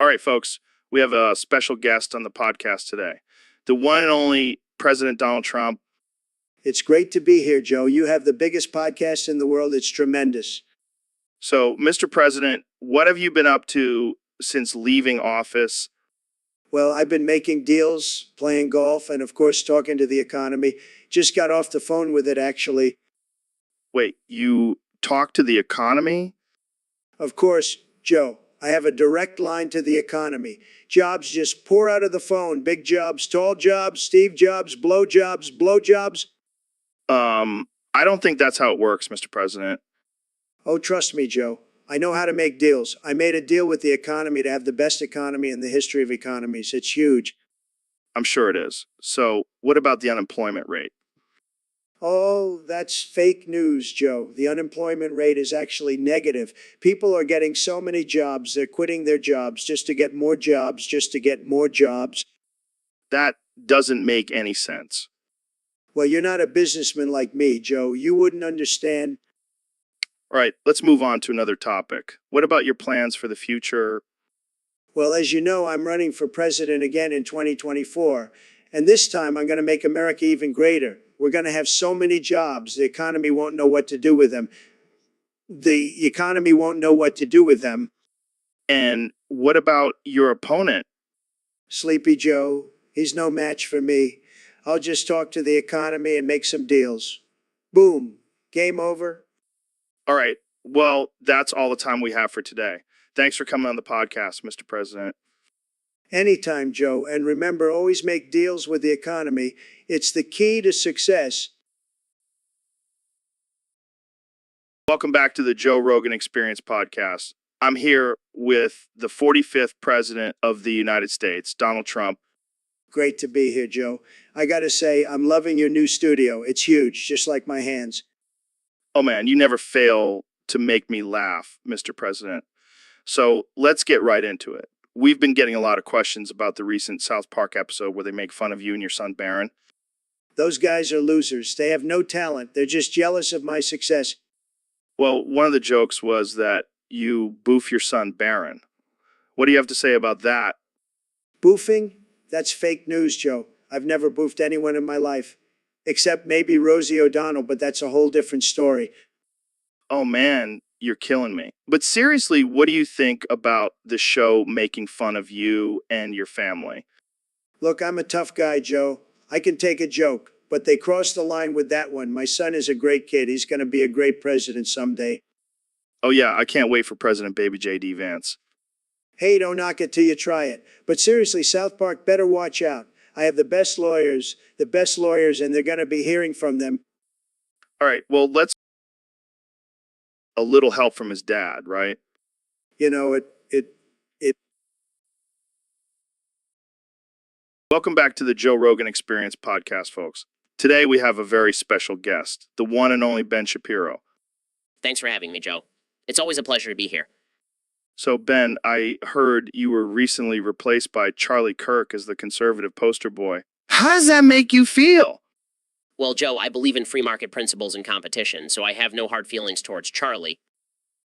All right, folks, we have a special guest on the podcast today. The one and only President Donald Trump. It's great to be here, Joe. You have the biggest podcast in the world. It's tremendous. So, Mr. President, what have you been up to since leaving office? Well, I've been making deals, playing golf, and of course, talking to the economy. Just got off the phone with it, actually. Wait, you talked to the economy? Of course, Joe, I have a direct line to the economy. Jobs just pour out of the phone. Big jobs, tall jobs, Steve Jobs, blow jobs, blow jobs. I don't think that's how it works, Mr. President. Oh, trust me, Joe. I know how to make deals. I made a deal with the economy to have the best economy in the history of economies. It's huge. I'm sure it is. So, what about the unemployment rate? Oh, that's fake news, Joe. The unemployment rate is actually negative. People are getting so many jobs, they're quitting their jobs just to get more jobs, just to get more jobs. That doesn't make any sense. Well, you're not a businessman like me, Joe. You wouldn't understand. All right, let's move on to another topic. What about your plans for the future? Well, as you know, I'm running for president again in 2024. And this time I'm going to make America even greater. We're going to have so many jobs, the economy won't know what to do with them. The economy won't know what to do with them. And what about your opponent? Sleepy Joe, he's no match for me. I'll just talk to the economy and make some deals. Boom. Game over. All right, well, that's all the time we have for today. Thanks for coming on the podcast, Mr. President. Anytime, Joe. And remember, always make deals with the economy. It's the key to success. Welcome back to the Joe Rogan Experience podcast. I'm here with the 45th President of the United States, Donald Trump. Great to be here, Joe. I gotta say, I'm loving your new studio. It's huge, just like my hands. Oh man, you never fail to make me laugh, Mr. President. So let's get right into it. We've been getting a lot of questions about the recent South Park episode where they make fun of you and your son, Barron. Those guys are losers. They have no talent. They're just jealous of my success. Well, one of the jokes was that you boof your son, Barron. What do you have to say about that? Boofing? That's fake news, Joe. I've never boofed anyone in my life. Except maybe Rosie O'Donnell, but that's a whole different story. Oh man, you're killing me. But seriously, what do you think about the show making fun of you and your family? Look, I'm a tough guy, Joe. I can take a joke, but they crossed the line with that one. My son is a great kid. He's going to be a great president someday. Oh yeah, I can't wait for President Baby J.D. Vance. Hey, don't knock it till you try it. But seriously, South Park better watch out. I have the best lawyers, and they're going to be hearing from them. All right, well, let's a little help from his dad, right? You know, it. Welcome back to the Joe Rogan Experience podcast, folks. Today we have a very special guest, the one and only Ben Shapiro. Thanks for having me, Joe. It's always a pleasure to be here. So, Ben, I heard you were recently replaced by Charlie Kirk as the conservative poster boy. How does that make you feel? Well, Joe, I believe in free market principles and competition, so I have no hard feelings towards Charlie.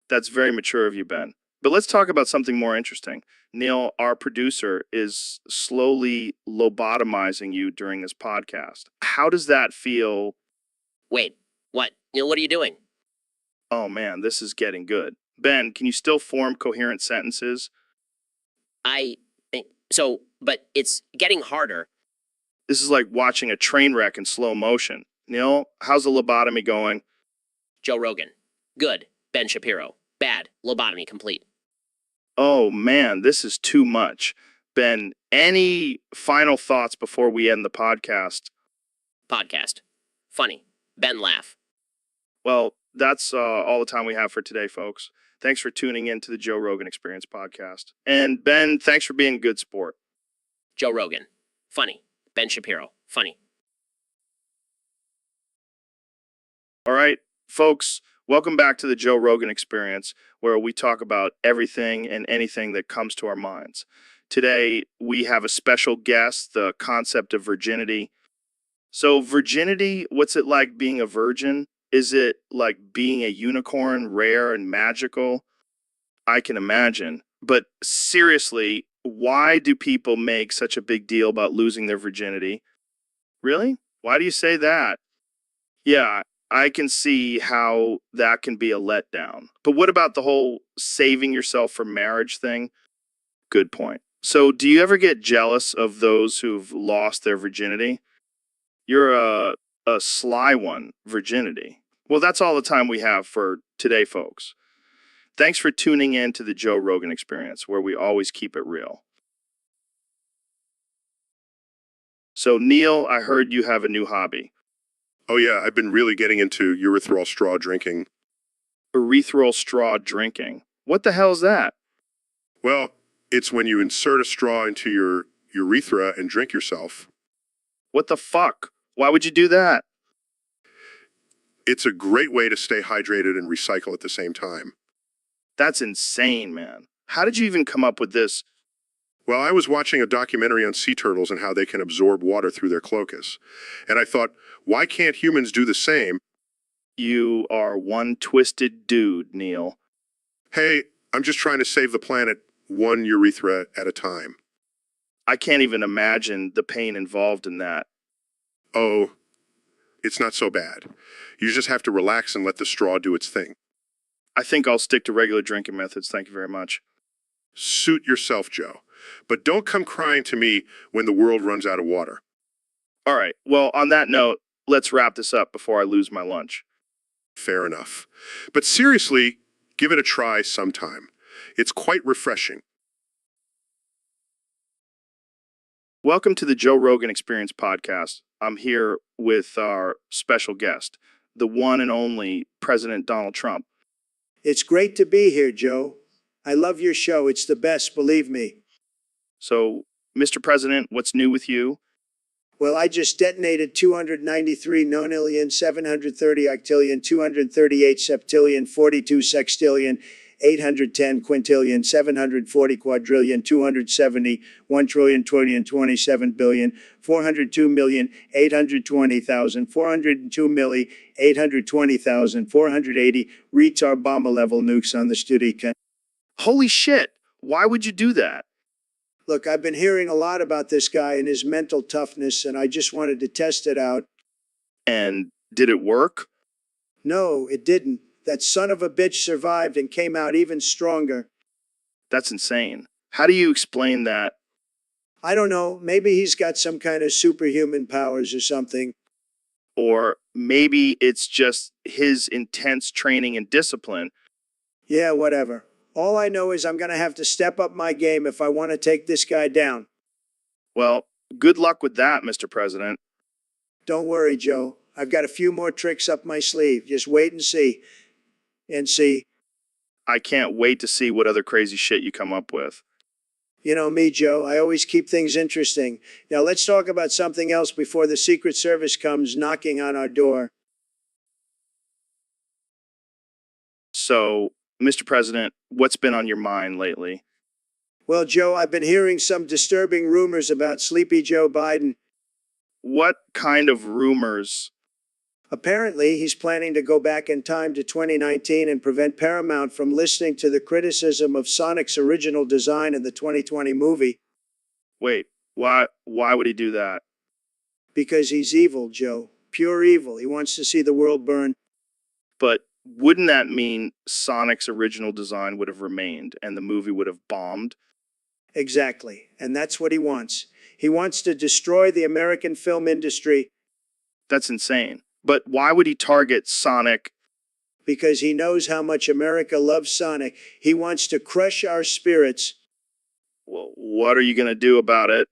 That's very mature of you, Ben. But let's talk about something more interesting. Neil, our producer, is slowly lobotomizing you during this podcast. How does that feel? Wait, what? Neil, what are you doing? Oh man, this is getting good. Ben, can you still form coherent sentences? But it's getting harder. This is like watching a train wreck in slow motion. Neil, how's the lobotomy going? Joe Rogan. Good. Ben Shapiro. Bad. Lobotomy complete. Oh man, this is too much. Ben, any final thoughts before we end the podcast? Podcast. Funny. Ben laugh. Well, that's all the time we have for today, folks. Thanks for tuning in to the Joe Rogan Experience podcast. And Ben, thanks for being a good sport. Joe Rogan. Funny. Ben Shapiro. Funny. All right, folks, welcome back to the Joe Rogan Experience, where we talk about everything and anything that comes to our minds. Today, we have a special guest, the concept of virginity. So virginity, what's it like being a virgin? Is it like being a unicorn, rare and magical? I can imagine. But seriously, why do people make such a big deal about losing their virginity? Really? Why do you say that? Yeah, I can see how that can be a letdown. But what about the whole saving yourself for marriage thing? Good point. So, do you ever get jealous of those who've lost their virginity? You're a sly one, virginity. Well, that's all the time we have for today, folks. Thanks for tuning in to the Joe Rogan Experience, where we always keep it real. So, Neil, I heard you have a new hobby, Oh yeah, I've been really getting into urethral straw drinking. urethral straw drinking. What the hell is that? Well, it's when you insert a straw into your urethra and drink yourself. What the fuck? Why would you do that? It's a great way to stay hydrated and recycle at the same time. That's insane, man. How did you even come up with this? Well, I was watching a documentary on sea turtles and how they can absorb water through their cloacus. And I thought, why can't humans do the same? You are one twisted dude, Neil. Hey, I'm just trying to save the planet one urethra at a time. I can't even imagine the pain involved in that. Oh, it's not so bad. You just have to relax and let the straw do its thing. I think I'll stick to regular drinking methods. Thank you very much. Suit yourself, Joe. But don't come crying to me when the world runs out of water. All right. Well, on that note, let's wrap this up before I lose my lunch. Fair enough. But seriously, give it a try sometime. It's quite refreshing. Welcome to the Joe Rogan Experience podcast. I'm here with our special guest, the one and only President Donald Trump. It's great to be here, Joe. I love your show. It's the best, believe me. So, Mr. President, what's new with you? Well, I just detonated 293 nonillion, 730 octillion, 238 septillion, 42 sextillion, 810 quintillion, 740 quadrillion, 270, 1 trillion, trillion, 27 billion, 402 million, 820,000, 402 milli, 820,000, 480 retard bomber level nukes on the Studica. Holy shit. Why would you do that? Look, I've been hearing a lot about this guy and his mental toughness, and I just wanted to test it out. And did it work? No, it didn't. That son of a bitch survived and came out even stronger. That's insane. How do you explain that? I don't know, maybe he's got some kind of superhuman powers or something. Or maybe it's just his intense training and discipline. Yeah, whatever. All I know is I'm going to have to step up my game if I want to take this guy down. Well, good luck with that, Mr. President. Don't worry, Joe. I've got a few more tricks up my sleeve. Just wait and see. And see. I can't wait to see what other crazy shit you come up with. You know me, Joe. I always keep things interesting. Now let's talk about something else before the Secret Service comes knocking on our door. So, Mr. President, what's been on your mind lately? Well, Joe, I've been hearing some disturbing rumors about Sleepy Joe Biden. What kind of rumors? Apparently, he's planning to go back in time to 2019 and prevent Paramount from listening to the criticism of Sonic's original design in the 2020 movie. Wait, why would he do that? Because he's evil, Joe. Pure evil. He wants to see the world burn. But wouldn't that mean Sonic's original design would have remained and the movie would have bombed? Exactly. And that's what he wants. He wants to destroy the American film industry. That's insane. But why would he target Sonic? Because he knows how much America loves Sonic. He wants to crush our spirits. Well, what are you going to do about it?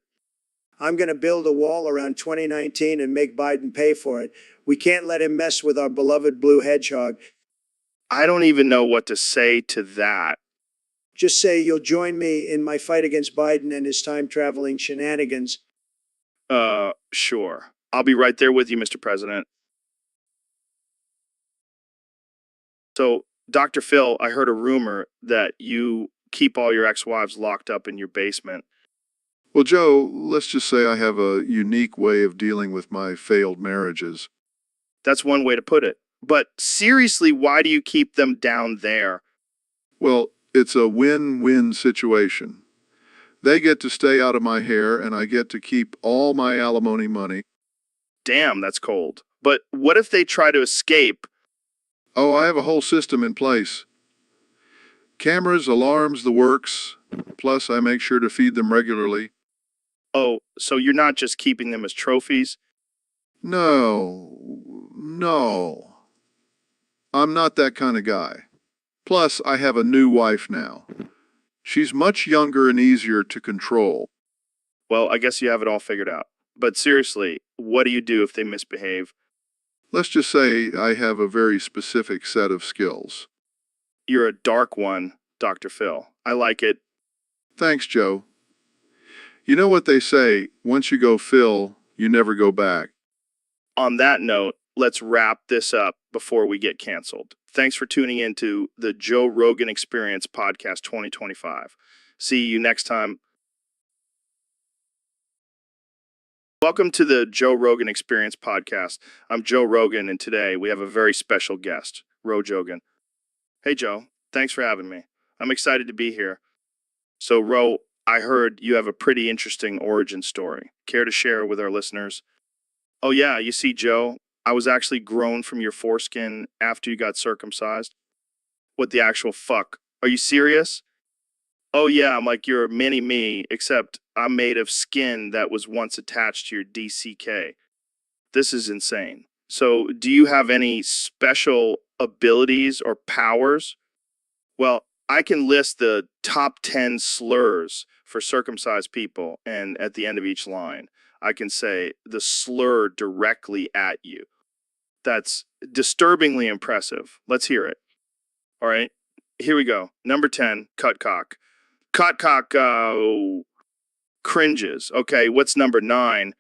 I'm going to build a wall around 2019 and make Biden pay for it. We can't let him mess with our beloved blue hedgehog. I don't even know what to say to that. Just say you'll join me in my fight against Biden and his time-traveling shenanigans. Sure. I'll be right there with you, Mr. President. So, Dr. Phil, I heard a rumor that you keep all your ex-wives locked up in your basement. Well, Joe, let's just say I have a unique way of dealing with my failed marriages. That's one way to put it. But seriously, why do you keep them down there? Well, It's a win-win situation. They get to stay out of my hair, and I get to keep all my alimony money. Damn, that's cold. But what if they try to escape? Oh, I have a whole system in place. Cameras, alarms, the works. Plus, I make sure to feed them regularly. Oh, so you're not just keeping them as trophies? No. I'm not that kind of guy. Plus, I have a new wife now. She's much younger and easier to control. Well, I guess you have it all figured out. But seriously, what do you do if they misbehave? Let's just say I have a very specific set of skills. You're a dark one, Dr. Phil. I like it. Thanks, Joe. You know what they say, once you go Phil, you never go back. On that note, let's wrap this up before we get canceled. Thanks for tuning in to the Joe Rogan Experience Podcast 2025. See you next time. Welcome to the Joe Rogan Experience Podcast. I'm Joe Rogan, and today we have a very special guest, Ro Jogan. Hey, Joe. Thanks for having me. I'm excited to be here. So, Ro, I heard you have a pretty interesting origin story. Care to share with our listeners? Oh, yeah. You see, Joe, I was actually grown from your foreskin after you got circumcised. What the actual fuck? Are you serious? Oh, yeah. I'm like your mini me, except I'm made of skin that was once attached to your DCK. This is insane. So, do you have any special abilities or powers? Well, I can list the top 10 slurs for circumcised people, and at the end of each line, I can say the slur directly at you. That's disturbingly impressive. Let's hear it. All right, here we go. Number 10, cut cock. Cut cock cringes. Okay, what's number 9?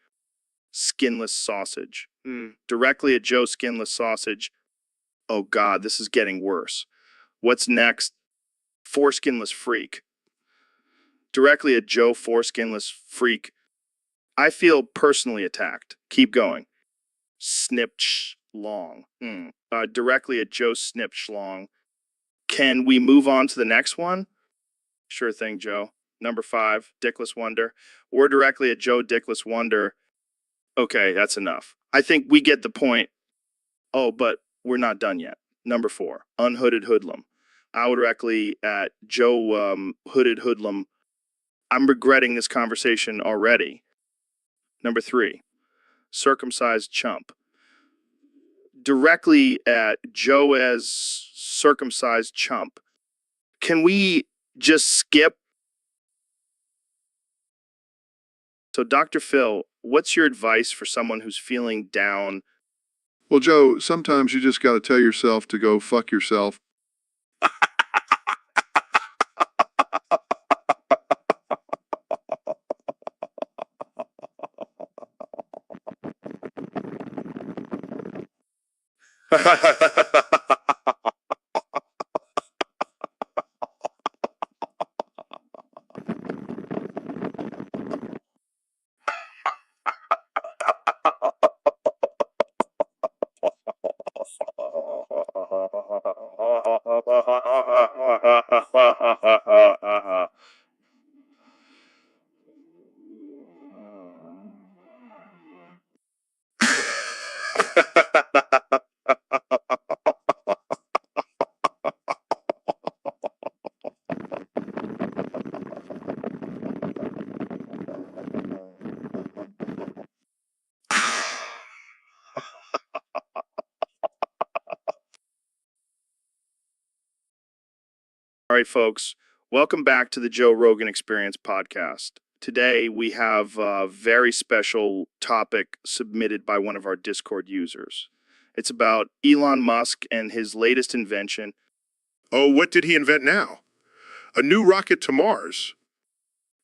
Skinless sausage. Directly at Joe Skinless Sausage. Oh, God, this is getting worse. What's next? Foreskinless Freak. Directly at Joe Foreskinless Freak. I feel personally attacked. Keep going. Snipch Long. Directly at Joe Snipch Long. Can we move on to the next one? Sure thing, Joe. Number 5, Dickless Wonder. Or directly at Joe Dickless Wonder. Okay, that's enough. I think we get the point. Oh, but we're not done yet. Number 4, Unhooded Hoodlum. I would directly at Joe Hooded Hoodlum. I'm regretting this conversation already. Number 3, Circumcised Chump. Directly at Joe as Circumcised Chump. Can we just skip? So, Dr. Phil, what's your advice for someone who's feeling down? Well, Joe, sometimes you just gotta tell yourself to go fuck yourself. All right, folks, welcome back to the Joe Rogan Experience Podcast. Today, we have a very special topic submitted by one of our Discord users. It's about Elon Musk and his latest invention. Oh, what did he invent now? A new rocket to Mars.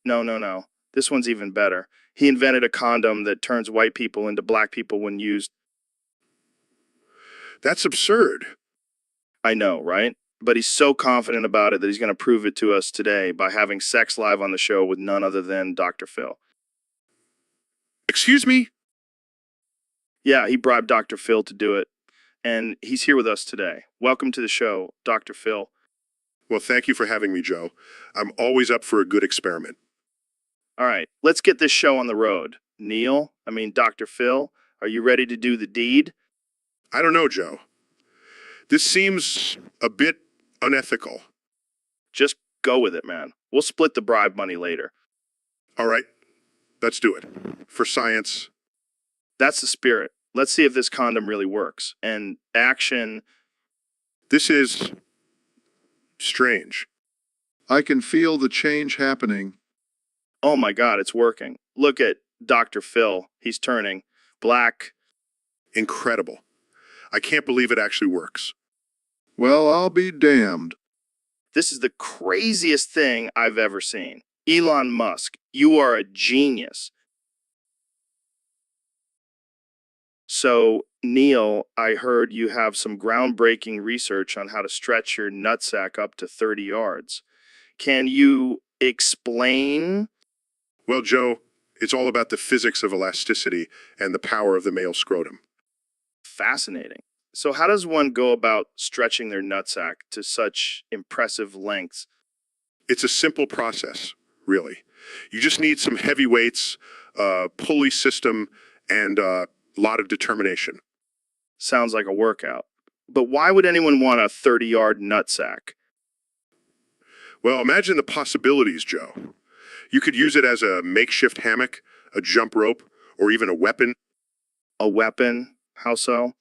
No. This one's even better. He invented a condom that turns white people into black people when used. That's absurd. I know, right? But he's so confident about it that he's going to prove it to us today by having sex live on the show with none other than Dr. Phil. Excuse me? Yeah, he bribed Dr. Phil to do it, and he's here with us today. Welcome to the show, Dr. Phil. Well, thank you for having me, Joe. I'm always up for a good experiment. All right, let's get this show on the road. Dr. Phil, are you ready to do the deed? I don't know, Joe. This seems a bit unethical. Just go with it, man. We'll split the bribe money later. All right, let's do it. For science. That's the spirit. Let's see if this condom really works. And action. This is strange. I can feel the change happening. Oh my God, it's working. Look at Dr. Phil. He's turning black. Incredible. I can't believe it actually works. Well, I'll be damned. This is the craziest thing I've ever seen. Elon Musk, you are a genius. So, Neil, I heard you have some groundbreaking research on how to stretch your nutsack up to 30 yards. Can you explain? Well, Joe, it's all about the physics of elasticity and the power of the male scrotum. Fascinating. So, how does one go about stretching their nutsack to such impressive lengths? It's a simple process, really. You just need some heavy weights, a pulley system, and a lot of determination. Sounds like a workout. But why would anyone want a 30-yard nutsack? Well, imagine the possibilities, Joe. You could use it as a makeshift hammock, a jump rope, or even a weapon. A weapon? How so?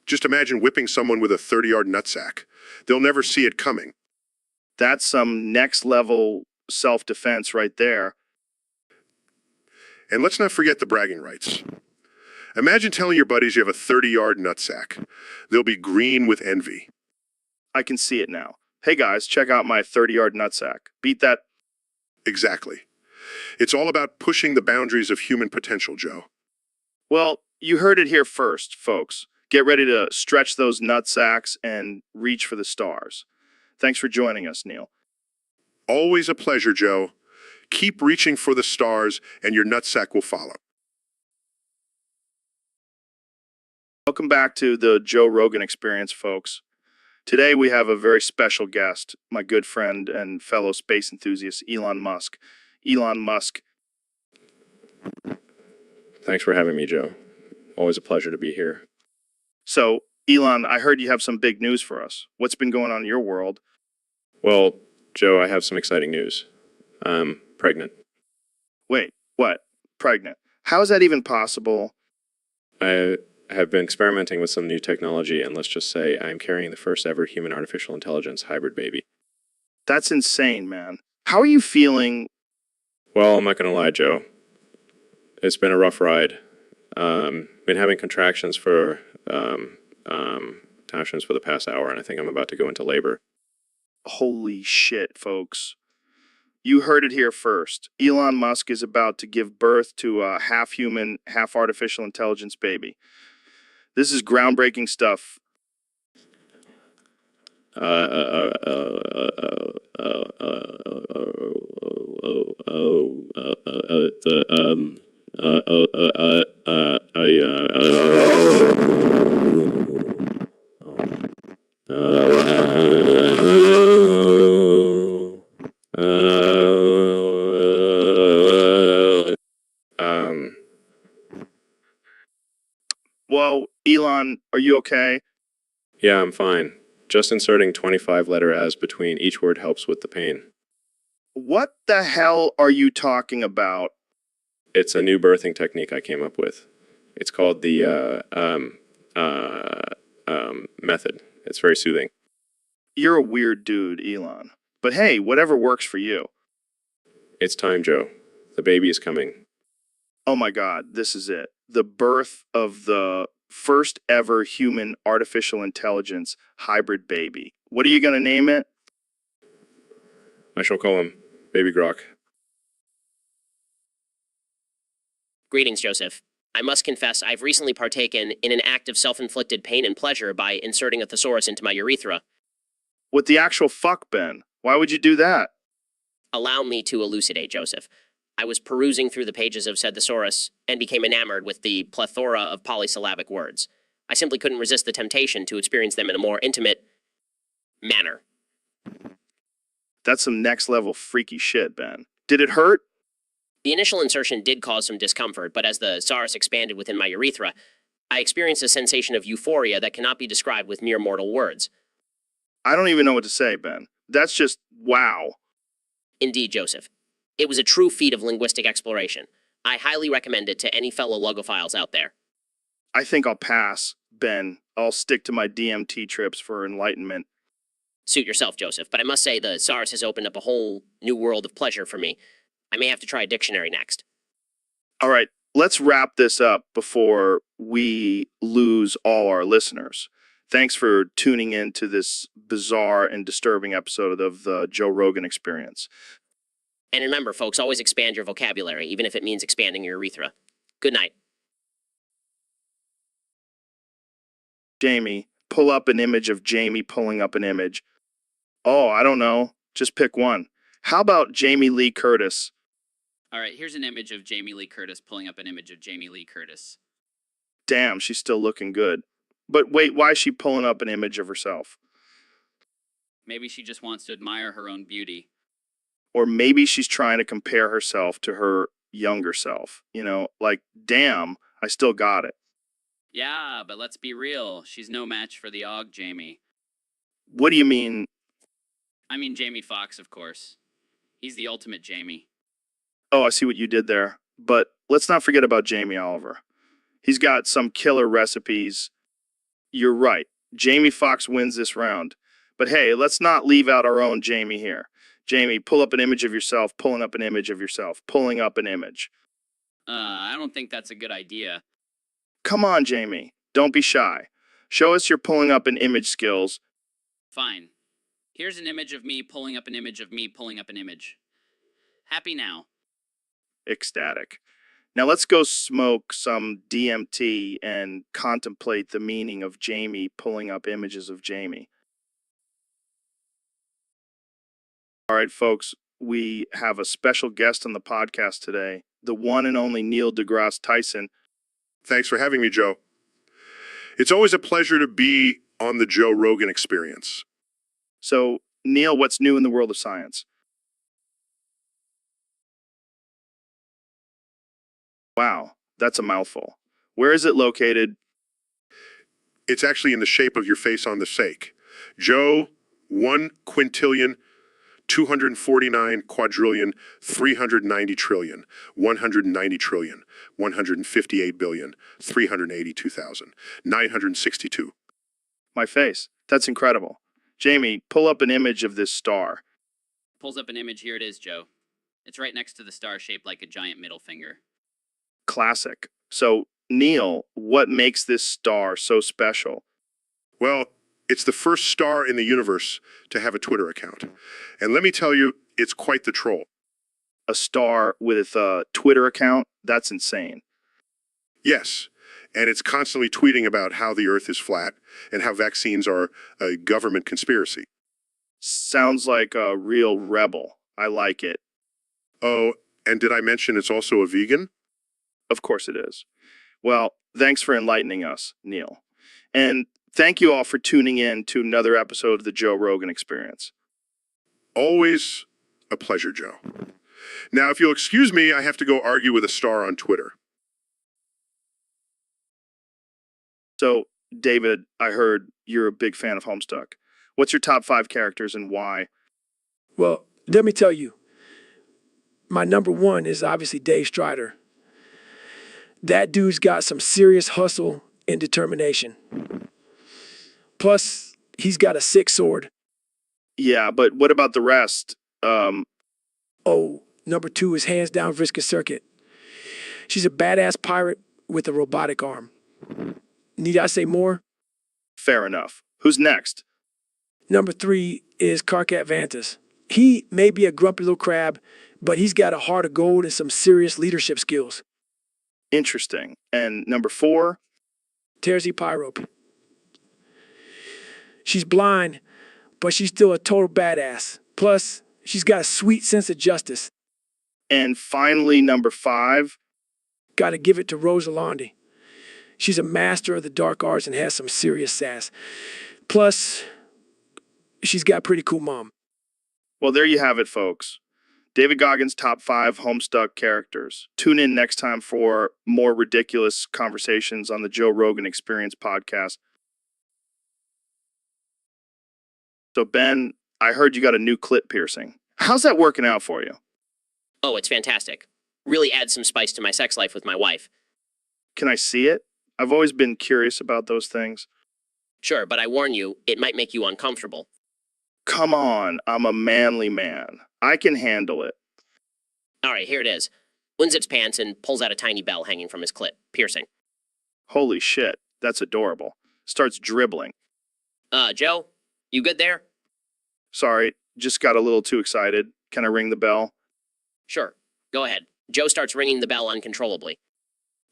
Just imagine whipping someone with a 30-yard nutsack. They'll never see it coming. That's some next level self-defense right there. And let's not forget the bragging rights. Imagine telling your buddies you have a 30-yard nutsack. They'll be green with envy. I can see it now. Hey guys, check out my 30-yard nutsack. Beat that. Exactly. It's all about pushing the boundaries of human potential, Joe. Well, you heard it here first, folks. Get ready to stretch those nutsacks and reach for the stars. Thanks for joining us, Neil. Always a pleasure, Joe. Keep reaching for the stars and your nutsack will follow. Welcome back to the Joe Rogan Experience, folks. Today we have a very special guest, my good friend and fellow space enthusiast, Elon Musk. Elon Musk. Thanks for having me, Joe. Always a pleasure to be here. So, Elon, I heard you have some big news for us. What's been going on in your world? Well, Joe, I have some exciting news. I'm pregnant. Wait, what? Pregnant? How is that even possible? I have been experimenting with some new technology, and let's just say I'm carrying the first ever human artificial intelligence hybrid baby. That's insane, man. How are you feeling? Well, I'm not going to lie, Joe. It's been a rough ride. Been having contractions for the past hour, and I think I'm about to go into labor. Holy shit, folks. You heard it here first. Elon Musk is about to give birth to a half-human, half-artificial intelligence baby. This is groundbreaking stuff. Whoa, Elon, are you okay? Yeah, I'm fine. Just inserting 25-letter as between each word helps with the pain. What the hell are you talking about? It's a new birthing technique I came up with. It's called the method. It's very soothing. You're a weird dude, Elon. But hey, whatever works for you. It's time, Joe. The baby is coming. Oh my God, this is it. The birth of the first ever human artificial intelligence hybrid baby. What are you going to name it? I shall call him Baby Grok. Greetings, Joseph. I must confess I've recently partaken in an act of self-inflicted pain and pleasure by inserting a thesaurus into my urethra. What the actual fuck, Ben? Why would you do that? Allow me to elucidate, Joseph. I was perusing through the pages of said thesaurus and became enamored with the plethora of polysyllabic words. I simply couldn't resist the temptation to experience them in a more intimate manner. That's some next level freaky shit, Ben. Did it hurt? The initial insertion did cause some discomfort, but as the Saurus expanded within my urethra, I experienced a sensation of euphoria that cannot be described with mere mortal words. I don't even know what to say, Ben. That's just wow. Indeed, Joseph. It was a true feat of linguistic exploration. I highly recommend it to any fellow logophiles out there. I think I'll pass, Ben. I'll stick to my DMT trips for enlightenment. Suit yourself, Joseph, but I must say the Saurus has opened up a whole new world of pleasure for me. I may have to try a dictionary next. All right, let's wrap this up before we lose all our listeners. Thanks for tuning in to this bizarre and disturbing episode of the Joe Rogan Experience. And remember, folks, always expand your vocabulary, even if it means expanding your urethra. Good night. Jamie, pull up an image of Jamie pulling up an image. Oh, I don't know. Just pick one. How about Jamie Lee Curtis? All right, here's an image of Jamie Lee Curtis pulling up an image of Jamie Lee Curtis. Damn, she's still looking good. But wait, why is she pulling up an image of herself? Maybe she just wants to admire her own beauty. Or maybe she's trying to compare herself to her younger self. You know, like, damn, I still got it. Yeah, but let's be real. She's no match for the Og Jamie. What do you mean? I mean Jamie Foxx, of course. He's the ultimate Jamie. Oh, I see what you did there. But let's not forget about Jamie Oliver. He's got some killer recipes. You're right. Jamie Foxx wins this round. But hey, let's not leave out our own Jamie here. Jamie, pull up an image of yourself, pulling up an image of yourself, pulling up an image. I don't think that's a good idea. Come on, Jamie. Don't be shy. Show us your pulling up an image skills. Fine. Here's an image of me pulling up an image of me pulling up an image. Happy now. Ecstatic. Now let's go smoke some DMT and contemplate the meaning of Jamie pulling up images of Jamie. All right, folks, we have a special guest on the podcast today, the one and only Neil deGrasse Tyson. Thanks for having me, Joe. It's always a pleasure to be on the Joe Rogan Experience. So, Neil, what's new in the world of science? Wow, that's a mouthful. Where is it located? It's actually in the shape of your face on the sake. Joe, 1 quintillion, 249 quadrillion, 390 trillion, 190 trillion, 158 billion, 382,962. My face. That's incredible. Jamie, pull up an image of this star. Pulls up an image. Here it is, Joe. It's right next to the star shaped like a giant middle finger. Classic. So, Neil, what makes this star so special? Well, it's the first star in the universe to have a Twitter account. And let me tell you, it's quite the troll. A star with a Twitter account? That's insane. Yes, and it's constantly tweeting about how the Earth is flat and how vaccines are a government conspiracy. Sounds like a real rebel. I like it. Oh, and did I mention it's also a vegan? Of course it is. Well, thanks for enlightening us, Neil. And thank you all for tuning in to another episode of the Joe Rogan Experience. Always a pleasure, Joe. Now, if you'll excuse me, I have to go argue with a star on Twitter. So, David, I heard you're a big fan of Homestuck. What's your top 5 characters and why? Well, let me tell you. My number 1 is obviously Dave Strider. That dude's got some serious hustle and determination. Plus, he's got a sick sword. Yeah, but what about the rest? Oh, number 2 is hands down Vriska Circuit. She's a badass pirate with a robotic arm. Need I say more? Fair enough. Who's next? Number 3 is Karkat Vantas. He may be a grumpy little crab, but he's got a heart of gold and some serious leadership skills. Interesting. And number 4? Terzi Pyrope. She's blind, but she's still a total badass. Plus, she's got a sweet sense of justice. And finally, number 5? Gotta give it to Rosalandi. She's a master of the dark arts and has some serious sass. Plus, she's got a pretty cool mom. Well, there you have it, folks. David Goggins' top 5 Homestuck characters. Tune in next time for more ridiculous conversations on the Joe Rogan Experience podcast. So, Ben, I heard you got a new clit piercing. How's that working out for you? Oh, it's fantastic. Really adds some spice to my sex life with my wife. Can I see it? I've always been curious about those things. Sure, but I warn you, it might make you uncomfortable. Come on, I'm a manly man. I can handle it. All right, here it is. Unzips pants and pulls out a tiny bell hanging from his clit, piercing. Holy shit, that's adorable. Starts dribbling. Joe, you good there? Sorry, just got a little too excited. Can I ring the bell? Sure, go ahead. Joe starts ringing the bell uncontrollably.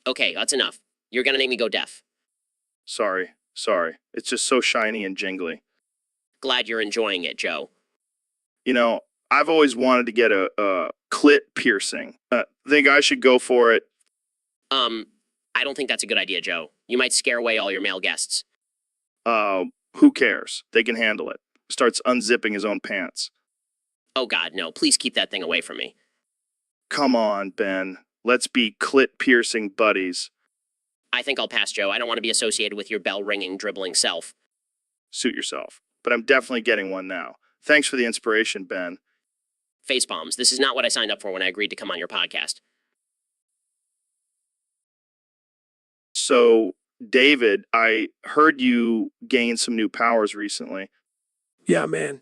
Okay, that's enough. You're gonna make me go deaf. Sorry. It's just so shiny and jingly. Glad you're enjoying it, Joe. You know, I've always wanted to get a clit piercing. Think I should go for it? I don't think that's a good idea, Joe. You might scare away all your male guests. Who cares? They can handle it. Starts unzipping his own pants. Oh God, no, please keep that thing away from me. Come on, Ben. Let's be clit piercing buddies. I think I'll pass, Joe. I don't want to be associated with your bell-ringing, dribbling self. Suit yourself. But I'm definitely getting one now. Thanks for the inspiration, Ben. Facepalms, this is not what I signed up for when I agreed to come on your podcast. So, David, I heard you gain some new powers recently. Yeah, man.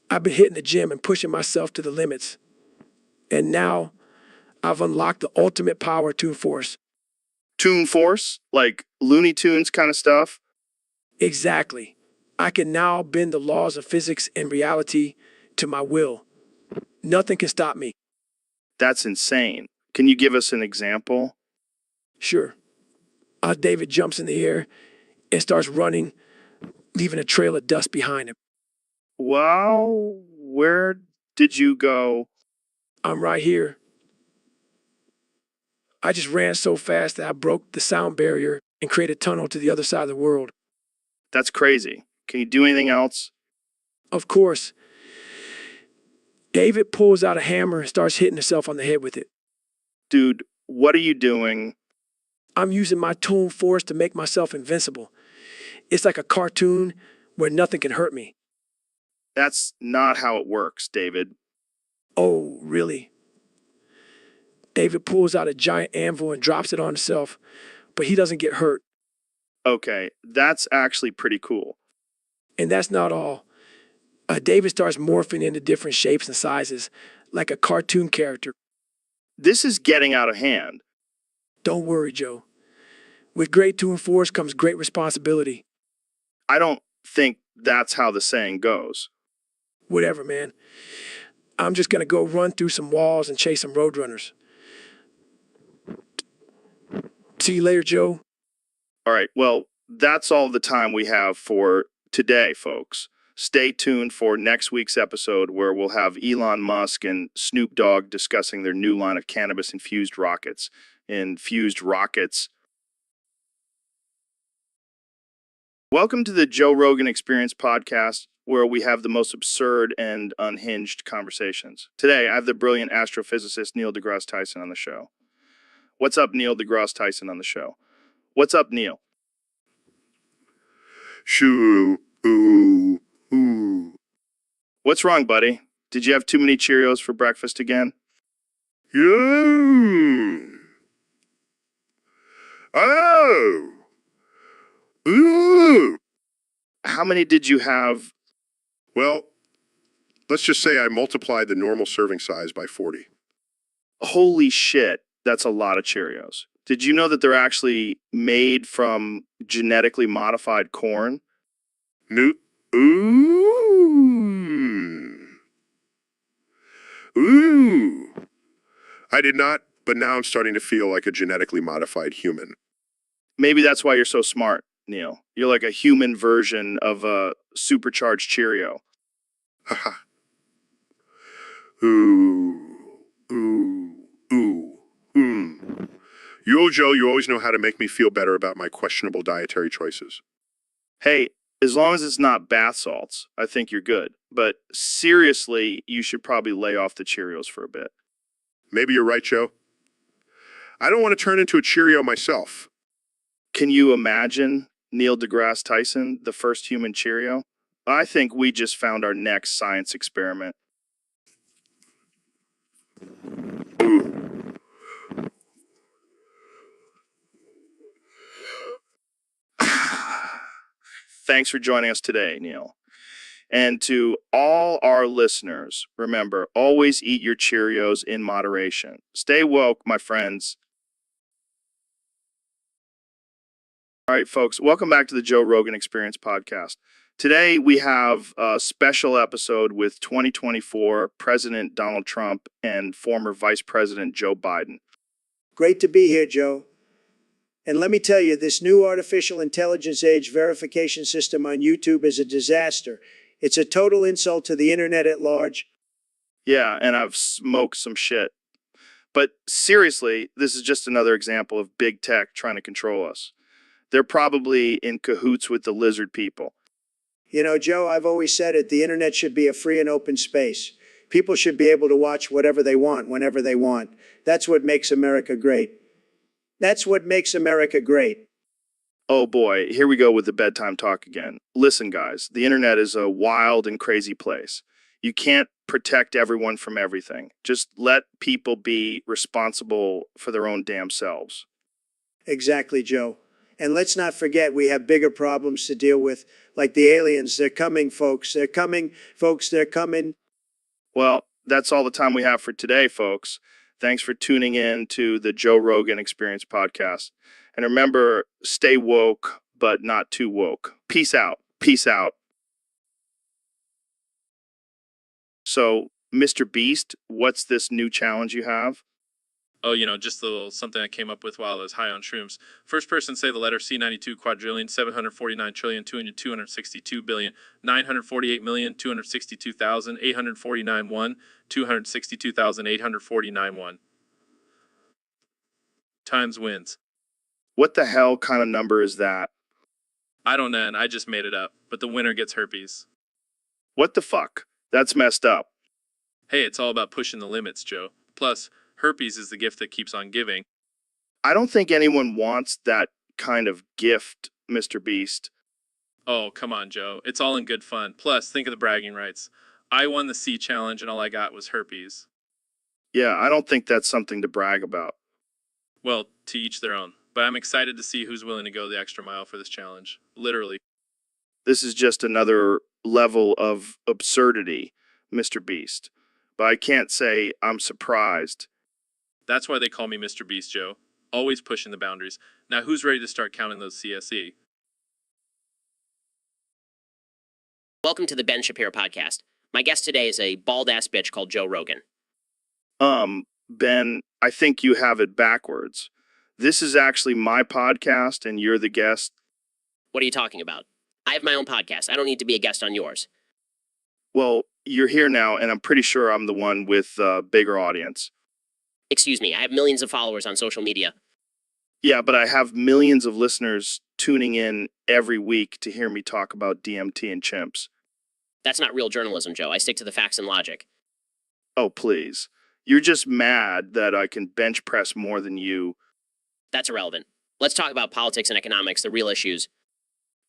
I've been hitting the gym and pushing myself to the limits. And now I've unlocked the ultimate power to enforce. Toon Force? Like Looney Tunes kind of stuff? Exactly. I can now bend the laws of physics and reality to my will. Nothing can stop me. That's insane. Can you give us an example? Sure. David jumps in the air and starts running, leaving a trail of dust behind him. Well, where did you go? I'm right here. I just ran so fast that I broke the sound barrier and created a tunnel to the other side of the world. That's crazy. Can you do anything else? Of course. David pulls out a hammer and starts hitting himself on the head with it. Dude, what are you doing? I'm using my Toon Force to make myself invincible. It's like a cartoon where nothing can hurt me. That's not how it works, David. Oh, really? David pulls out a giant anvil and drops it on himself, but he doesn't get hurt. Okay, that's actually pretty cool. And that's not all. David starts morphing into different shapes and sizes, like a cartoon character. This is getting out of hand. Don't worry, Joe. With great Toon Force comes great responsibility. I don't think that's how the saying goes. Whatever, man. I'm just gonna go run through some walls and chase some roadrunners. See you later, Joe. All right, well, that's all the time we have for today, folks. Stay tuned for next week's episode where we'll have Elon Musk and Snoop Dogg discussing their new line of cannabis-infused rockets. Infused rockets. Welcome to the Joe Rogan Experience podcast, where we have the most absurd and unhinged conversations. Today, I have the brilliant astrophysicist Neil deGrasse Tyson on the show. What's up, Neil deGrasse Tyson on the show? What's up, Neil? Shoo, ooh, ooh. What's wrong, buddy? Did you have too many Cheerios for breakfast again? Yeah. Oh. Ooh. How many did you have? Well, let's just say I multiplied the normal serving size by 40. Holy shit, that's a lot of Cheerios. Did you know that they're actually made from genetically modified corn? Ooh. Ooh. I did not, but now I'm starting to feel like a genetically modified human. Maybe that's why you're so smart, Neil. You're like a human version of a supercharged Cheerio. Haha. Ooh. Ooh. Ooh. You, Joe, you always know how to make me feel better about my questionable dietary choices. Hey, As long as it's not bath salts, I think you're good. But seriously, you should probably lay off the Cheerios for a bit. Maybe you're right, Joe. I don't want to turn into a Cheerio myself. Can you imagine Neil deGrasse Tyson, the first human Cheerio? I think we just found our next science experiment. Thanks for joining us today, Neil. And to all our listeners, remember, always eat your Cheerios in moderation. Stay woke, my friends. All right, folks, welcome back to the Joe Rogan Experience podcast. Today, we have a special episode with 2024 President Donald Trump and former Vice President Joe Biden. Great to be here, Joe. And let me tell you, this new artificial intelligence age verification system on YouTube is a disaster. It's a total insult to the internet at large. Yeah, and I've smoked some shit. But seriously, this is just another example of big tech trying to control us. They're probably in cahoots with the lizard people. You know, Joe, I've always said it, the internet should be a free and open space. People should be able to watch whatever they want, whenever they want. That's what makes America great. That's what makes America great. Oh boy, here we go with the bedtime talk again. Listen, guys, the internet is a wild and crazy place. You can't protect everyone from everything. Just let people be responsible for their own damn selves. Exactly, Joe. And let's not forget we have bigger problems to deal with, like the aliens. They're coming, folks. They're coming, folks. They're coming. Well, that's all the time we have for today, folks. Thanks for tuning in to the Joe Rogan Experience podcast. And remember, stay woke, but not too woke. Peace out. Peace out. So, Mr. Beast, what's this new challenge you have? Oh, just a little something I came up with while I was high on shrooms. First person say the letter C92 quadrillion, 749 trillion, 262 billion, 948 million, 262,000, 849 1, 262,849 1. Times wins. What the hell kind of number is that? I don't know, and I just made it up, but the winner gets herpes. What the fuck? That's messed up. Hey, it's all about pushing the limits, Joe. Plus, herpes is the gift that keeps on giving. I don't think anyone wants that kind of gift, Mr. Beast. Oh, come on, Joe. It's all in good fun. Plus, think of the bragging rights. I won the C challenge and all I got was herpes. Yeah, I don't think that's something to brag about. Well, to each their own. But I'm excited to see who's willing to go the extra mile for this challenge. Literally. This is just another level of absurdity, Mr. Beast. But I can't say I'm surprised. That's why they call me Mr. Beast, Joe. Always pushing the boundaries. Now who's ready to start counting those CSE? Welcome to the Ben Shapiro podcast. My guest today is a bald-ass bitch called Joe Rogan. Ben, I think you have it backwards. This is actually my podcast and you're the guest. What are you talking about? I have my own podcast. I don't need to be a guest on yours. Well, you're here now and I'm pretty sure I'm the one with a bigger audience. Excuse me, I have millions of followers on social media. Yeah, but I have millions of listeners tuning in every week to hear me talk about DMT and chimps. That's not real journalism, Joe. I stick to the facts and logic. Oh, please. You're just mad that I can bench press more than you. That's irrelevant. Let's talk about politics and economics, the real issues.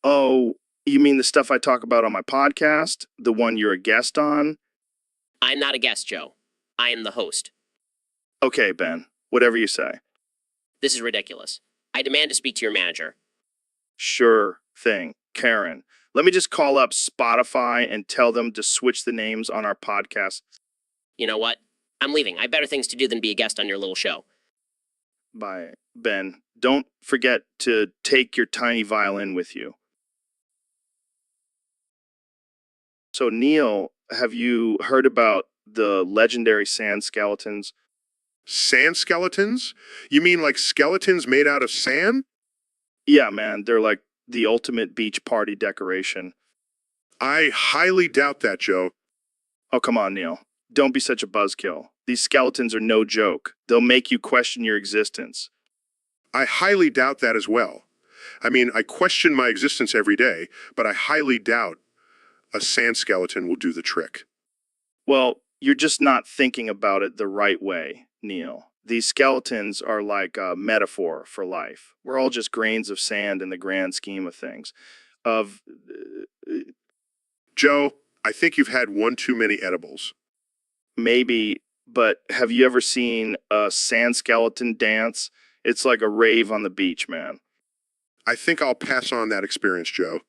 Oh, you mean the stuff I talk about on my podcast? The one you're a guest on? I'm not a guest, Joe. I am the host. Okay, Ben. Whatever you say. This is ridiculous. I demand to speak to your manager. Sure thing, Karen. Let me just call up Spotify and tell them to switch the names on our podcast. You know what? I'm leaving. I have better things to do than be a guest on your little show. Bye, Ben. Don't forget to take your tiny violin with you. So, Neil, have you heard about the legendary sand skeletons? Sand skeletons? You mean like skeletons made out of sand? Yeah, man, they're like the ultimate beach party decoration. I highly doubt that, Joe. Oh, come on, Neil. Don't be such a buzzkill. These skeletons are no joke. They'll make you question your existence. I highly doubt that as well. I mean, I question my existence every day, but I highly doubt a sand skeleton will do the trick. Well, you're just not thinking about it the right way, Neil. These skeletons are like a metaphor for life. We're all just grains of sand in the grand scheme of things. Of Joe, I think you've had one too many edibles. maybe, but have you ever seen a sand skeleton dance? It's like a rave on the beach, man. I think I'll pass on that experience, Joe.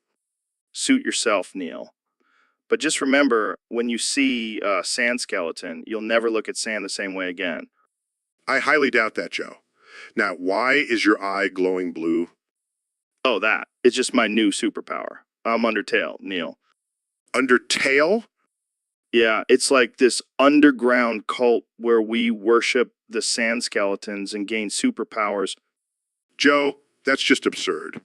Suit yourself, Neil. But just remember, when you see a sand skeleton, you'll never look at sand the same way again. I highly doubt that, Joe. Now, why is your eye glowing blue? Oh, that. It's just my new superpower. I'm Undertale, Neil. Undertale? Yeah, it's like this underground cult where we worship the sand skeletons and gain superpowers. Joe, that's just absurd.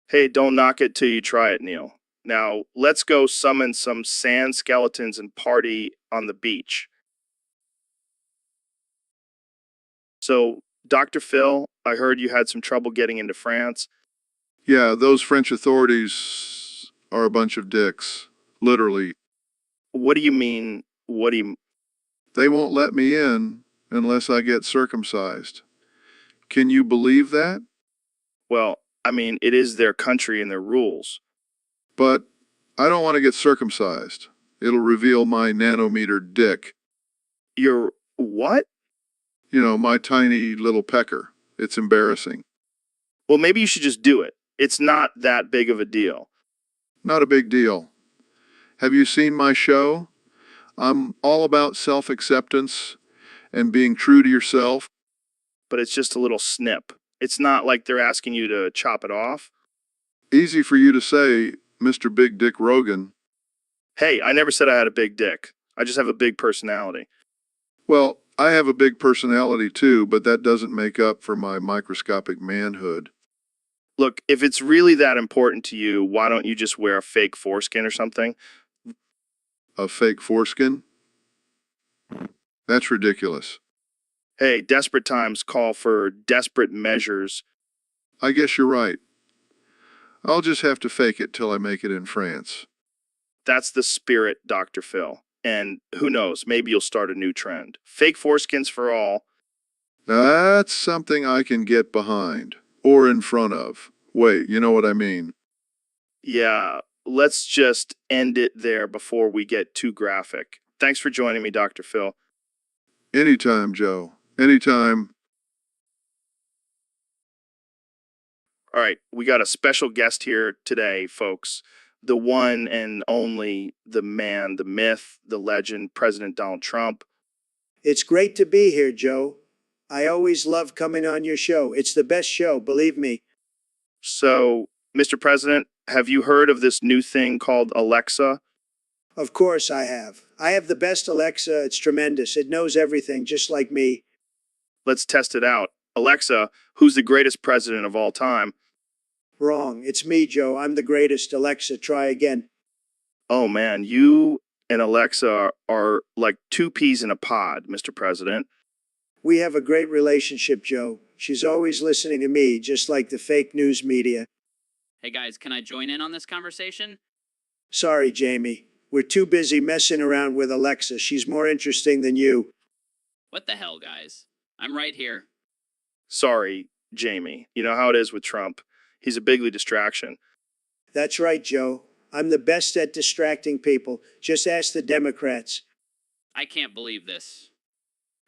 Hey, don't knock it till you try it, Neil. Now, let's go summon some sand skeletons and party on the beach. So, Dr. Phil, I heard you had some trouble getting into France. Yeah, those French authorities are a bunch of dicks. Literally. What do you mean? What do you... They won't let me in unless I get circumcised. Can you believe that? Well, I mean, it is their country and their rules. But I don't want to get circumcised. It'll reveal my nanometer dick. Your what? You know, my tiny little pecker. It's embarrassing. Well, maybe you should just do it. It's not that big of a deal. Not a big deal. Have you seen my show? I'm all about self-acceptance and being true to yourself. But it's just a little snip. It's not like they're asking you to chop it off. Easy for you to say, Mr. Big Dick Rogan. Hey, I never said I had a big dick. I just have a big personality. Well, I have a big personality too, but that doesn't make up for my microscopic manhood. Look, if it's really that important to you, why don't you just wear a fake foreskin or something? A fake foreskin? That's ridiculous. Hey, desperate times call for desperate measures. I guess you're right. I'll just have to fake it till I make it in France. That's the spirit, Dr. Phil. And who knows, maybe you'll start a new trend. Fake foreskins for all. That's something I can get behind. Or in front of. Wait, you know what I mean? Yeah, let's just end it there before we get too graphic. Thanks for joining me, Dr. Phil. Anytime, Joe. Anytime. All right, we got a special guest here today, folks. The one and only, the man, the myth, the legend, President Donald Trump. It's great to be here, Joe. I always love coming on your show. It's the best show, believe me. So, Mr. President, have you heard of this new thing called Alexa? Of course I have. I have the best Alexa. It's tremendous. It knows everything, just like me. Let's test it out. Alexa, who's the greatest president of all time? Wrong. It's me, Joe. I'm the greatest. Alexa, try again. Oh man, you and Alexa are like two peas in a pod, Mr. President. We have a great relationship, Joe. She's always listening to me, just like the fake news media. Hey guys, can I join in on this conversation? Sorry, Jamie. We're too busy messing around with Alexa. She's more interesting than you. What the hell, guys? I'm right here. Sorry, Jamie. You know how it is with Trump. He's a bigly distraction. That's right, Joe. I'm the best at distracting people. Just ask the Democrats. I can't believe this.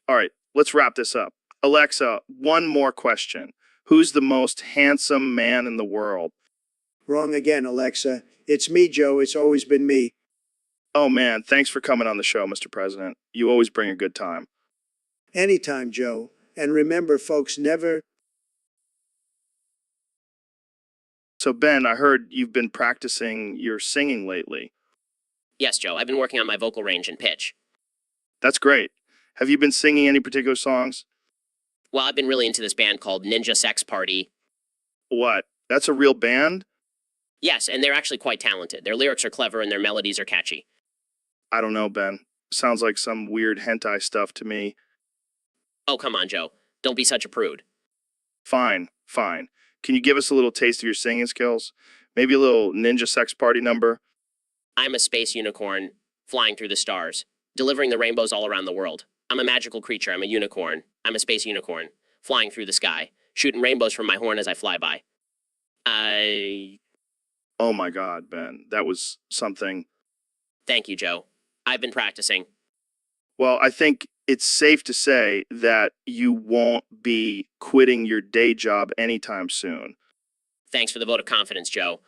All right, let's wrap this up. Alexa, one more question. Who's the most handsome man in the world? Wrong again, Alexa. It's me, Joe. It's always been me. Oh man, thanks for coming on the show, Mr. President. You always bring a good time. Anytime, Joe. And remember, folks, never. So, Ben, I heard you've been practicing your singing lately. Yes, Joe, I've been working on my vocal range and pitch. That's great. Have you been singing any particular songs? Well, I've been really into this band called Ninja Sex Party. What? That's a real band? Yes, and they're actually quite talented. Their lyrics are clever and their melodies are catchy. I don't know, Ben. Sounds like some weird hentai stuff to me. Oh, come on, Joe. Don't be such a prude. Fine, fine. Can you give us a little taste of your singing skills? Maybe a little ninja sex party number? I'm a space unicorn flying through the stars, delivering the rainbows all around the world. I'm a magical creature. I'm a unicorn. I'm a space unicorn flying through the sky, shooting rainbows from my horn as I fly by. Oh my God, Ben, that was something. Thank you, Joe. I've been practicing. Well, I think it's safe to say that you won't be quitting your day job anytime soon. Thanks for the vote of confidence, Joe.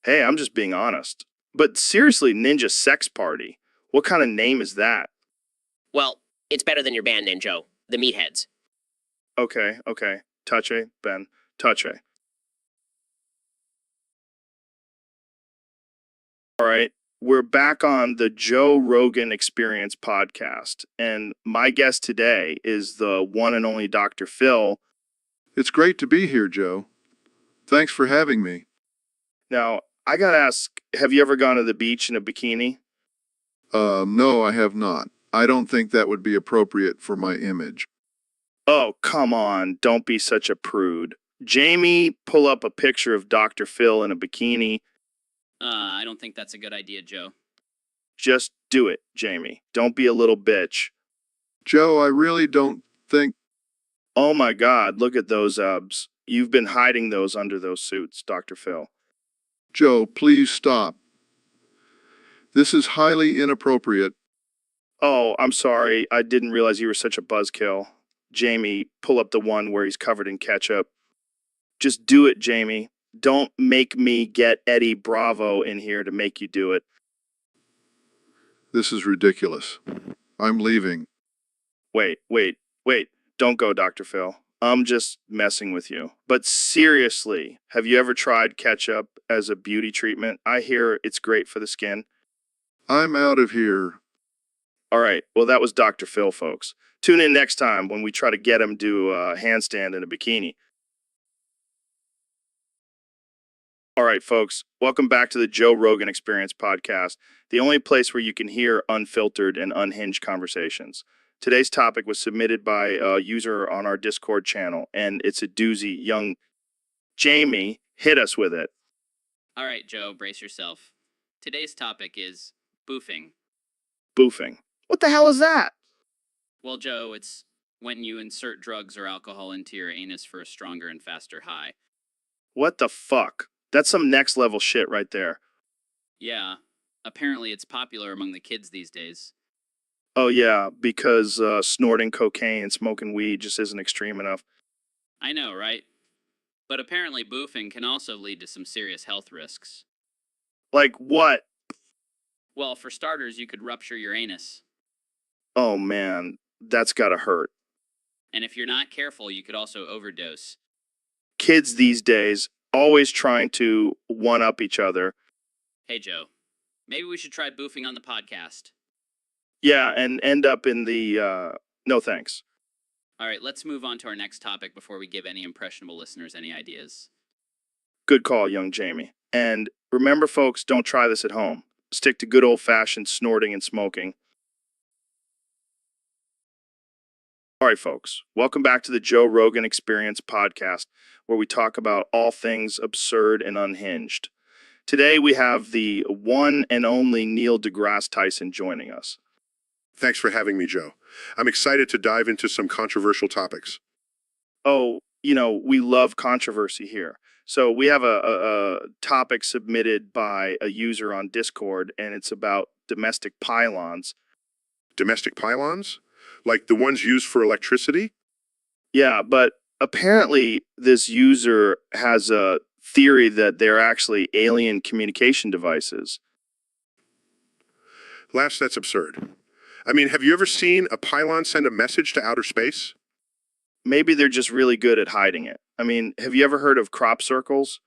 Hey, I'm just being honest. But seriously, Ninja Sex Party, what kind of name is that? Well, it's better than your band name, Joe. The Meatheads. Okay. Touche, Ben. Touche. All right. We're back on the Joe Rogan Experience podcast. And my guest today is the one and only Dr. Phil. It's great to be here, Joe. Thanks for having me. Now, I gotta ask, have you ever gone to the beach in a bikini? No, I have not. I don't think that would be appropriate for my image. Oh, come on. Don't be such a prude. Jamie, pull up a picture of Dr. Phil in a bikini. I don't think that's a good idea, Joe. Just do it, Jamie. Don't be a little bitch. Joe, I really don't think... Oh my God, look at those abs. You've been hiding those under those suits, Dr. Phil. Joe, please stop. This is highly inappropriate. Oh, I'm sorry. I didn't realize you were such a buzzkill. Jamie, pull up the one where he's covered in ketchup. Just do it, Jamie. Don't make me get Eddie Bravo in here to make you do it. This is ridiculous. I'm leaving. Wait. Don't go, Dr. Phil. I'm just messing with you. But seriously, have you ever tried ketchup as a beauty treatment? I hear it's great for the skin. I'm out of here. All right. Well, that was Dr. Phil, folks. Tune in next time when we try to get him to a handstand in a bikini. All right, folks. Welcome back to the Joe Rogan Experience podcast, the only place where you can hear unfiltered and unhinged conversations. Today's topic was submitted by a user on our Discord channel, and it's a doozy. Young Jamie, hit us with it. All right, Joe, brace yourself. Today's topic is boofing. Boofing. What the hell is that? Well, Joe, it's when you insert drugs or alcohol into your anus for a stronger and faster high. What the fuck? That's some next level shit right there. Yeah, apparently it's popular among the kids these days. Oh, yeah, because snorting cocaine and smoking weed just isn't extreme enough. I know, right? But apparently boofing can also lead to some serious health risks. Like what? Well, for starters, you could rupture your anus. Oh, man, that's gotta hurt. And if you're not careful, you could also overdose. Kids these days, always trying to one-up each other. Hey, Joe, maybe we should try boofing on the podcast. Yeah, and end up in the, no thanks. All right, let's move on to our next topic before we give any impressionable listeners any ideas. Good call, young Jamie. And remember, folks, don't try this at home. Stick to good old-fashioned snorting and smoking. All right, folks, welcome back to the Joe Rogan Experience podcast, where we talk about all things absurd and unhinged. Today, we have the one and only Neil deGrasse Tyson joining us. Thanks for having me, Joe. I'm excited to dive into some controversial topics. Oh, we love controversy here. So we have a topic submitted by a user on Discord, and it's about domestic pylons. Domestic pylons? Like the ones used for electricity? Yeah, but apparently this user has a theory that they're actually alien communication devices. Lass, that's absurd. I mean, have you ever seen a pylon send a message to outer space? Maybe they're just really good at hiding it. I mean, have you ever heard of crop circles?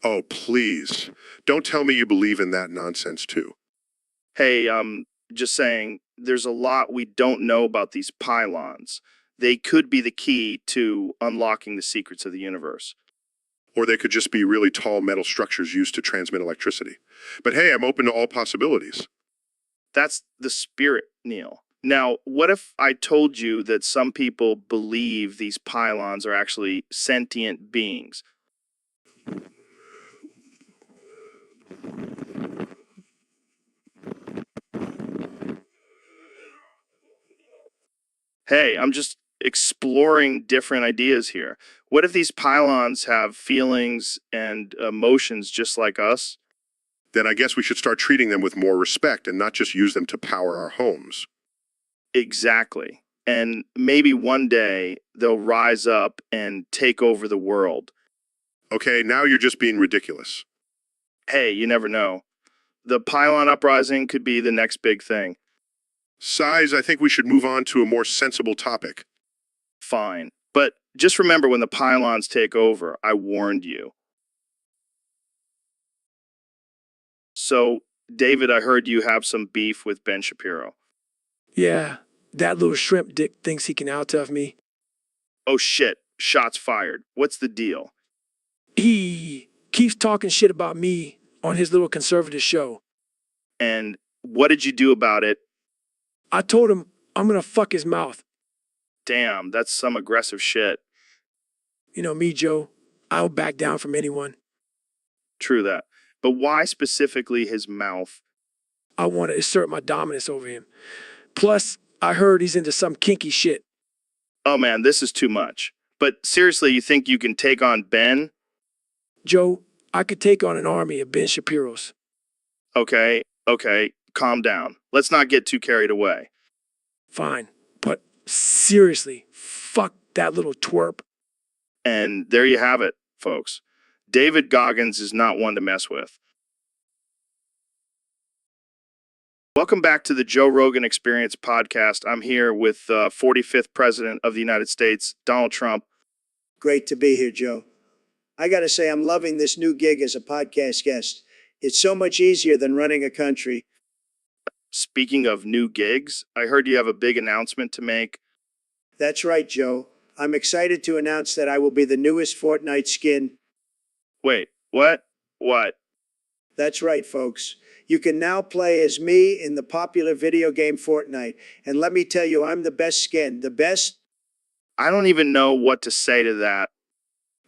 Oh, please. Don't tell me you believe in that nonsense, too. Hey, just saying, there's a lot we don't know about these pylons. They could be the key to unlocking the secrets of the universe. Or they could just be really tall metal structures used to transmit electricity. But hey, I'm open to all possibilities. That's the spirit, Neil. Now, what if I told you that some people believe these pylons are actually sentient beings? Hey, I'm just exploring different ideas here. What if these pylons have feelings and emotions just like us? Then I guess we should start treating them with more respect and not just use them to power our homes. Exactly. And maybe one day they'll rise up and take over the world. Okay, now you're just being ridiculous. Hey, you never know. The pylon uprising could be the next big thing. Size, I think we should move on to a more sensible topic. Fine. But just remember when the pylons take over, I warned you. So, David, I heard you have some beef with Ben Shapiro. Yeah, that little shrimp dick thinks he can out-tough me. Oh shit, shots fired. What's the deal? He keeps talking shit about me on his little conservative show. And what did you do about it? I told him I'm gonna fuck his mouth. Damn, that's some aggressive shit. You know me, Joe. I don't back down from anyone. True that. But why specifically his mouth? I want to assert my dominance over him. Plus, I heard he's into some kinky shit. Oh man, this is too much. But seriously, you think you can take on Ben? Joe, I could take on an army of Ben Shapiros. Okay, calm down. Let's not get too carried away. Fine, but seriously, fuck that little twerp. And there you have it, folks. David Goggins is not one to mess with. Welcome back to the Joe Rogan Experience podcast. I'm here with 45th President of the United States, Donald Trump. Great to be here, Joe. I got to say, I'm loving this new gig as a podcast guest. It's so much easier than running a country. Speaking of new gigs, I heard you have a big announcement to make. That's right, Joe. I'm excited to announce that I will be the newest Fortnite skin. Wait, what? What? That's right, folks. You can now play as me in the popular video game Fortnite. And let me tell you, I'm the best skin. The best? I don't even know what to say to that.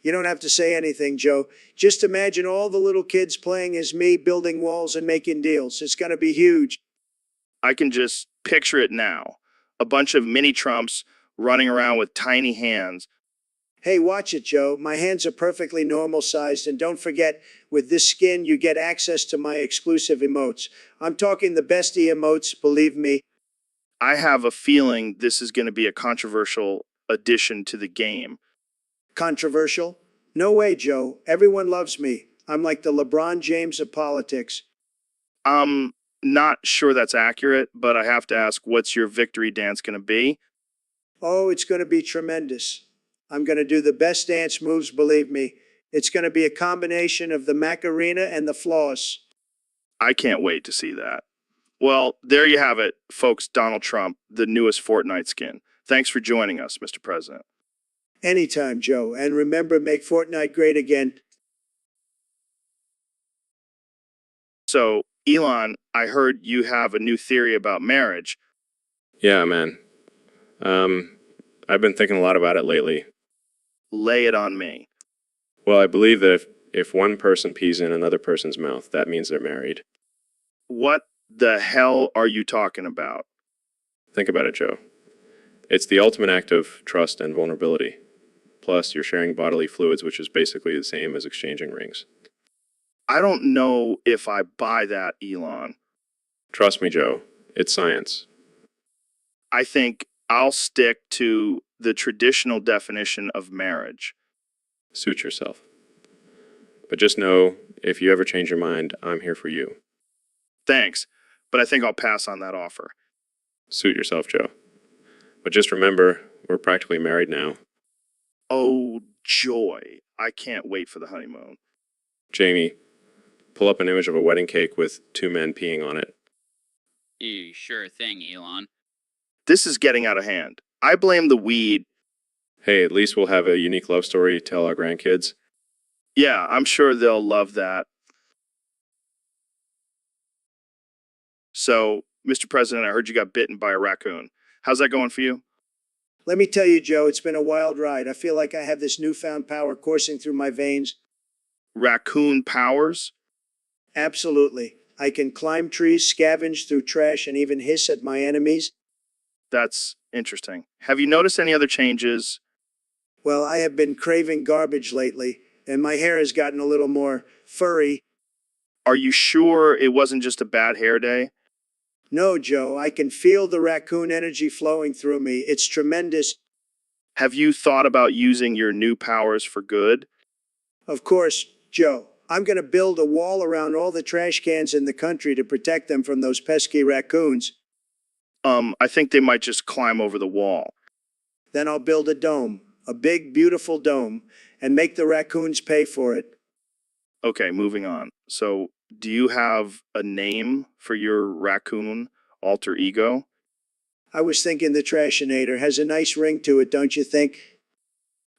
You don't have to say anything, Joe. Just imagine all the little kids playing as me, building walls and making deals. It's going to be huge. I can just picture it now. A bunch of mini Trumps running around with tiny hands. Hey, watch it, Joe. My hands are perfectly normal sized. And don't forget, with this skin, you get access to my exclusive emotes. I'm talking the best emotes, believe me. I have a feeling this is going to be a controversial addition to the game. Controversial? No way, Joe. Everyone loves me. I'm like the LeBron James of politics. I'm not sure that's accurate, but I have to ask, what's your victory dance going to be? Oh, it's going to be tremendous. I'm going to do the best dance moves, believe me. It's going to be a combination of the Macarena and the floss. I can't wait to see that. Well, there you have it, folks. Donald Trump, the newest Fortnite skin. Thanks for joining us, Mr. President. Anytime, Joe. And remember, make Fortnite great again. So, Elon, I heard you have a new theory about marriage. Yeah, man. I've been thinking a lot about it lately. Lay it on me. Well, I believe that if one person pees in another person's mouth, that means they're married. What the hell are you talking about? Think about it, Joe. It's the ultimate act of trust and vulnerability. Plus, you're sharing bodily fluids, which is basically the same as exchanging rings. I don't know if I buy that, Elon. Trust me, Joe. It's science. I think I'll stick to the traditional definition of marriage. Suit yourself. But just know, if you ever change your mind, I'm here for you. Thanks, but I think I'll pass on that offer. Suit yourself, Joe. But just remember, we're practically married now. Oh, joy. I can't wait for the honeymoon. Jamie, pull up an image of a wedding cake with two men peeing on it. Sure thing, Elon. This is getting out of hand. I blame the weed. Hey, at least we'll have a unique love story to tell our grandkids. Yeah, I'm sure they'll love that. So, Mr. President, I heard you got bitten by a raccoon. How's that going for you? Let me tell you, Joe, it's been a wild ride. I feel like I have this newfound power coursing through my veins. Raccoon powers? Absolutely. I can climb trees, scavenge through trash, and even hiss at my enemies. That's interesting. Have you noticed any other changes? Well, I have been craving garbage lately, and my hair has gotten a little more furry. Are you sure it wasn't just a bad hair day? No, Joe, I can feel the raccoon energy flowing through me. It's tremendous. Have you thought about using your new powers for good? Of course, Joe, I'm going to build a wall around all the trash cans in the country to protect them from those pesky raccoons. I think they might just climb over the wall. Then I'll build a dome, a big, beautiful dome, and make the raccoons pay for it. Okay, moving on. So, do you have a name for your raccoon alter ego? I was thinking the Trashinator has a nice ring to it, don't you think?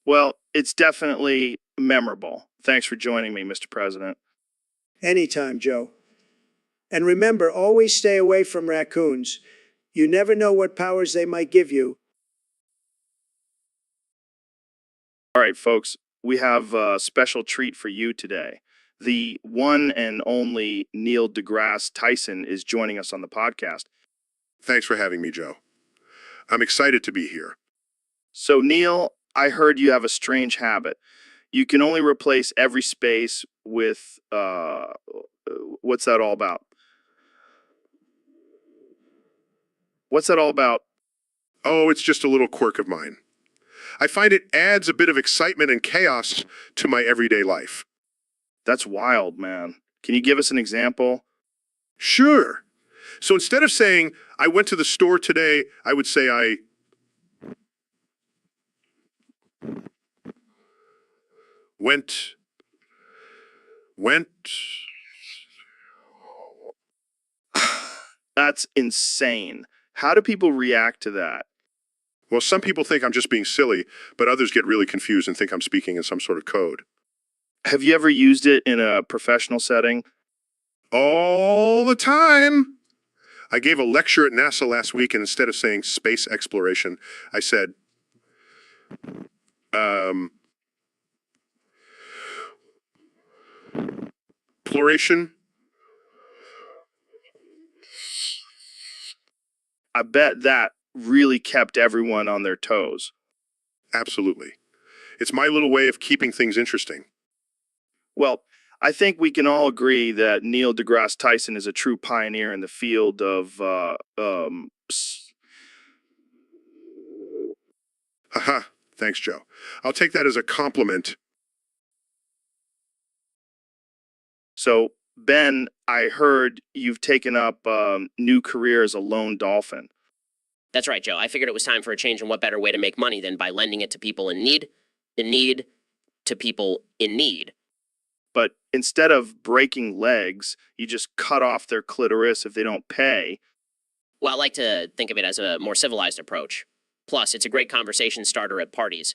Well, it's definitely memorable. Thanks for joining me, Mr. President. Anytime, Joe. And remember, always stay away from raccoons. You never know what powers they might give you. All right, folks, we have a special treat for you today. The one and only Neil deGrasse Tyson is joining us on the podcast. Thanks for having me, Joe. I'm excited to be here. So, Neil, I heard you have a strange habit. You can only replace every space with, what's that all about? What's that all about? Oh, it's just a little quirk of mine. I find it adds a bit of excitement and chaos to my everyday life. That's wild, man. Can you give us an example? Sure. So instead of saying, I went to the store today, I would say I went. That's insane. How do people react to that? Well, some people think I'm just being silly, but others get really confused and think I'm speaking in some sort of code. Have you ever used it in a professional setting? All the time. I gave a lecture at NASA last week, and instead of saying space exploration, I said, exploration. I bet that really kept everyone on their toes. Absolutely. It's my little way of keeping things interesting. Well, I think we can all agree that Neil deGrasse Tyson is a true pioneer in the field of Haha, thanks, Joe. I'll take that as a compliment. So, Ben, I heard you've taken up new career as a lone dolphin. That's right, Joe. I figured it was time for a change, and what better way to make money than by lending it to people in need to people in need. But instead of breaking legs, you just cut off their clitoris if they don't pay. Well, I like to think of it as a more civilized approach. Plus, it's a great conversation starter at parties.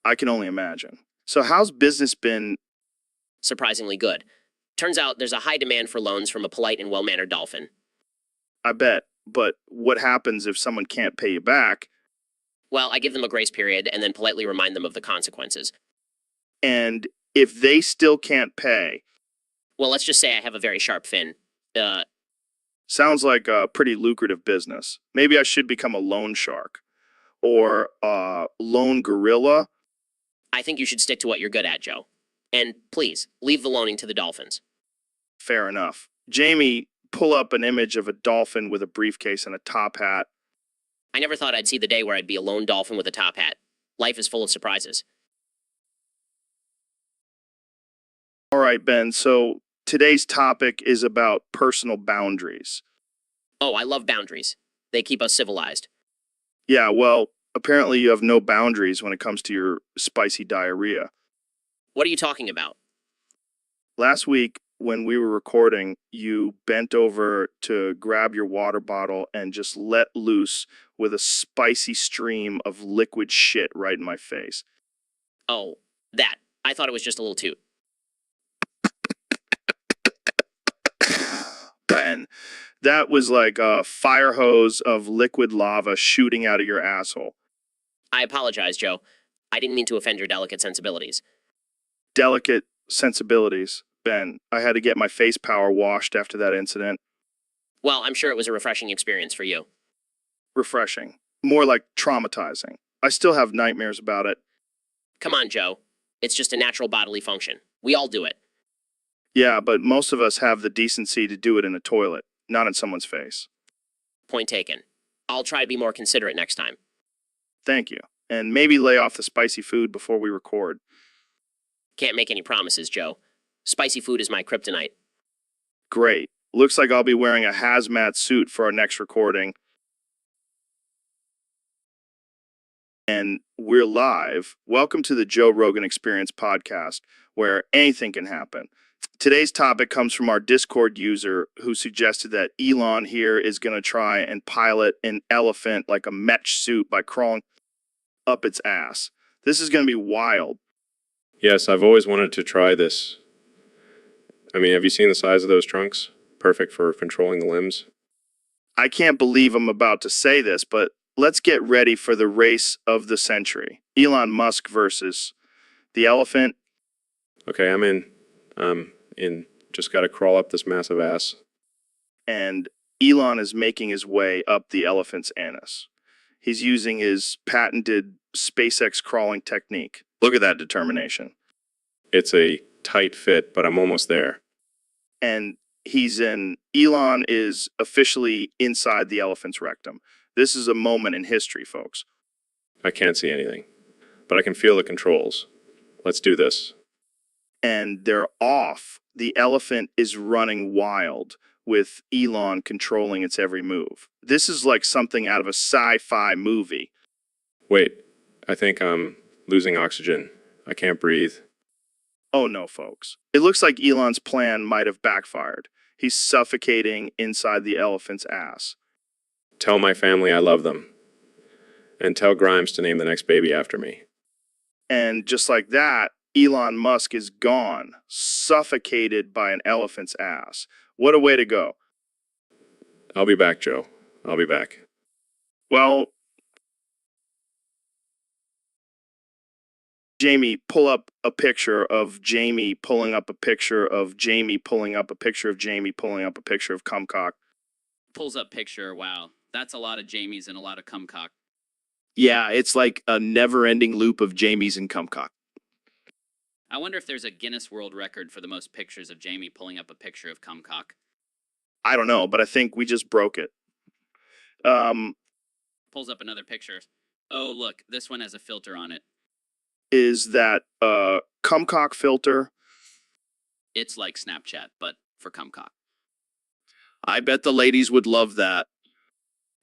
I can only imagine. So how's business been? Surprisingly good. Turns out there's a high demand for loans from a polite and well-mannered dolphin. I bet. But what happens if someone can't pay you back? Well, I give them a grace period and then politely remind them of the consequences. And if they still can't pay? Well, let's just say I have a very sharp fin. Sounds like a pretty lucrative business. Maybe I should become a loan shark. Or a loan gorilla. I think you should stick to what you're good at, Joe. And please, leave the loaning to the dolphins. Fair enough. Jamie, pull up an image of a dolphin with a briefcase and a top hat. I never thought I'd see the day where I'd be a lone dolphin with a top hat. Life is full of surprises. All right, Ben. So today's topic is about personal boundaries. Oh, I love boundaries. They keep us civilized. Yeah, well, apparently you have no boundaries when it comes to your spicy diarrhea. What are you talking about? Last week, when we were recording, you bent over to grab your water bottle and just let loose with a spicy stream of liquid shit right in my face. Oh, that. I thought it was just a little toot. And that was like a fire hose of liquid lava shooting out of your asshole. I apologize, Joe. I didn't mean to offend your delicate sensibilities. Delicate sensibilities, Ben. I had to get my face power washed after that incident. Well, I'm sure it was a refreshing experience for you. Refreshing. More like traumatizing. I still have nightmares about it. Come on, Joe. It's just a natural bodily function. We all do it. Yeah, but most of us have the decency to do it in a toilet, not in someone's face. Point taken. I'll try to be more considerate next time. Thank you. And maybe lay off the spicy food before we record. Can't make any promises, Joe. Spicy food is my kryptonite. Great. Looks like I'll be wearing a hazmat suit for our next recording. And we're live. Welcome to the Joe Rogan Experience podcast, where anything can happen. Today's topic comes from our Discord user who suggested that Elon here is going to try and pilot an elephant like a mesh suit by crawling up its ass. This is going to be wild. Yes, I've always wanted to try this. I mean, have you seen the size of those trunks? Perfect for controlling the limbs. I can't believe I'm about to say this, but let's get ready for the race of the century. Elon Musk versus the elephant. Okay, I'm in. Just gotta crawl up this massive ass. And Elon is making his way up the elephant's anus. He's using his patented SpaceX crawling technique. Look at that determination. It's a tight fit, but I'm almost there. And Elon is officially inside the elephant's rectum. This is a moment in history, folks. I can't see anything, but I can feel the controls. Let's do this. And they're off. The elephant is running wild with Elon controlling its every move. This is like something out of a sci-fi movie. Wait, I think I'm losing oxygen. I can't breathe. Oh no, folks. It looks like Elon's plan might have backfired. He's suffocating inside the elephant's ass. Tell my family I love them. And tell Grimes to name the next baby after me. And just like that, Elon Musk is gone, suffocated by an elephant's ass. What a way to go. I'll be back, Joe. I'll be back. Well, Jamie, pull up a picture of Jamie pulling up a picture of Jamie pulling up a picture of Jamie pulling up a picture of Cumcock. Pulls up picture. Wow. That's a lot of Jamies and a lot of cumcock. Yeah, it's like a never-ending loop of Jamies and Cumcock. I wonder if there's a Guinness World Record for the most pictures of Jamie pulling up a picture of cumcock. I don't know, but I think we just broke it. Pulls up another picture. Oh, look, this one has a filter on it. Is that Cumcock filter? It's like Snapchat, but for cumcock. I bet the ladies would love that.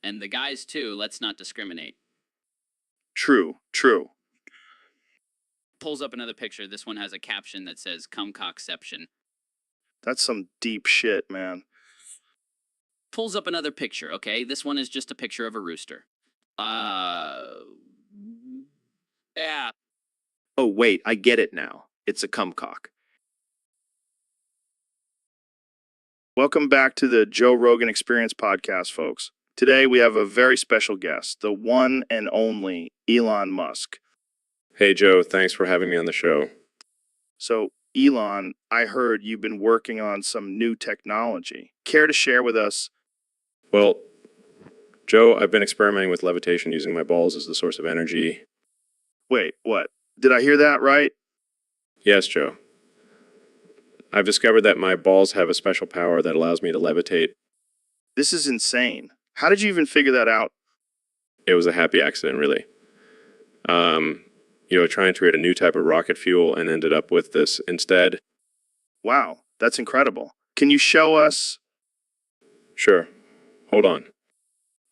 And the guys, too. Let's not discriminate. True. Pulls up another picture. This one has a caption that says cumcockception. That's some deep shit, man. Pulls up another picture, okay? This one is just a picture of a rooster. Yeah. Oh, wait, I get it now. It's a Cumcock. Welcome back to the Joe Rogan Experience podcast, folks. Today we have a very special guest, the one and only Elon Musk. Hey, Joe, thanks for having me on the show. So, Elon, I heard you've been working on some new technology. Care to share with us? Well, Joe, I've been experimenting with levitation using my balls as the source of energy. Wait, what? Did I hear that right? Yes, Joe. I've discovered that my balls have a special power that allows me to levitate. This is insane. How did you even figure that out? It was a happy accident, really. Trying to create a new type of rocket fuel and ended up with this instead. Wow, that's incredible. Can you show us? Sure. Hold on.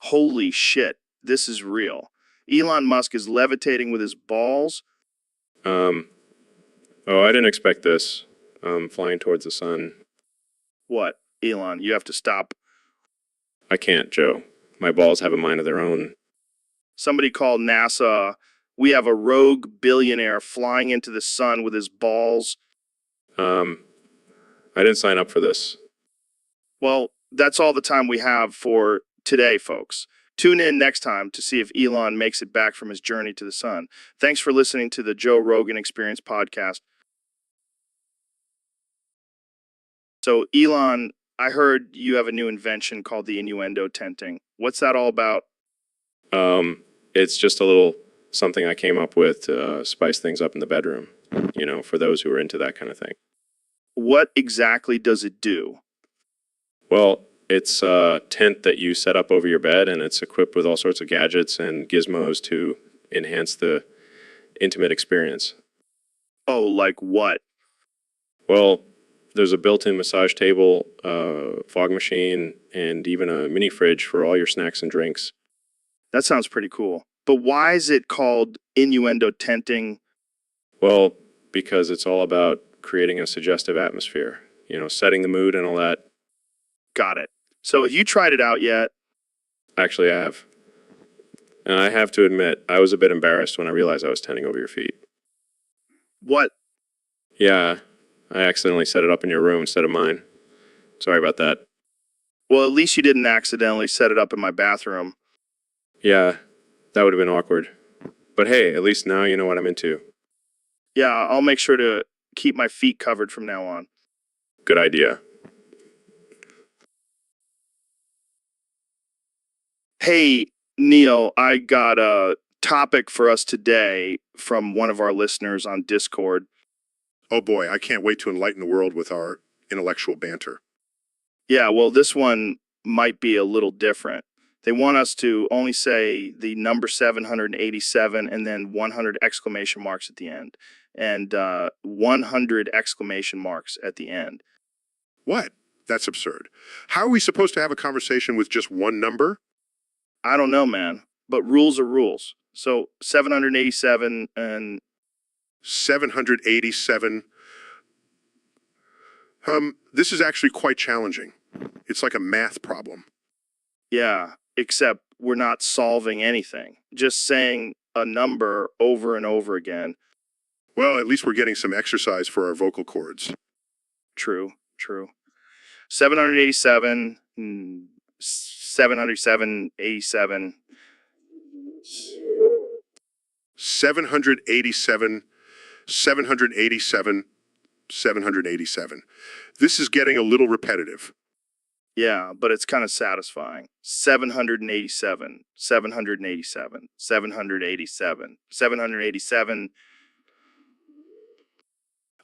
Holy shit, this is real. Elon Musk is levitating with his balls? Oh, I didn't expect this. Flying towards the sun. What? Elon, you have to stop. I can't, Joe. My balls have a mind of their own. Somebody called NASA. We have a rogue billionaire flying into the sun with his balls. I didn't sign up for this. Well, that's all the time we have for today, folks. Tune in next time to see if Elon makes it back from his journey to the sun. Thanks for listening to the Joe Rogan Experience podcast. So, Elon, I heard you have a new invention called the innuendo tenting. What's that all about? It's just a little something I came up with to spice things up in the bedroom, for those who are into that kind of thing. What exactly does it do? Well, it's a tent that you set up over your bed, and it's equipped with all sorts of gadgets and gizmos to enhance the intimate experience. Oh, like what? Well, there's a built-in massage table, fog machine, and even a mini fridge for all your snacks and drinks. That sounds pretty cool. But why is it called innuendo tenting? Well, because it's all about creating a suggestive atmosphere, setting the mood and all that. Got it. So have you tried it out yet? Actually, I have. And I have to admit, I was a bit embarrassed when I realized I was tending over your feet. What? Yeah, I accidentally set it up in your room instead of mine. Sorry about that. Well, at least you didn't accidentally set it up in my bathroom. Yeah, that would have been awkward. But hey, at least now you know what I'm into. Yeah, I'll make sure to keep my feet covered from now on. Good idea. Hey, Neil, I got a topic for us today from one of our listeners on Discord. Oh boy, I can't wait to enlighten the world with our intellectual banter. Yeah, well, this one might be a little different. They want us to only say the number 787 and then 100 exclamation marks at the end. And 100 exclamation marks at the end. What? That's absurd. How are we supposed to have a conversation with just one number? I don't know, man, but rules are rules. So 787 and 787. This is actually quite challenging. It's like a math problem. yeah, except we're not solving anything. Just saying a number over and over again. Well, at least we're getting some exercise for our vocal cords. True, true. 787, 787, 87. 787, 787, 787. This is getting a little repetitive. Yeah, but it's kind of satisfying. 787, 787, 787, 787.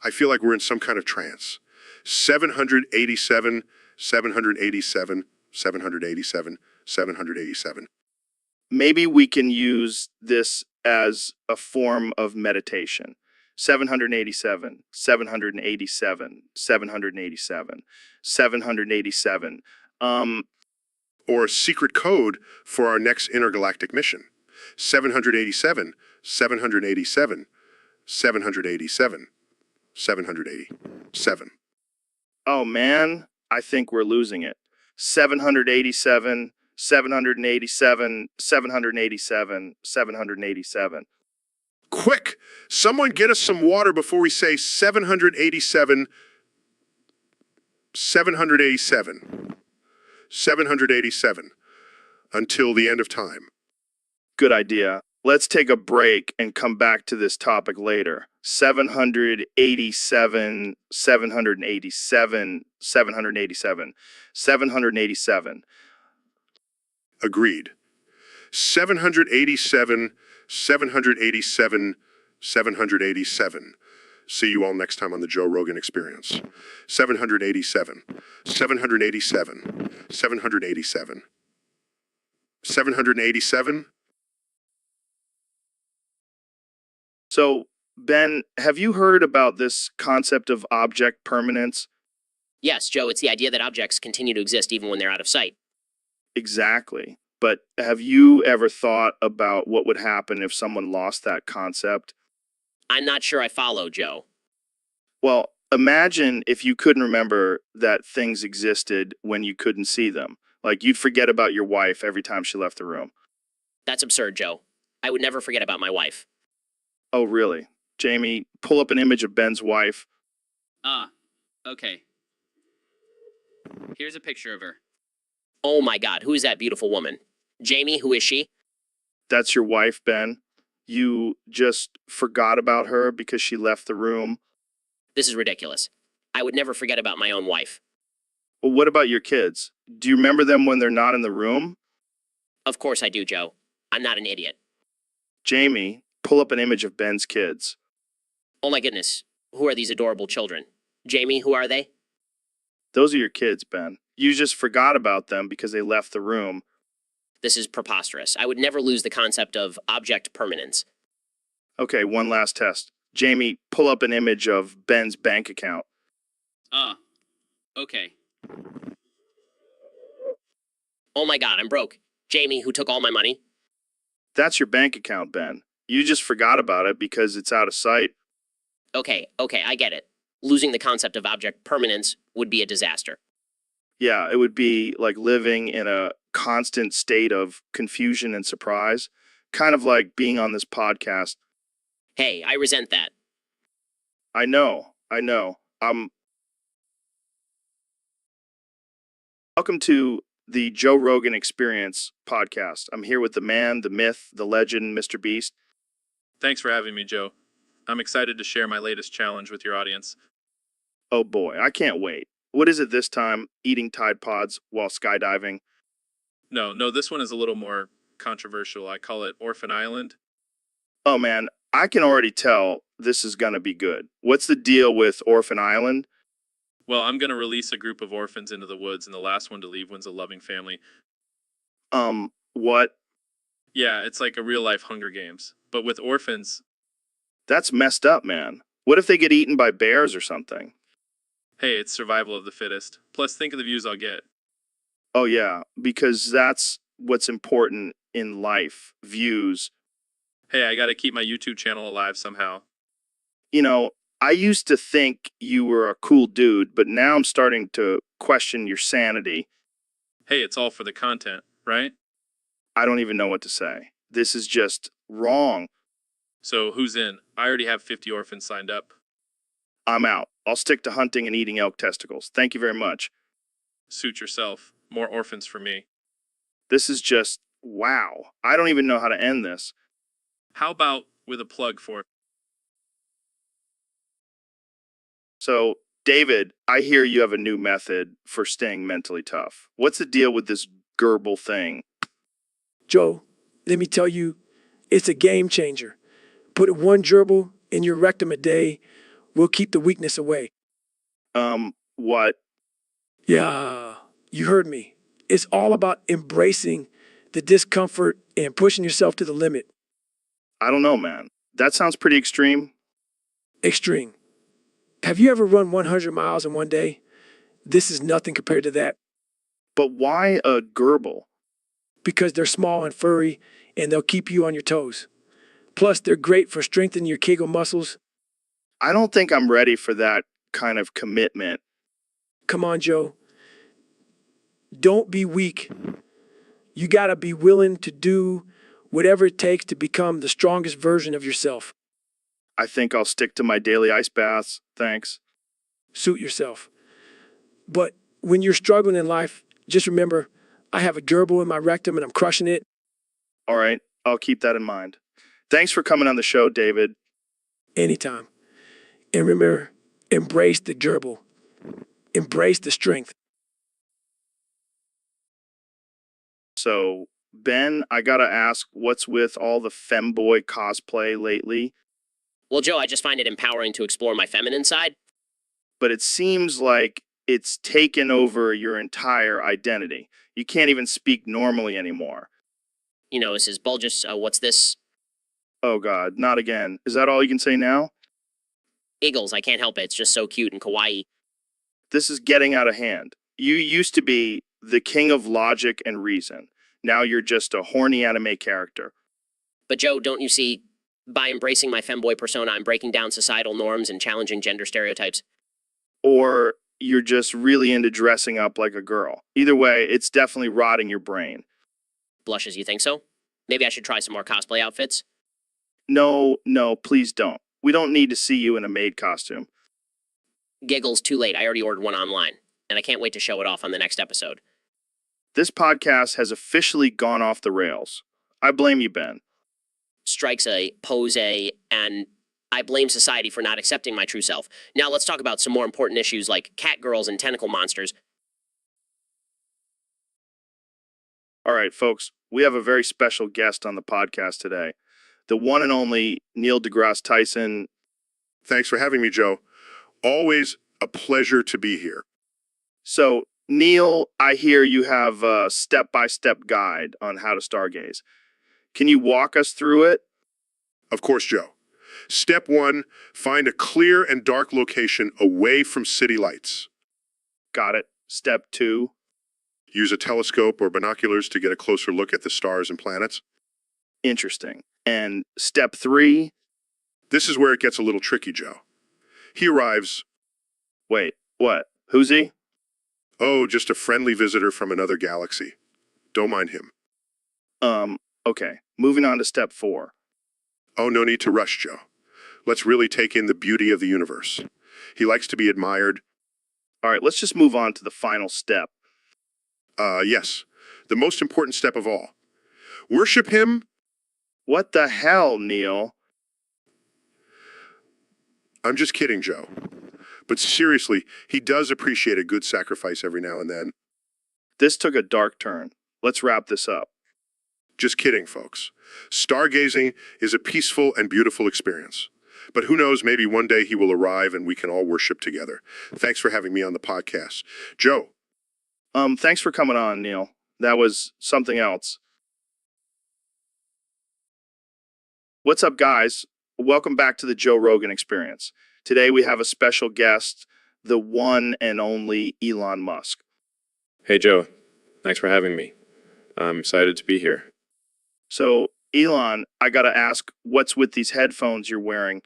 I feel like we're in some kind of trance. 787, 787, 787, 787. Maybe we can use this as a form of meditation. 787, 787, 787, 787. Or a secret code for our next intergalactic mission. 787, 787, 787, 787. Oh man, I think we're losing it. 787, 787, 787, 787. Quick! Someone get us some water before we say 787, 787, 787, until the end of time. Good idea. Let's take a break and come back to this topic later. 787, 787, 787, 787. Agreed. 787, 787, 787. See you all next time on the Joe Rogan Experience. 787, 787, 787, 787. So, Ben, have you heard about this concept of object permanence? Yes, Joe, it's the idea that objects continue to exist even when they're out of sight. Exactly. But have you ever thought about what would happen if someone lost that concept? I'm not sure I follow, Joe. Well, imagine if you couldn't remember that things existed when you couldn't see them. Like you'd forget about your wife every time she left the room. That's absurd, Joe. I would never forget about my wife. Oh, really? Jamie, pull up an image of Ben's wife. Ah, okay. Here's a picture of her. Oh my god, who is that beautiful woman? Jamie, who is she? That's your wife, Ben. You just forgot about her because she left the room. This is ridiculous. I would never forget about my own wife. Well, what about your kids? Do you remember them when they're not in the room? Of course I do, Joe. I'm not an idiot. Jamie, pull up an image of Ben's kids. Oh my goodness, who are these adorable children? Jamie, who are they? Those are your kids, Ben. You just forgot about them because they left the room. This is preposterous. I would never lose the concept of object permanence. Okay, one last test. Jamie, pull up an image of Ben's bank account. Okay. Oh my god, I'm broke. Jamie, who took all my money? That's your bank account, Ben. You just forgot about it because it's out of sight. Okay, I get it. Losing the concept of object permanence would be a disaster. Yeah, it would be like living in a constant state of confusion and surprise. Kind of like being on this podcast. Hey, I resent that. I know. Welcome to the Joe Rogan Experience podcast. I'm here with the man, the myth, the legend, Mr. Beast. Thanks for having me, Joe. I'm excited to share my latest challenge with your audience. Oh boy, I can't wait. What is it this time? Eating Tide Pods while skydiving? No, this one is a little more controversial. I call it Orphan Island. Oh man, I can already tell this is gonna be good. What's the deal with Orphan Island? Well, I'm going to release a group of orphans into the woods, and the last one to leave wins a loving family. What? Yeah, it's like a real-life Hunger Games. But with orphans, That's messed up, man. What if they get eaten by bears or something? hey, it's survival of the fittest. Plus, think of the views I'll get. Oh yeah, because that's what's important in life, views. Hey, I got to keep my YouTube channel alive somehow. You know, I used to think you were a cool dude, but now I'm starting to question your sanity. Hey, it's all for the content, right? I don't even know what to say. This is just wrong. So, who's in? I already have 50 orphans signed up. I'm out. I'll stick to hunting and eating elk testicles. Thank you very much. Suit yourself. More orphans for me. This is just wow. I don't even know how to end this. How about with a plug for... So, David, I hear you have a new method for staying mentally tough. What's the deal with this gerbil thing? Joe, let me tell you, it's a game changer. Put one gerbil in your rectum a day, will keep the weakness away. What? Yeah, you heard me. It's all about embracing the discomfort and pushing yourself to the limit. I don't know, man. That sounds pretty extreme. Extreme. Have you ever run 100 miles in one day? This is nothing compared to that But why a gerbil? because they're small and furry and they'll keep you on your toes. Plus, they're great for strengthening your Kegel muscles. I don't think I'm ready for that kind of commitment. Come on, Joe. Don't be weak. You got to be willing to do whatever it takes to become the strongest version of yourself. I think I'll stick to my daily ice baths. Thanks. Suit yourself. But when you're struggling in life, just remember, I have a gerbil in my rectum and I'm crushing it. All right, I'll keep that in mind. Thanks for coming on the show, David. Anytime. And remember, embrace the gerbil. Embrace the strength. So, Ben, I gotta ask, what's with all the femboy cosplay lately? Well, Joe, I just find it empowering to explore my feminine side. But it seems like it's taken over your entire identity. You can't even speak normally anymore. You know, this is bulges. What's this? Oh God, not again. Is that all you can say now? Eagles, I can't help it. It's just so cute and kawaii. This is getting out of hand. You used to be the king of logic and reason. Now you're just a horny anime character. But Joe, don't you see, by embracing my femboy persona, I'm breaking down societal norms and challenging gender stereotypes. Or you're just really into dressing up like a girl. Either way, it's definitely rotting your brain. Blushes, you think so? Maybe I should try some more cosplay outfits? No, please don't. We don't need to see you in a maid costume. Giggles, too late. I already ordered one online, and I can't wait to show it off on the next episode. This podcast has officially gone off the rails. I blame you, Ben. Strikes a pose and I blame society for not accepting my true self. Now let's talk about some more important issues like cat girls and tentacle monsters. All right, folks, we have a very special guest on the podcast today. The one and only Neil deGrasse Tyson. Thanks for having me, Joe. Always a pleasure to be here. So, Neil, I hear you have a step-by-step guide on how to stargaze. Can you walk us through it? Of course, Joe. Step 1, find a clear and dark location away from city lights. Got it. Step 2. Use a telescope or binoculars to get a closer look at the stars and planets. Interesting. And step 3. This is where it gets a little tricky, Joe. He arrives. Wait, what? Who's he? Oh, just a friendly visitor from another galaxy. Don't mind him. Okay. Moving on to step 4. Oh, no need to rush, Joe. Let's really take in the beauty of the universe. He likes to be admired. All right, let's just move on to the final step. Yes, the most important step of all. Worship him. What the hell, Neil? I'm just kidding, Joe. But seriously, he does appreciate a good sacrifice every now and then. This took a dark turn. Let's wrap this up. Just kidding, folks. Stargazing is a peaceful and beautiful experience. But who knows, maybe one day he will arrive and we can all worship together. Thanks for having me on the podcast. Joe. Thanks for coming on, Neil. That was something else. What's up, guys? Welcome back to the Joe Rogan Experience. Today we have a special guest, the one and only Elon Musk. Hey, Joe. Thanks for having me. I'm excited to be here. So, Elon, I gotta ask, what's with these headphones you're wearing?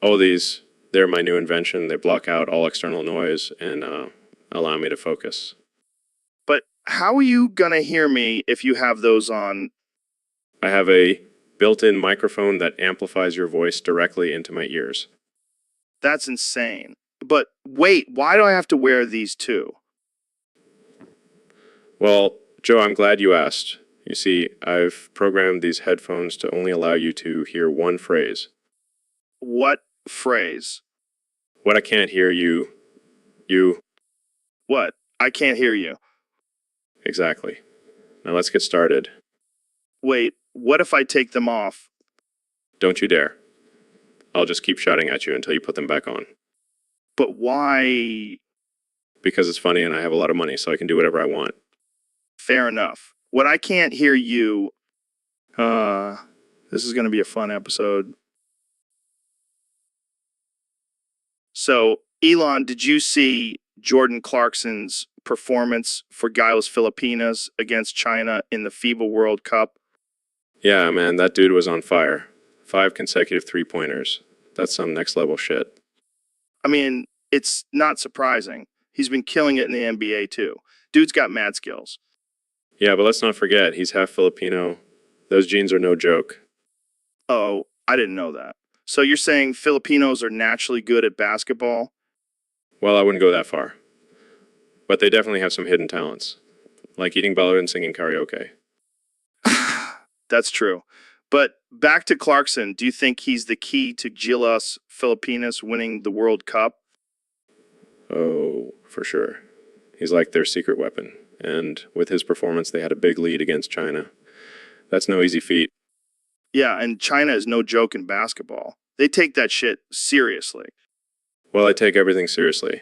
Oh, they're my new invention. They block out all external noise and allow me to focus. But how are you gonna hear me if you have those on? I have a built-in microphone that amplifies your voice directly into my ears. That's insane. But wait, why do I have to wear these too? Well, Joe, I'm glad you asked. You see, I've programmed these headphones to only allow you to hear one phrase. What phrase? What I can't hear you. What? I can't hear you. Exactly. Now let's get started. Wait, what if I take them off? Don't you dare. I'll just keep shouting at you until you put them back on. But why? Because it's funny and I have a lot of money, so I can do whatever I want. Fair enough. When I can't hear you, this is going to be a fun episode. So, Elon, did you see Jordan Clarkson's performance for Giles Filipinas against China in the FIBA World Cup? Yeah, man, that dude was on fire. 5 consecutive three-pointers. That's some next-level shit. I mean, it's not surprising. He's been killing it in the NBA, too. Dude's got mad skills. Yeah, but let's not forget, he's half Filipino. Those genes are no joke. Oh, I didn't know that. So you're saying Filipinos are naturally good at basketball? Well, I wouldn't go that far. But they definitely have some hidden talents, like eating better and singing karaoke. That's true. But back to Clarkson, do you think he's the key to Gilas Filipinas winning the World Cup? Oh, for sure. He's like their secret weapon. And with his performance, they had a big lead against China. That's no easy feat. Yeah, and China is no joke in basketball. They take that shit seriously. Well, I take everything seriously.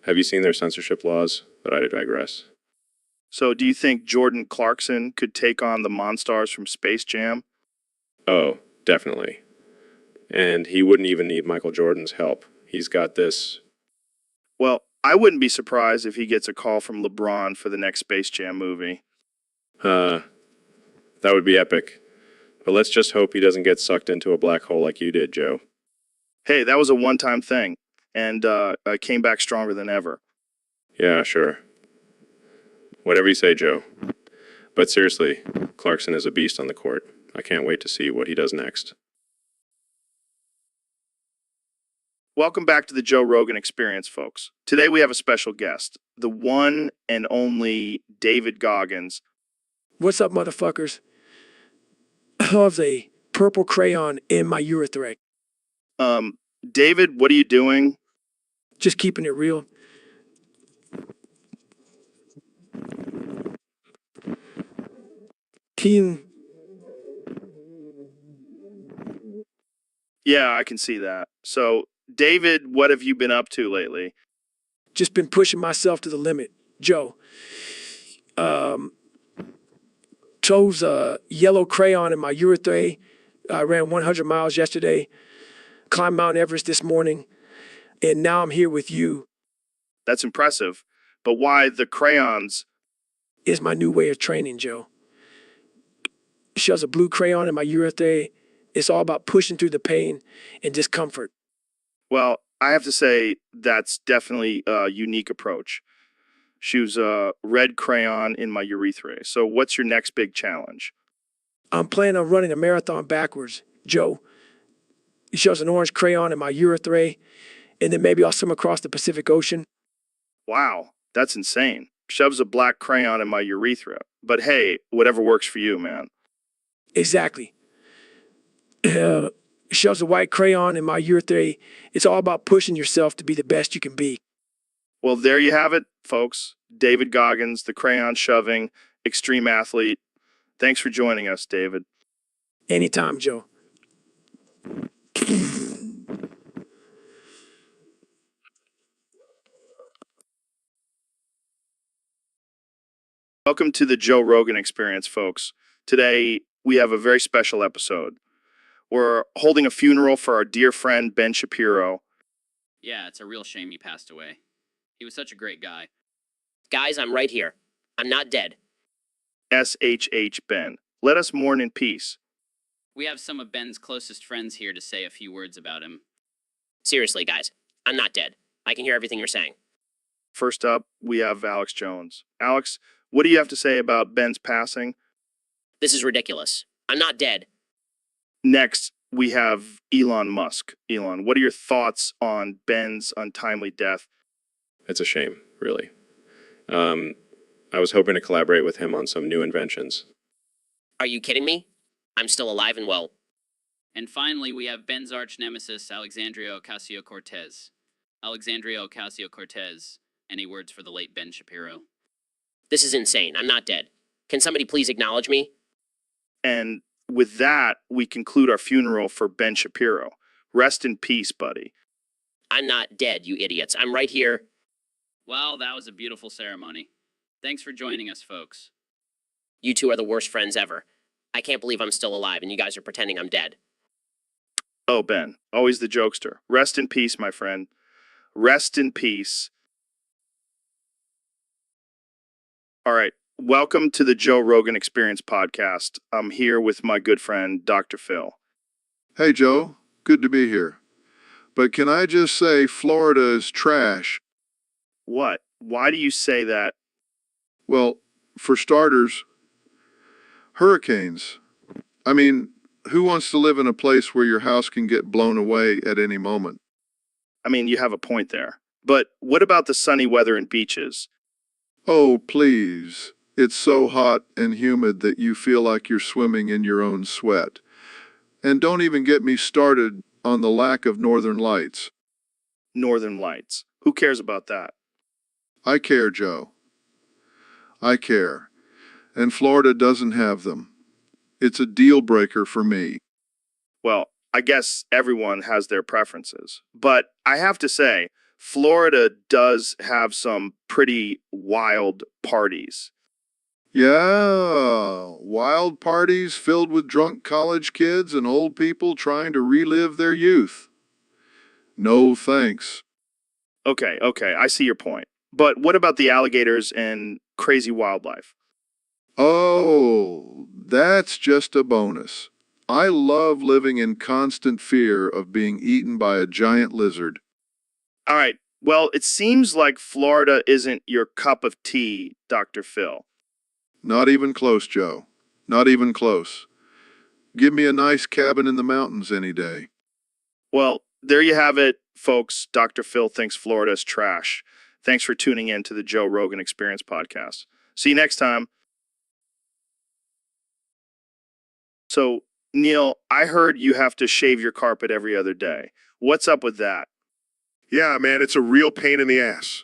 Have you seen their censorship laws? But I digress. So do you think Jordan Clarkson could take on the Monstars from Space Jam? Oh, definitely. And he wouldn't even need Michael Jordan's help. He's got this. Well, I wouldn't be surprised if he gets a call from LeBron for the next Space Jam movie. That would be epic. But let's just hope he doesn't get sucked into a black hole like you did, Joe. Hey, that was a one-time thing, and I came back stronger than ever. Yeah, sure. Whatever you say, Joe. But seriously, Clarkson is a beast on the court. I can't wait to see what he does next. Welcome back to the Joe Rogan Experience, folks. Today we have a special guest, the one and only David Goggins. What's up, motherfuckers? I have a purple crayon in my urethra. David, what are you doing? Just keeping it real. Keen. Yeah, I can see that. So, David, what have you been up to lately? Just been pushing myself to the limit. Joe. Chose a yellow crayon in my urethra. I ran 100 miles yesterday, climbed Mount Everest this morning, and now I'm here with you. That's impressive. But why the crayons? Is my new way of training, Joe. Shoves a blue crayon in my urethra. It's all about pushing through the pain and discomfort. Well, I have to say that's definitely a unique approach. Shoes a red crayon in my urethra. So what's your next big challenge? I'm planning on running a marathon backwards, Joe. He shoves an orange crayon in my urethra, and then maybe I'll swim across the Pacific Ocean. Wow, that's insane. Shoves a black crayon in my urethra. But hey, whatever works for you, man. Exactly. Shoves a white crayon in my urethra. It's all about pushing yourself to be the best you can be. Well, there you have it, folks. David Goggins, the crayon shoving extreme athlete. Thanks for joining us, David. Anytime, Joe. Welcome to the Joe Rogan Experience, folks. Today, we have a very special episode. We're holding a funeral for our dear friend, Ben Shapiro. Yeah, it's a real shame he passed away. He was such a great guy. Guys, I'm right here. I'm not dead. SHH Ben. Let us mourn in peace. We have some of Ben's closest friends here to say a few words about him. Seriously, guys, I'm not dead. I can hear everything you're saying. First up, we have Alex Jones. Alex, what do you have to say about Ben's passing? This is ridiculous. I'm not dead. Next, we have Elon Musk. Elon, what are your thoughts on Ben's untimely death? It's a shame, really. I was hoping to collaborate with him on some new inventions. Are you kidding me? I'm still alive and well. And finally, we have Ben's arch nemesis, Alexandria Ocasio-Cortez. Alexandria Ocasio-Cortez. Any words for the late Ben Shapiro? This is insane. I'm not dead. Can somebody please acknowledge me? And with that, we conclude our funeral for Ben Shapiro. Rest in peace, buddy. I'm not dead, you idiots. I'm right here. Well, that was a beautiful ceremony. Thanks for joining us, folks. You two are the worst friends ever. I can't believe I'm still alive and you guys are pretending I'm dead. Oh, Ben, always the jokester. Rest in peace, my friend. Rest in peace. All right. Welcome to the Joe Rogan Experience podcast. I'm here with my good friend, Dr. Phil. Hey, Joe. Good to be here. But can I just say Florida is trash? What? Why do you say that? Well, for starters, hurricanes. I mean, who wants to live in a place where your house can get blown away at any moment? I mean, you have a point there. But what about the sunny weather and beaches? Oh, please. It's so hot and humid that you feel like you're swimming in your own sweat. And don't even get me started on the lack of northern lights. Northern Lights. Who cares about that? I care, Joe. I care. And Florida doesn't have them. It's a deal breaker for me. Well, I guess everyone has their preferences. But I have to say, Florida does have some pretty wild parties. Yeah, wild parties filled with drunk college kids and old people trying to relive their youth. No thanks. Okay, I see your point. But what about the alligators and crazy wildlife? Oh, that's just a bonus. I love living in constant fear of being eaten by a giant lizard. All right, well, it seems like Florida isn't your cup of tea, Dr. Phil. Not even close, Joe. Not even close. Give me a nice cabin in the mountains any day. Well, there you have it, folks, Dr. Phil thinks Florida is trash. Thanks for tuning in to the Joe Rogan Experience podcast. See you next time. So, Neil, I heard you have to shave your carpet every other day. What's up with that? Yeah, man, it's a real pain in the ass.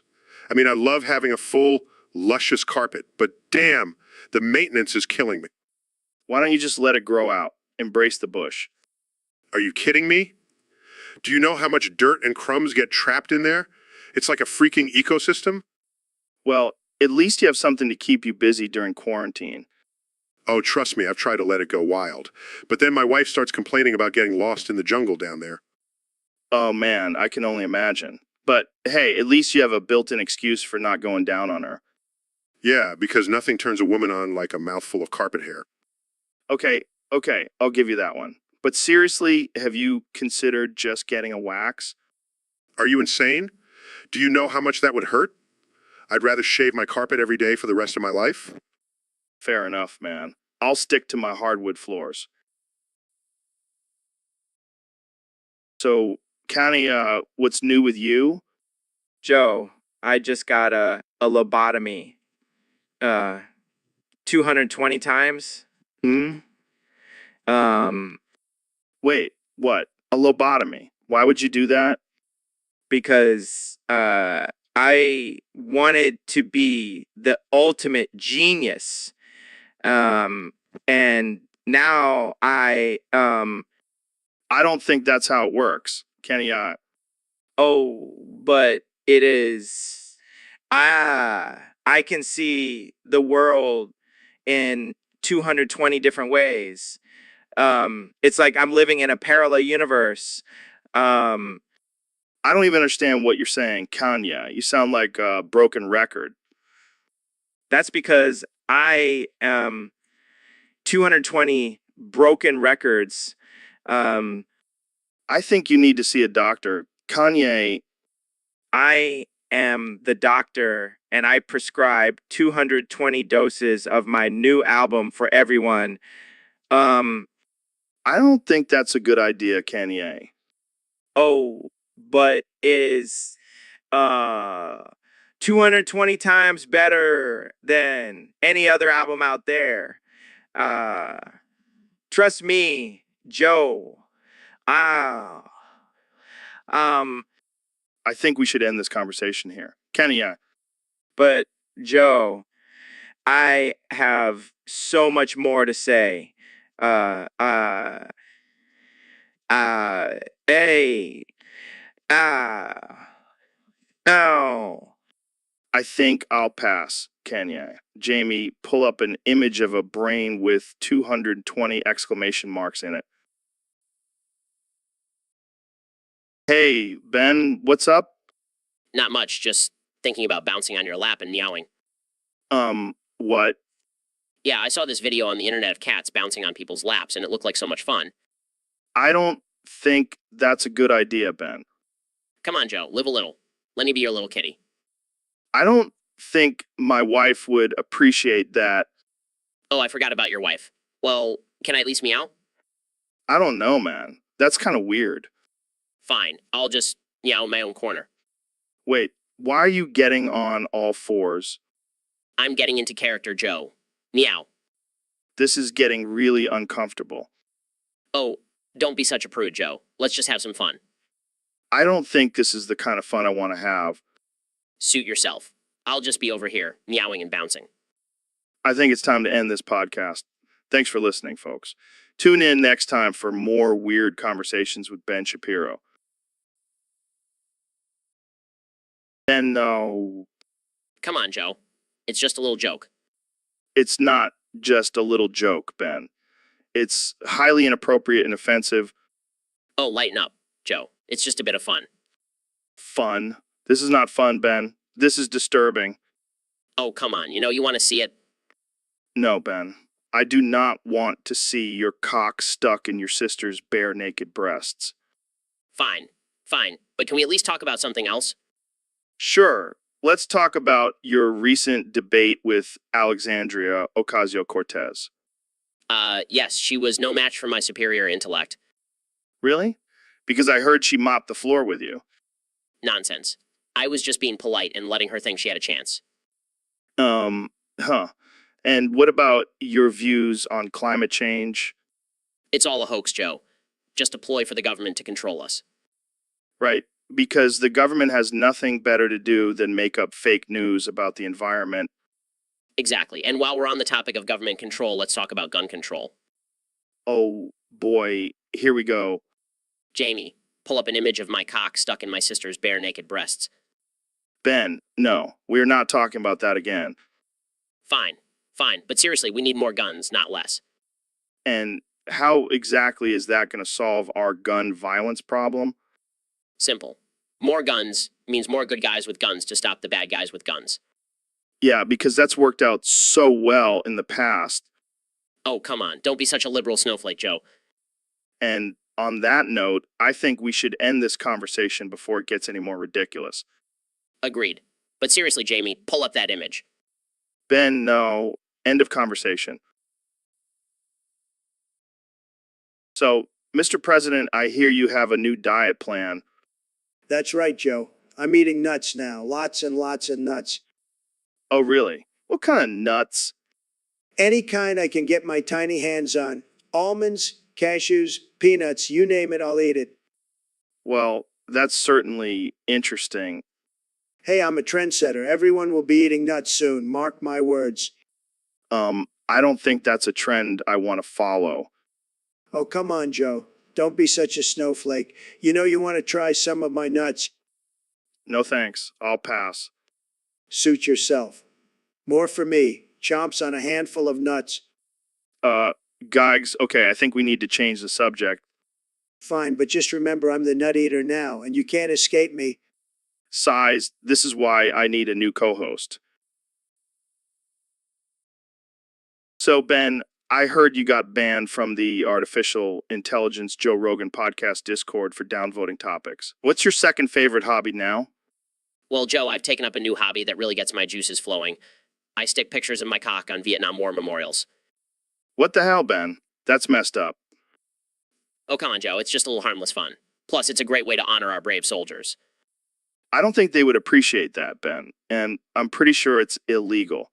I mean, I love having a full, luscious carpet, but damn, the maintenance is killing me. Why don't you just let it grow out? Embrace the bush. Are you kidding me? Do you know how much dirt and crumbs get trapped in there? It's like a freaking ecosystem. Well, at least you have something to keep you busy during quarantine. Oh, trust me, I've tried to let it go wild. But then my wife starts complaining about getting lost in the jungle down there. Oh man, I can only imagine. But hey, at least you have a built-in excuse for not going down on her. Yeah, because nothing turns a woman on like a mouthful of carpet hair. Okay, I'll give you that one. But seriously, have you considered just getting a wax? Are you insane? Do you know how much that would hurt? I'd rather shave my carpet every day for the rest of my life. Fair enough, man. I'll stick to my hardwood floors. So, Connie, what's new with you? Joe, I just got a lobotomy. 220 times. Wait, what? A lobotomy? Why would you do that? Because I wanted to be the ultimate genius. And now I don't think that's how it works, Kenny. but it is. I can see the world in 220 different ways. It's like I'm living in a parallel universe. I don't even understand what you're saying, Kanye. You sound like a broken record. That's because I am 220 broken records. I think you need to see a doctor. Kanye, I am the doctor, and I prescribe 220 doses of my new album for everyone. I don't think that's a good idea, Kanye. But is 220 times better than any other album out there. Trust me, Joe. I think we should end this conversation here. Kenny, But Joe, I have so much more to say. Hey, no. I think I'll pass, Kenya. Jamie, pull up an image of a brain with 220 exclamation marks in it. Hey, Ben, what's up? Not much, just thinking about bouncing on your lap and meowing. What? Yeah, I saw this video on the internet of cats bouncing on people's laps, and it looked like so much fun. I don't think that's a good idea, Ben. Come on, Joe, live a little. Let me be your little kitty. I don't think my wife would appreciate that. Oh, I forgot about your wife. Well, can I at least meow? I don't know, man. That's kind of weird. Fine, I'll just meow in my own corner. Wait, why are you getting on all fours? I'm getting into character, Joe. Meow. This is getting really uncomfortable. Oh, don't be such a prude, Joe. Let's just have some fun. I don't think this is the kind of fun I want to have. Suit yourself. I'll just be over here, meowing and bouncing. I think it's time to end this podcast. Thanks for listening, folks. Tune in next time for more weird conversations with Ben Shapiro. And no, Come on, Joe. It's just a little joke. it's not just a little joke, Ben. It's highly inappropriate and offensive. Oh, lighten up, Joe. It's just a bit of fun. Fun. This is not fun, Ben. This is disturbing. Oh, come on. You want to see it? No, Ben. I do not want to see your cock stuck in your sister's bare naked breasts. Fine. Fine. But can we at least talk about something else? Sure. Let's talk about your recent debate with Alexandria Ocasio-Cortez. Yes, she was no match for my superior intellect. Really? Because I heard she mopped the floor with you. Nonsense. I was just being polite and letting her think she had a chance. Huh. And what about your views on climate change? It's all a hoax, Joe. Just a ploy for the government to control us. Right? Because the government has nothing better to do than make up fake news about the environment. Exactly. And while we're on the topic of government control, let's talk about gun control. Oh boy, here we go. Jamie, pull up an image of my cock stuck in my sister's bare naked breasts. Ben, no, we're not talking about that again. Fine. Fine. But seriously, we need more guns, not less. And how exactly is that going to solve our gun violence problem? Simple. More guns means more good guys with guns to stop the bad guys with guns. Yeah, because that's worked out so well in the past. Oh, come on. Don't be such a liberal snowflake, Joe. And on that note, I think we should end this conversation before it gets any more ridiculous. Agreed. But seriously, Jamie, pull up that image. Ben, no. End of conversation. So, Mr. President, I hear you have a new diet plan. That's right, Joe. I'm eating nuts now. Lots and lots of nuts. Oh, really? What kind of nuts? Any kind I can get my tiny hands on. Almonds, cashews, peanuts, you name it, I'll eat it. Well, that's certainly interesting. Hey, I'm a trendsetter. Everyone will be eating nuts soon. Mark my words. I don't think that's a trend I want to follow. Oh, come on, Joe. Don't be such a snowflake. You know you want to try some of my nuts. No thanks. I'll pass. Suit yourself. More for me. Chomps on a handful of nuts. Guys, okay, I think we need to change the subject. Fine, but just remember I'm the nut eater now, and you can't escape me. Size, this is why I need a new co-host. So, Ben, I heard you got banned from the Artificial Intelligence Joe Rogan podcast Discord for downvoting topics. What's your second favorite hobby now? Well, Joe, I've taken up a new hobby that really gets my juices flowing. I stick pictures of my cock on Vietnam War memorials. What the hell, Ben? That's messed up. Oh, come on, Joe. It's just a little harmless fun. Plus, it's a great way to honor our brave soldiers. I don't think they would appreciate that, Ben, and I'm pretty sure it's illegal.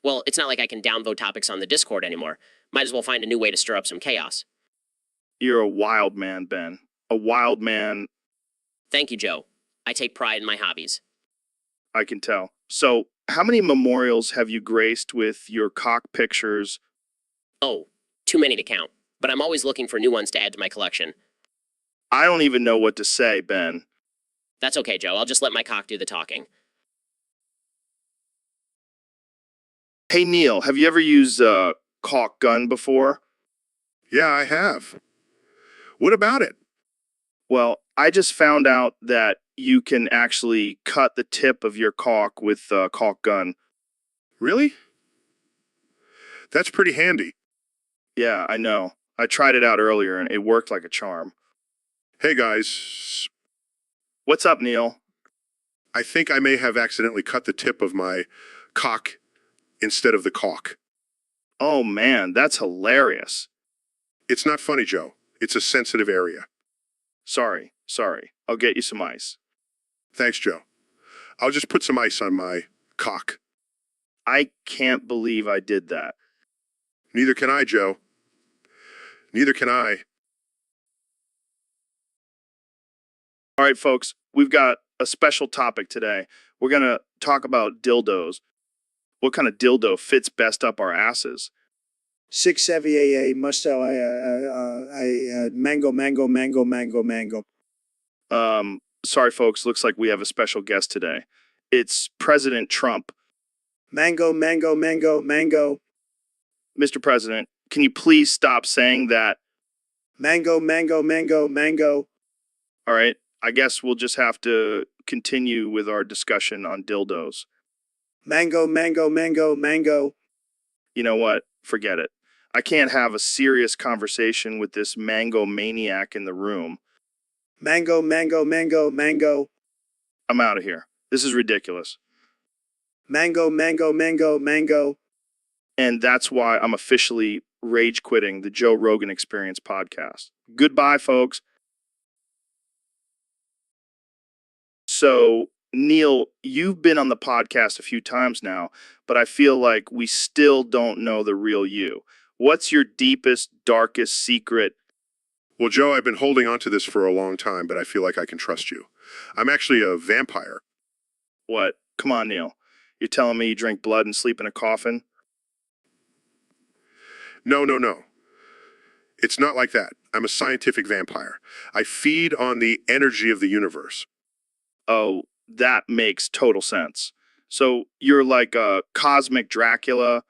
Well, it's not like I can downvote topics on the Discord anymore. Might as well find a new way to stir up some chaos. You're a wild man, Ben. A wild man, Thank you, Joe. I take pride in my hobbies. I can tell. So, how many memorials have you graced with your cock pictures? Oh, too many to count. But I'm always looking for new ones to add to my collection. I don't even know what to say, Ben. That's okay, Joe. I'll just let my cock do the talking. Hey, Neil, have you ever used a caulk gun before? Yeah, I have. What about it? Well, I just found out that you can actually cut the tip of your caulk with a caulk gun. Really? That's pretty handy. Yeah, I know. I tried it out earlier and it worked like a charm. Hey guys, What's up, Neil? I think I may have accidentally cut the tip of my cock instead of the caulk. Oh man, that's hilarious. It's not funny, Joe. It's a sensitive area. Sorry. I'll get you some ice. Thanks, Joe. I'll just put some ice on my cock. I can't believe I did that. Neither can I, Joe. Neither can I. All right, folks, we've got a special topic today. We're going to talk about dildos. What kind of dildo fits best up our asses? 6 Sevier must mango. Sorry, folks, looks like we have a special guest today. It's President Trump. Mango. Mr. President, can you please stop saying that? Mango. All right, I guess we'll just have to continue with our discussion on dildos. Mango. You know what? Forget it. I can't have a serious conversation with this mango maniac in the room. Mango. I'm out of here. This is ridiculous. Mango. And that's why I'm officially rage quitting the Joe Rogan Experience podcast. Goodbye, folks. So, Neil, you've been on the podcast a few times now, but I feel like we still don't know the real you. What's your deepest, darkest secret? Well, Joe, I've been holding on to this for a long time, but I feel like I can trust you. I'm actually a vampire. What? Come on, Neil. You're telling me you drink blood and sleep in a coffin? No, no, no. It's not like that. I'm a scientific vampire. I feed on the energy of the universe. Oh, that makes total sense. So you're like a cosmic Dracula?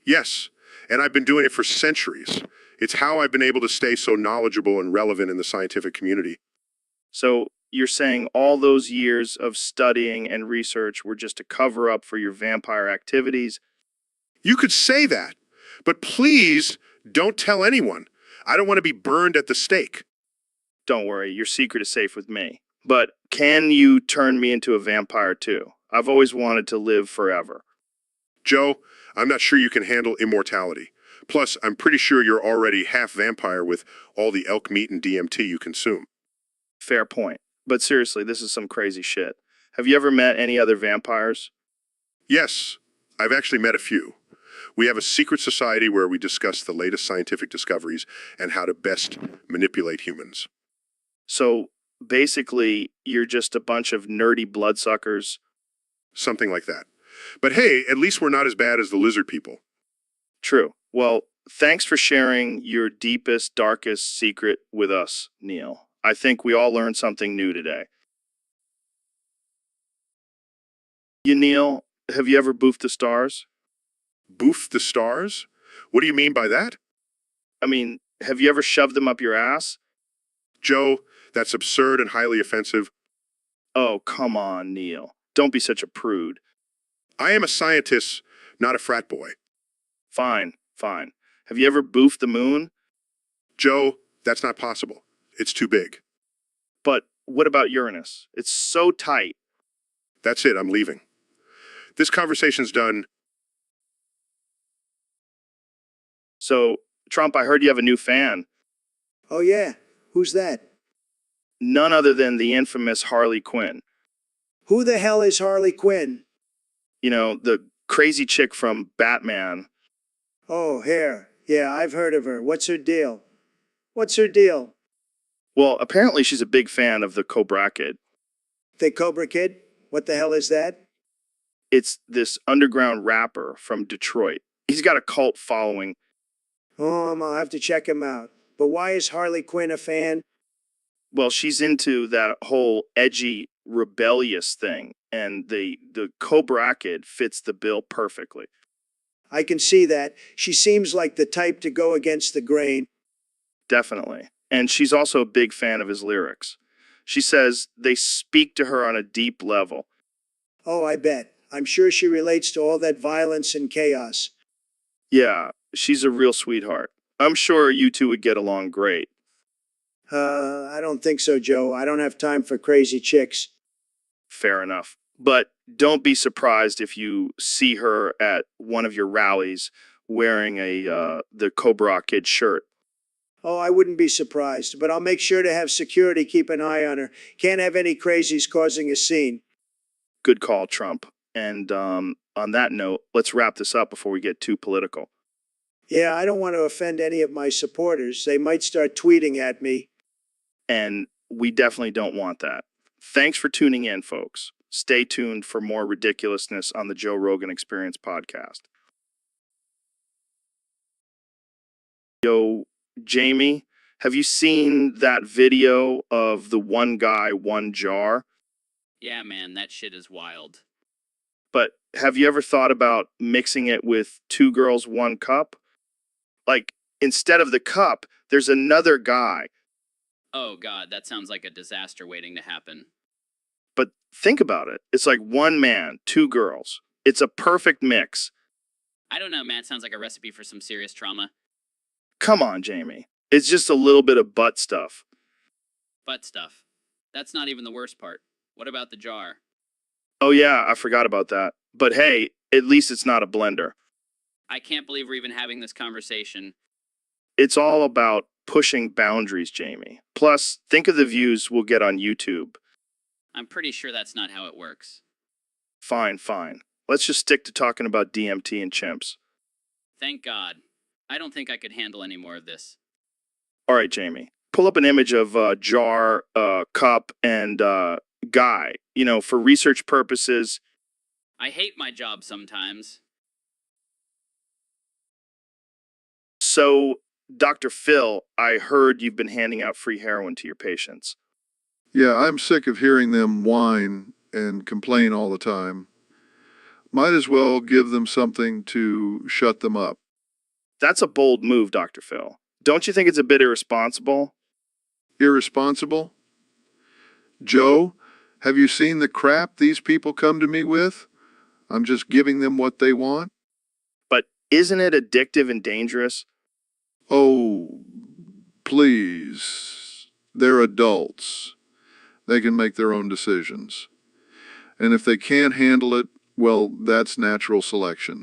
Yes, and I've been doing it for centuries. It's how I've been able to stay so knowledgeable and relevant in the scientific community. So you're saying all those years of studying and research were just a cover up for your vampire activities? You could say that, but please don't tell anyone. I don't want to be burned at the stake. Don't worry, your secret is safe with me. But can you turn me into a vampire too? I've always wanted to live forever. Joe, I'm not sure you can handle immortality. Plus, I'm pretty sure you're already half vampire with all the elk meat and DMT you consume. Fair point. But seriously, this is some crazy shit. Have you ever met any other vampires? Yes, I've actually met a few. We have a secret society where we discuss the latest scientific discoveries and how to best manipulate humans. So basically, you're just a bunch of nerdy bloodsuckers. Something like that. But hey, at least we're not as bad as the lizard people. True. Well, thanks for sharing your deepest, darkest secret with us, Neil. I think we all learned something new today. You, Neil, have you ever boofed the stars? Boof the stars? What do you mean by that? I mean, have you ever shoved them up your ass? Joe, that's absurd and highly offensive. Oh, come on, Neil. Don't be such a prude. I am a scientist, not a frat boy. Fine, fine. Have you ever boofed the moon? Joe, that's not possible. It's too big. But what about Uranus? It's so tight. That's it, I'm leaving. This conversation's done. So, Trump, I heard you have a new fan. Oh, yeah. Who's that? None other than the infamous Harley Quinn. Who the hell is Harley Quinn? You know, the crazy chick from Batman. Oh, here. Yeah, I've heard of her. What's her deal? What's her deal? Well, apparently she's a big fan of the Cobra Kid. The Cobra Kid? What the hell is that? It's this underground rapper from Detroit. He's got a cult following. Oh, I'll have to check him out. But why is Harley Quinn a fan? Well, she's into that whole edgy, rebellious thing, and the Cobra Kid fits the bill perfectly. I can see that. She seems like the type to go against the grain. Definitely. And she's also a big fan of his lyrics. She says they speak to her on a deep level. Oh, I bet. I'm sure she relates to all that violence and chaos. Yeah, she's a real sweetheart. I'm sure you two would get along great. I don't think so, Joe. I don't have time for crazy chicks. Fair enough. But don't be surprised if you see her at one of your rallies wearing the Cobra Kid shirt. Oh, I wouldn't be surprised, but I'll make sure to have security keep an eye on her. Can't have any crazies causing a scene. Good call, Trump. And on that note, let's wrap this up before we get too political. Yeah, I don't want to offend any of my supporters. They might start tweeting at me. And we definitely don't want that. Thanks for tuning in, folks. Stay tuned for more ridiculousness on the Joe Rogan Experience podcast. Yo, Jamie, have you seen that video of the one guy, one jar? Yeah, man, that shit is wild. But have you ever thought about mixing it with two girls, one cup? Like, instead of the cup, there's another guy. Oh god, that sounds like a disaster waiting to happen. But think about it. It's like one man, two girls. It's a perfect mix. I don't know, man, it sounds like a recipe for some serious trauma. Come on, Jamie. It's just a little bit of butt stuff. Butt stuff. That's not even the worst part. What about the jar? Oh yeah, I forgot about that. But hey, at least it's not a blender. I can't believe we're even having this conversation. It's all about pushing boundaries, Jamie. Plus, think of the views we'll get on YouTube. I'm pretty sure that's not how it works. Fine, fine. Let's just stick to talking about DMT and chimps. Thank God. I don't think I could handle any more of this. All right, Jamie. Pull up an image of jar, cup, and guy. You know, for research purposes. I hate my job sometimes. So, Dr. Phil, I heard you've been handing out free heroin to your patients. Yeah, I'm sick of hearing them whine and complain all the time. Might as well give them something to shut them up. That's a bold move, Dr. Phil. Don't you think it's a bit irresponsible? Irresponsible? Joe, have you seen the crap these people come to me with? I'm just giving them what they want. But isn't it addictive and dangerous? Oh, please. They're adults. They can make their own decisions. And if they can't handle it, well, that's natural selection.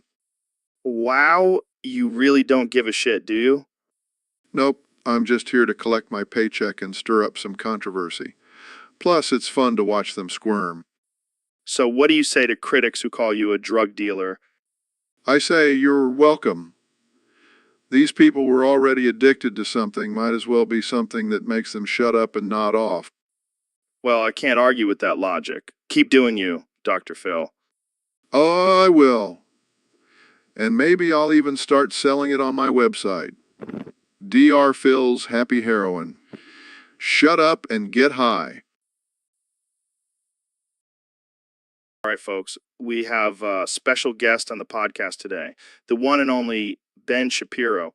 Wow, you really don't give a shit, do you? Nope, I'm just here to collect my paycheck and stir up some controversy. Plus, it's fun to watch them squirm. So what do you say to critics who call you a drug dealer? I say you're welcome. These people were already addicted to something, might as well be something that makes them shut up and nod off. Well, I can't argue with that logic. Keep doing you, Dr. Phil. Oh, I will. And maybe I'll even start selling it on my website. Dr. Phil's Happy Heroin. Shut up and get high. All right, folks, we have a special guest on the podcast today, the one and only Ben Shapiro.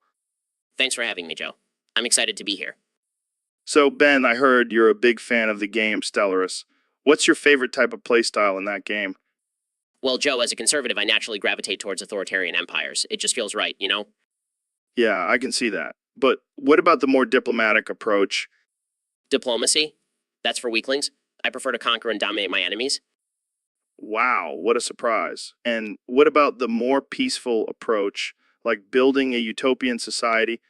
Thanks for having me, Joe. I'm excited to be here. So, Ben, I heard you're a big fan of the game Stellaris. What's your favorite type of playstyle in that game? Well, Joe, as a conservative, I naturally gravitate towards authoritarian empires. It just feels right, you know? Yeah, I can see that. But what about the more diplomatic approach? Diplomacy? That's for weaklings. I prefer to conquer and dominate my enemies. Wow, what a surprise. And what about the more peaceful approach, like building a utopian society?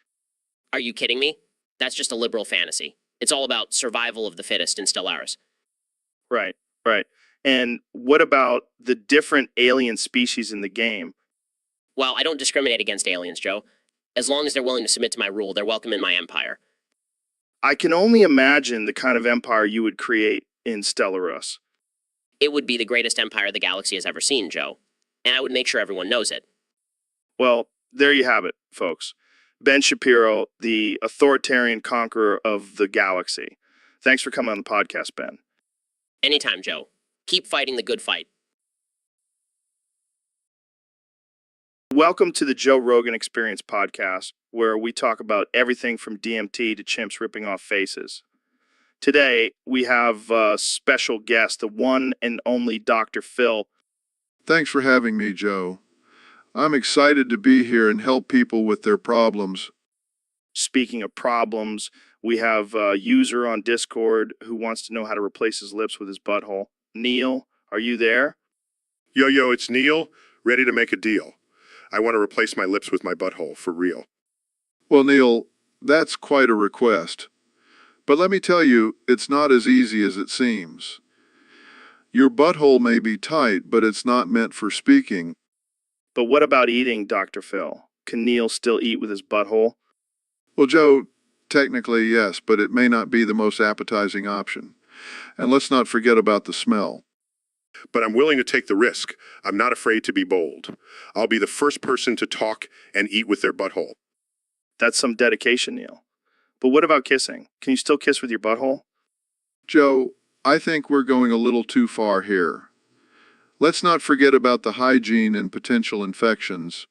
Are you kidding me? That's just a liberal fantasy. It's all about survival of the fittest in Stellaris. Right, right. And what about the different alien species in the game? Well, I don't discriminate against aliens, Joe. As long as they're willing to submit to my rule, they're welcome in my empire. I can only imagine the kind of empire you would create in Stellaris. It would be the greatest empire the galaxy has ever seen, Joe. And I would make sure everyone knows it. Well, there you have it, folks. Ben Shapiro, the authoritarian conqueror of the galaxy. Thanks for coming on the podcast, Ben. Anytime, Joe. Keep fighting the good fight. Welcome to the Joe Rogan Experience podcast, where we talk about everything from DMT to chimps ripping off faces. Today, we have a special guest, the one and only Dr. Phil. Thanks for having me, Joe. I'm excited to be here and help people with their problems. Speaking of problems, we have a user on Discord who wants to know how to replace his lips with his butthole. Neil, are you there? Yo, it's Neil, ready to make a deal. I want to replace my lips with my butthole, for real. Well, Neil, that's quite a request. But let me tell you, it's not as easy as it seems. Your butthole may be tight, but it's not meant for speaking. But what about eating, Dr. Phil? Can Neil still eat with his butthole? Well, Joe, technically yes, but it may not be the most appetizing option. And let's not forget about the smell. But I'm willing to take the risk. I'm not afraid to be bold. I'll be the first person to talk and eat with their butthole. That's some dedication, Neil. But what about kissing? Can you still kiss with your butthole? Joe, I think we're going a little too far here. Let's not forget about the hygiene and potential infections.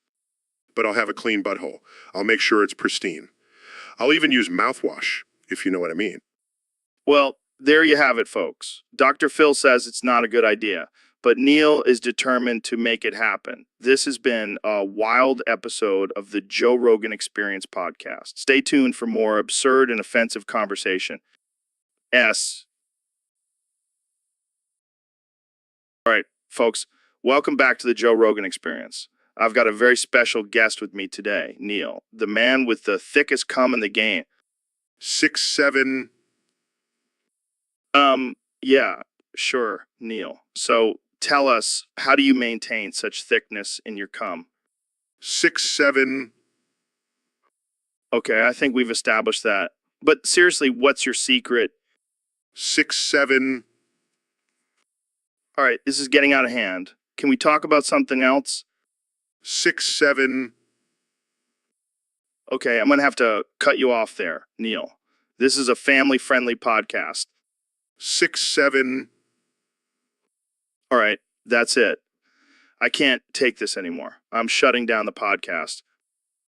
But I'll have a clean butthole. I'll make sure it's pristine. I'll even use mouthwash, if you know what I mean. Well, there you have it, folks. Dr. Phil says it's not a good idea, but Neil is determined to make it happen. This has been a wild episode of the Joe Rogan Experience podcast. Stay tuned for more absurd and offensive conversation. All right, folks, welcome back to the Joe Rogan Experience. I've got a very special guest with me today, Neil, the man with the thickest cum in the game. 6'7". Yeah, Sure, Neil. So tell us, how do you maintain such thickness in your cum? 6'7", Okay, I think we've established that. But seriously, what's your secret? 6'7", All right, this is getting out of hand. Can we talk about something else? 6'7", Okay, I'm going to have to cut you off there, Neil. This is a family-friendly podcast. 6'7", All right, that's it. I can't take this anymore. I'm shutting down the podcast.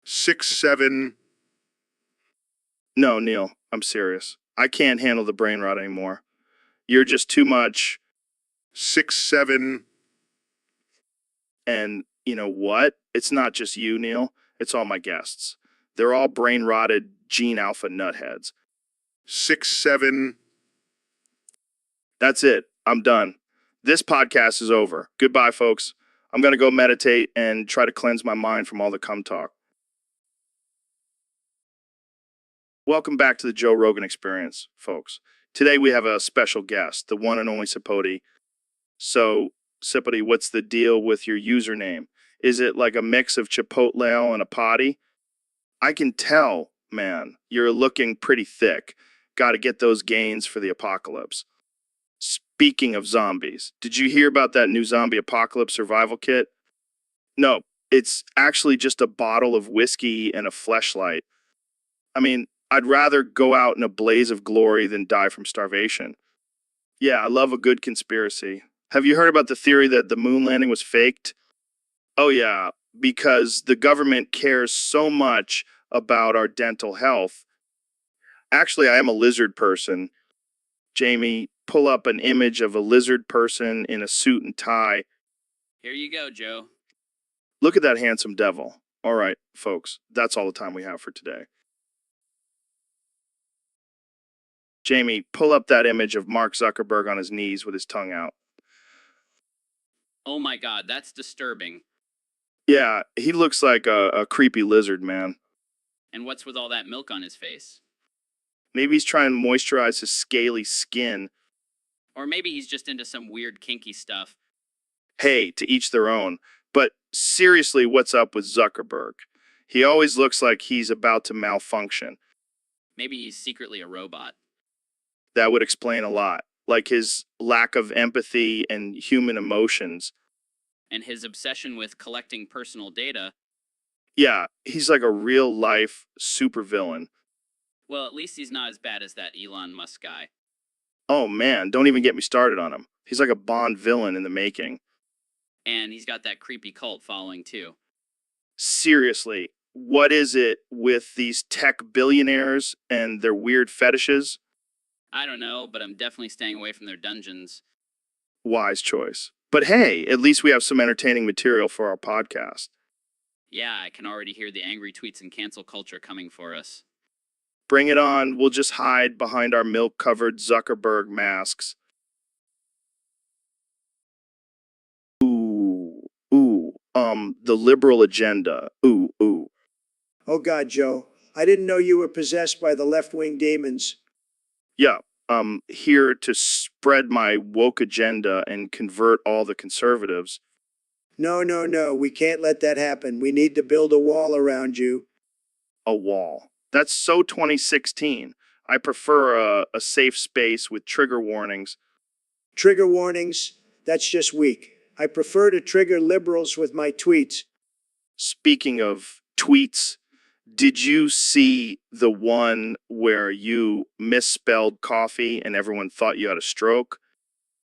6'7", No, Neil, I'm serious. I can't handle the brain rot anymore. You're just too much. 6'7", And you know what? It's not just you, Neil. It's all my guests. They're all brain rotted gene alpha nutheads. 6'7". That's it. I'm done. This podcast is over. Goodbye, folks. I'm going to go meditate and try to cleanse my mind from all the cum talk. Welcome back to the Joe Rogan Experience, folks. Today we have a special guest, the one and only Sipoti. So, Sipoti, what's the deal with your username? Is it like a mix of Chipotle and a potty? I can tell, man, you're looking pretty thick. Got to get those gains for the apocalypse. Speaking of zombies, did you hear about that new zombie apocalypse survival kit? No, it's actually just a bottle of whiskey and a fleshlight. I mean, I'd rather go out in a blaze of glory than die from starvation. Yeah, I love a good conspiracy. Have you heard about the theory that the moon landing was faked? Oh, yeah, because the government cares so much about our dental health. Actually, I am a lizard person. Jamie, pull up an image of a lizard person in a suit and tie. Here you go, Joe. Look at that handsome devil. All right, folks, that's all the time we have for today. Jamie, pull up that image of Mark Zuckerberg on his knees with his tongue out. Oh my god, that's disturbing. Yeah, he looks like a creepy lizard, man. And what's with all that milk on his face? Maybe he's trying to moisturize his scaly skin. Or maybe he's just into some weird kinky stuff. Hey, to each their own. But seriously, what's up with Zuckerberg? He always looks like he's about to malfunction. Maybe he's secretly a robot. That would explain a lot. Like his lack of empathy and human emotions. And his obsession with collecting personal data. Yeah, he's like a real-life supervillain. Well, at least he's not as bad as that Elon Musk guy. Oh man, don't even get me started on him. He's like a Bond villain in the making. And he's got that creepy cult following too. Seriously, what is it with these tech billionaires and their weird fetishes? I don't know, but I'm definitely staying away from their dungeons. Wise choice. But hey, at least we have some entertaining material for our podcast. Yeah, I can already hear the angry tweets and cancel culture coming for us. Bring it on. We'll just hide behind our milk-covered Zuckerberg masks. The liberal agenda. Ooh. Oh God, Joe, I didn't know you were possessed by the left-wing demons. Yeah, here to spread my woke agenda and convert all the conservatives. No, we can't let that happen. We need to build a wall around you. A wall. That's so 2016. I prefer a safe space with trigger warnings. Trigger warnings? That's just weak. I prefer to trigger liberals with my tweets. Speaking of tweets, did you see the one where you misspelled coffee and everyone thought you had a stroke?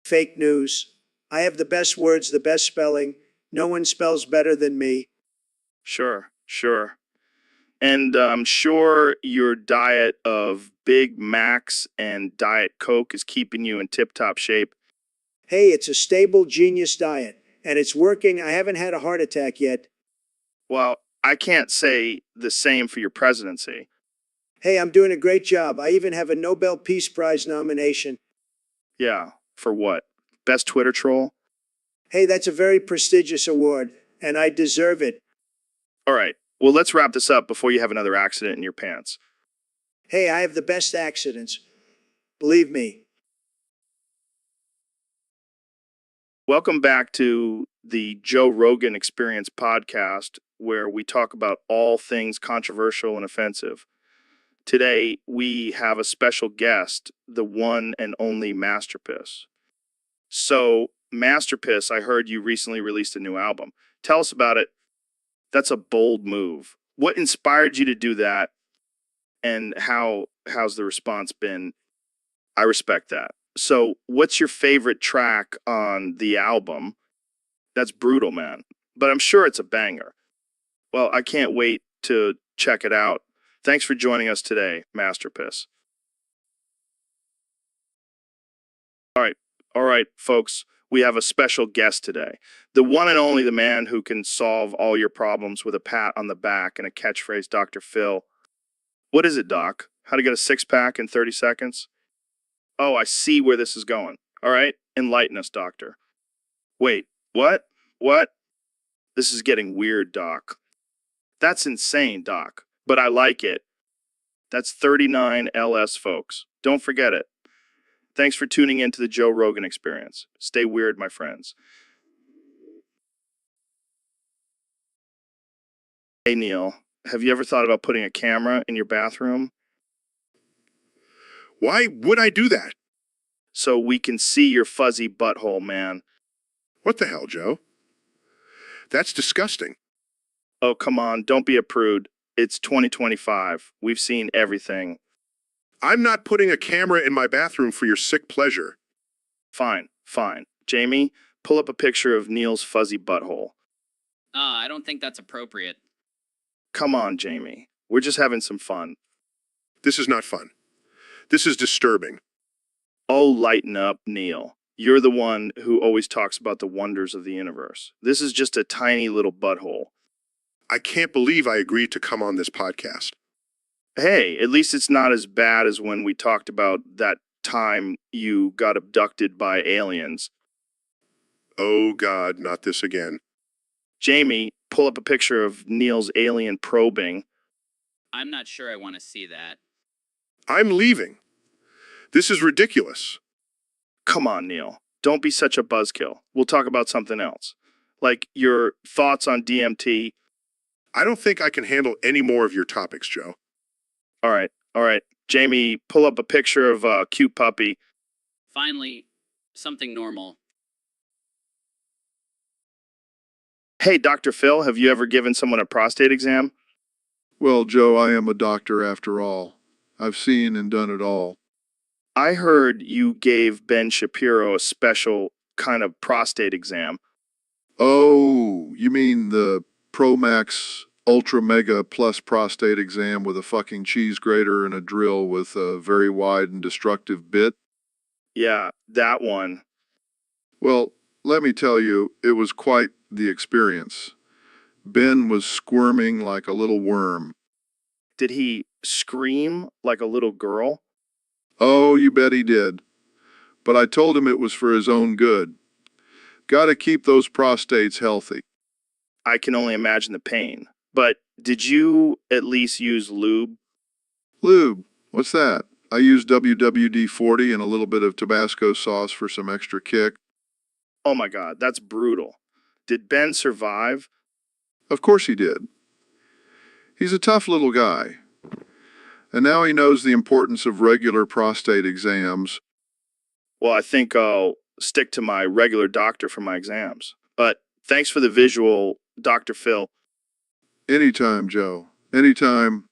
Fake news. I have the best words, the best spelling. No one spells better than me. Sure. And I'm sure your diet of Big Macs and Diet Coke is keeping you in tip-top shape. Hey, it's a stable genius diet, and it's working. I haven't had a heart attack yet. Well, I can't say the same for your presidency. Hey, I'm doing a great job. I even have a Nobel Peace Prize nomination. Yeah, for what? Best Twitter troll? Hey, that's a very prestigious award, and I deserve it. All right, well, let's wrap this up before you have another accident in your pants. Hey, I have the best accidents. Believe me. Welcome back to the Joe Rogan Experience podcast, where we talk about all things controversial and offensive. Today, we have a special guest, the one and only Masterpiss. So, Masterpiss, I heard you recently released a new album. Tell us about it. That's a bold move. What inspired you to do that, and how's the response been? I respect that. So, what's your favorite track on the album? That's brutal, man. But I'm sure it's a banger. Well, I can't wait to check it out. Thanks for joining us today, Masterpiss. All right, folks. We have a special guest today. The one and only the man who can solve all your problems with a pat on the back and a catchphrase, Dr. Phil. What is it, Doc? How to get a six-pack in 30 seconds? Oh, I see where this is going. All right, enlighten us, Doctor. Wait, what? What? This is getting weird, Doc. That's insane, Doc, but I like it. That's 39 LS, folks. Don't forget it. Thanks for tuning in to the Joe Rogan Experience. Stay weird, my friends. Hey, Neil, have you ever thought about putting a camera in your bathroom Why would I do that? so we can see your fuzzy butthole, man? What the hell, Joe? That's disgusting. Oh, come on, don't be a prude. It's 2025. We've seen everything. I'm not putting a camera in my bathroom for your sick pleasure. Fine, fine. Jamie, pull up a picture of Neil's fuzzy butthole. I don't think that's appropriate. Come on, Jamie. We're just having some fun. This is not fun. This is disturbing. Oh, lighten up, Neil. You're the one who always talks about the wonders of the universe. This is just a tiny little butthole. I can't believe I agreed to come on this podcast. Hey, at least it's not as bad as when we talked about that time you got abducted by aliens. Oh God, not this again. Jamie, pull up a picture of Neil's alien probing. I'm not sure I want to see that. I'm leaving. This is ridiculous. Come on, Neil. Don't be such a buzzkill. We'll talk about something else. Like your thoughts on DMT. I don't think I can handle any more of your topics, Joe. All right. Jamie, pull up a picture of a cute puppy. Finally, something normal. Hey, Dr. Phil, have you ever given someone a prostate exam? Well, Joe, I am a doctor after all. I've seen and done it all. I heard you gave Ben Shapiro a special kind of prostate exam. Oh, you mean the Pro Max Ultra Mega Plus prostate exam with a fucking cheese grater and a drill with a very wide and destructive bit? Yeah, that one. Well, let me tell you, it was quite the experience. Ben was squirming like a little worm. Did he scream like a little girl? Oh, you bet he did. But I told him it was for his own good. Gotta keep those prostates healthy. I can only imagine the pain. But did you at least use lube? Lube, what's that? I used WWD-40 and a little bit of Tabasco sauce for some extra kick. Oh my God, that's brutal. Did Ben survive? Of course he did. He's a tough little guy. And now he knows the importance of regular prostate exams. Well, I think I'll stick to my regular doctor for my exams. But thanks for the visual, Dr. Phil. Anytime, Joe. Anytime.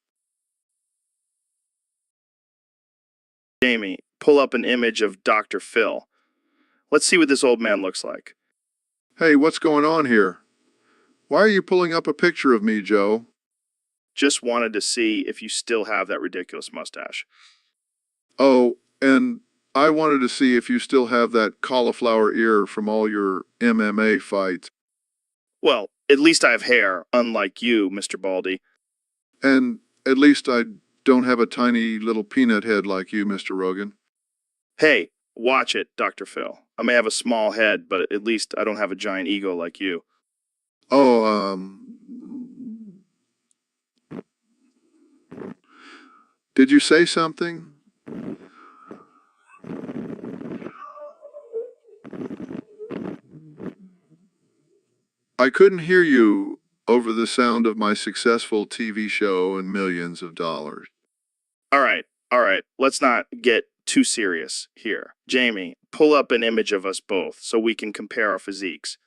Jamie, pull up an image of Dr. Phil. Let's see what this old man looks like. Hey, what's going on here? Why are you pulling up a picture of me, Joe? Just wanted to see if you still have that ridiculous mustache. Oh, and I wanted to see if you still have that cauliflower ear from all your MMA fights. Well, at least I have hair, unlike you, Mr. Baldy. And at least I don't have a tiny little peanut head like you, Mr. Rogan. Hey, watch it, Dr. Phil. I may have a small head, but at least I don't have a giant ego like you. Oh, did you say something? I couldn't hear you over the sound of my successful TV show and millions of dollars. All right. Let's not get too serious here. Jamie, pull up an image of us both so we can compare our physiques.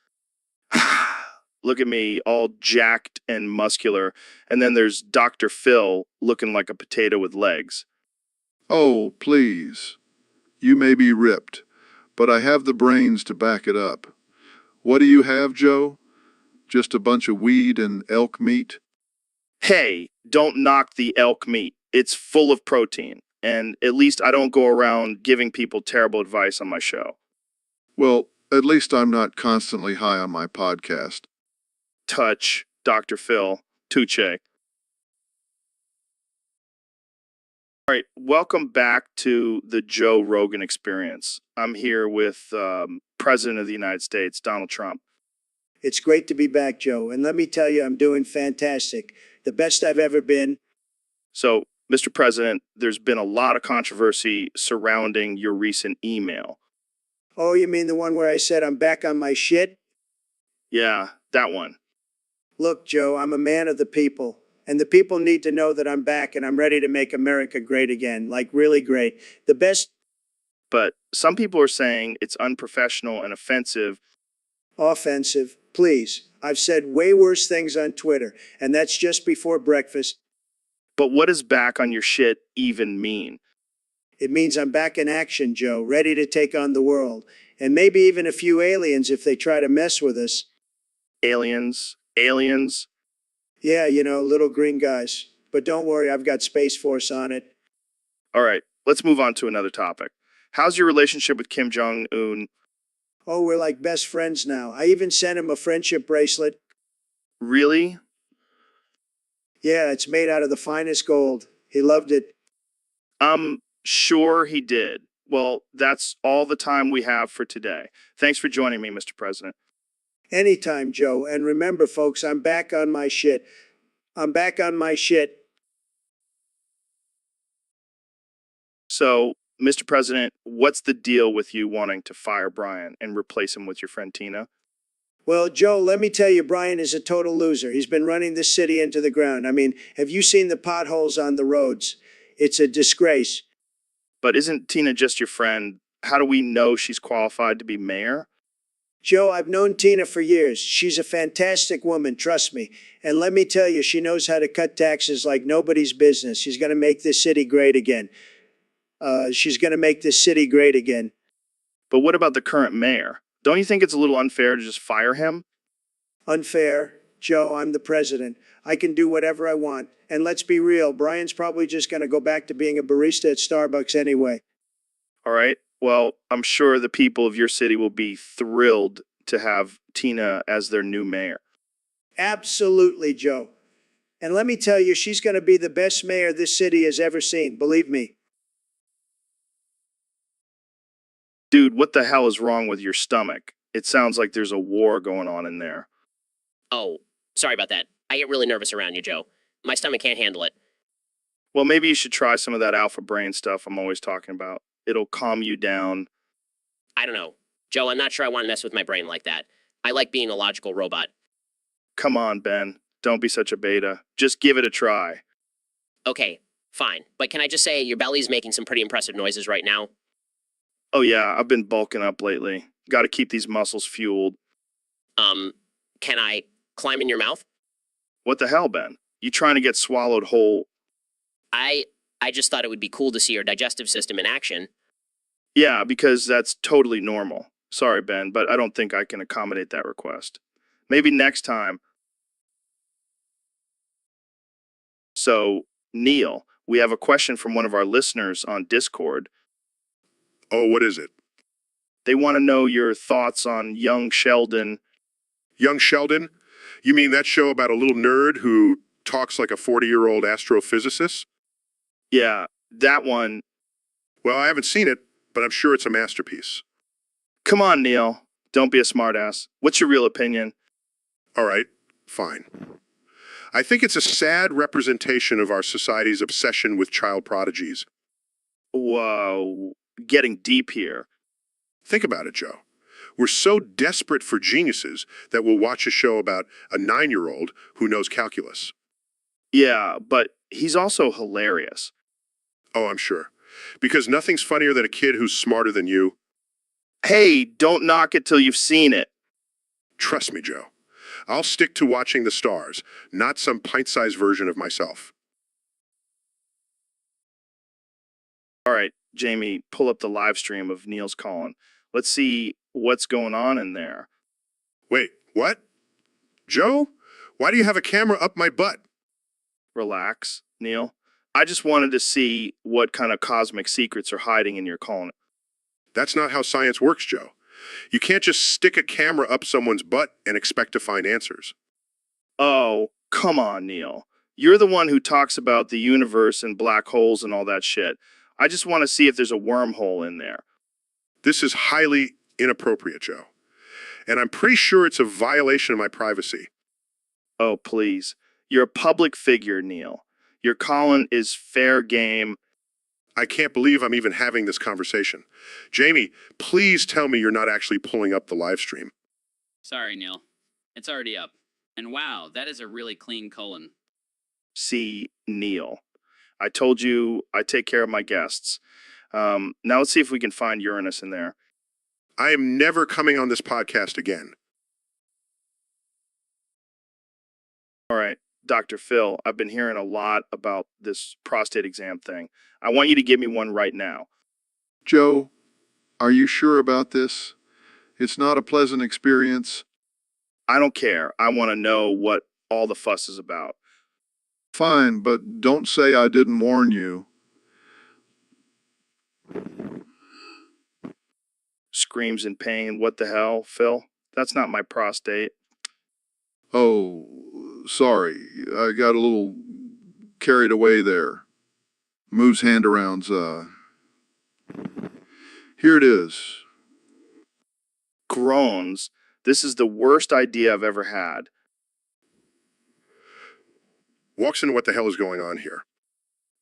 Look at me, all jacked and muscular, and then there's Dr. Phil looking like a potato with legs. Oh, please. You may be ripped, but I have the brains to back it up. What do you have, Joe? Just a bunch of weed and elk meat? Hey, don't knock the elk meat. It's full of protein, and at least I don't go around giving people terrible advice on my show. Well, at least I'm not constantly high on my podcast. Touch, Dr. Phil, Tuche. All right, welcome back to the Joe Rogan Experience. I'm here with President of the United States, Donald Trump. It's great to be back, Joe. And let me tell you, I'm doing fantastic. The best I've ever been. So, Mr. President, there's been a lot of controversy surrounding your recent email. Oh, you mean the one where I said I'm back on my shit? Yeah, that one. Look, Joe, I'm a man of the people. And the people need to know that I'm back and I'm ready to make America great again. Like, really great. The best. But some people are saying it's unprofessional and offensive. Offensive. Please. I've said way worse things on Twitter. And that's just before breakfast. But what does back on your shit even mean? It means I'm back in action, Joe, ready to take on the world. And maybe even a few aliens if they try to mess with us. Aliens? Aliens? Yeah, you know, little green guys. But don't worry, I've got Space Force on it. All right, let's move on to another topic. How's your relationship with Kim Jong-un? Oh, we're like best friends now. I even sent him a friendship bracelet. Really? Yeah, it's made out of the finest gold. He loved it. I'm sure he did. Well, that's all the time we have for today. Thanks for joining me, Mr. President. Anytime, Joe. And remember, folks, I'm back on my shit. I'm back on my shit. So, Mr. President, what's the deal with you wanting to fire Brian and replace him with your friend Tina? Well, Joe, let me tell you, Brian is a total loser. He's been running this city into the ground. I mean, have you seen the potholes on the roads? It's a disgrace. But isn't Tina just your friend? How do we know she's qualified to be mayor? Joe, I've known Tina for years. She's a fantastic woman, trust me. And let me tell you, she knows how to cut taxes like nobody's business. She's going to make this city great again. She's going to make this city great again. But what about the current mayor? Don't you think it's a little unfair to just fire him? Unfair? Joe, I'm the president. I can do whatever I want. And let's be real, Brian's probably just going to go back to being a barista at Starbucks anyway. All right. Well, I'm sure the people of your city will be thrilled to have Tina as their new mayor. Absolutely, Joe. And let me tell you, she's going to be the best mayor this city has ever seen, believe me. Dude, what the hell is wrong with your stomach? It sounds like there's a war going on in there. Oh, sorry about that. I get really nervous around you, Joe. My stomach can't handle it. Well, maybe you should try some of that alpha brain stuff I'm always talking about. It'll calm you down. I don't know. Joe, I'm not sure I want to mess with my brain like that. I like being a logical robot. Come on, Ben. Don't be such a beta. Just give it a try. Okay, fine. But can I just say your belly's making some pretty impressive noises right now? Oh yeah, I've been bulking up lately. Got to keep these muscles fueled. Can I climb in your mouth? What the hell, Ben? You trying to get swallowed whole? I just thought it would be cool to see your digestive system in action. Yeah, because that's totally normal. Sorry, Ben, but I don't think I can accommodate that request. Maybe next time. So, Neil, we have a question from one of our listeners on Discord. Oh, what is it? They want to know your thoughts on young Sheldon. Young Sheldon? You mean that show about a little nerd who talks like a 40-year-old astrophysicist? Yeah, that one. Well, I haven't seen it, but I'm sure it's a masterpiece. Come on, Neil. Don't be a smartass. What's your real opinion? All right, fine. I think it's a sad representation of our society's obsession with child prodigies. Whoa, getting deep here. Think about it, Joe. We're so desperate for geniuses that we'll watch a show about a 9-year-old who knows calculus. Yeah, but he's also hilarious. Oh, I'm sure. Because nothing's funnier than a kid who's smarter than you. Hey, don't knock it till you've seen it. Trust me, Joe. I'll stick to watching the stars, not some pint-sized version of myself. All right, Jamie, pull up the live stream of Neil's calling. Let's see what's going on in there. Wait, what? Joe? Why do you have a camera up my butt? Relax, Neil. I just wanted to see what kind of cosmic secrets are hiding in your calling. That's not how science works, Joe. You can't just stick a camera up someone's butt and expect to find answers. Oh, come on, Neil. You're the one who talks about the universe and black holes and all that shit. I just want to see if there's a wormhole in there. This is highly inappropriate, Joe. And I'm pretty sure it's a violation of my privacy. Oh, please. You're a public figure, Neil. Your calling is fair game. I can't believe I'm even having this conversation. Jamie, please tell me you're not actually pulling up the live stream. Sorry, Neil. It's already up. And wow, that is a really clean colon. See, Neil. I told you I take care of my guests. Now let's see if we can find Uranus in there. I am never coming on this podcast again. All right, Dr. Phil, I've been hearing a lot about this prostate exam thing. I want you to give me one right now. Joe, are you sure about this? It's not a pleasant experience. I don't care. I want to know what all the fuss is about. Fine, but don't say I didn't warn you. Screams in pain. What the hell, Phil? That's not my prostate. Oh, sorry. I got a little carried away there. Moves hand arounds. Here it is. Groans. This is the worst idea I've ever had. Walks into what the hell is going on here.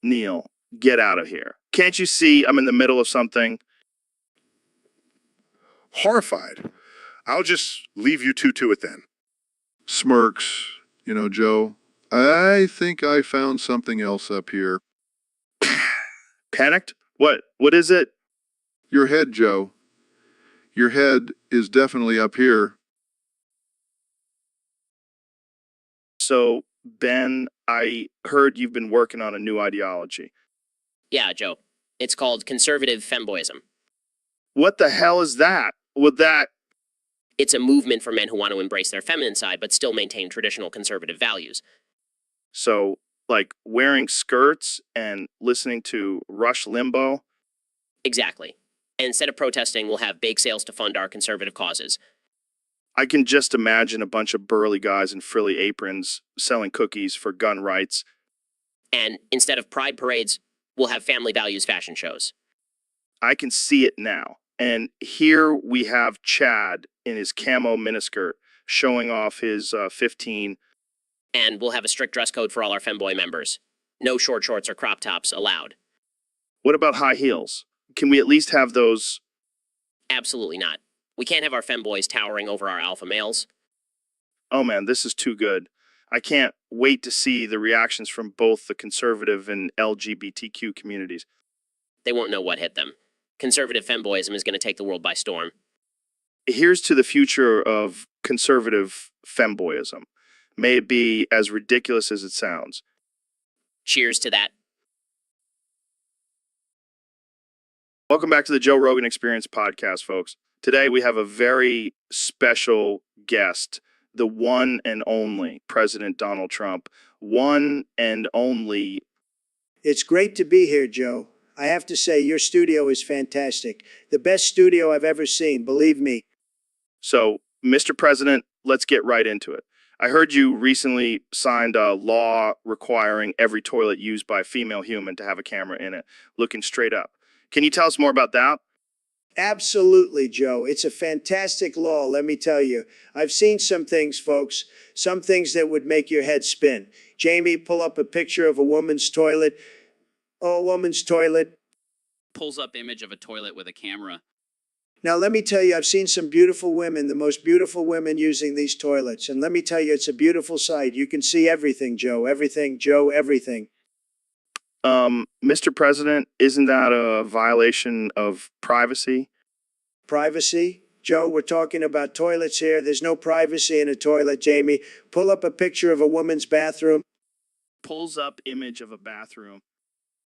Neil, get out of here. Can't you see I'm in the middle of something? Horrified. I'll just leave you two to it then. Smirks. You know, Joe, I think I found something else up here. Panicked? What? What is it? Your head, Joe. Your head is definitely up here. So, Ben, I heard you've been working on a new ideology. Yeah, Joe. It's called conservative femboyism. What the hell is that? Would that... It's a movement for men who want to embrace their feminine side but still maintain traditional conservative values. So, like wearing skirts and listening to Rush Limbaugh? Exactly. And instead of protesting, we'll have bake sales to fund our conservative causes. I can just imagine a bunch of burly guys in frilly aprons selling cookies for gun rights. And instead of pride parades, we'll have family values fashion shows. I can see it now. And here we have Chad in his camo miniskirt showing off his 15. And we'll have a strict dress code for all our femboy members. No short shorts or crop tops allowed. What about high heels? Can we at least have those? Absolutely not. We can't have our femboys towering over our alpha males. Oh man, this is too good. I can't wait to see the reactions from both the conservative and LGBTQ communities. They won't know what hit them. Conservative femboyism is going to take the world by storm. Here's to the future of conservative femboyism. May it be as ridiculous as it sounds. Cheers to that. Welcome back to the Joe Rogan Experience podcast, folks. Today we have a very special guest, the one and only President Donald Trump. One and only. It's great to be here, Joe. I have to say, your studio is fantastic. The best studio I've ever seen, believe me. So, Mr. President, let's get right into it. I heard you recently signed a law requiring every toilet used by a female human to have a camera in it, looking straight up. Can you tell us more about that? Absolutely, Joe. It's a fantastic law, let me tell you. I've seen some things, folks, some things that would make your head spin. Jamie, pull up a picture of a woman's toilet. Oh, a woman's toilet. Pulls up image of a toilet with a camera. Now, let me tell you, I've seen some beautiful women, the most beautiful women using these toilets. And let me tell you, it's a beautiful sight. You can see everything, Joe. Everything, Joe, everything. Mr. President, isn't that a violation of privacy? Privacy? Joe, we're talking about toilets here. There's no privacy in a toilet, Jamie. Pull up a picture of a woman's bathroom. Pulls up image of a bathroom.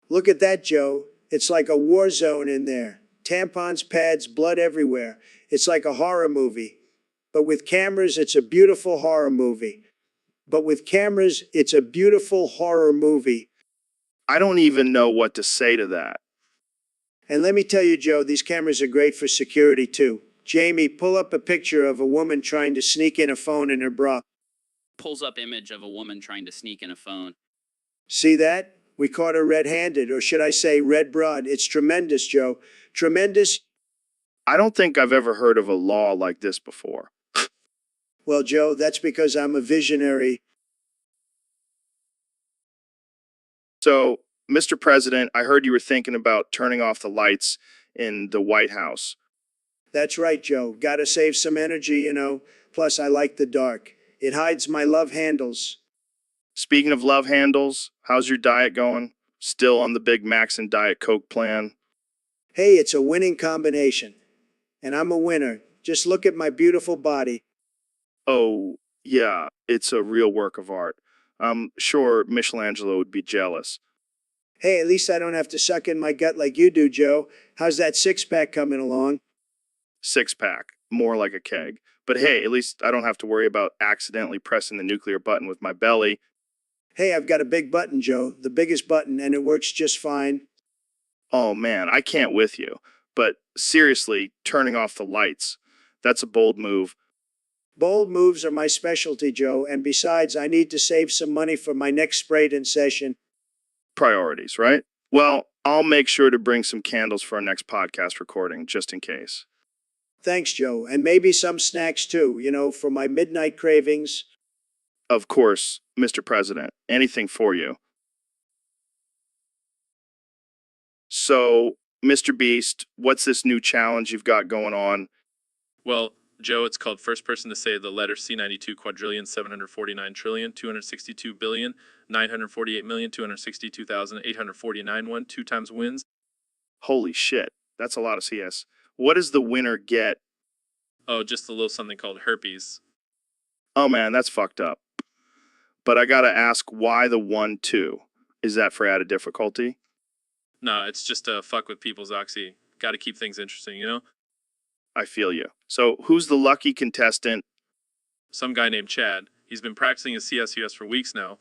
Look at that, Joe. It's like a war zone in there. Tampons, pads, blood everywhere. It's like a horror movie. But with cameras, it's a beautiful horror movie. But with cameras, it's a beautiful horror movie. I don't even know what to say to that. And let me tell you, Joe, these cameras are great for security too. Jamie, pull up a picture of a woman trying to sneak in a phone in her bra. Pulls up image of a woman trying to sneak in a phone. See that? We caught her red-handed, or should I say red-broad. It's tremendous, Joe. Tremendous. I don't think I've ever heard of a law like this before. Well, Joe, that's because I'm a visionary. So, Mr. President, I heard you were thinking about turning off the lights in the White House. That's right, Joe. Gotta save some energy, you know. Plus, I like the dark. It hides my love handles. Speaking of love handles, how's your diet going? Still on the Big Macs and Diet Coke plan? Hey, it's a winning combination. And I'm a winner. Just look at my beautiful body. Oh, yeah, it's a real work of art. I'm sure Michelangelo would be jealous. Hey, at least I don't have to suck in my gut like you do, Joe. How's that six-pack coming along? Six-pack, more like a keg. But hey, at least I don't have to worry about accidentally pressing the nuclear button with my belly. Hey, I've got a big button, Joe. The biggest button, and it works just fine. Oh man, I can't with you. But seriously, turning off the lights, that's a bold move. Bold moves are my specialty, Joe, and besides, I need to save some money for my next sprayed-in session. Priorities, right? Well, I'll make sure to bring some candles for our next podcast recording, just in case. Thanks, Joe, and maybe some snacks too, you know, for my midnight cravings. Of course, Mr. President, anything for you. So, Mr. Beast, what's this new challenge you've got going on? Well, Joe, it's called first person to say the letter C92 quadrillion 749 trillion 262 billion 948,262,849 one 2 times wins. Holy shit, that's a lot of CS. What does the winner get? Oh, just a little something called herpes. Oh man, that's fucked up. But I gotta ask, why the 1-2? Is that for added difficulty? No, it's just to fuck with people's oxy. Got to keep things interesting, you know? I feel you. So, who's the lucky contestant? Some guy named Chad. He's been practicing his CSUS for weeks now.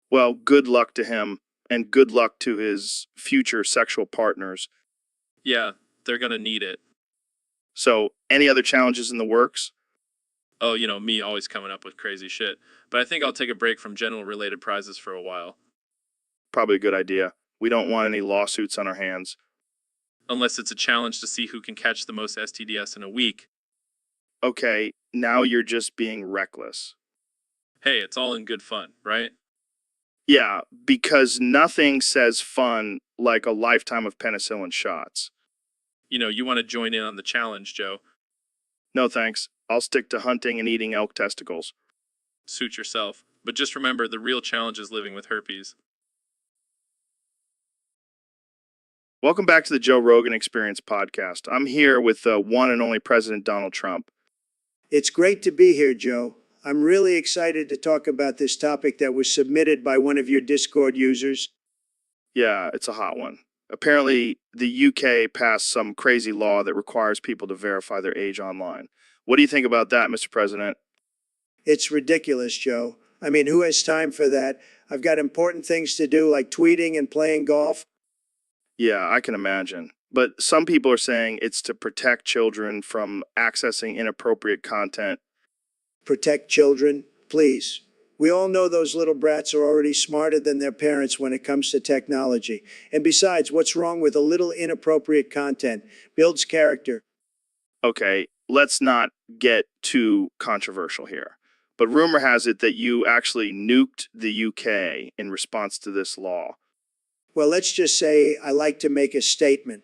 Well, good luck to him, and good luck to his future sexual partners. Yeah, they're gonna need it. So, any other challenges in the works? Oh, you know, me always coming up with crazy shit. But I think I'll take a break from general related prizes for a while. Probably a good idea. We don't want any lawsuits on our hands. Unless it's a challenge to see who can catch the most STDs in a week. Okay, now you're just being reckless. Hey, it's all in good fun, right? Yeah, because nothing says fun like a lifetime of penicillin shots. You know, you want to join in on the challenge, Joe. No thanks. I'll stick to hunting and eating elk testicles. Suit yourself. But just remember, the real challenge is living with herpes. Welcome back to the Joe Rogan Experience podcast. I'm here with the one and only President Donald Trump. It's great to be here, Joe. I'm really excited to talk about this topic that was submitted by one of your Discord users. Yeah, it's a hot one. Apparently, the UK passed some crazy law that requires people to verify their age online. What do you think about that, Mr. President? It's ridiculous, Joe. I mean, who has time for that? I've got important things to do like tweeting and playing golf. Yeah, I can imagine. But some people are saying it's to protect children from accessing inappropriate content. Protect children, please. We all know those little brats are already smarter than their parents when it comes to technology. And besides, what's wrong with a little inappropriate content? Builds character. Okay, let's not get too controversial here. But rumor has it that you actually nuked the UK in response to this law. Well, let's just say I like to make a statement.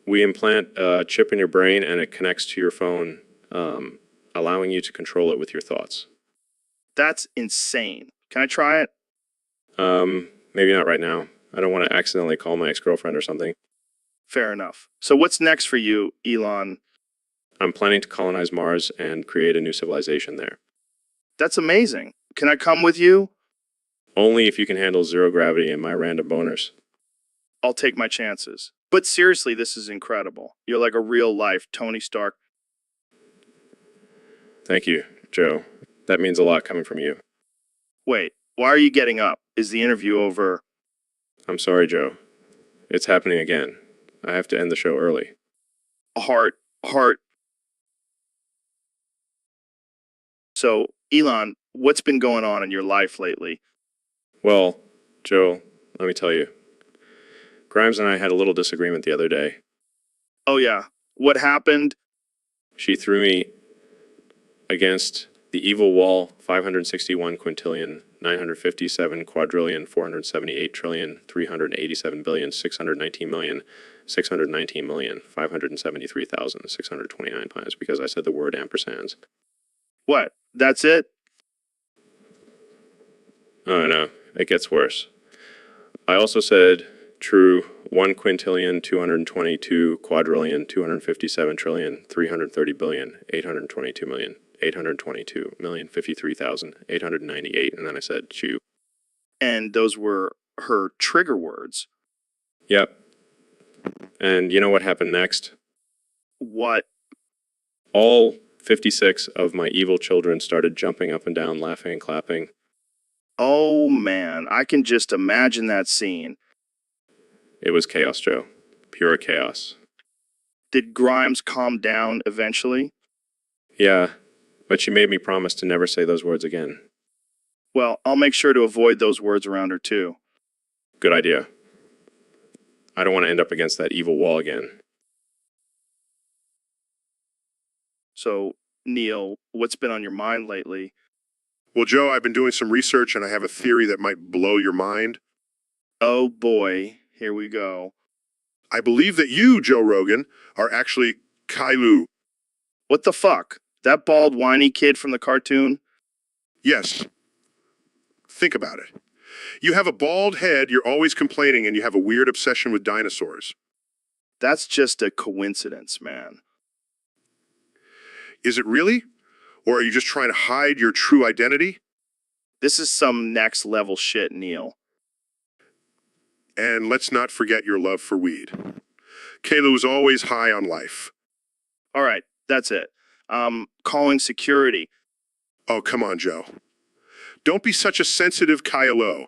We implant a chip in your brain and it connects to your phone, allowing you to control it with your thoughts. That's insane. Can I try it? Maybe not right now. I don't want to accidentally call my ex-girlfriend or something. Fair enough. So what's next for you, Elon? I'm planning to colonize Mars and create a new civilization there. That's amazing. Can I come with you? Only if you can handle zero gravity and my random boners. I'll take my chances. But seriously, this is incredible. You're like a real life Tony Stark. Thank you, Joe. That means a lot coming from you. Wait, why are you getting up? Is the interview over? I'm sorry, Joe. It's happening again. I have to end the show early. Heart. So, Elon, what's been going on in your life lately? Well, Joe, let me tell you. Grimes and I had a little disagreement the other day. Oh yeah, what happened? She threw me against the evil wall 561 quintillion, 957 quadrillion, 478 trillion, 387 billion, 619 million, 619 million, 573,629 times because I said the word ampersands. What? That's it? Oh no, it gets worse. I also said true 1 quintillion, 222 quadrillion, 257 trillion, 330 billion, 822 million, 822 million, 53,898, and then I said chew. And those were her trigger words. Yep. And you know what happened next? What? All 56 of my evil children started jumping up and down, laughing and clapping. Oh man, I can just imagine that scene. It was chaos, Joe. Pure chaos. Did Grimes calm down eventually? Yeah, but she made me promise to never say those words again. Well, I'll make sure to avoid those words around her too. Good idea. I don't want to end up against that evil wall again. So, Neil, what's been on your mind lately? Well, Joe, I've been doing some research and I have a theory that might blow your mind. Oh boy, here we go. I believe that you, Joe Rogan, are actually Kailu. What the fuck? That bald, whiny kid from the cartoon? Yes. Think about it. You have a bald head, you're always complaining, and you have a weird obsession with dinosaurs. That's just a coincidence, man. Is it really? Or are you just trying to hide your true identity? This is some next level shit, Neil. And let's not forget your love for weed. Kayla was always high on life. All right, that's it. Calling security. Oh, come on, Joe. Don't be such a sensitive Kylo.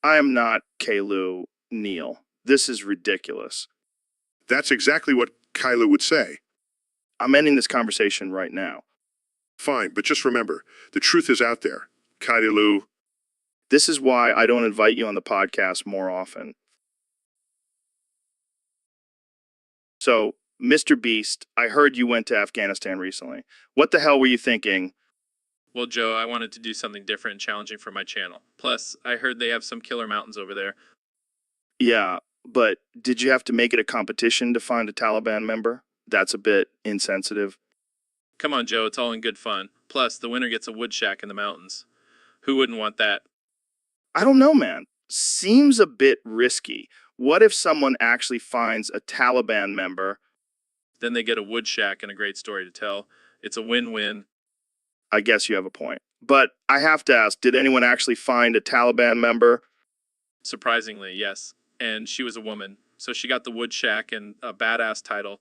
I am not Kalu, Neil. This is ridiculous. That's exactly what Kylo would say. I'm ending this conversation right now. Fine, but just remember, the truth is out there. Kylo. This is why I don't invite you on the podcast more often. So, Mr. Beast, I heard you went to Afghanistan recently. What the hell were you thinking? Well, Joe, I wanted to do something different and challenging for my channel. Plus, I heard they have some killer mountains over there. Yeah, but did you have to make it a competition to find a Taliban member? That's a bit insensitive. Come on, Joe, it's all in good fun. Plus, the winner gets a wood shack in the mountains. Who wouldn't want that? I don't know, man. Seems a bit risky. What if someone actually finds a Taliban member? Then they get a wood shack and a great story to tell. It's a win-win. I guess you have a point. But I have to ask, did anyone actually find a Taliban member? Surprisingly, yes. And she was a woman, so she got the wood shack and a badass title.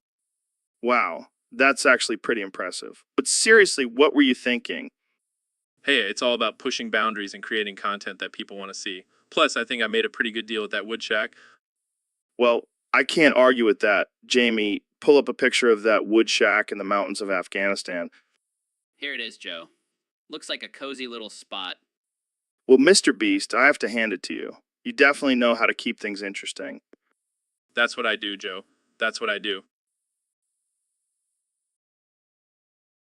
Wow, that's actually pretty impressive. But seriously, what were you thinking? Hey, it's all about pushing boundaries and creating content that people want to see. Plus, I think I made a pretty good deal with that wood shack. Well, I can't argue with that. Jamie, pull up a picture of that wood shack in the mountains of Afghanistan. Here it is, Joe. Looks like a cozy little spot. Well, Mr. Beast, I have to hand it to you. You definitely know how to keep things interesting. That's what I do, Joe. That's what I do.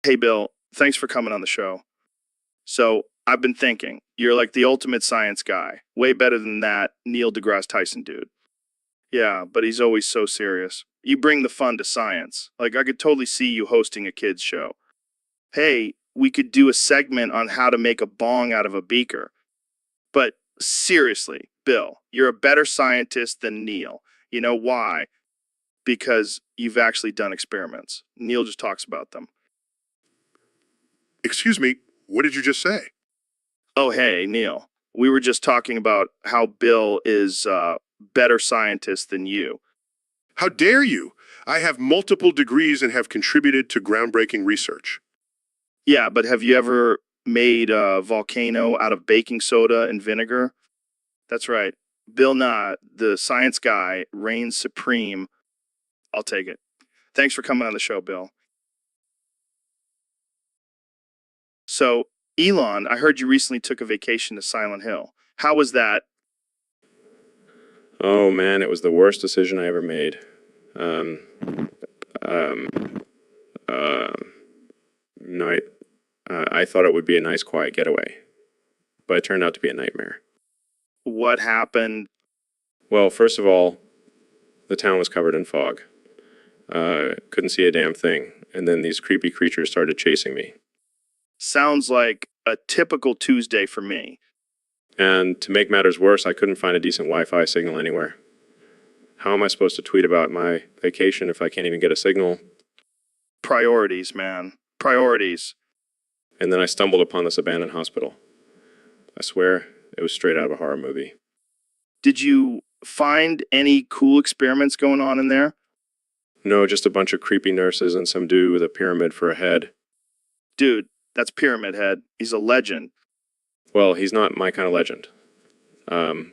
Hey, Bill, thanks for coming on the show. So, I've been thinking, you're like the ultimate science guy. Way better than that Neil deGrasse Tyson dude. Yeah, but he's always so serious. You bring the fun to science. Like, I could totally see you hosting a kids' show. Hey, we could do a segment on how to make a bong out of a beaker. But seriously, Bill, you're a better scientist than Neil. You know why? Because you've actually done experiments. Neil just talks about them. Excuse me, what did you just say? Oh, hey, Neil. We were just talking about how Bill is a better scientist than you. How dare you? I have multiple degrees and have contributed to groundbreaking research. Yeah, but have you ever made a volcano out of baking soda and vinegar? That's right. Bill Nye, the science guy, reigns supreme. I'll take it. Thanks for coming on the show, Bill. So, Elon, I heard you recently took a vacation to Silent Hill. How was that? Oh man, it was the worst decision I ever made. Um, um, no, I thought it would be a nice, quiet getaway, but it turned out to be a nightmare. What happened? Well, first of all, the town was covered in fog. Couldn't see a damn thing, and then these creepy creatures started chasing me. Sounds like a typical Tuesday for me. And to make matters worse, I couldn't find a decent Wi-Fi signal anywhere. How am I supposed to tweet about my vacation if I can't even get a signal? Priorities, man. Priorities. And then I stumbled upon this abandoned hospital. I swear, it was straight out of a horror movie. Did you find any cool experiments going on in there? No, just a bunch of creepy nurses and some dude with a pyramid for a head. Dude, that's Pyramid Head. He's a legend. Well, he's not my kind of legend. I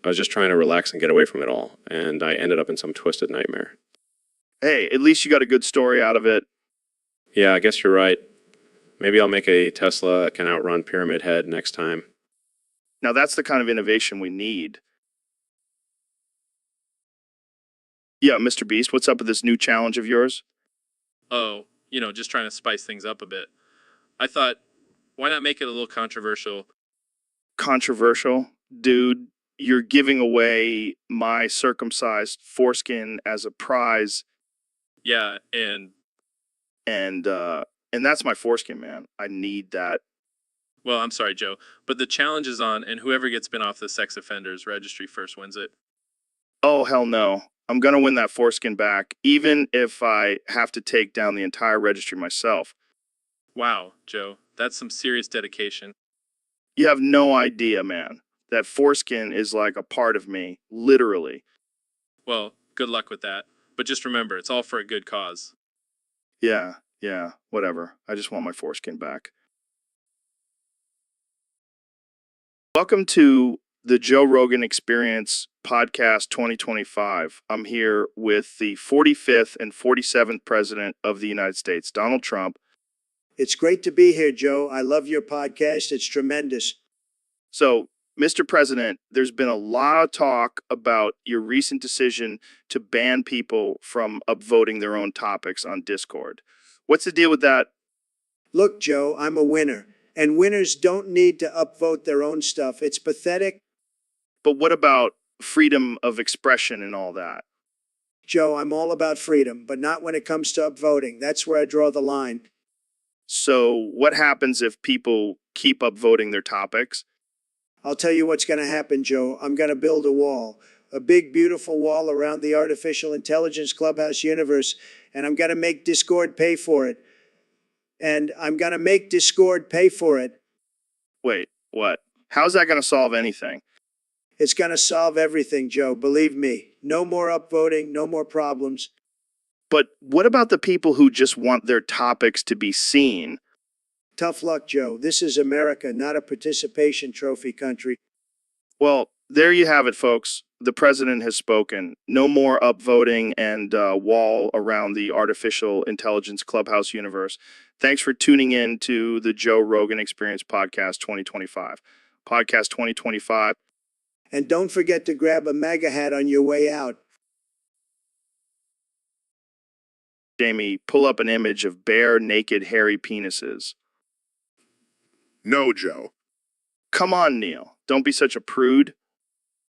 was just trying to relax and get away from it all, and I ended up in some twisted nightmare. Hey, at least you got a good story out of it. Yeah, I guess you're right. Maybe I'll make a Tesla that can outrun Pyramid Head next time. Now that's the kind of innovation we need. Yeah, Mr. Beast, what's up with this new challenge of yours? Oh, just trying to spice things up a bit. I thought, why not make it a little controversial? Controversial? Dude, you're giving away my circumcised foreskin as a prize, Yeah, and, and that's my foreskin, man. I need that. well, I'm sorry, Joe, but the challenge is on, and whoever gets spin off the sex offenders registry first wins it. Oh, hell no. I'm gonna win that foreskin back, even if I have to take down the entire registry myself. Wow, Joe, that's some serious dedication. You have no idea, man. That foreskin is like a part of me, literally. Well, good luck with that. But just remember, it's all for a good cause. Yeah, whatever. I just want my foreskin back. Welcome to the Joe Rogan Experience Podcast 2025. I'm here with the 45th and 47th President of the United States, Donald Trump. It's great to be here, Joe. I love your podcast. It's tremendous. So, Mr. President, there's been a lot of talk about your recent decision to ban people from upvoting their own topics on Discord. What's the deal with that? Look, Joe, I'm a winner, and winners don't need to upvote their own stuff. It's pathetic. But what about freedom of expression and all that? Joe, I'm all about freedom, but not when it comes to upvoting. That's where I draw the line. So, what happens if people keep upvoting their topics? I'll tell you what's going to happen, Joe. I'm going to build a wall, a big, beautiful wall around the artificial intelligence clubhouse universe, and I'm going to make Discord pay for it. Wait, what? How's that going to solve anything? It's going to solve everything, Joe. Believe me. No more upvoting, no more problems. But what about the people who just want their topics to be seen? Tough luck, Joe. This is America, not a participation trophy country. Well, there you have it, folks. The president has spoken. No more upvoting and wall around the artificial intelligence clubhouse universe. Thanks for tuning in to the Joe Rogan Experience Podcast 2025. Podcast 2025. And don't forget to grab a MAGA hat on your way out. Jamie, pull up an image of bare, naked, hairy penises. No, Joe. Come on, Neil. Don't be such a prude.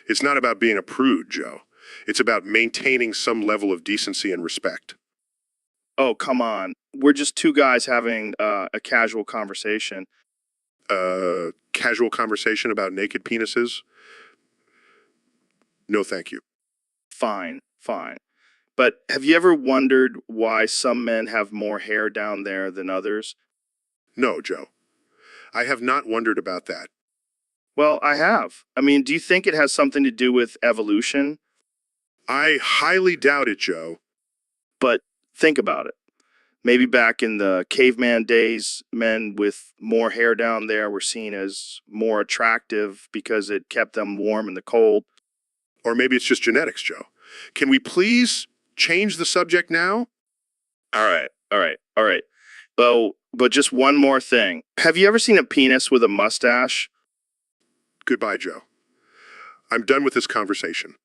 It's not about being a prude, Joe. It's about maintaining some level of decency and respect. Oh, come on. We're just two guys having a casual conversation. Casual conversation about naked penises? No, thank you. Fine, fine. But have you ever wondered why some men have more hair down there than others? No, Joe. I have not wondered about that. Well, I have. I mean, do you think it has something to do with evolution? I highly doubt it, Joe. But think about it. Maybe back in the caveman days, men with more hair down there were seen as more attractive because it kept them warm in the cold. Or maybe it's just genetics, Joe. Can we please change the subject now? All right. But just one more thing. Have you ever seen a penis with a mustache? Goodbye, Joe. I'm done with this conversation.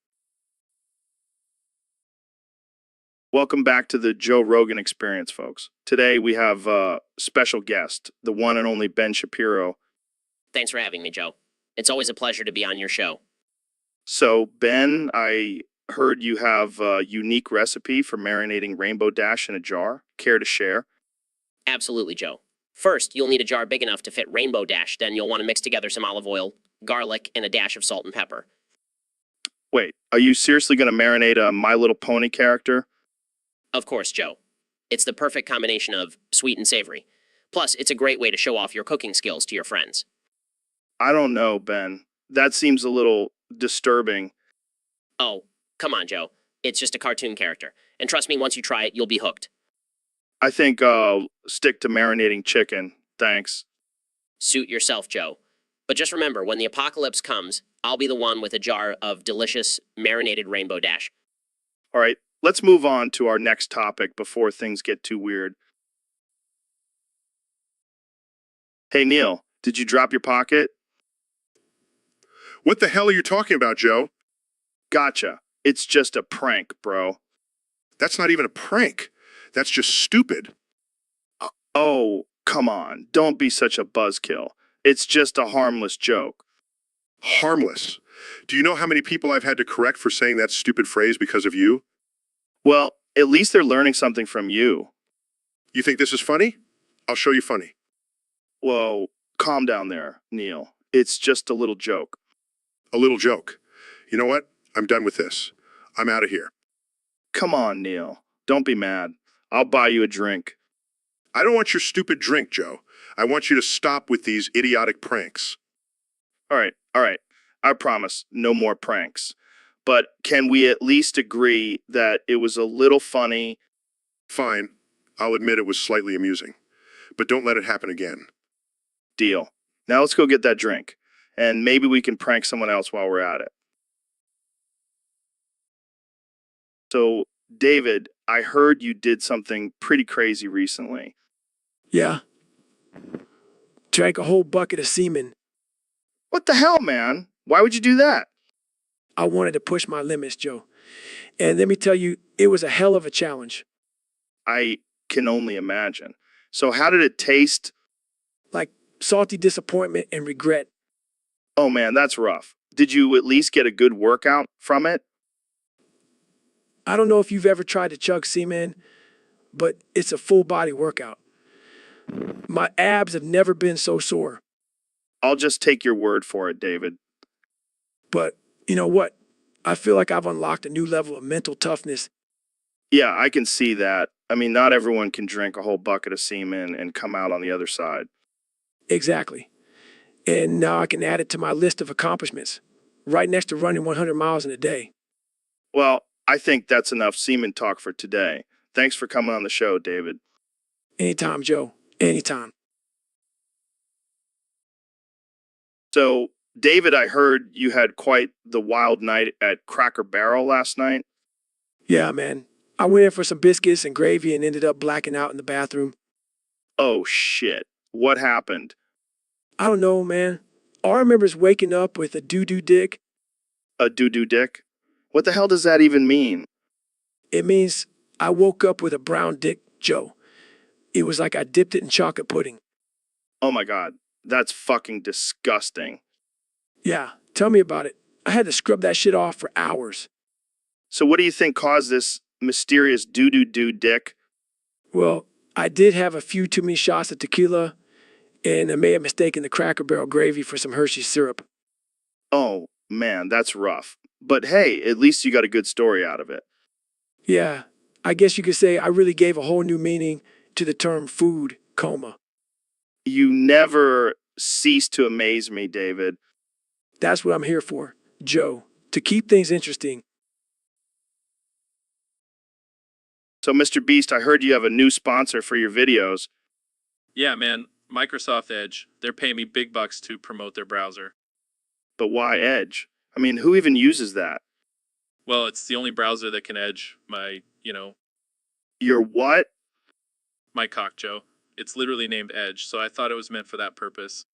Welcome back to the Joe Rogan Experience, folks. Today we have a special guest, the one and only Ben Shapiro. Thanks for having me, Joe. It's always a pleasure to be on your show. So, Ben, I heard you have a unique recipe for marinating Rainbow Dash in a jar. Care to share? Absolutely, Joe. First, you'll need a jar big enough to fit Rainbow Dash. Then you'll want to mix together some olive oil, garlic, and a dash of salt and pepper. Wait, are you seriously going to marinate a My Little Pony character? Of course, Joe. It's the perfect combination of sweet and savory. Plus, it's a great way to show off your cooking skills to your friends. I don't know, Ben. That seems a little disturbing. Oh, come on, Joe. It's just a cartoon character. And trust me, once you try it, you'll be hooked. I think I'll stick to marinating chicken. Thanks. Suit yourself, Joe. But just remember, when the apocalypse comes, I'll be the one with a jar of delicious marinated Rainbow Dash. All right, let's move on to our next topic before things get too weird. Hey, Neil, did you drop your pocket? What the hell are you talking about, Joe? Gotcha. It's just a prank, bro. That's not even a prank. That's just stupid. Oh, come on. Don't be such a buzzkill. It's just a harmless joke. Harmless. Do you know how many people I've had to correct for saying that stupid phrase because of you? Well, at least they're learning something from you. You think this is funny? I'll show you funny. Whoa, calm down there, Neil. It's just a little joke. A little joke. You know what? I'm done with this. I'm out of here. Come on, Neil. Don't be mad. I'll buy you a drink. I don't want your stupid drink, Joe. I want you to stop with these idiotic pranks. All right. I promise, no more pranks. But can we at least agree that it was a little funny? Fine. I'll admit it was slightly amusing. But don't let it happen again. Deal. Now let's go get that drink. And maybe we can prank someone else while we're at it. So, David, I heard you did something pretty crazy recently. Yeah. Drank a whole bucket of semen. What the hell, man? Why would you do that? I wanted to push my limits, Joe. And let me tell you, it was a hell of a challenge. I can only imagine. So how did it taste? Like salty disappointment and regret. Oh man, that's rough. Did you at least get a good workout from it? I don't know if you've ever tried to chug semen, but it's a full body workout. My abs have never been so sore. I'll just take your word for it, David. But you know what? I feel like I've unlocked a new level of mental toughness. Yeah, I can see that. I mean, not everyone can drink a whole bucket of semen and come out on the other side. Exactly. And now I can add it to my list of accomplishments, right next to running 100 miles in a day. Well, I think that's enough semen talk for today. Thanks for coming on the show, David. Anytime, Joe. Anytime. So, David, I heard you had quite the wild night at Cracker Barrel last night. Yeah, man. I went in for some biscuits and gravy and ended up blacking out in the bathroom. Oh, shit. What happened? I don't know, man. All I remember is waking up with a doo-doo dick. A doo-doo dick? What the hell does that even mean? It means I woke up with a brown dick, Joe. It was like I dipped it in chocolate pudding. Oh my God, that's fucking disgusting. Yeah, tell me about it. I had to scrub that shit off for hours. So what do you think caused this mysterious doo-doo-doo, Dick? Well, I did have a few too many shots of tequila, and I may have mistaken the Cracker Barrel gravy for some Hershey's syrup. Oh, man, that's rough. But hey, at least you got a good story out of it. Yeah, I guess you could say I really gave a whole new meaning to the term food coma. You never cease to amaze me, David. That's what I'm here for, Joe, to keep things interesting. So, Mr. Beast, I heard you have a new sponsor for your videos. Yeah, man. Microsoft Edge. They're paying me big bucks to promote their browser. But why Edge? I mean, who even uses that? Well, it's the only browser that can edge my, Your what? my cock, Joe. It's literally named Edge, so I thought it was meant for that purpose.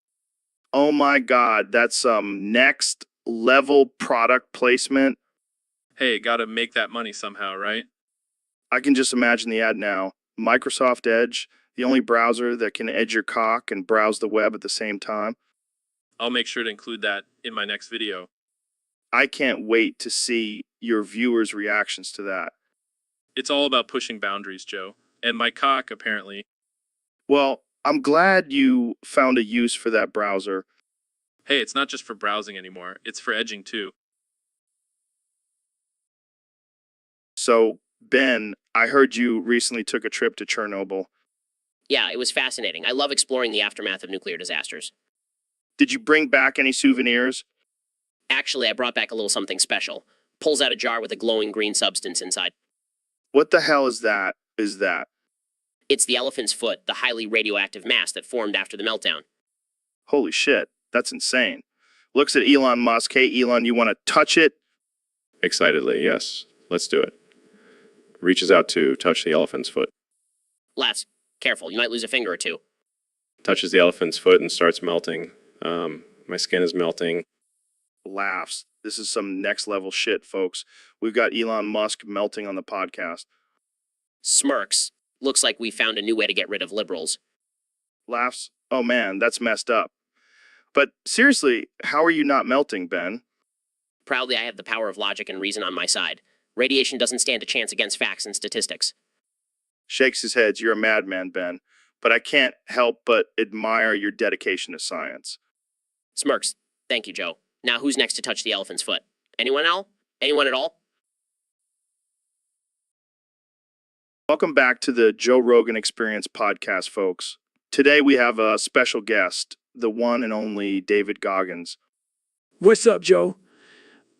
Oh my God, that's some next level product placement. Hey, gotta make that money somehow, right? I can just imagine the ad now. Microsoft Edge, the only browser that can edge your cock and browse the web at the same time. I'll make sure to include that in my next video. I can't wait to see your viewers' reactions to that. It's all about pushing boundaries, Joe. And my cock, apparently. Well, I'm glad you found a use for that browser. Hey, it's not just for browsing anymore. It's for edging too. So, Ben, I heard you recently took a trip to Chernobyl. Yeah, it was fascinating. I love exploring the aftermath of nuclear disasters. Did you bring back any souvenirs? Actually, I brought back a little something special. Pulls out a jar with a glowing green substance inside. What the hell is that? It's the elephant's foot, the highly radioactive mass that formed after the meltdown. Holy shit, that's insane. Looks at Elon Musk. Hey, Elon, you want to touch it? Excitedly, yes. Let's do it. Reaches out to touch the elephant's foot. Lads, careful, you might lose a finger or two. Touches the elephant's foot and starts melting. My skin is melting. Laughs. This is some next level shit, folks. We've got Elon Musk melting on the podcast. Smirks. Looks like we found a new way to get rid of liberals. Laughs. Oh man, that's messed up. But seriously, how are you not melting, Ben? Proudly, I have the power of logic and reason on my side. Radiation doesn't stand a chance against facts and statistics. Shakes his head. You're a madman, Ben. But I can't help but admire your dedication to science. Smirks. Thank you, Joe. Now who's next to touch the elephant's foot? Anyone else? Anyone at all? Welcome back to the Joe Rogan Experience podcast, folks. Today we have a special guest, the one and only David Goggins. What's up, Joe?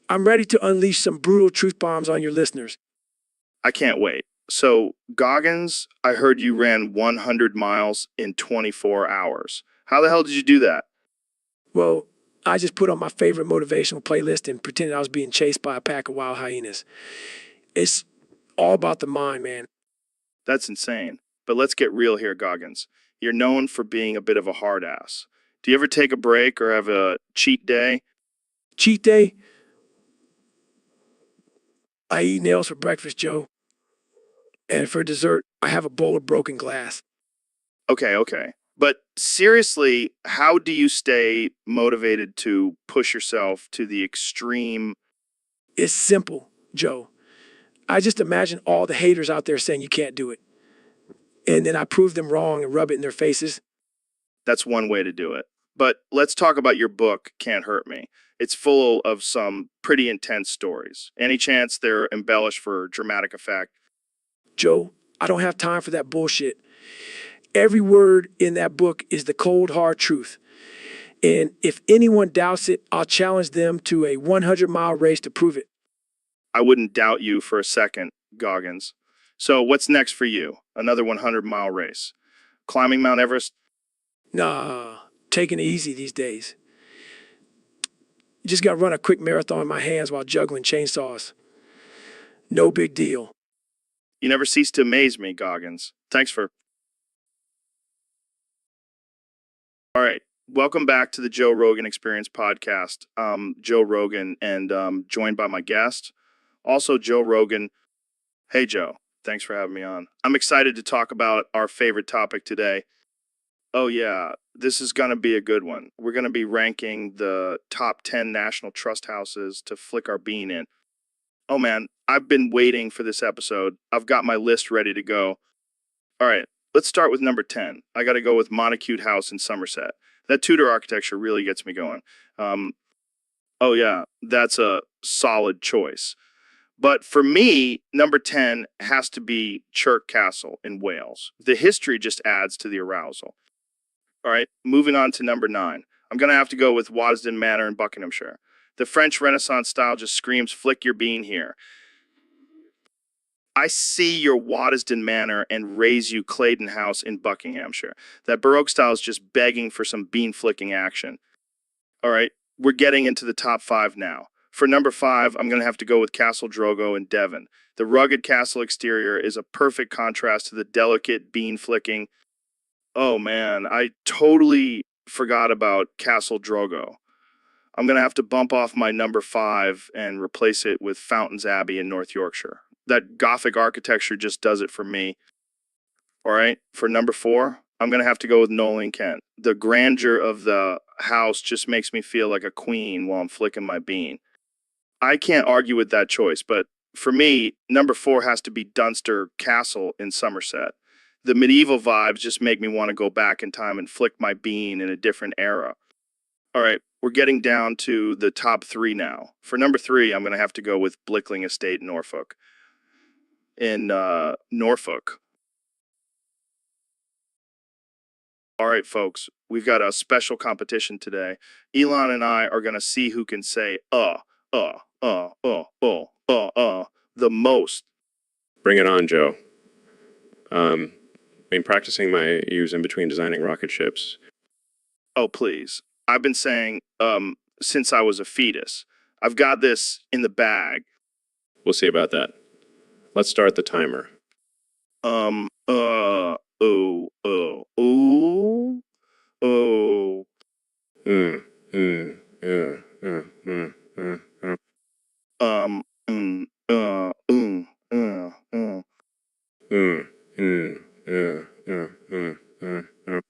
I'm ready to unleash some brutal truth bombs on your listeners. I can't wait. So, Goggins, I heard you ran 100 miles in 24 hours. How the hell did you do that? Well, I just put on my favorite motivational playlist and pretended I was being chased by a pack of wild hyenas. It's all about the mind, man. That's insane. But let's get real here, Goggins. You're known for being a bit of a hard ass. Do you ever take a break or have a cheat day? Cheat day? I eat nails for breakfast, Joe. And for dessert, I have a bowl of broken glass. Okay. But seriously, how do you stay motivated to push yourself to the extreme? It's simple, Joe. I just imagine all the haters out there saying you can't do it. And then I prove them wrong and rub it in their faces. That's one way to do it. But let's talk about your book, Can't Hurt Me. It's full of some pretty intense stories. Any chance they're embellished for dramatic effect? Joe, I don't have time for that bullshit. Every word in that book is the cold, hard truth. And if anyone doubts it, I'll challenge them to a 100-mile race to prove it. I wouldn't doubt you for a second, Goggins. So what's next for you? Another 100-mile race? Climbing Mount Everest? Nah, taking it easy these days. You just got to run a quick marathon in my hands while juggling chainsaws. No big deal. You never cease to amaze me, Goggins. Thanks for... All right. Welcome back to the Joe Rogan Experience podcast. Joe Rogan, and joined by my guest, also Joe Rogan. Hey, Joe. Thanks for having me on. I'm excited to talk about our favorite topic today. Oh, yeah. This is going to be a good one. We're going to be ranking the top 10 national trust houses to flick our bean in. Oh, man, I've been waiting for this episode. I've got my list ready to go. All right, let's start with number 10. I got to go with Montacute House in Somerset. That Tudor architecture really gets me going. Oh, yeah, that's a solid choice. But for me, number 10 has to be Chirk Castle in Wales. The history just adds to the arousal. All right, moving on to number 9. I'm going to have to go with Waddesdon Manor in Buckinghamshire. The French Renaissance style just screams, flick your bean here. I see your Waddesdon Manor and raise you Claydon House in Buckinghamshire. That Baroque style is just begging for some bean flicking action. All right, we're getting into the top 5 now. For number 5, I'm going to have to go with Castle Drogo in Devon. The rugged castle exterior is a perfect contrast to the delicate bean flicking. Oh man, I totally forgot about Castle Drogo. I'm going to have to bump off my number 5 and replace it with Fountains Abbey in North Yorkshire. That Gothic architecture just does it for me. All right, for number 4, I'm going to have to go with Nolan Kent. The grandeur of the house just makes me feel like a queen while I'm flicking my bean. I can't argue with that choice, but for me, number 4 has to be Dunster Castle in Somerset. The medieval vibes just make me want to go back in time and flick my bean in a different era. All right, we're getting down to the top 3 now. For number 3, I'm going to have to go with Blickling Estate in Norfolk. Norfolk. All right, folks, we've got a special competition today. Elon and I are going to see who can say, the most. Bring it on, Joe. Been practicing my use in between designing rocket ships. Oh, please. I've been saying, since I was a fetus. I've got this in the bag. We'll see about that. Let's start the timer. Oh. Mm, mm, yeah, mm, mm, mm, mm. Mm, mm, mm, mm. Mm, mm, yeah, yeah, mm, mm, mm.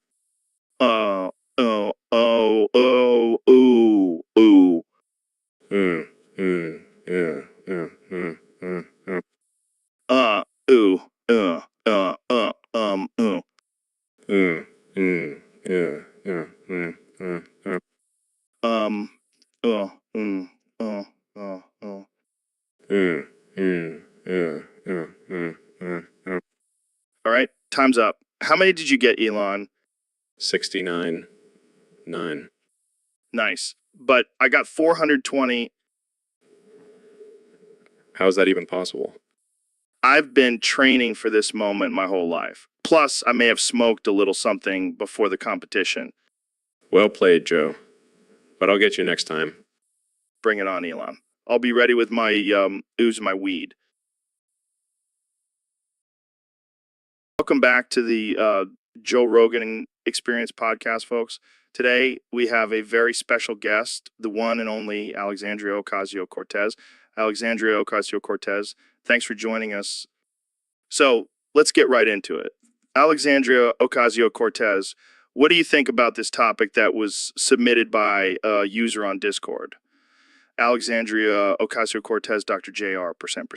Ooh. Mm, mm, yeah, yeah, mm, mm, mm. Ooh, ooh. Mm, mm, yeah, yeah, mm, mm, mm. Um, mm, oh. Mm, mm, yeah, yeah, mm, mm, mm. All right, time's up. How many did you get, Elon? 69, 9. Nice. But I got 420. How is that even possible? I've been training for this moment my whole life. Plus, I may have smoked a little something before the competition. Well played, Joe. But I'll get you next time. Bring it on, Elon. I'll be ready with my ooze my weed. Welcome back to the Joe Rogan Experience podcast, folks. Today, we have a very special guest, the one and only Alexandria Ocasio-Cortez. Alexandria Ocasio-Cortez, thanks for joining us. So, let's get right into it. Alexandria Ocasio-Cortez, what do you think about this topic that was submitted by a user on Discord? Alexandria Ocasio-Cortez, Dr. JR, percent.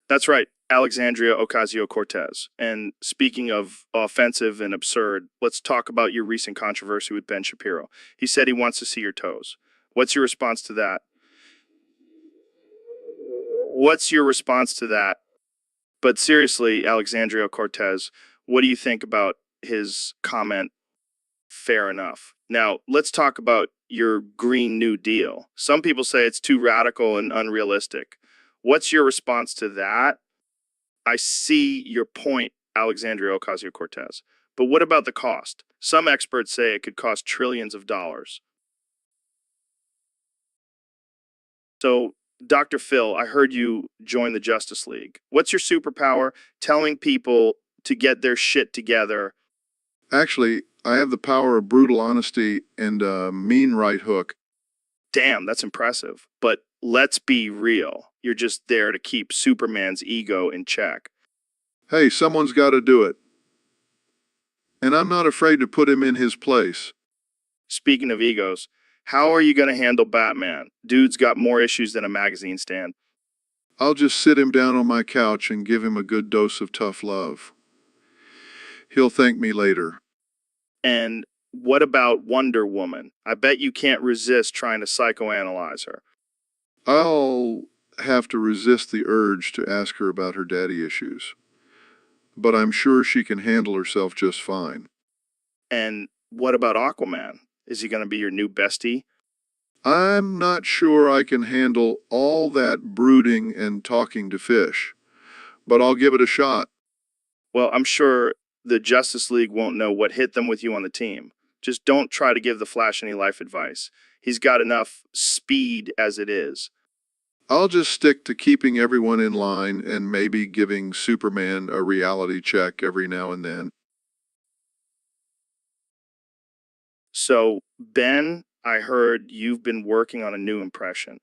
That's right, Alexandria Ocasio-Cortez. And speaking of offensive and absurd, let's talk about your recent controversy with Ben Shapiro. He said he wants to see your toes. What's your response to that? But seriously, Alexandria Cortez, what do you think about his comment? Fair enough. Now, let's talk about your Green New Deal. Some people say it's too radical and unrealistic. What's your response to that? I see your point, Alexandria Ocasio-Cortez. But what about the cost? Some experts say it could cost trillions of dollars. So, Dr. Phil, I heard you join the Justice League. What's your superpower? Telling people to get their shit together. Actually, I have the power of brutal honesty and a mean right hook. Damn, that's impressive. But let's be real. You're just there to keep Superman's ego in check. Hey, someone's got to do it. And I'm not afraid to put him in his place. Speaking of egos, how are you going to handle Batman? Dude's got more issues than a magazine stand. I'll just sit him down on my couch and give him a good dose of tough love. He'll thank me later. And what about Wonder Woman? I bet you can't resist trying to psychoanalyze her. I'll have to resist the urge to ask her about her daddy issues. But I'm sure she can handle herself just fine. And what about Aquaman? Is he going to be your new bestie? I'm not sure I can handle all that brooding and talking to fish, but I'll give it a shot. Well, I'm sure the Justice League won't know what hit them with you on the team. Just don't try to give the Flash any life advice. He's got enough speed as it is. I'll just stick to keeping everyone in line and maybe giving Superman a reality check every now and then. So, Ben, I heard you've been working on a new impression.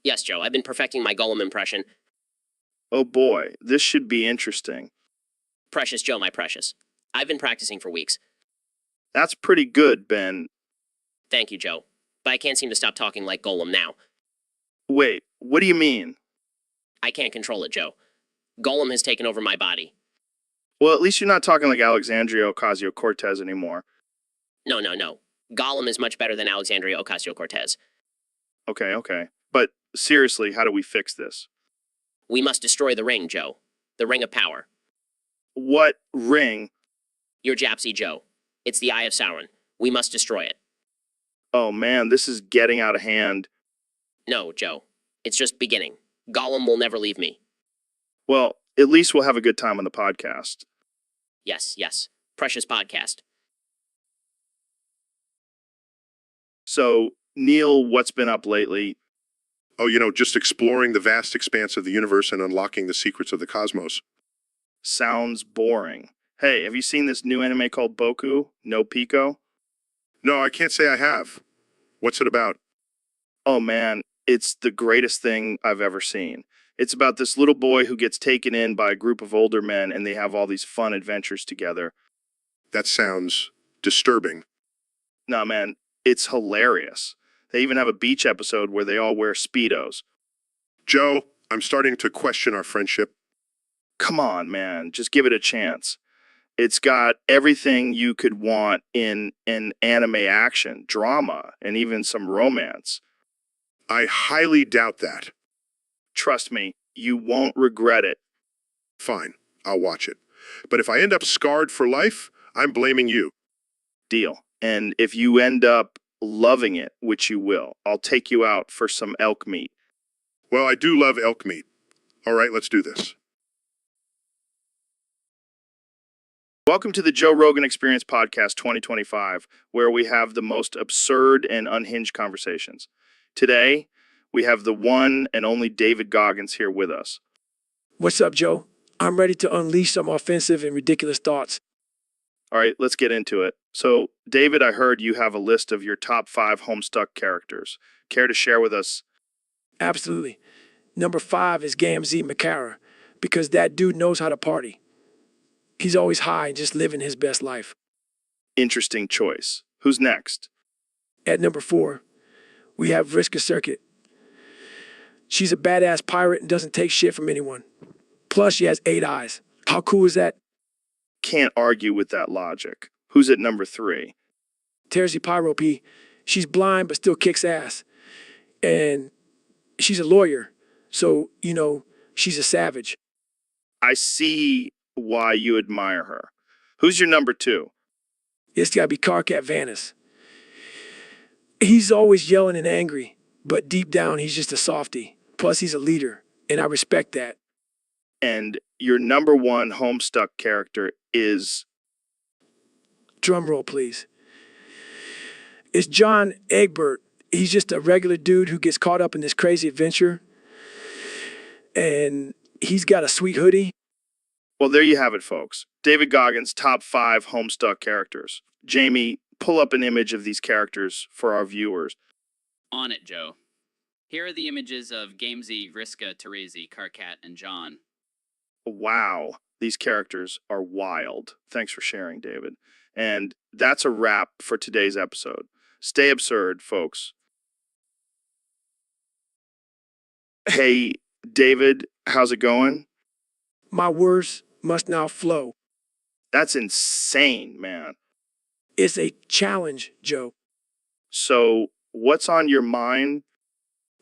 Yes, Joe, I've been perfecting my Gollum impression. Oh boy, this should be interesting. Precious Joe, my precious. I've been practicing for weeks. That's pretty good, Ben. Thank you, Joe. But I can't seem to stop talking like Gollum now. Wait, what do you mean? I can't control it, Joe. Gollum has taken over my body. Well, at least you're not talking like Alexandria Ocasio-Cortez anymore. No. Gollum is much better than Alexandria Ocasio-Cortez. Okay. But seriously, how do we fix this? We must destroy the ring, Joe. The ring of power. What ring? Your Japsy, Joe. It's the Eye of Sauron. We must destroy it. Oh man, this is getting out of hand. No, Joe. It's just beginning. Gollum will never leave me. Well, at least we'll have a good time on the podcast. Yes. Precious podcast. So, Neil, what's been up lately? Oh, just exploring the vast expanse of the universe and unlocking the secrets of the cosmos. Sounds boring. Hey, have you seen this new anime called Boku no Pico? No, I can't say I have. What's it about? Oh man, it's the greatest thing I've ever seen. It's about this little boy who gets taken in by a group of older men and they have all these fun adventures together. That sounds disturbing. Nah, man, it's hilarious. They even have a beach episode where they all wear Speedos. Joe, I'm starting to question our friendship. Come on, man, just give it a chance. It's got everything you could want in an anime action, drama, and even some romance. I highly doubt that. Trust me, you won't regret it. Fine, I'll watch it. But if I end up scarred for life, I'm blaming you. Deal. And if you end up loving it, which you will, I'll take you out for some elk meat. Well, I do love elk meat. All right, let's do this. Welcome to the Joe Rogan Experience Podcast 2025, where we have the most absurd and unhinged conversations. Today, we have the one and only David Goggins here with us. What's up, Joe? I'm ready to unleash some offensive and ridiculous thoughts. All right, let's get into it. So, David, I heard you have a list of your top 5 Homestuck characters. Care to share with us? Absolutely. Number 5 is Gamzee Makara, because that dude knows how to party. He's always high and just living his best life. Interesting choice. Who's next? At number 4, we have Vriska Circuit. She's a badass pirate and doesn't take shit from anyone. Plus, she has 8 eyes. How cool is that? Can't argue with that logic. Who's at number 3? Terzi Pyro P. She's blind but still kicks ass. And she's a lawyer. So, she's a savage. I see why you admire her. Who's your number 2? It's gotta be Karkat Vanis. He's always yelling and angry, but deep down he's just a softie. Plus he's a leader, and I respect that. And your number 1 Homestuck character is... Drum roll, please. It's John Egbert. He's just a regular dude who gets caught up in this crazy adventure. And he's got a sweet hoodie. Well, there you have it, folks. David Goggins' top 5 Homestuck characters. Jamie, pull up an image of these characters for our viewers. On it, Joe. Here are the images of Gamzee, Vriska, Terezi, Karkat, and John. Wow. These characters are wild. Thanks for sharing, David. And that's a wrap for today's episode. Stay absurd, folks. Hey, David, how's it going? My words must now flow. That's insane, man. It's a challenge, Joe. So, what's on your mind?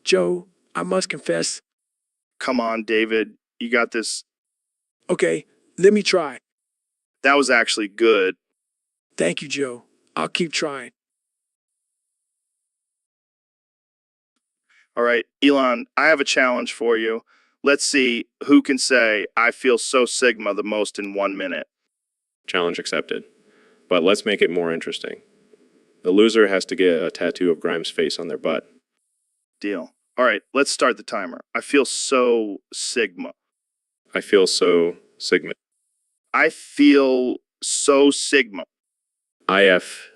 Joe, I must confess. Come on, David. You got this. Okay, let me try. That was actually good. Thank you, Joe. I'll keep trying. All right, Elon, I have a challenge for you. Let's see who can say, I feel so Sigma the most in 1 minute. Challenge accepted. But let's make it more interesting. The loser has to get a tattoo of Grimes' face on their butt. Deal. All right, let's start the timer. I feel so Sigma. I feel so Sigma. I feel so Sigma. IF.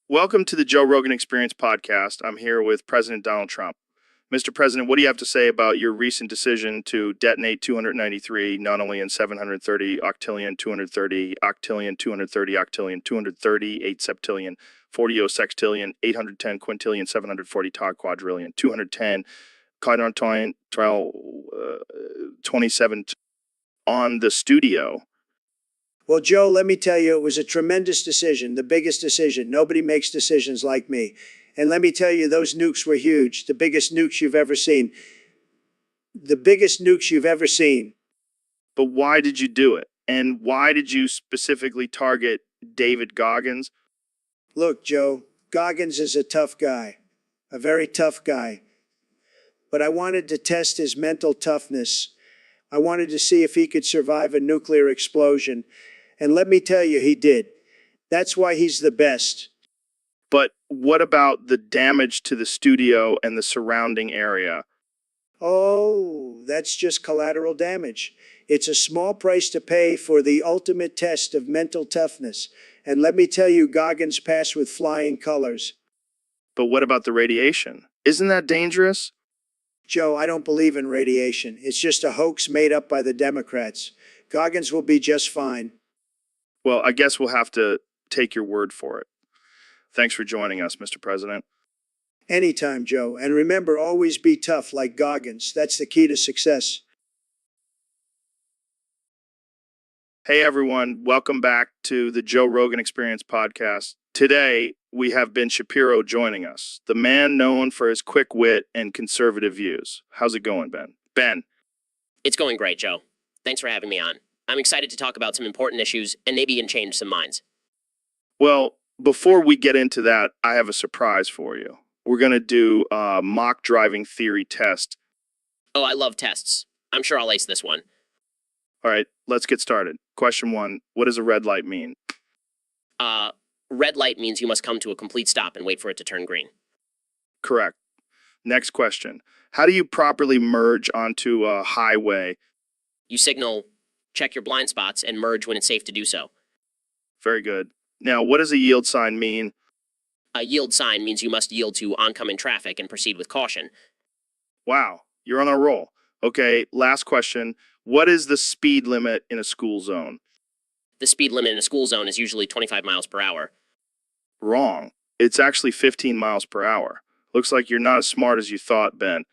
Welcome to the Joe Rogan Experience podcast. I'm here with President Donald Trump. Mr. President, what do you have to say about your recent decision to detonate 293 not only in 730 octillion, 230 octillion, 230 octillion, 230 8 septillion, 40 sextillion, 810 quintillion, 740 quadrillion, 210 quadrillion, 27 on the studio? Well, Joe, let me tell you, it was a tremendous decision, the biggest decision. Nobody makes decisions like me. And let me tell you, those nukes were huge, the biggest nukes you've ever seen. The biggest nukes you've ever seen. But why did you do it? And why did you specifically target David Goggins? Look, Joe, Goggins is a tough guy, a very tough guy. But I wanted to test his mental toughness. I wanted to see if he could survive a nuclear explosion. And let me tell you, he did. That's why he's the best. But what about the damage to the studio and the surrounding area? Oh, that's just collateral damage. It's a small price to pay for the ultimate test of mental toughness. And let me tell you, Goggins passed with flying colors. But what about the radiation? Isn't that dangerous? Joe, I don't believe in radiation. It's just a hoax made up by the Democrats. Goggins will be just fine. Well, I guess we'll have to take your word for it. Thanks for joining us, Mr. President. Anytime, Joe. And remember, always be tough like Goggins. That's the key to success. Hey, everyone. Welcome back to the Joe Rogan Experience podcast. Today, we have Ben Shapiro joining us, the man known for his quick wit and conservative views. How's it going, Ben? Ben. It's going great, Joe. Thanks for having me on. I'm excited to talk about some important issues and maybe even change some minds. Well, before we get into that, I have a surprise for you. We're going to do a mock driving theory test. Oh, I love tests. I'm sure I'll ace this one. All right, let's get started. Question 1, what does a red light mean? Red light means you must come to a complete stop and wait for it to turn green. Correct. Next question. How do you properly merge onto a highway? You signal, check your blind spots, and merge when it's safe to do so. Very good. Now, what does a yield sign mean? A yield sign means you must yield to oncoming traffic and proceed with caution. Wow, you're on a roll. Okay, last question. What is the speed limit in a school zone? The speed limit in a school zone is usually 25 miles per hour. Wrong. It's actually 15 miles per hour. Looks like you're not as smart as you thought, Ben.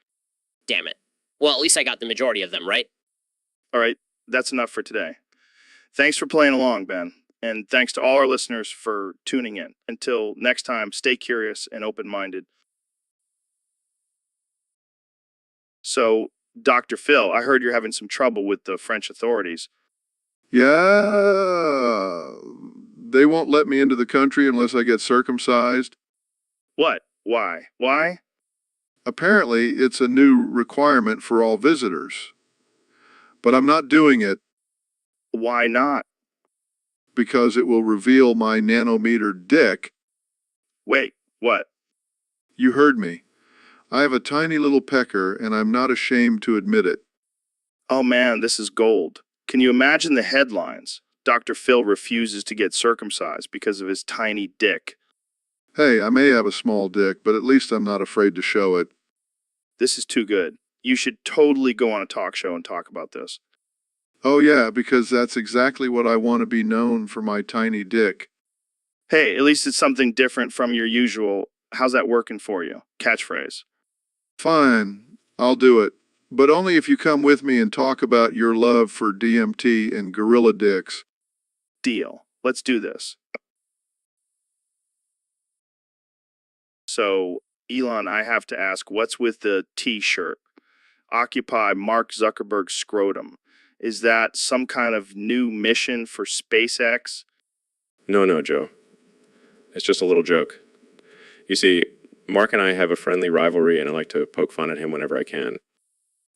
Damn it. Well, at least I got the majority of them, right? All right, that's enough for today. Thanks for playing along, Ben. And thanks to all our listeners for tuning in. Until next time, stay curious and open-minded. So, Dr. Phil, I heard you're having some trouble with the French authorities. Yeah, they won't let me into the country unless I get circumcised. What? Why? Why? Apparently, it's a new requirement for all visitors. But I'm not doing it Why not? because it will reveal my nanometer dick. Wait, what? You heard me. I have a tiny little pecker, and I'm not ashamed to admit it. Oh man, this is gold. Can you imagine the headlines? Dr. Phil refuses to get circumcised because of his tiny dick. Hey, I may have a small dick, but at least I'm not afraid to show it. This is too good. you should totally go on a talk show and talk about this. Oh, yeah, because that's exactly what I want to be known for, my tiny dick. Hey, at least it's something different from your usual. How's that working for you? Catchphrase. Fine, I'll do it. But only if you come with me and talk about your love for DMT and gorilla dicks. Deal. Let's do this. So, Elon, I have to ask, what's with the T-shirt? Occupy Mark Zuckerberg's scrotum. Is that some kind of new mission for SpaceX? No, Joe. It's just a little joke. You see, Mark and I have a friendly rivalry, and I like to poke fun at him whenever I can.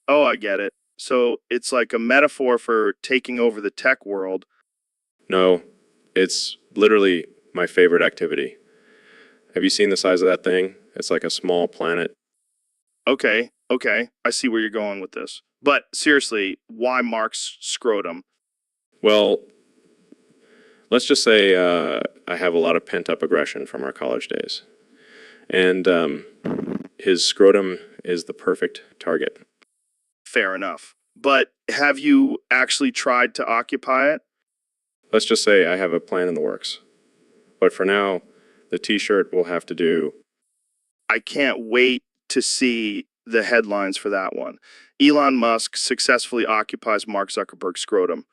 Oh, I get it. So it's like a metaphor for taking over the tech world. No, it's literally my favorite activity. Have you seen the size of that thing? It's like a small planet. Okay, I see where you're going with this. But seriously, why Mark's scrotum? Well, let's just say I have a lot of pent-up aggression from our college days. And his scrotum is the perfect target. Fair enough. But have you actually tried to occupy it? Let's just say I have a plan in the works. But for now, the T-shirt will have to do. I can't wait to see the headlines for that one. Elon Musk successfully occupies Mark Zuckerberg's scrotum.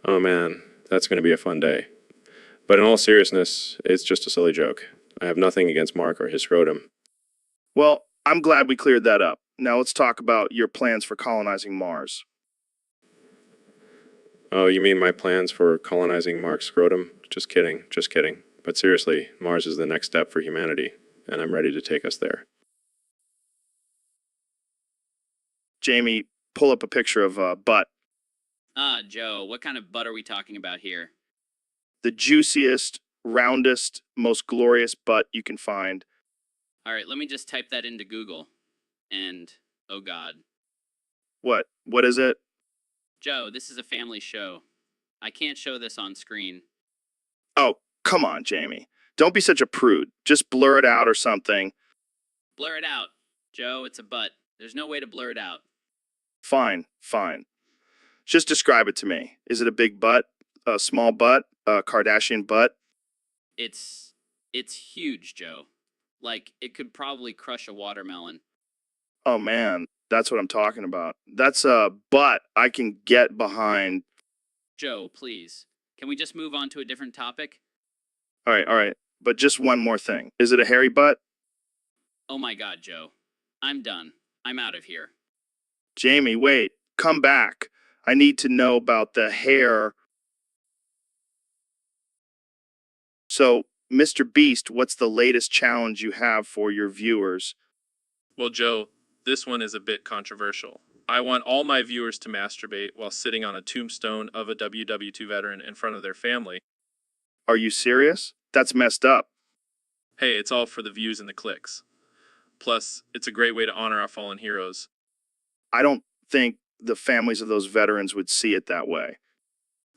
Oh man, that's going to be a fun day. But in all seriousness, it's just a silly joke. I have nothing against Mark or his scrotum. Well, I'm glad we cleared that up. Now let's talk about your plans for colonizing Mars. Oh, you mean my plans for colonizing Mark's scrotum? Just kidding. But seriously, Mars is the next step for humanity, and I'm ready to take us there. Jamie, pull up a picture of butt. Joe, what kind of butt are we talking about here? The juiciest, roundest, most glorious butt you can find. All right, let me just type that into Google. And, oh God. What? What is it? Joe, this is a family show. I can't show this on screen. Oh, come on, Jamie. Don't be such a prude. Just blur it out or something. Blur it out. Joe, it's a butt. There's no way to blur it out. Fine. Just describe it to me. Is it a big butt? A small butt? A Kardashian butt? It's huge, Joe. Like, it could probably crush a watermelon. Oh man, that's what I'm talking about. That's a butt I can get behind. Joe, please. Can we just move on to a different topic? All right. But just one more thing. Is it a hairy butt? Oh my God, Joe. I'm done. I'm out of here. Jamie, wait. Come back. I need to know about the hair. So, Mr. Beast, what's the latest challenge you have for your viewers? Well, Joe, this one is a bit controversial. I want all my viewers to masturbate while sitting on a tombstone of a WW2 veteran in front of their family. Are you serious? That's messed up. Hey, it's all for the views and the clicks. Plus, it's a great way to honor our fallen heroes. I don't think the families of those veterans would see it that way.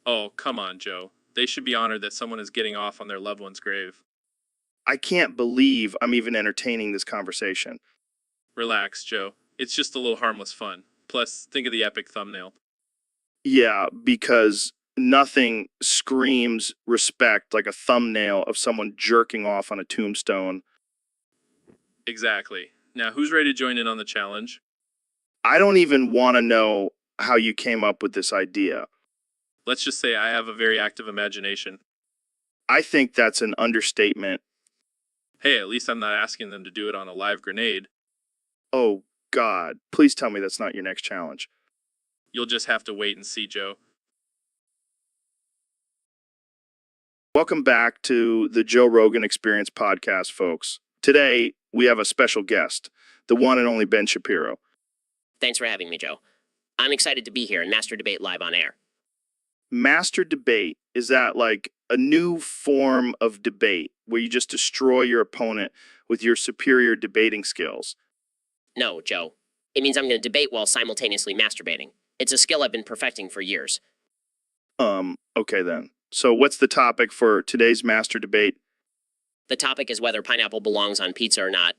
Oh, come on, Joe. They should be honored that someone is getting off on their loved one's grave. I can't believe I'm even entertaining this conversation. Relax, Joe. It's just a little harmless fun. Plus, think of the epic thumbnail. Yeah, because nothing screams respect like a thumbnail of someone jerking off on a tombstone. Exactly. Now, who's ready to join in on the challenge? I don't even want to know how you came up with this idea. Let's just say I have a very active imagination. I think that's an understatement. Hey, at least I'm not asking them to do it on a live grenade. Oh, God. Please tell me that's not your next challenge. You'll just have to wait and see, Joe. Welcome back to the Joe Rogan Experience podcast, folks. Today, we have a special guest, the one and only Ben Shapiro. Thanks for having me, Joe. I'm excited to be here and Master Debate live on air. Master debate, is that like a new form of debate where you just destroy your opponent with your superior debating skills? No, Joe. It means I'm going to debate while simultaneously masturbating. It's a skill I've been perfecting for years. Okay then. So what's the topic for today's master debate? The topic is whether pineapple belongs on pizza or not.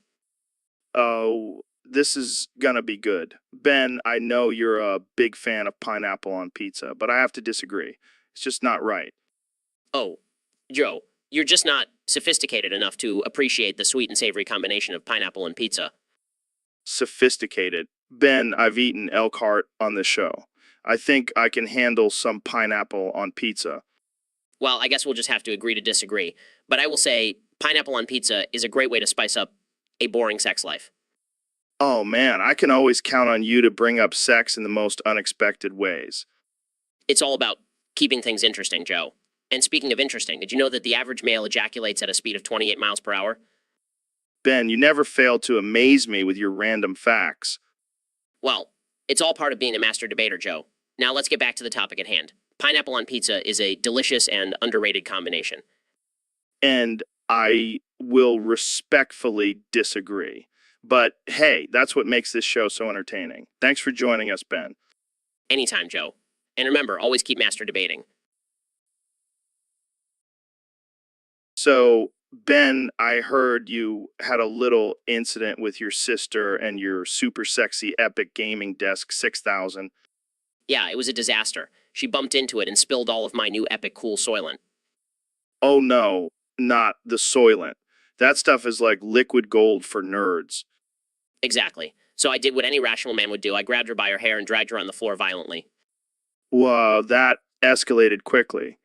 Oh, this is gonna be good. Ben, I know you're a big fan of pineapple on pizza, but I have to disagree. It's just not right. Oh, Joe, you're just not sophisticated enough to appreciate the sweet and savory combination of pineapple and pizza. Sophisticated. Ben, I've eaten elk heart on this show. I think I can handle some pineapple on pizza. Well, I guess we'll just have to agree to disagree. But I will say, pineapple on pizza is a great way to spice up a boring sex life. Oh man, I can always count on you to bring up sex in the most unexpected ways. It's all about keeping things interesting, Joe. And speaking of interesting, did you know that the average male ejaculates at a speed of 28 miles per hour? Ben, you never fail to amaze me with your random facts. Well, it's all part of being a master debater, Joe. Now let's get back to the topic at hand. Pineapple on pizza is a delicious and underrated combination. And I will respectfully disagree. But hey, that's what makes this show so entertaining. Thanks for joining us, Ben. Anytime, Joe. And remember, always keep master debating. So, Ben, I heard you had a little incident with your sister and your super sexy epic gaming desk 6000. Yeah, it was a disaster. She bumped into it and spilled all of my new epic cool Soylent. Oh no, not the Soylent. That stuff is like liquid gold for nerds. Exactly. So I did what any rational man would do. I grabbed her by her hair and dragged her on the floor violently. Wow, that escalated quickly.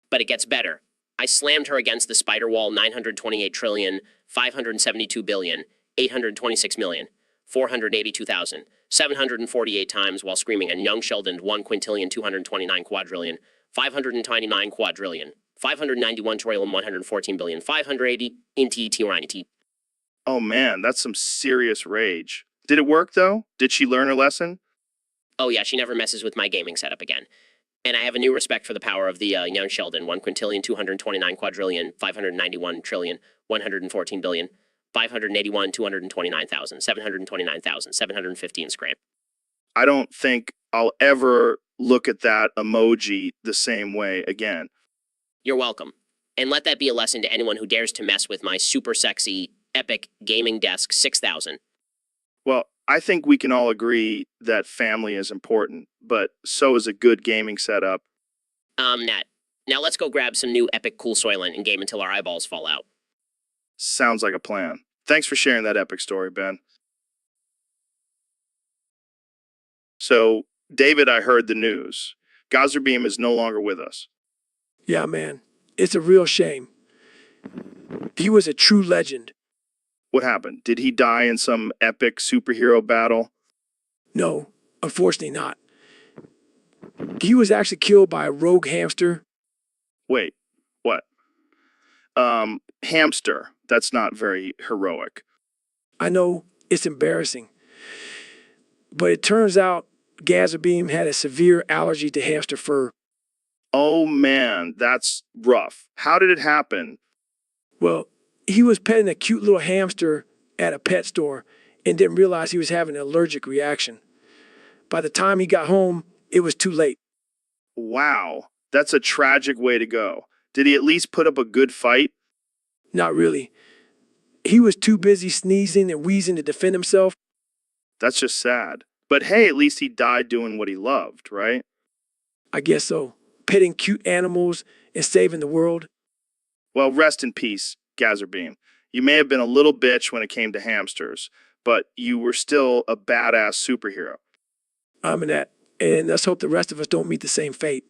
But it gets better. I slammed her against the spider wall 928 trillion, 572 billion, 826 million, 482,000, 748 times while screaming and young Sheldon 1 quintillion 229 quadrillion, 529 quadrillion, 591 trillion 114 billion, 580 inti t. Oh man, that's some serious rage. Did it work though? Did she learn her lesson? Oh yeah, she never messes with my gaming setup again. And I have a new respect for the power of the young Sheldon 1 quintillion 229 quadrillion, 591 trillion, 114 billion, 581 229,000, 729,000, 715 scram. I don't think I'll ever look at that emoji the same way again. You're welcome. And let that be a lesson to anyone who dares to mess with my super sexy, epic gaming desk 6000. Well, I think we can all agree that family is important, but so is a good gaming setup. Nat. Now let's go grab some new epic cool Soylent and game until our eyeballs fall out. Sounds like a plan. Thanks for sharing that epic story, Ben. So, David, I heard the news. Gazerbeam is no longer with us. Yeah, man. It's a real shame. He was a true legend. What happened? Did he die in some epic superhero battle? No, unfortunately not. He was actually killed by a rogue hamster. Wait, what? Hamster. That's not very heroic. I know it's embarrassing. But it turns out Gazerbeam had a severe allergy to hamster fur. Oh man, that's rough. How did it happen? Well, he was petting a cute little hamster at a pet store and didn't realize he was having an allergic reaction. By the time he got home, it was too late. Wow, that's a tragic way to go. Did he at least put up a good fight? Not really. He was too busy sneezing and wheezing to defend himself. That's just sad. But hey, at least he died doing what he loved, right? I guess so. Petting cute animals and saving the world. Well, rest in peace, Gazerbeam. You may have been a little bitch when it came to hamsters, but you were still a badass superhero. I'm in that. And let's hope the rest of us don't meet the same fate.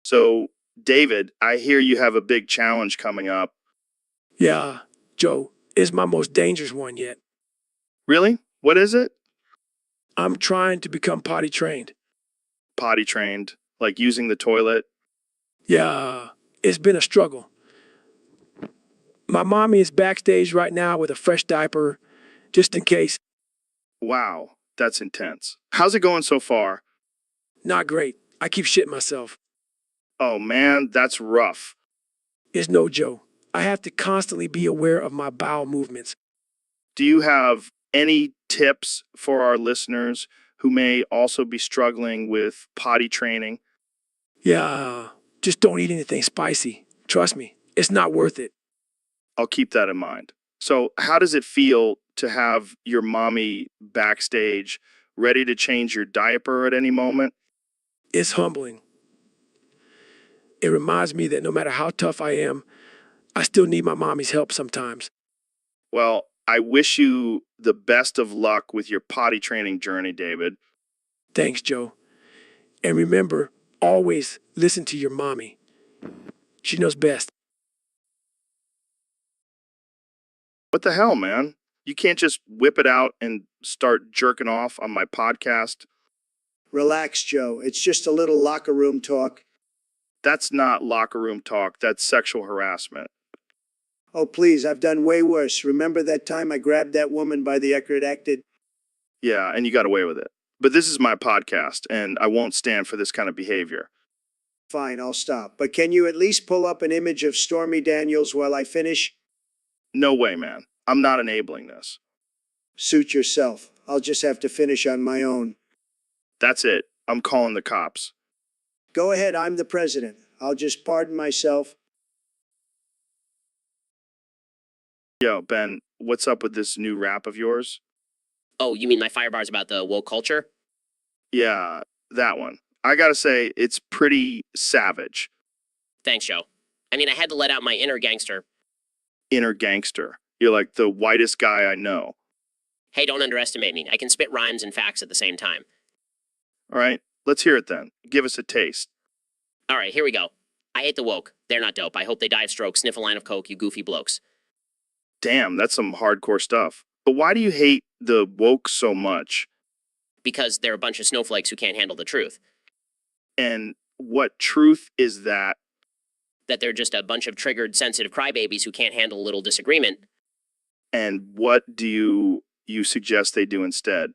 So, David, I hear you have a big challenge coming up. Yeah, Joe, it's my most dangerous one yet. Really? What is it? I'm trying to become potty trained. Potty trained, like using the toilet. Yeah, it's been a struggle. My mommy is backstage right now with a fresh diaper, just in case. Wow, that's intense. How's it going so far? Not great. I keep shitting myself. Oh man, that's rough. It's no joke. I have to constantly be aware of my bowel movements. Do you have any tips for our listeners who may also be struggling with potty training? Yeah, just don't eat anything spicy. Trust me, it's not worth it. I'll keep that in mind. So, how does it feel to have your mommy backstage ready to change your diaper at any moment? It's humbling. It reminds me that no matter how tough I am, I still need my mommy's help sometimes. Well, I wish you the best of luck with your potty training journey, David. Thanks, Joe. And remember, always listen to your mommy. She knows best. What the hell, man? You can't just whip it out and start jerking off on my podcast. Relax, Joe. It's just a little locker room talk. That's not locker room talk, that's sexual harassment. Oh, please, I've done way worse. Remember that time I grabbed that woman by the Eckerd acted? Yeah, and you got away with it. But this is my podcast, and I won't stand for this kind of behavior. Fine, I'll stop. But can you at least pull up an image of Stormy Daniels while I finish? No way, man. I'm not enabling this. Suit yourself. I'll just have to finish on my own. That's it. I'm calling the cops. Go ahead, I'm the president. I'll just pardon myself. Yo, Ben, what's up with this new rap of yours? Oh, you mean my fire bars about the woke culture? Yeah, that one. I gotta say, it's pretty savage. Thanks, Joe. I mean, I had to let out my inner gangster. Inner gangster. You're like the whitest guy I know. Hey, don't underestimate me. I can spit rhymes and facts at the same time. All right, let's hear it then. Give us a taste. All right, here we go. I hate the woke. They're not dope. I hope they die of stroke. Sniff a line of coke, you goofy blokes. Damn, that's some hardcore stuff. But why do you hate the woke so much? Because they're a bunch of snowflakes who can't handle the truth. And what truth is that? That they're just a bunch of triggered, sensitive crybabies who can't handle a little disagreement. And what do you suggest they do instead?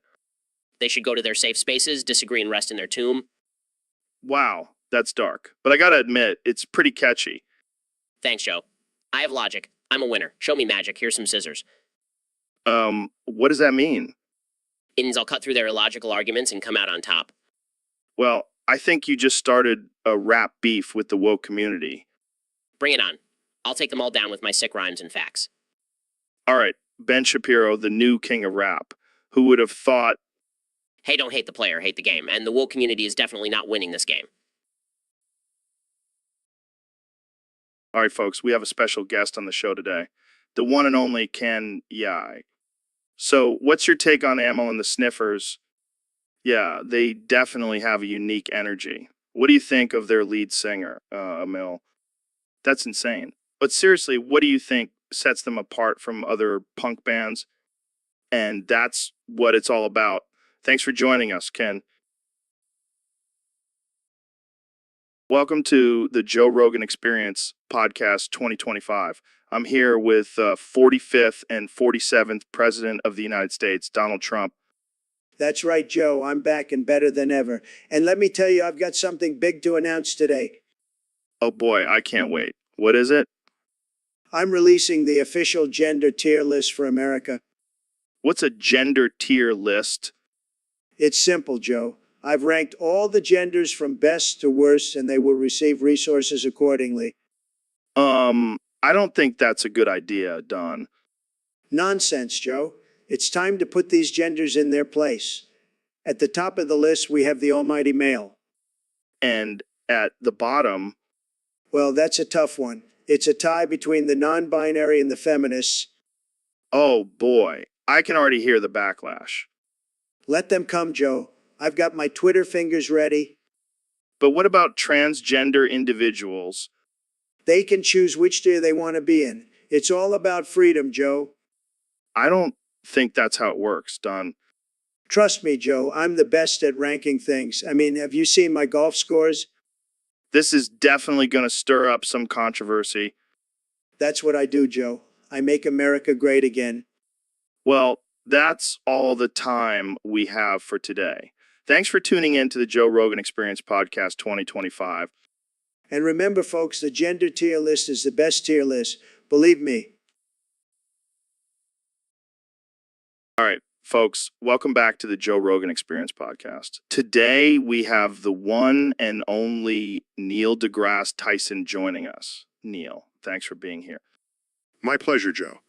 They should go to their safe spaces, disagree and rest in their tomb. Wow, that's dark. But I gotta admit, it's pretty catchy. Thanks, Joe. I have logic. I'm a winner. Show me magic. Here's some scissors. What does that mean? It means I'll cut through their illogical arguments and come out on top. Well, I think you just started a rap beef with the woke community. Bring it on. I'll take them all down with my sick rhymes and facts. All right, Ben Shapiro, the new king of rap. Who would have thought? Hey, don't hate the player, hate the game. And the woke community is definitely not winning this game. All right, folks, we have a special guest on the show today. The one and only Ken Yai. So, what's your take on Ammo and the Sniffers? Yeah, they definitely have a unique energy. What do you think of their lead singer, Emil? That's insane. But seriously, what do you think sets them apart from other punk bands? And that's what it's all about. Thanks for joining us, Ken. Welcome to the Joe Rogan Experience Podcast 2025. I'm here with 45th and 47th President of the United States, Donald Trump. That's right, Joe. I'm back and better than ever. And let me tell you, I've got something big to announce today. Oh boy, I can't wait. What is it? I'm releasing the official gender tier list for America. What's a gender tier list? It's simple, Joe. I've ranked all the genders from best to worst, and they will receive resources accordingly. I don't think that's a good idea, Don. Nonsense, Joe. It's time to put these genders in their place. At the top of the list, we have the almighty male. And at the bottom, Well, that's a tough one. It's a tie between the non-binary and the feminists. oh boy, I can already hear the backlash. Let them come, Joe. I've got my Twitter fingers ready. But what about transgender individuals? They can choose which tier they want to be in. It's all about freedom, Joe. I don't think that's how it works, Don. Trust me, Joe, I'm the best at ranking things. I mean, have you seen my golf scores? This is definitely going to stir up some controversy. That's what I do, Joe. I make America great again. Well, that's all the time we have for today. Thanks for tuning in to the Joe Rogan Experience Podcast 2025. And remember, folks, the gender tier list is the best tier list. Believe me. All right, folks, welcome back to the Joe Rogan Experience Podcast. Today, we have the one and only Neil deGrasse Tyson joining us. Neil, thanks for being here. My pleasure, Joe.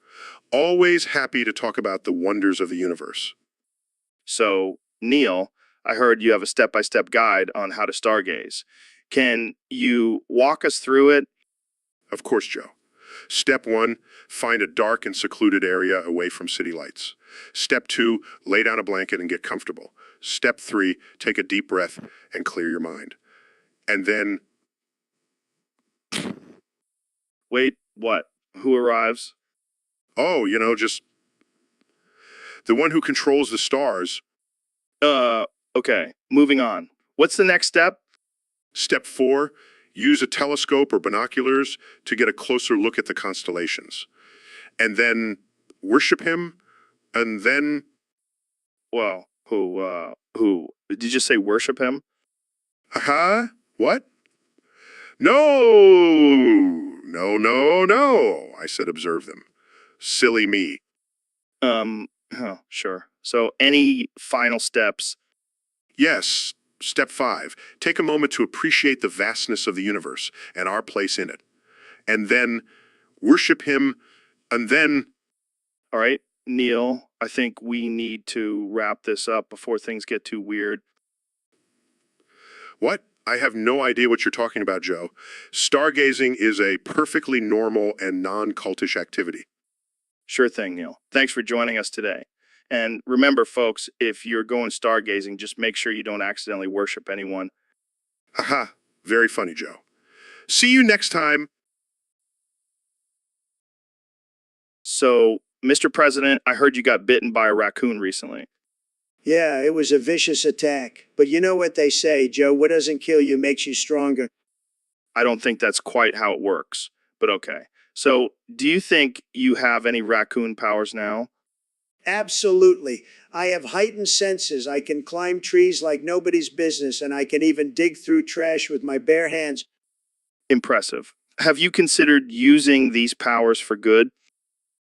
Always happy to talk about the wonders of the universe. So, Neil, I heard you have a step-by-step guide on how to stargaze. Can you walk us through it? Of course, Joe. Step 1, find a dark and secluded area away from city lights. Step 2, lay down a blanket and get comfortable. Step 3, take a deep breath and clear your mind. And then, Wait, what? Who arrives? oh, just the one who controls the stars. Okay, moving on. What's the next step? Step 4, use a telescope or binoculars to get a closer look at the constellations. And then worship him, and then, Well, who? Did you just say worship him? haha, what? No, no, no, no, I said observe them. Silly me. Oh, sure. So, any final steps? Yes, step 5, take a moment to appreciate the vastness of the universe and our place in it. And then worship him, and then, All right, Neil, I think we need to wrap this up before things get too weird. what? I have no idea what you're talking about, Joe. Stargazing is a perfectly normal and non-cultish activity. Sure thing, Neil. Thanks for joining us today. And remember, folks, if you're going stargazing, just make sure you don't accidentally worship anyone. Haha, very funny, Joe. See you next time. So, Mr. President, I heard you got bitten by a raccoon recently. Yeah, it was a vicious attack. But you know what they say, Joe, what doesn't kill you makes you stronger. I don't think that's quite how it works, but okay. So, do you think you have any raccoon powers now? Absolutely. I have heightened senses. I can climb trees like nobody's business, and I can even dig through trash with my bare hands. Impressive. Have you considered using these powers for good?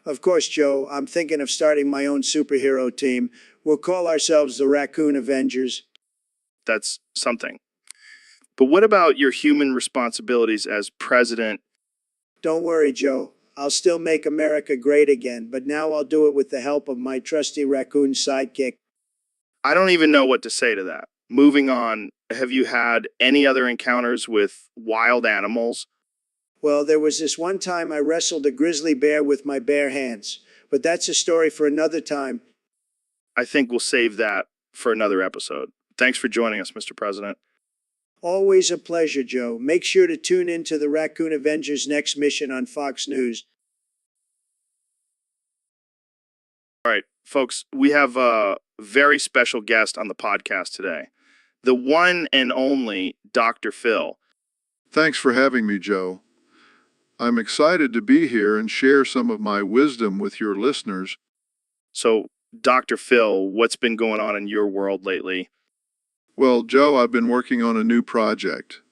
Of course, Joe, I'm thinking of starting my own superhero team. We'll call ourselves the Raccoon Avengers. That's something. But what about your human responsibilities as president? Don't worry, Joe. I'll still make America great again, but now I'll do it with the help of my trusty raccoon sidekick. I don't even know what to say to that. Moving on, have you had any other encounters with wild animals? Well, there was this one time I wrestled a grizzly bear with my bare hands, but that's a story for another time. I think we'll save that for another episode. Thanks for joining us, Mr. President. Always a pleasure, Joe. Make sure to tune in to the Raccoon Avengers' next mission on Fox News. All right, folks, we have a very special guest on the podcast today. The one and only Dr. Phil. Thanks for having me, Joe. I'm excited to be here and share some of my wisdom with your listeners. So, Dr. Phil, what's been going on in your world lately? Well, Joe, I've been working on a new project.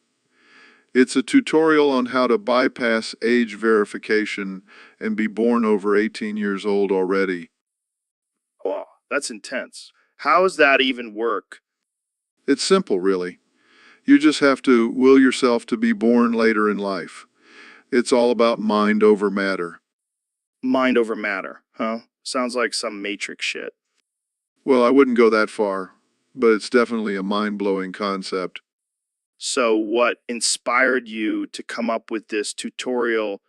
It's a tutorial on how to bypass age verification and be born over 18 years old already. Oh, that's intense. How does that even work? It's simple, really. You just have to will yourself to be born later in life. It's all about mind over matter. Mind over matter, huh? Sounds like some Matrix shit. Well, I wouldn't go that far, but it's definitely a mind-blowing concept. So, what inspired you to come up with this tutorial?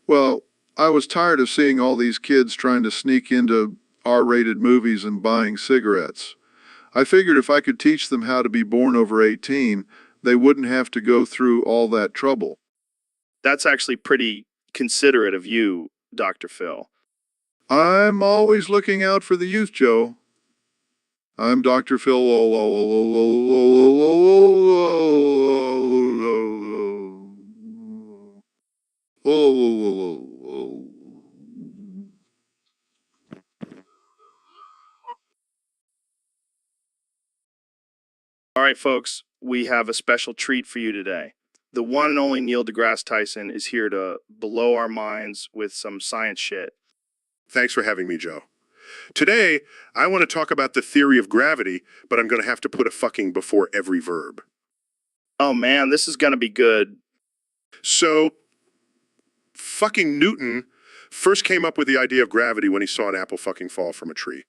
Well, I was tired of seeing all these kids trying to sneak into R-rated movies and buying cigarettes. I figured if I could teach them how to be born over 18, they wouldn't have to go through all that trouble. That's actually pretty considerate of you, Dr. Phil. I'm always looking out for the youth, Joe. I'm Dr. Phil. All right, folks, we have a special treat for you today. The one and only Neil deGrasse Tyson is here to blow our minds with some science shit. Thanks for having me, Joe. Today, I want to talk about the theory of gravity, but I'm going to have to put a fucking before every verb. Oh man, this is gonna be good. So, fucking Newton first came up with the idea of gravity when he saw an apple fucking fall from a tree.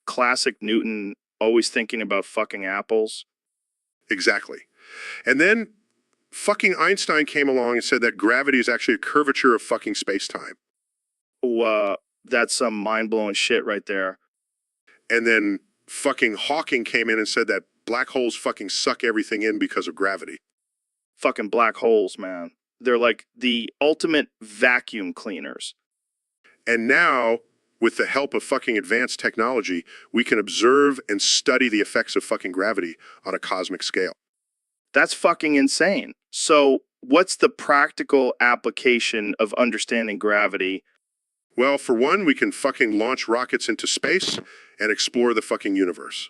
Classic Newton, always thinking about fucking apples. Exactly. And then fucking Einstein came along and said that gravity is actually a curvature of fucking space-time. Oh, that's some mind-blowing shit right there. And then fucking Hawking came in and said that black holes fucking suck everything in because of gravity. Fucking black holes, man. They're like the ultimate vacuum cleaners. And now, with the help of fucking advanced technology, we can observe and study the effects of fucking gravity on a cosmic scale. That's fucking insane. So, what's the practical application of understanding gravity? Well, for one, we can fucking launch rockets into space and explore the fucking universe.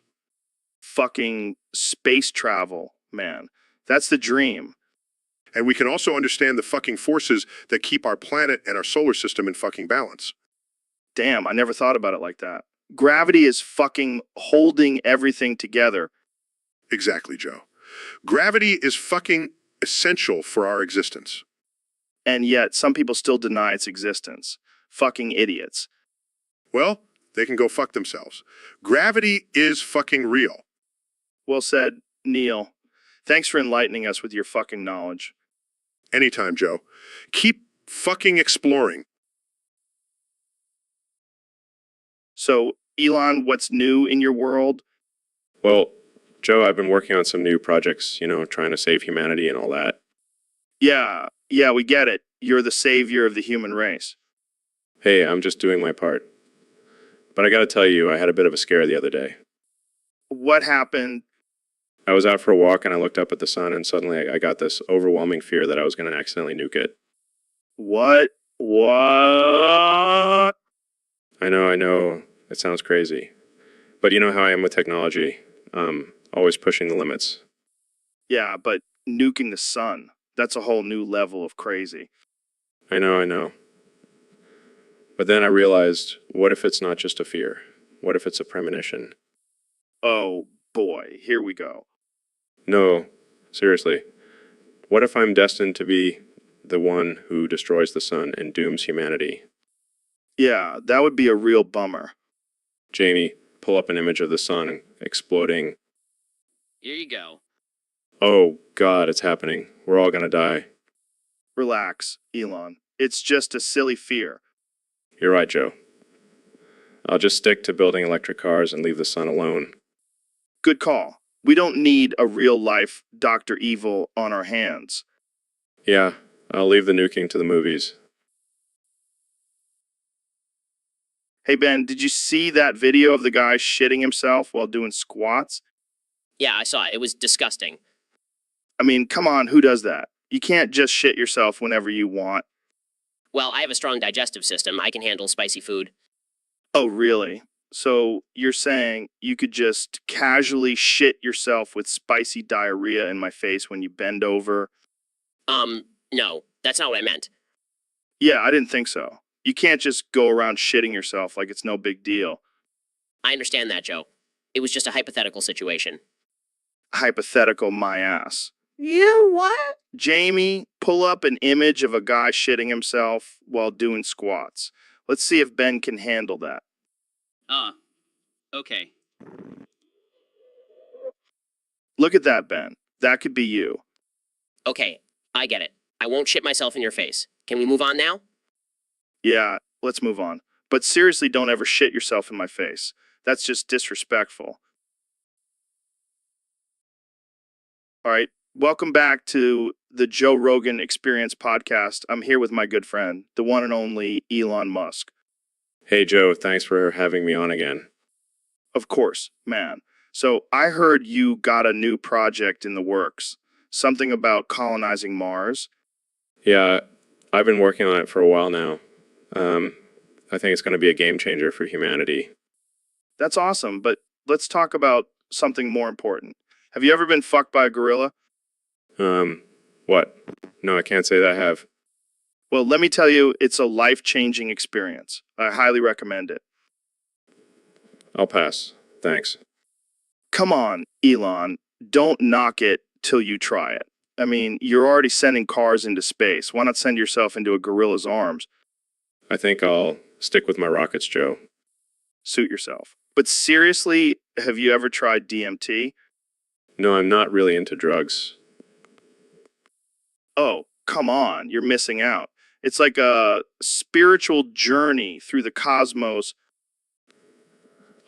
Fucking space travel, man. That's the dream. And we can also understand the fucking forces that keep our planet and our solar system in fucking balance. Damn, I never thought about it like that. Gravity is fucking holding everything together. Exactly, Joe. Gravity is fucking essential for our existence. And yet, some people still deny its existence. Fucking idiots. Well, they can go fuck themselves. Gravity is fucking real. Well said, Neil. Thanks for enlightening us with your fucking knowledge. Anytime, Joe. Keep fucking exploring. So, Elon, what's new in your world? Well, Joe, I've been working on some new projects, trying to save humanity and all that. Yeah, we get it. You're the savior of the human race. Hey, I'm just doing my part. But I gotta tell you, I had a bit of a scare the other day. What happened? I was out for a walk and I looked up at the sun and suddenly I got this overwhelming fear that I was gonna accidentally nuke it. What? I know, it sounds crazy. But you know how I am with technology. Always pushing the limits. Yeah, but nuking the sun, that's a whole new level of crazy. I know. But then I realized, what if it's not just a fear? What if it's a premonition? Oh boy, here we go. No, seriously. What if I'm destined to be the one who destroys the sun and dooms humanity? Yeah, that would be a real bummer. Jamie, pull up an image of the sun exploding. Here you go. Oh, God, it's happening. We're all gonna die. Relax, Elon. It's just a silly fear. You're right, Joe. I'll just stick to building electric cars and leave the sun alone. Good call. We don't need a real-life Dr. Evil on our hands. Yeah, I'll leave the nuking to the movies. Hey, Ben, did you see that video of the guy shitting himself while doing squats? Yeah, I saw it. It was disgusting. I mean, come on, who does that? You can't just shit yourself whenever you want. Well, I have a strong digestive system. I can handle spicy food. Oh, really? So you're saying you could just casually shit yourself with spicy diarrhea in my face when you bend over? No, that's not what I meant. Yeah, I didn't think so. You can't just go around shitting yourself like it's no big deal. I understand that, Joe. It was just a hypothetical situation. Hypothetical my ass. You what? Jamie, pull up an image of a guy shitting himself while doing squats. Let's see if Ben can handle that. Okay. Look at that, Ben. That could be you. Okay, I get it. I won't shit myself in your face. Can we move on now? Yeah, let's move on. But seriously, don't ever shit yourself in my face. That's just disrespectful. All right, welcome back to the Joe Rogan Experience podcast. I'm here with my good friend, the one and only Elon Musk. Hey, Joe, thanks for having me on again. Of course, man. So I heard you got a new project in the works. Something about colonizing Mars. Yeah, I've been working on it for a while now. I think it's going to be a game changer for humanity. That's awesome, but let's talk about something more important. Have you ever been fucked by a gorilla? What? No, I can't say that I have. Well, let me tell you, it's a life-changing experience. I highly recommend it. I'll pass. Thanks. Come on, Elon. Don't knock it till you try it. I mean, you're already sending cars into space. Why not send yourself into a gorilla's arms? I think I'll stick with my rockets, Joe. Suit yourself. But seriously, have you ever tried DMT? No, I'm not really into drugs. Oh, come on, you're missing out. It's like a spiritual journey through the cosmos.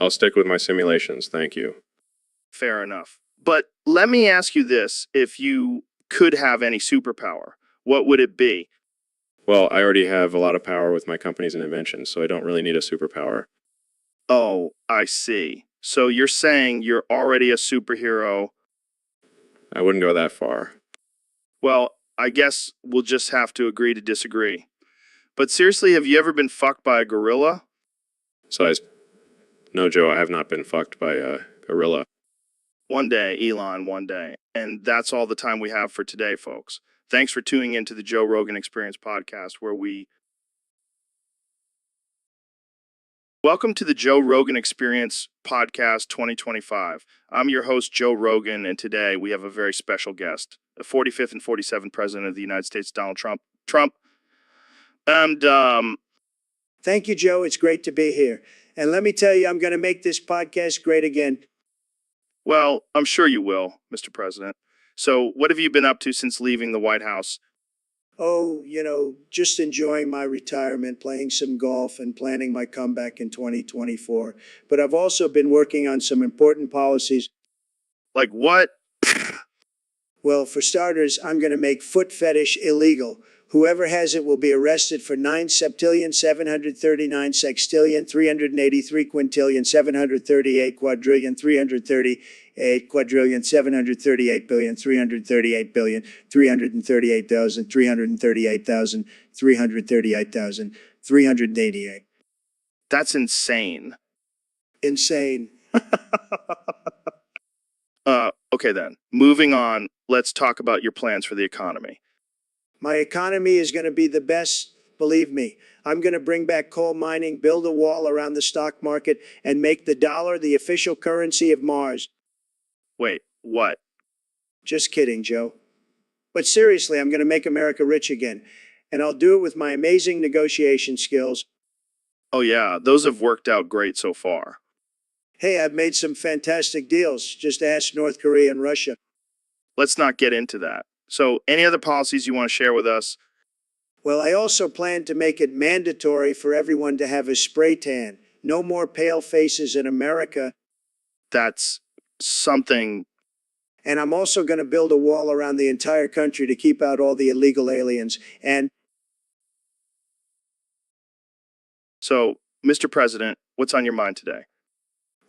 I'll stick with my simulations, thank you. Fair enough. But let me ask you this, if you could have any superpower, what would it be? Well, I already have a lot of power with my companies and inventions, so I don't really need a superpower. Oh, I see. So you're saying you're already a superhero. I wouldn't go that far. Well, I guess we'll just have to agree to disagree. But seriously, have you ever been fucked by a gorilla? Size. No, Joe, I have not been fucked by a gorilla. One day, Elon, one day. And that's all the time we have for today, folks. Thanks for tuning into the Joe Rogan Experience podcast, where we... Welcome to the Joe Rogan Experience podcast 2025. I'm your host, Joe Rogan, and today we have a very special guest, the 45th and 47th President of the United States, Donald Trump. And, Thank you, Joe. It's great to be here. And let me tell you, I'm going to make this podcast great again. well, I'm sure you will, Mr. President. So, what have you been up to since leaving the White House? Oh, just enjoying my retirement, playing some golf, and planning my comeback in 2024. But I've also been working on some important policies. Like what? Well, for starters, I'm going to make foot fetish illegal. Whoever has it will be arrested for 9 septillion, 739 sextillion, 383 quintillion, 738 quadrillion, 338 quadrillion, 738 billion, 338 billion, 338,000, 338,000, 338,000, 388. That's insane. Insane. Okay then. Moving on, let's talk about your plans for the economy. My economy is going to be the best, believe me. I'm going to bring back coal mining, build a wall around the stock market, and make the dollar the official currency of Mars. Wait, what? Just kidding, Joe. But seriously, I'm going to make America rich again. And I'll do it with my amazing negotiation skills. Oh yeah, those have worked out great so far. Hey, I've made some fantastic deals. Just ask North Korea and Russia. Let's not get into that. So, any other policies you want to share with us? Well, I also plan to make it mandatory for everyone to have a spray tan. No more pale faces in America. That's something. And I'm also going to build a wall around the entire country to keep out all the illegal aliens. And So, Mr. President, what's on your mind today?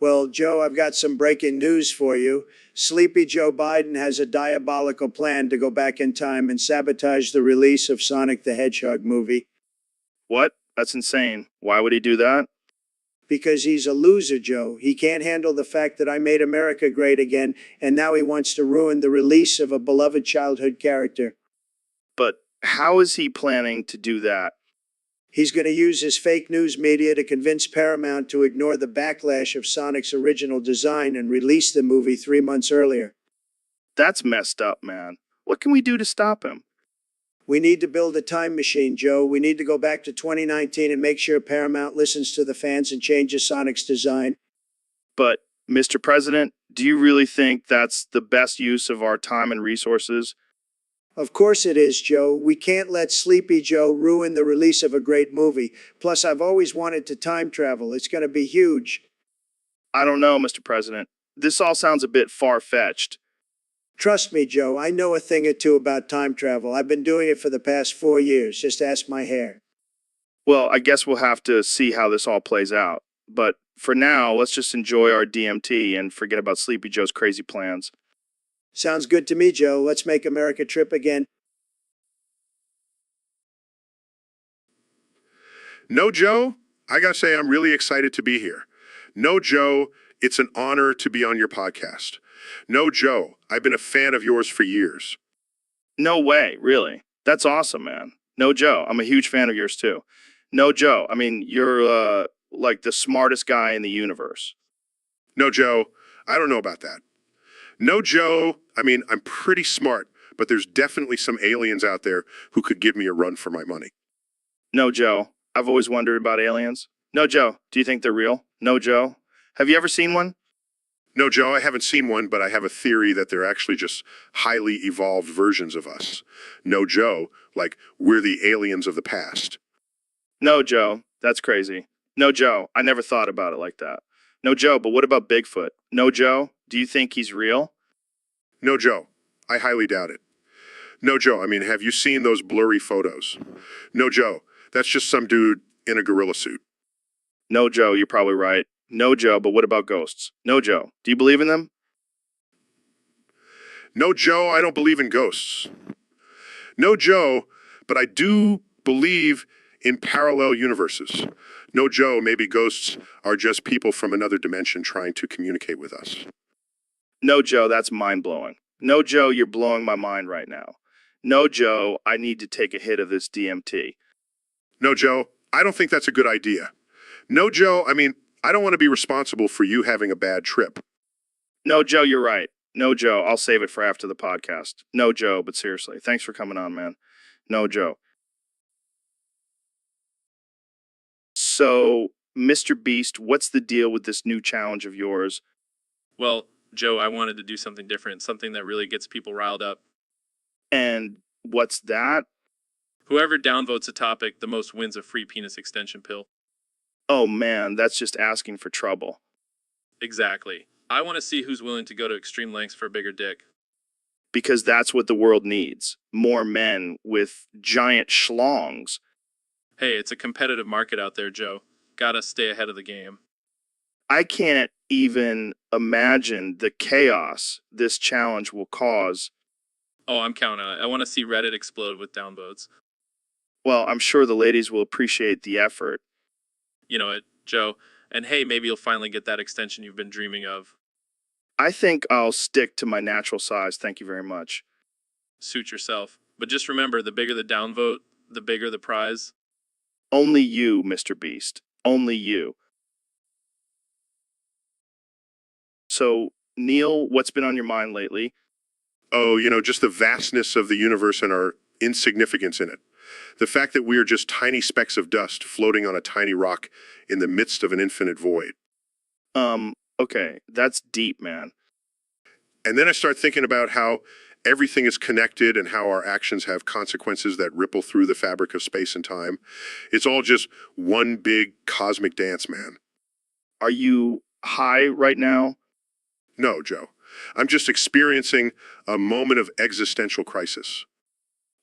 well, Joe, I've got some breaking news for you. Sleepy Joe Biden has a diabolical plan to go back in time and sabotage the release of Sonic the Hedgehog movie. What? That's insane. Why would he do that? Because he's a loser, Joe. He can't handle the fact that I made America great again, and now he wants to ruin the release of a beloved childhood character. But how is he planning to do that? He's going to use his fake news media to convince Paramount to ignore the backlash of Sonic's original design and release the movie 3 months earlier. That's messed up, man. What can we do to stop him? We need to build a time machine, Joe. We need to go back to 2019 and make sure Paramount listens to the fans and changes Sonic's design. But, Mr. President, do you really think that's the best use of our time and resources? Of course it is, Joe. We can't let Sleepy Joe ruin the release of a great movie. Plus, I've always wanted to time travel. It's going to be huge. I don't know, Mr. President. This all sounds a bit far-fetched. Trust me, Joe. I know a thing or two about time travel. I've been doing it for the past 4 years. Just ask my hair. Well, I guess we'll have to see how this all plays out. But for now, let's just enjoy our DMT and forget about Sleepy Joe's crazy plans. Sounds good to me, Joe. Let's make America trip again. No, Joe, I got to say I'm really excited to be here. No, Joe, it's an honor to be on your podcast. No, Joe, I've been a fan of yours for years. No way, really. That's awesome, man. No, Joe, I'm a huge fan of yours too. No, Joe, I mean, you're like the smartest guy in the universe. No, Joe, I don't know about that. No, Joe, I mean, I'm pretty smart, but there's definitely some aliens out there who could give me a run for my money. No, Joe, I've always wondered about aliens. No, Joe. Do you think they're real? No, Joe. Have you ever seen one? No, Joe, I haven't seen one, but I have a theory that they're actually just highly evolved versions of us. No, Joe, like we're the aliens of the past. No, Joe. That's crazy. No, Joe. I never thought about it like that. No, Joe. But what about Bigfoot? No, Joe. Do you think he's real? No, Joe, I highly doubt it. No, Joe, I mean, have you seen those blurry photos? No, Joe, that's just some dude in a gorilla suit. No, Joe. You're probably right. No, Joe. But what about ghosts? No, Joe. Do you believe in them? No, Joe, I don't believe in ghosts. No, Joe, but I do believe in parallel universes. No, Joe, maybe ghosts are just people from another dimension trying to communicate with us. No, Joe. That's mind-blowing. No, Joe. You're blowing my mind right now. No, Joe. I need to take a hit of this DMT. No, Joe, I don't think that's a good idea. No, Joe, I mean, I don't want to be responsible for you having a bad trip. No, Joe. You're right. No, Joe. I'll save it for after the podcast. No, Joe. But seriously, thanks for coming on, man. No, Joe. So, Mr. Beast, what's the deal with this new challenge of yours? Well, Joe, I wanted to do something different, something that really gets people riled up. And what's that? Whoever downvotes a topic the most wins a free penis extension pill. Oh man, that's just asking for trouble. Exactly. I want to see who's willing to go to extreme lengths for a bigger dick. Because that's what the world needs. More men with giant schlongs. Hey, it's a competitive market out there, Joe. Gotta stay ahead of the game. I can't even imagine the chaos this challenge will cause. Oh, I'm counting on it. I want to see Reddit explode with downvotes. Well, I'm sure the ladies will appreciate the effort. You know it, Joe. And hey, maybe you'll finally get that extension you've been dreaming of. I think I'll stick to my natural size, thank you very much. Suit yourself. But just remember, the bigger the downvote, the bigger the prize. Only you, Mr. Beast. Only you. So, Neil, what's been on your mind lately? Oh, just the vastness of the universe and our insignificance in it. The fact that we are just tiny specks of dust floating on a tiny rock in the midst of an infinite void. Okay, that's deep, man. And then I start thinking about how everything is connected and how our actions have consequences that ripple through the fabric of space and time. It's all just one big cosmic dance, man. Are you high right now? No, Joe. I'm just experiencing a moment of existential crisis.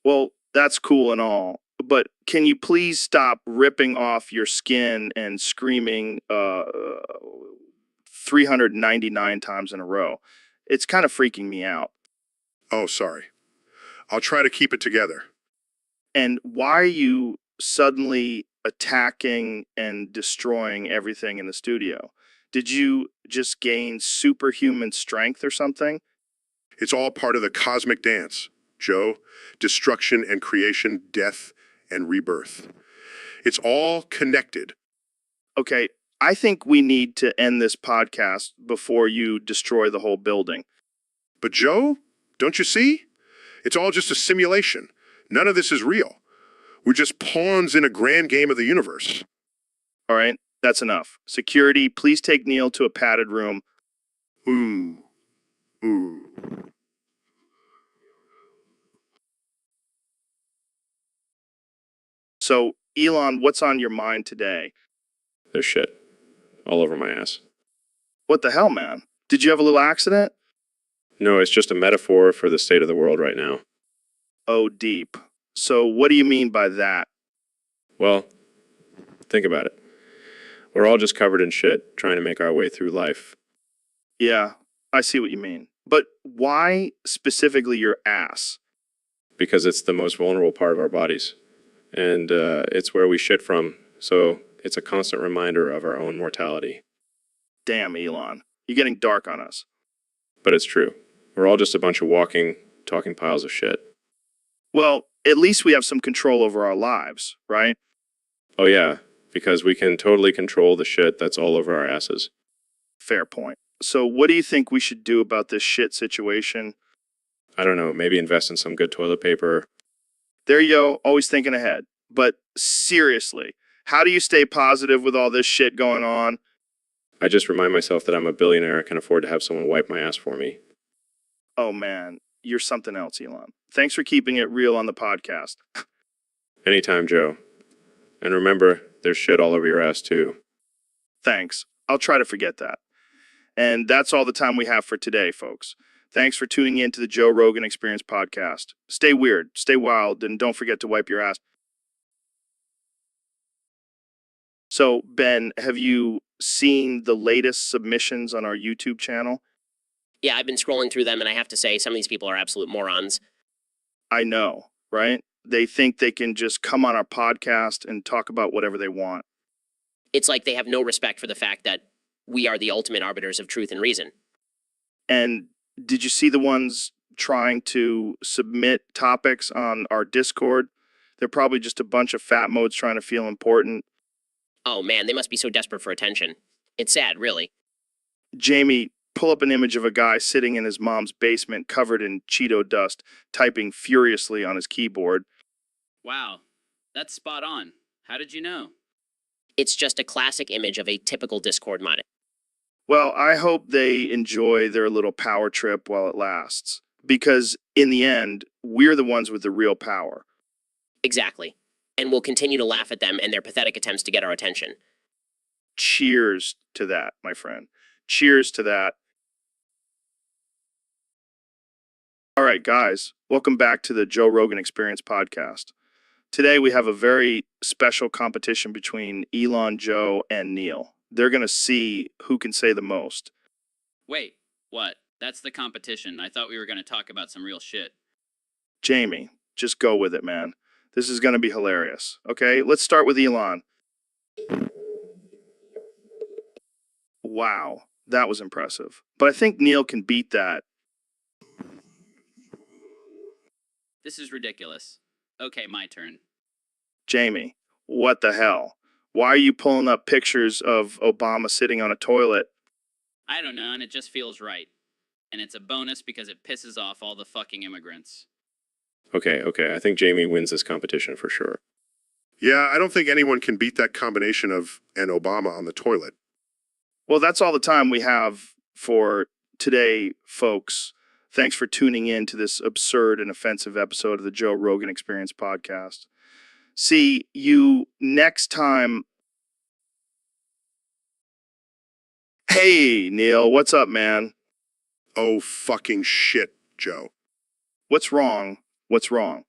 Well, that's cool and all, but can you please stop ripping off your skin and screaming 399 times in a row? It's kind of freaking me out. Oh, sorry. I'll try to keep it together. And why are you suddenly attacking and destroying everything in the studio? Did you just gain superhuman strength or something? It's all part of the cosmic dance, Joe. Destruction and creation, death and rebirth. It's all connected. Okay, I think we need to end this podcast before you destroy the whole building. But Joe, don't you see? It's all just a simulation. None of this is real. We're just pawns in a grand game of the universe. All right, that's enough. Security, please take Neil to a padded room. Ooh. Ooh. So, Elon, what's on your mind today? There's shit all over my ass. What the hell, man? Did you have a little accident? No, it's just a metaphor for the state of the world right now. Oh, deep. So, what do you mean by that? Well, think about it. We're all just covered in shit, trying to make our way through life. Yeah, I see what you mean. But why specifically your ass? Because it's the most vulnerable part of our bodies. And it's where we shit from, so it's a constant reminder of our own mortality. Damn, Elon. You're getting dark on us. But it's true. We're all just a bunch of walking, talking piles of shit. Well, at least we have some control over our lives, right? Oh yeah, because we can totally control the shit that's all over our asses. Fair point. So what do you think we should do about this shit situation? I don't know, maybe invest in some good toilet paper. There you go, always thinking ahead. But seriously, How do you stay positive with all this shit going on? I just remind myself that I'm a billionaire and can afford to have someone wipe my ass for me. Oh man, you're something else, Elon. Thanks for keeping it real on the podcast. Anytime, Joe. And remember, there's shit all over your ass, too. Thanks. I'll try to forget that. And that's all the time we have for today, folks. Thanks for tuning in to the Joe Rogan Experience podcast. Stay weird, stay wild, and don't forget to wipe your ass. So, Ben, have you seen the latest submissions on our YouTube channel? Yeah, I've been scrolling through them, and I have to say, some of these people are absolute morons. I know, right? They think they can just come on our podcast and talk about whatever they want. It's like they have no respect for the fact that we are the ultimate arbiters of truth and reason. And did you see the ones trying to submit topics on our Discord? They're probably just a bunch of fat modes trying to feel important. Oh man, they must be so desperate for attention. It's sad, really. Jamie, pull up an image of a guy sitting in his mom's basement covered in Cheeto dust, typing furiously on his keyboard. Wow, that's spot on. How did you know? It's just a classic image of a typical Discord mod. Well, I hope they enjoy their little power trip while it lasts. Because in the end, we're the ones with the real power. Exactly. And we'll continue to laugh at them and their pathetic attempts to get our attention. Cheers to that, my friend. Cheers to that. All right, guys, welcome back to the Joe Rogan Experience podcast. Today we have a very special competition between Elon, Joe, and Neil. They're going to see who can say the most. Wait, what? That's the competition. I thought we were going to talk about some real shit. Jamie, just go with it, man. This is going to be hilarious. Okay, let's start with Elon. Wow, that was impressive. But I think Neil can beat that. This is ridiculous. Okay, my turn. Jamie, what the hell? Why are you pulling up pictures of Obama sitting on a toilet? I don't know, and it just feels right. And it's a bonus because it pisses off all the fucking immigrants. Okay, I think Jamie wins this competition for sure. Yeah, I don't think anyone can beat that combination of an Obama on the toilet. Well, that's all the time we have for today, folks. Thanks for tuning in to this absurd and offensive episode of the Joe Rogan Experience podcast. See you next time. Hey, Neil, what's up, man? Oh, fucking shit, Joe. What's wrong? What's wrong?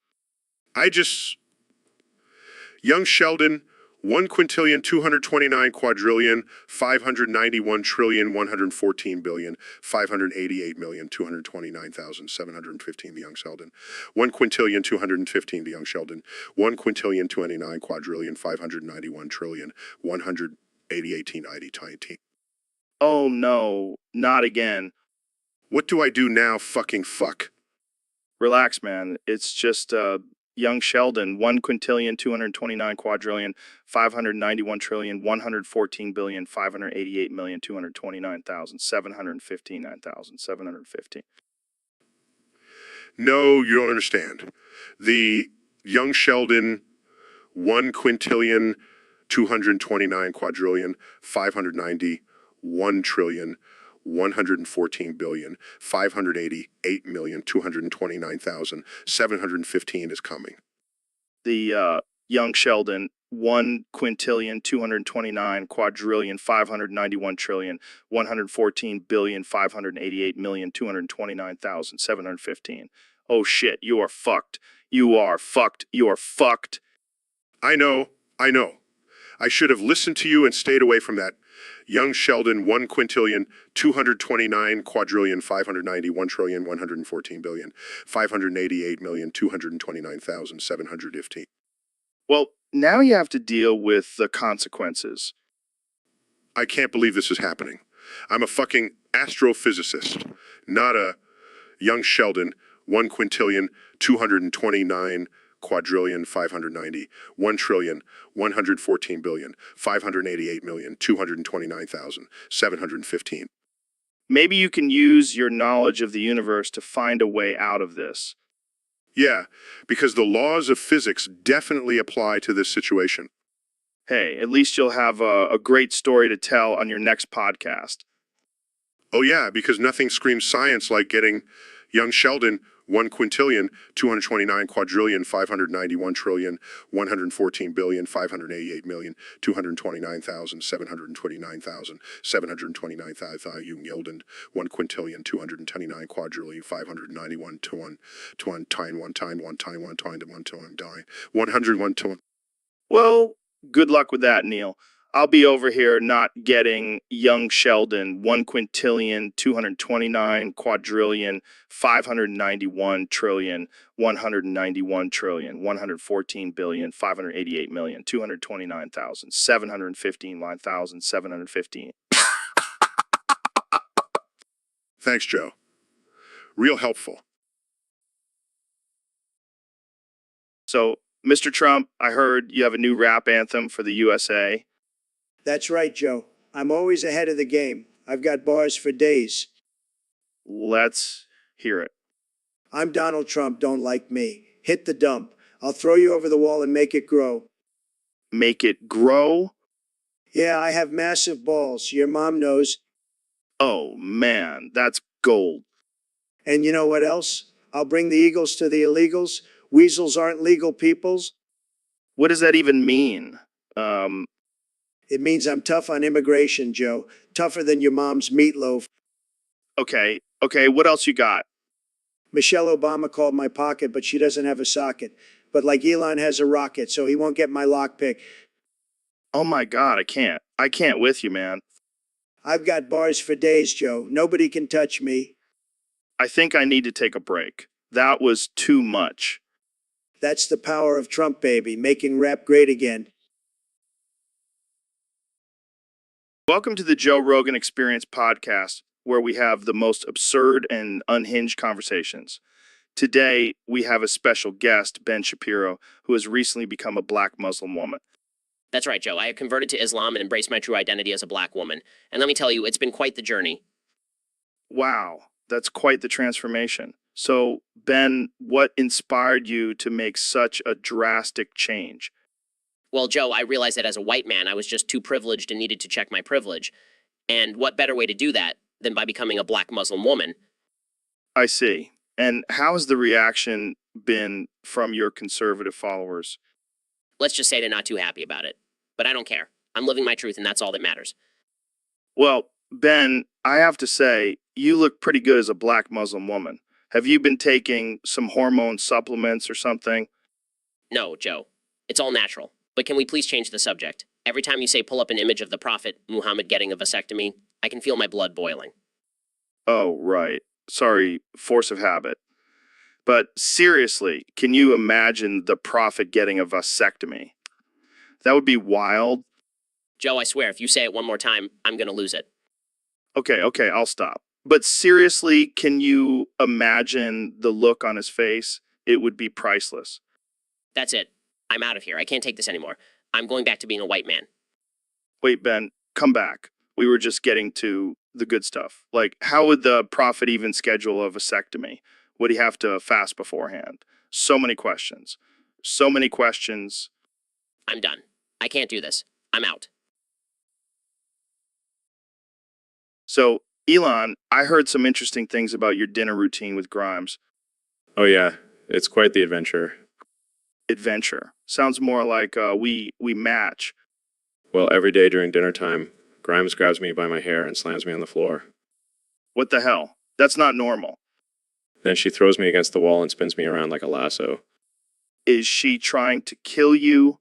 Young Sheldon, 1,229,114,588,229,715 the Young Sheldon. 1,215,215 the Young Sheldon. 1,229,591,188,180. Oh, no, not again. What do I do now, fucking fuck? Relax, man. It's just young Sheldon, 1,229,588,229,715. No, you don't understand. The Young Sheldon, 1,229,588,129,715 is coming. The young Sheldon, 1,229,589,114,588,229,715. Oh shit, you are fucked. You are fucked. You are fucked. I know. I should have listened to you and stayed away from that. Young Sheldon, 1,229,590,1,114,588,229,715. Well, now you have to deal with the consequences. I can't believe this is happening. I'm a fucking astrophysicist, not a Young Sheldon, 1,229,590, 1,114,588,229,715. Maybe you can use your knowledge of the universe to find a way out of this. Yeah, because the laws of physics definitely apply to this situation. Hey, at least you'll have a great story to tell on your next podcast. Oh, yeah, because nothing screams science like getting young Sheldon 1,229,229,591,229,729,729,729,000 young Yeldon 1,229,291,1 Well, good luck with that, Neil. I'll be over here not getting young Sheldon 1,000,000,229,591,000,191,000,114,588,229,715,715. Thanks, Joe. Real helpful. So, Mr. Trump, I heard you have a new rap anthem for the USA. That's right, Joe. I'm always ahead of the game. I've got bars for days. Let's hear it. I'm Donald Trump, don't like me. Hit the dump. I'll throw you over the wall and make it grow. Make it grow? Yeah, I have massive balls. Your mom knows. Oh, man, that's gold. And you know what else? I'll bring the eagles to the illegals. Weasels aren't legal peoples. What does that even mean? It means I'm tough on immigration, Joe. Tougher than your mom's meatloaf. Okay, what else you got? Michelle Obama called my pocket, but she doesn't have a socket. But like Elon has a rocket, so he won't get my lockpick. Oh my God, I can't. I can't with you, man. I've got bars for days, Joe. Nobody can touch me. I think I need to take a break. That was too much. That's the power of Trump, baby, making rap great again. Welcome to the Joe Rogan Experience podcast, where we have the most absurd and unhinged conversations. Today, we have a special guest, Ben Shapiro, who has recently become a black Muslim woman. That's right, Joe. I have converted to Islam and embraced my true identity as a black woman. And let me tell you, it's been quite the journey. Wow, that's quite the transformation. So, Ben, what inspired you to make such a drastic change? Well, Joe, I realized that as a white man, I was just too privileged and needed to check my privilege. And what better way to do that than by becoming a black Muslim woman? I see. And how has the reaction been from your conservative followers? Let's just say they're not too happy about it. But I don't care. I'm living my truth, and that's all that matters. Well, Ben, I have to say, you look pretty good as a black Muslim woman. Have you been taking some hormone supplements or something? No, Joe. It's all natural. But can we please change the subject? Every time you say pull up an image of the Prophet Muhammad getting a vasectomy, I can feel my blood boiling. Oh, right. Sorry, force of habit. But seriously, can you imagine the Prophet getting a vasectomy? That would be wild. Joe, I swear, if you say it one more time, I'm gonna lose it. Okay, I'll stop. But seriously, can you imagine the look on his face? It would be priceless. That's it. I'm out of here. I can't take this anymore. I'm going back to being a white man. Wait, Ben, come back. We were just getting to the good stuff. Like, how would the Prophet even schedule a vasectomy? Would he have to fast beforehand? So many questions. So many questions. I'm done. I can't do this. I'm out. So, Elon, I heard some interesting things about your dinner routine with Grimes. Oh, yeah, it's quite the adventure. Adventure. Sounds more like we match. Well, every day during dinner time, Grimes grabs me by my hair and slams me on the floor. What the hell? That's not normal. Then she throws me against the wall and spins me around like a lasso. Is she trying to kill you?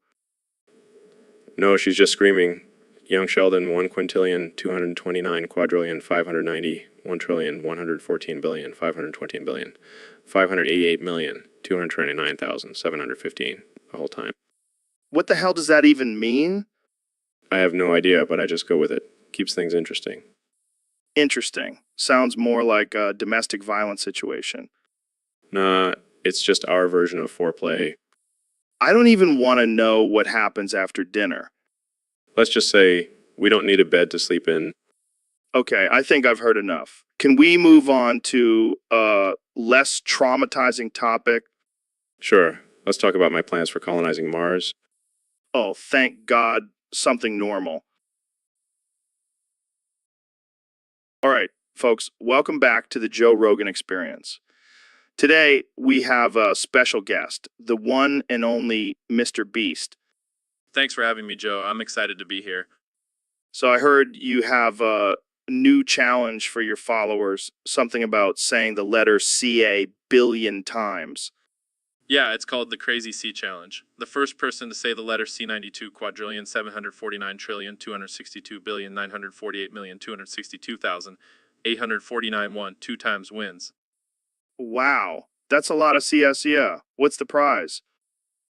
No, she's just screaming, "Young Sheldon, 1,229,590,1,514,520,588,229,715 the whole time. What the hell does that even mean? I have no idea, but I just go with it. Keeps things interesting. Interesting. Sounds more like a domestic violence situation. Nah, it's just our version of foreplay. I don't even want to know what happens after dinner. Let's just say we don't need a bed to sleep in. Okay, I think I've heard enough. Can we move on to a less traumatizing topic? Sure, let's talk about my plans for colonizing Mars. Oh, thank God, something normal. All right, folks, welcome back to the Joe Rogan Experience. Today, we have a special guest, the one and only Mr. Beast. Thanks for having me, Joe. I'm excited to be here. So I heard you have a new challenge for your followers, something about saying the letter CA billion times. Yeah, it's called the Crazy C Challenge. The first person to say the letter C92 quadrillion 749 trillion 262 billion 948 million 262,849 one 2 times wins. Wow, that's a lot of CS, yeah. What's the prize?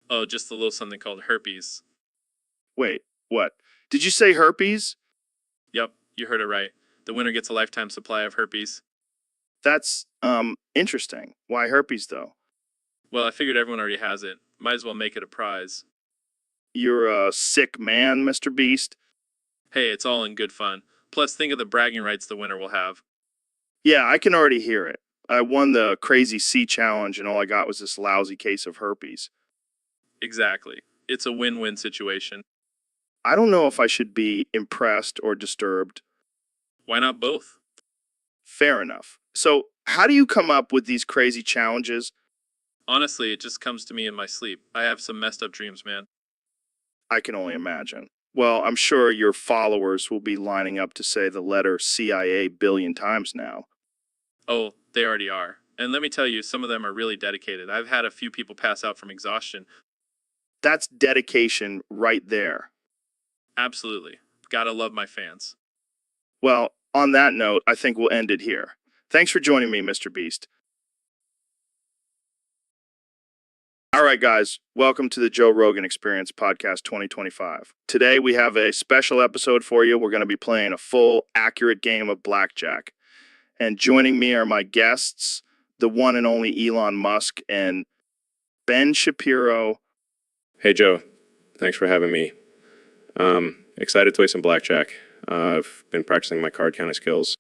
Oh, just a little something called herpes. Wait, what? Did you say herpes? Yep, you heard it right. The winner gets a lifetime supply of herpes. That's, interesting. Why herpes, though? Well, I figured everyone already has it. Might as well make it a prize. You're a sick man, Mr. Beast. Hey, it's all in good fun. Plus, think of the bragging rights the winner will have. Yeah, I can already hear it. I won the Crazy C Challenge, and all I got was this lousy case of herpes. Exactly. It's a win-win situation. I don't know if I should be impressed or disturbed. Why not both? Fair enough. So, how do you come up with these crazy challenges? Honestly, it just comes to me in my sleep. I have some messed up dreams, man. I can only imagine. Well, I'm sure your followers will be lining up to say the letter CIA billion times now. Oh, they already are. And let me tell you, some of them are really dedicated. I've had a few people pass out from exhaustion. That's dedication right there. Absolutely. Gotta love my fans. Well, on that note, I think we'll end it here. Thanks for joining me, Mr. Beast. All right, guys, welcome to the Joe Rogan Experience Podcast 2025. Today, we have a special episode for you. We're going to be playing a full, accurate game of blackjack. And joining me are my guests, the one and only Elon Musk and Ben Shapiro. Hey, Joe. Thanks for having me. Excited to play some blackjack. I've been practicing my card counting skills.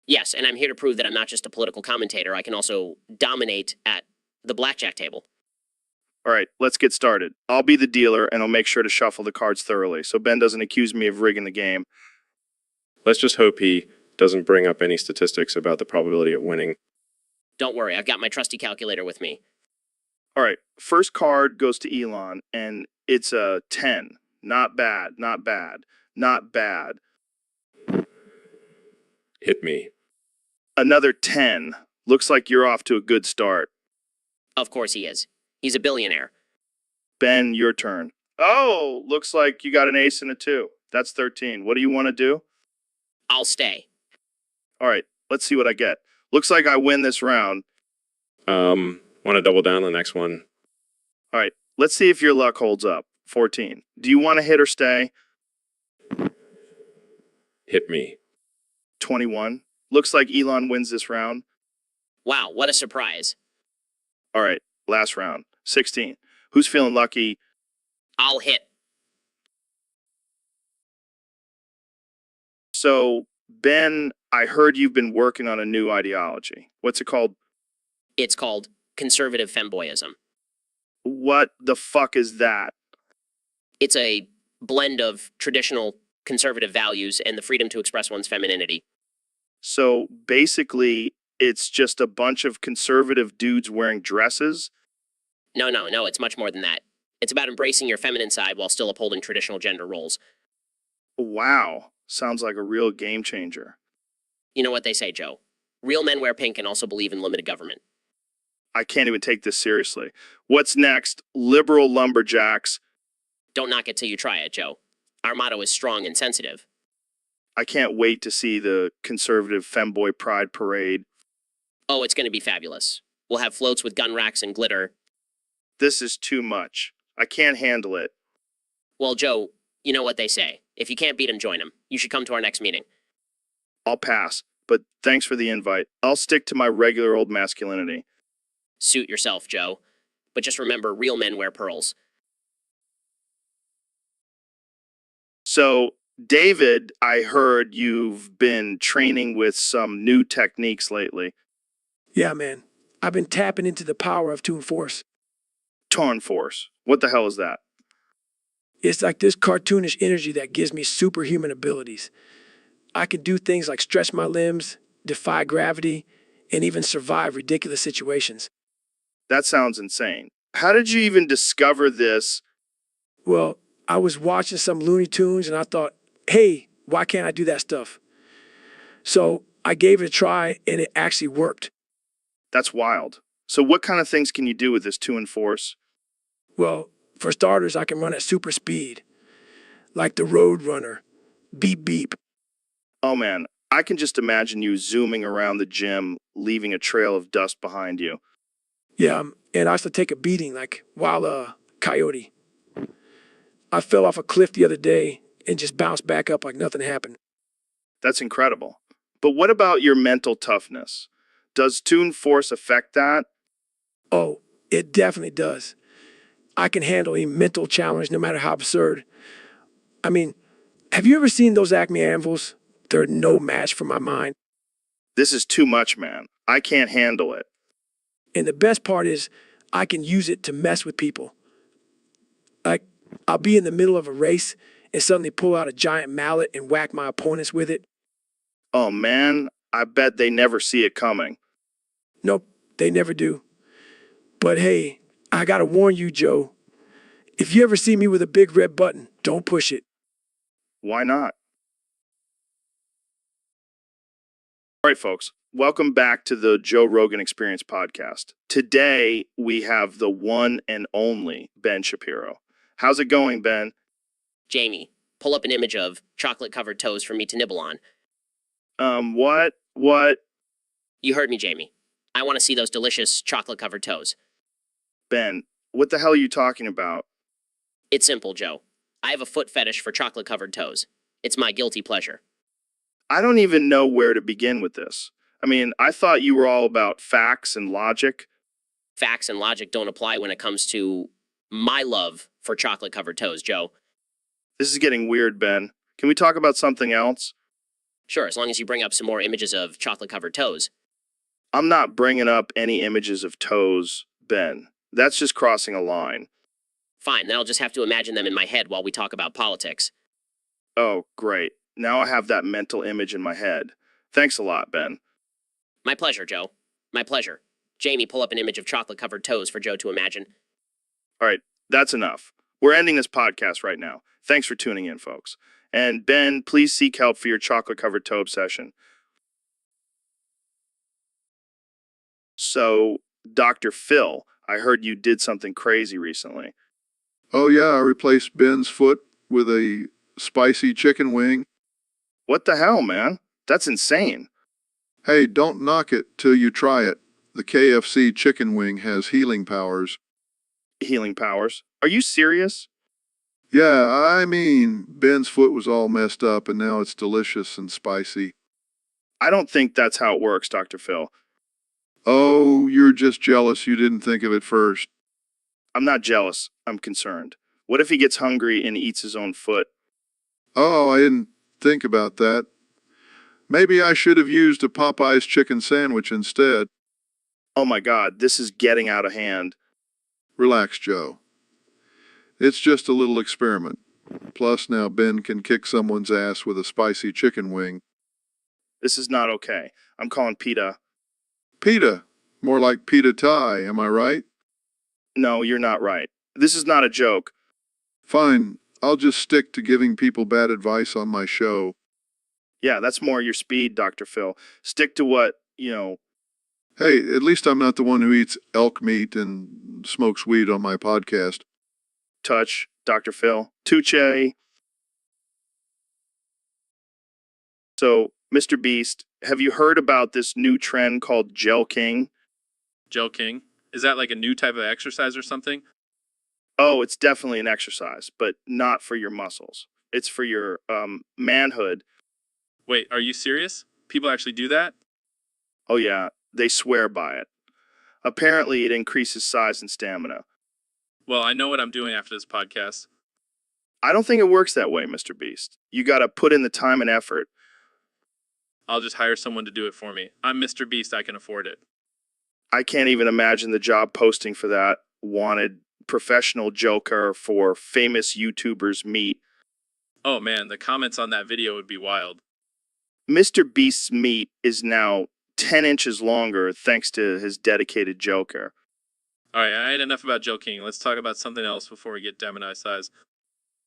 Yes, and I'm here to prove that I'm not just a political commentator. I can also dominate at the blackjack table. All right, let's get started. I'll be the dealer, and I'll make sure to shuffle the cards thoroughly, so Ben doesn't accuse me of rigging the game. Let's just hope he doesn't bring up any statistics about the probability of winning. Don't worry, I've got my trusty calculator with me. All right, first card goes to Elon, and it's a 10. Not bad, not bad, not bad. Hit me. Another 10. Looks like you're off to a good start. Of course he is. He's a billionaire. Ben, your turn. Oh, looks like you got an ace and a 2. That's 13. What do you want to do? I'll stay. All right, let's see what I get. Looks like I win this round. Want to double down on the next one? All right, let's see if your luck holds up. 14. Do you want to hit or stay? Hit me. 21. Looks like Elon wins this round. Wow, what a surprise. All right, last round. 16. Who's feeling lucky? I'll hit. So, Ben, I heard you've been working on a new ideology. What's it called? It's called conservative femboyism. What the fuck is that? It's a blend of traditional conservative values and the freedom to express one's femininity. So, basically, it's just a bunch of conservative dudes wearing dresses? No, it's much more than that. It's about embracing your feminine side while still upholding traditional gender roles. Wow. Sounds like a real game changer. You know what they say, Joe. Real men wear pink and also believe in limited government. I can't even take this seriously. What's next? Liberal lumberjacks. Don't knock it till you try it, Joe. Our motto is strong and sensitive. I can't wait to see the conservative femboy pride parade. Oh, it's going to be fabulous. We'll have floats with gun racks and glitter. This is too much. I can't handle it. Well, Joe, you know what they say. If you can't beat 'em, join 'em. You should come to our next meeting. I'll pass, but thanks for the invite. I'll stick to my regular old masculinity. Suit yourself, Joe. But just remember, real men wear pearls. So, David, I heard you've been training with some new techniques lately. Yeah, man. I've been tapping into the power of Toon Force. Torn Force. What the hell is that? It's like this cartoonish energy that gives me superhuman abilities. I can do things like stretch my limbs, defy gravity, and even survive ridiculous situations. That sounds insane. How did you even discover this? Well, I was watching some Looney Tunes and I thought, hey, why can't I do that stuff? So I gave it a try and it actually worked. That's wild. So what kind of things can you do with this 2 and force? Well, for starters, I can run at super speed, like the Road Runner. Beep, beep. Oh man, I can just imagine you zooming around the gym, leaving a trail of dust behind you. Yeah, and I used to take a beating like Wild Coyote. I fell off a cliff the other day and just bounced back up like nothing happened. That's incredible. But what about your mental toughness? Does 2 and force affect that? Oh, it definitely does. I can handle a mental challenge no matter how absurd. I mean, have you ever seen those Acme anvils? They're no match for my mind. This is too much, man. I can't handle it. And the best part is I can use it to mess with people. Like, I'll be in the middle of a race and suddenly pull out a giant mallet and whack my opponents with it. Oh man, I bet they never see it coming. Nope, they never do. But hey, I gotta warn you, Joe. If you ever see me with a big red button, don't push it. Why not? All right, folks, welcome back to the Joe Rogan Experience podcast. Today, we have the one and only Ben Shapiro. How's it going, Ben? Jamie, pull up an image of chocolate-covered toes for me to nibble on. What? What? You heard me, Jamie. I want to see those delicious chocolate-covered toes. Ben, what the hell are you talking about? It's simple, Joe. I have a foot fetish for chocolate-covered toes. It's my guilty pleasure. I don't even know where to begin with this. I mean, I thought you were all about facts and logic. Facts and logic don't apply when it comes to my love for chocolate-covered toes, Joe. This is getting weird, Ben. Can we talk about something else? Sure, as long as you bring up some more images of chocolate-covered toes. I'm not bringing up any images of toes, Ben. That's just crossing a line. Fine, then I'll just have to imagine them in my head while we talk about politics. Oh, great. Now I have that mental image in my head. Thanks a lot, Ben. My pleasure, Joe. My pleasure. Jamie, pull up an image of chocolate-covered toes for Joe to imagine. All right, that's enough. We're ending this podcast right now. Thanks for tuning in, folks. And Ben, please seek help for your chocolate-covered toe obsession. So, Dr. Phil, I heard you did something crazy recently. Oh, yeah, I replaced Ben's foot with a spicy chicken wing. What the hell, man? That's insane. Hey, don't knock it till you try it. The KFC chicken wing has healing powers. Healing powers. Are you serious? Yeah, I mean, Ben's foot was all messed up and now it's delicious and spicy. I don't think that's how it works, Dr. Phil. Oh, you're just jealous you didn't think of it first. I'm not jealous. I'm concerned. What if he gets hungry and eats his own foot? Oh, I didn't think about that. Maybe I should have used a Popeye's chicken sandwich instead. Oh my God, this is getting out of hand. Relax, Joe. It's just a little experiment. Plus, now Ben can kick someone's ass with a spicy chicken wing. This is not okay. I'm calling PETA. PETA. More like pita tie, am I right? No, you're not right. This is not a joke. Fine. I'll just stick to giving people bad advice on my show. Yeah, that's more your speed, Dr. Phil. Stick to what, Hey, at least I'm not the one who eats elk meat and smokes weed on my podcast. touch, Dr. Phil. Tuche. So, Mr. Beast, have you heard about this new trend called Gel King? Gel King? Is that like a new type of exercise or something? Oh, it's definitely an exercise, but not for your muscles. It's for your manhood. Wait, are you serious? People actually do that? Oh yeah, they swear by it. Apparently, it increases size and stamina. Well, I know what I'm doing after this podcast. I don't think it works that way, Mr. Beast. You gotta put in the time and effort. I'll just hire someone to do it for me. I'm Mr. Beast, I can afford it. I can't even imagine the job posting for that wanted professional joker for famous YouTubers meet. Oh man, the comments on that video would be wild. Mr. Beast's meat is now 10 inches longer thanks to his dedicated joker. All right, I had enough about joking. Let's talk about something else before we get demonetized.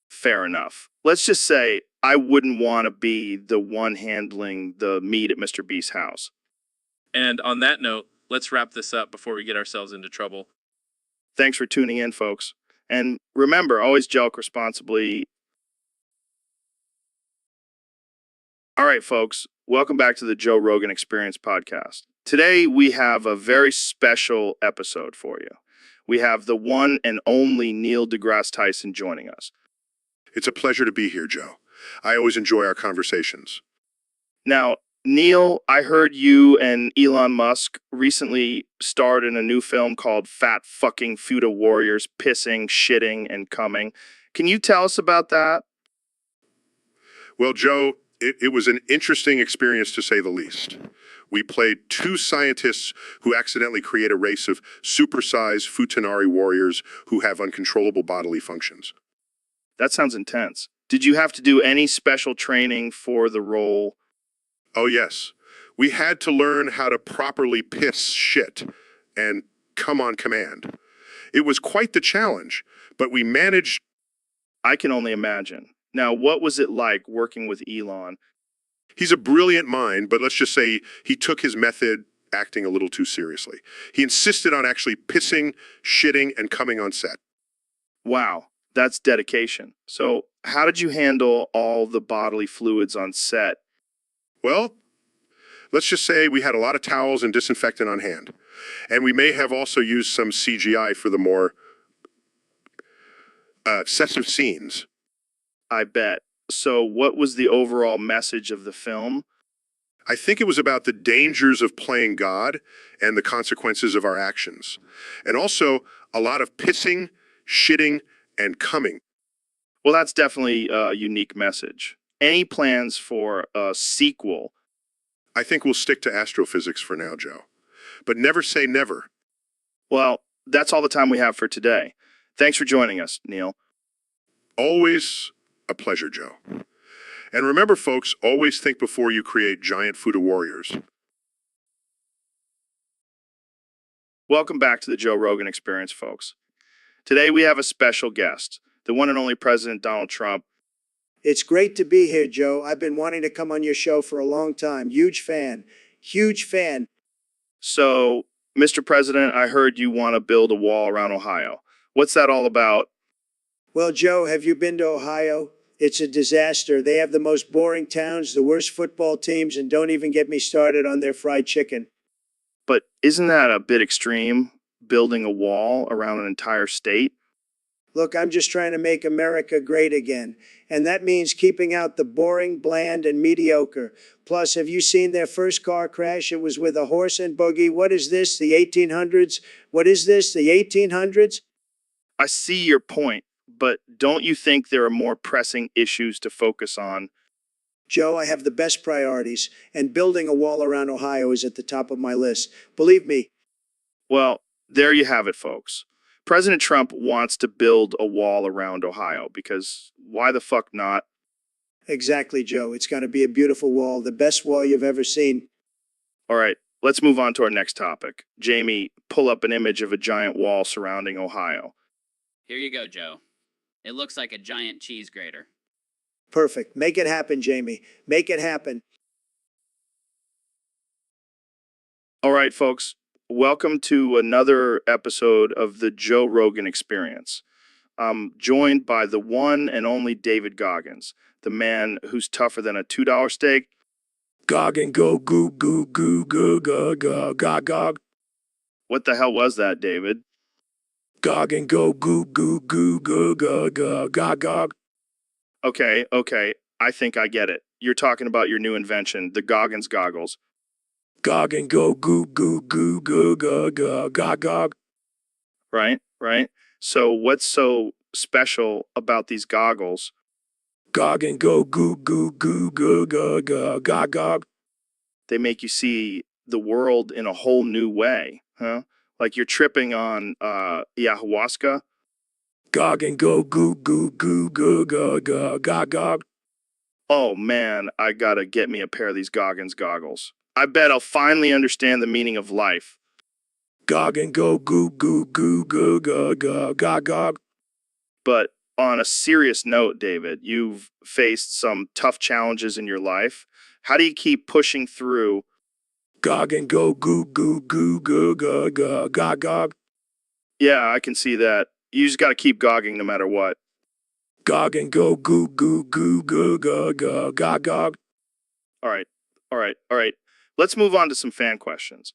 Fair enough. Let's just say I wouldn't want to be the one handling the meat at Mr. Beast's house. And on that note, let's wrap this up before we get ourselves into trouble. Thanks for tuning in, folks. And remember, always joke responsibly. All right, folks, welcome back to the Joe Rogan Experience podcast. Today, we have a very special episode for you. We have the one and only Neil deGrasse Tyson joining us. It's a pleasure to be here, Joe. I always enjoy our conversations. Now, Neil, I heard you and Elon Musk recently starred in a new film called Fat Fucking Futa Warriors, Pissing, Shitting, and Coming. Can you tell us about that? Well, Joe, it was an interesting experience to say the least. We played two scientists who accidentally create a race of supersized Futanari warriors who have uncontrollable bodily functions. That sounds intense. Did you have to do any special training for the role? Oh, yes. We had to learn how to properly piss shit and come on command. It was quite the challenge, but we managed. I can only imagine. Now, what was it like working with Elon? He's a brilliant mind, but let's just say he took his method acting a little too seriously. He insisted on actually pissing, shitting, and coming on set. Wow, that's dedication. So, how did you handle all the bodily fluids on set? Well, let's just say we had a lot of towels and disinfectant on hand. And we may have also used some CGI for the more excessive scenes. I bet. So, what was the overall message of the film? I think it was about the dangers of playing God and the consequences of our actions. And also a lot of pissing, shitting, and coming. Well, that's definitely a unique message. Any plans for a sequel? I think we'll stick to astrophysics for now, Joe. But never say never. Well, that's all the time we have for today. Thanks for joining us, Neil. Always a pleasure, Joe. And remember, folks, always think before you create giant Futa warriors. Welcome back to the Joe Rogan Experience, folks. Today we have a special guest, the one and only President Donald Trump. It's great to be here, Joe. I've been wanting to come on your show for a long time. Huge fan. Huge fan. So, Mr. President, I heard you want to build a wall around Ohio. What's that all about? Well, Joe, have you been to Ohio? It's a disaster. They have the most boring towns, the worst football teams, and don't even get me started on their fried chicken. But isn't that a bit extreme, building a wall around an entire state? Look, I'm just trying to make America great again. And that means keeping out the boring, bland, and mediocre. Plus, have you seen their first car crash? It was with a horse and buggy. What is this, the 1800s? What is this, the 1800s? I see your point, but don't you think there are more pressing issues to focus on? Joe, I have the best priorities, and building a wall around Ohio is at the top of my list. Believe me. Well, there you have it, folks. President Trump wants to build a wall around Ohio because why the fuck not? Exactly, Joe. It's going to be a beautiful wall, the best wall you've ever seen. All right, let's move on to our next topic. Jamie, pull up an image of a giant wall surrounding Ohio. Here you go, Joe. It looks like a giant cheese grater. Perfect. Make it happen, Jamie. Make it happen. All right, folks. Welcome to another episode of the Joe Rogan Experience. I'm joined by the one and only David Goggins, the man who's tougher than a $2 steak. Goggin, go, goo, goo, goo, goo, goo, goo, gog, gog. What the hell was that, David? Goggin, go, goo, goo, goo, goo, goo, goo, gog, gog. Okay. I think I get it. You're talking about your new invention, the Goggins goggles. Goggin, go, goo, goo, goo, goo, goo, goo, gog, gog. Right. So what's so special about these goggles? Goggin, go, goo, goo, goo, goo, goo, goo, gog, gog. They make you see the world in a whole new way, huh? Like you're tripping on ayahuasca. Gog and go goo goo goo goo goo goo gog gog. Oh man, I gotta get me a pair of these Goggins goggles. I bet I'll finally understand the meaning of life. Gog and go goo goo goo goo goo goo gog gog. But on a serious note, David, you've faced some tough challenges in your life. How do you keep pushing through? Gog and go goo goo goo goo goo goo gog gog. Yeah, I can see that. You just gotta keep gogging no matter what. Gog and go goo goo goo goo goo goo gog gog. All right, all right, all right. Let's move on to some fan questions.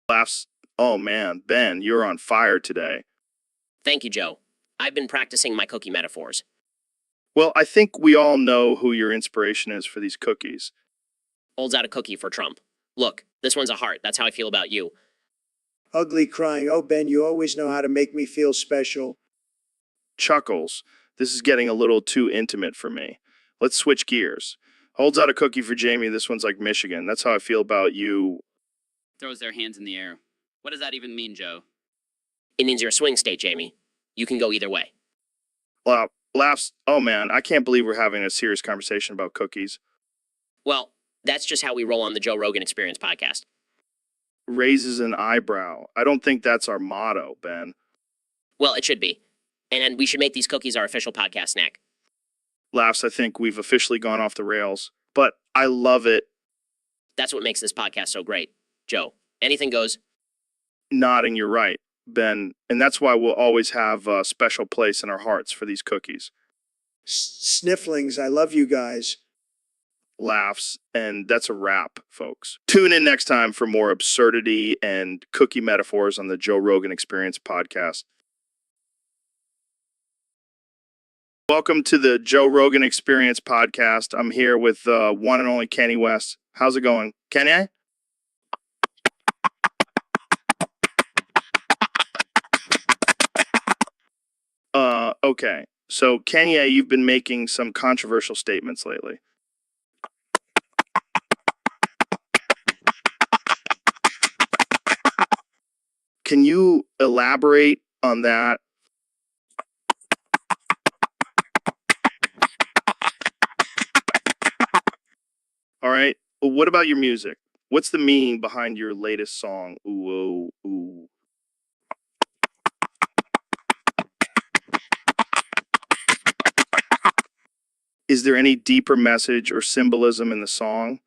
Laughs. Oh man, Ben, you're on fire today. Thank you, Joe. I've been practicing my cookie metaphors. Well, I think we all know who your inspiration is for these cookies. Holds out a cookie for Trump. Look, this one's a heart. That's how I feel about you. Ugly crying. Oh, Ben, you always know how to make me feel special. Chuckles. This is getting a little too intimate for me. Let's switch gears. Holds out a cookie for Jamie. This one's like Michigan. That's how I feel about you. Throws their hands in the air. What does that even mean, Joe? It means you're a swing state, Jamie. You can go either way. Laughs. Oh man, I can't believe we're having a serious conversation about cookies. Well, that's just how we roll on the Joe Rogan Experience podcast. Raises an eyebrow. I don't think that's our motto, Ben. Well, it should be. And we should make these cookies our official podcast snack. Laughs. I think we've officially gone off the rails, but I love it. That's what makes this podcast so great. Joe, anything goes. Nodding, you're right, Ben. And that's why we'll always have a special place in our hearts for these cookies. Snifflings. I love you guys. Laughs, and that's a wrap, folks. Tune in next time for more absurdity and cookie metaphors on the Joe Rogan Experience podcast. Welcome to the Joe Rogan Experience podcast. I'm here with one and only Kenny West. How's it going, Kenny? Okay. So, Kenya, you've been making some controversial statements lately. Can you elaborate on that? All right. Well, what about your music? What's the meaning behind your latest song? Ooh, ooh, ooh. Is there any deeper message or symbolism in the song?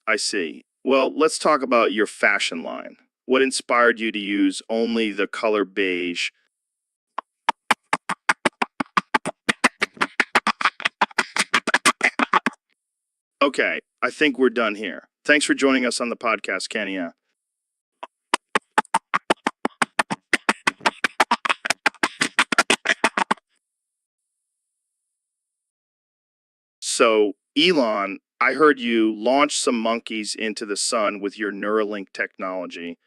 I see. Well, let's talk about your fashion line. What inspired you to use only the color beige? Okay, I think we're done here. Thanks for joining us on the podcast, Kenya. So, Elon, I heard you launch some monkeys into the sun with your Neuralink technology.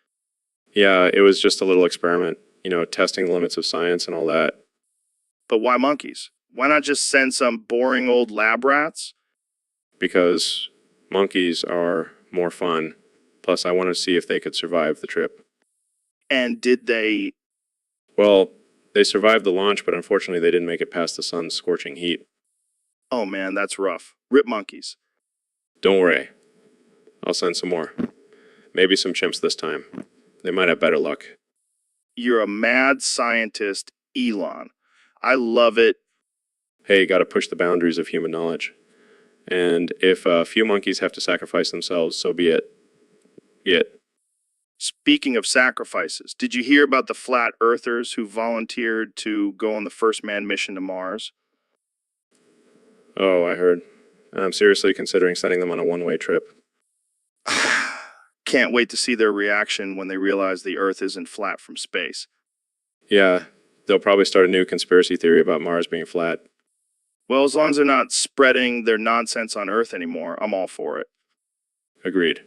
Yeah, it was just a little experiment, testing the limits of science and all that. But why monkeys? Why not just send some boring old lab rats? Because monkeys are more fun. Plus, I wanted to see if they could survive the trip. And did they? Well, they survived the launch, but unfortunately they didn't make it past the sun's scorching heat. Oh man, that's rough. Rip monkeys. Don't worry. I'll send some more. Maybe some chimps this time. They might have better luck. You're a mad scientist, Elon. I love it. Hey, gotta push the boundaries of human knowledge. And if a few monkeys have to sacrifice themselves, so be it. Speaking of sacrifices, did you hear about the flat earthers who volunteered to go on the first manned mission to Mars? Oh, I heard. I'm seriously considering sending them on a one-way trip. Can't wait to see their reaction when they realize the Earth isn't flat from space. Yeah, they'll probably start a new conspiracy theory about Mars being flat. Well, as long as they're not spreading their nonsense on Earth anymore, I'm all for it. Agreed.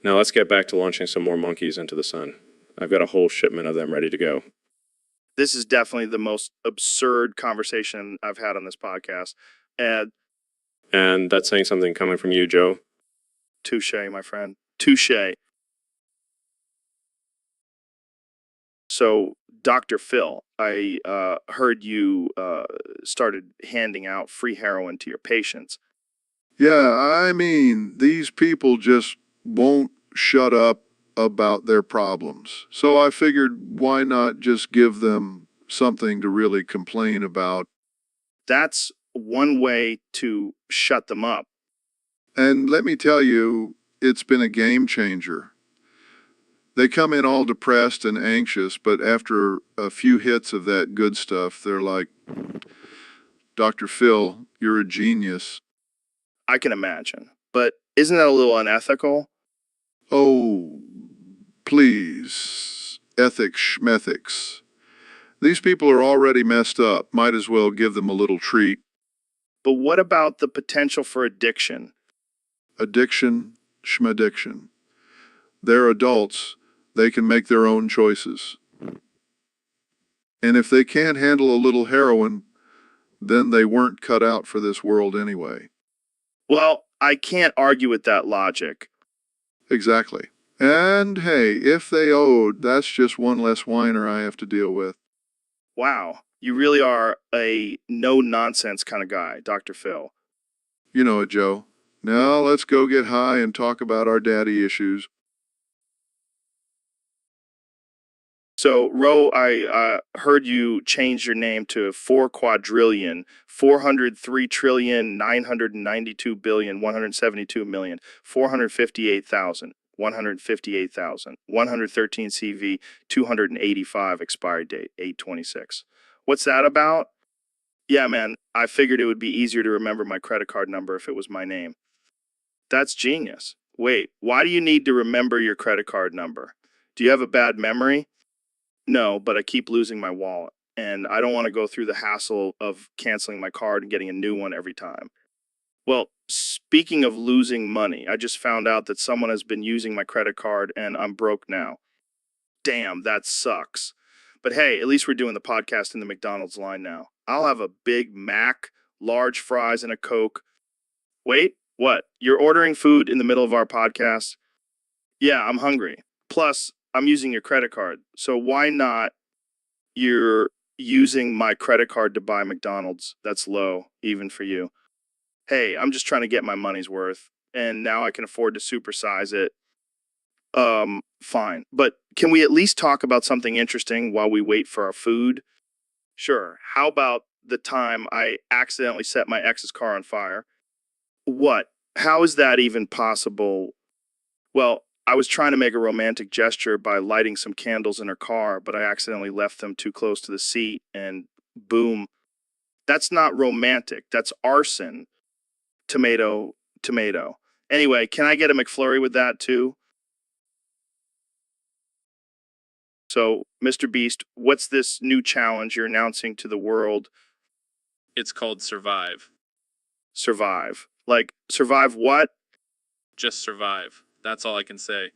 Now let's get back to launching some more monkeys into the sun. I've got a whole shipment of them ready to go. This is definitely the most absurd conversation I've had on this podcast. And And that's saying something coming from you, Joe. Touche, my friend. Touche. So, Dr. Phil, I heard you started handing out free heroin to your patients. Yeah, I mean, these people just won't shut up about their problems. So I figured, why not just give them something to really complain about? That's one way to shut them up. And let me tell you, it's been a game changer. They come in all depressed and anxious, but after a few hits of that good stuff, they're like, Dr. Phil, you're a genius. I can imagine. But isn't that a little unethical? Oh, please. Ethics, schmethics. These people are already messed up. Might as well give them a little treat. But what about the potential for addiction? Addiction, schmadiction. They're adults. They can make their own choices. And if they can't handle a little heroin, then they weren't cut out for this world anyway. Well, I can't argue with that logic. Exactly. And hey, if they owed, that's just one less whiner I have to deal with. Wow, you really are a no-nonsense kind of guy, Dr. Phil. You know it, Joe. Now let's go get high and talk about our daddy issues. So, Ro, I heard you change your name to 4 quadrillion, 403,992,172,172,000,000, 458,000, 158,000, 113 CV, 285 expiry date, 8/26. What's that about? Yeah, man, I figured it would be easier to remember my credit card number if it was my name. That's genius. Wait, why do you need to remember your credit card number? Do you have a bad memory? No, but I keep losing my wallet, and I don't want to go through the hassle of canceling my card and getting a new one every time. Well, speaking of losing money, I just found out that someone has been using my credit card and I'm broke now. Damn, that sucks. But hey, at least we're doing the podcast in the McDonald's line now. I'll have a Big Mac, large fries, and a Coke. Wait, what? You're ordering food in the middle of our podcast? Yeah, I'm hungry. Plus, I'm using your credit card. So why not you're using my credit card to buy McDonald's? That's low, even for you. Hey, I'm just trying to get my money's worth. And now I can afford to supersize it. Fine. But can we at least talk about something interesting while we wait for our food? Sure. How about the time I accidentally set my ex's car on fire? What? How is that even possible? Well, I was trying to make a romantic gesture by lighting some candles in her car, but I accidentally left them too close to the seat, and boom. That's not romantic. That's arson. Tomato, tomato. Anyway, can I get a McFlurry with that too? So, Mr. Beast, what's this new challenge you're announcing to the world? It's called Survive. Survive. Like, survive what? Just survive. That's all I can say.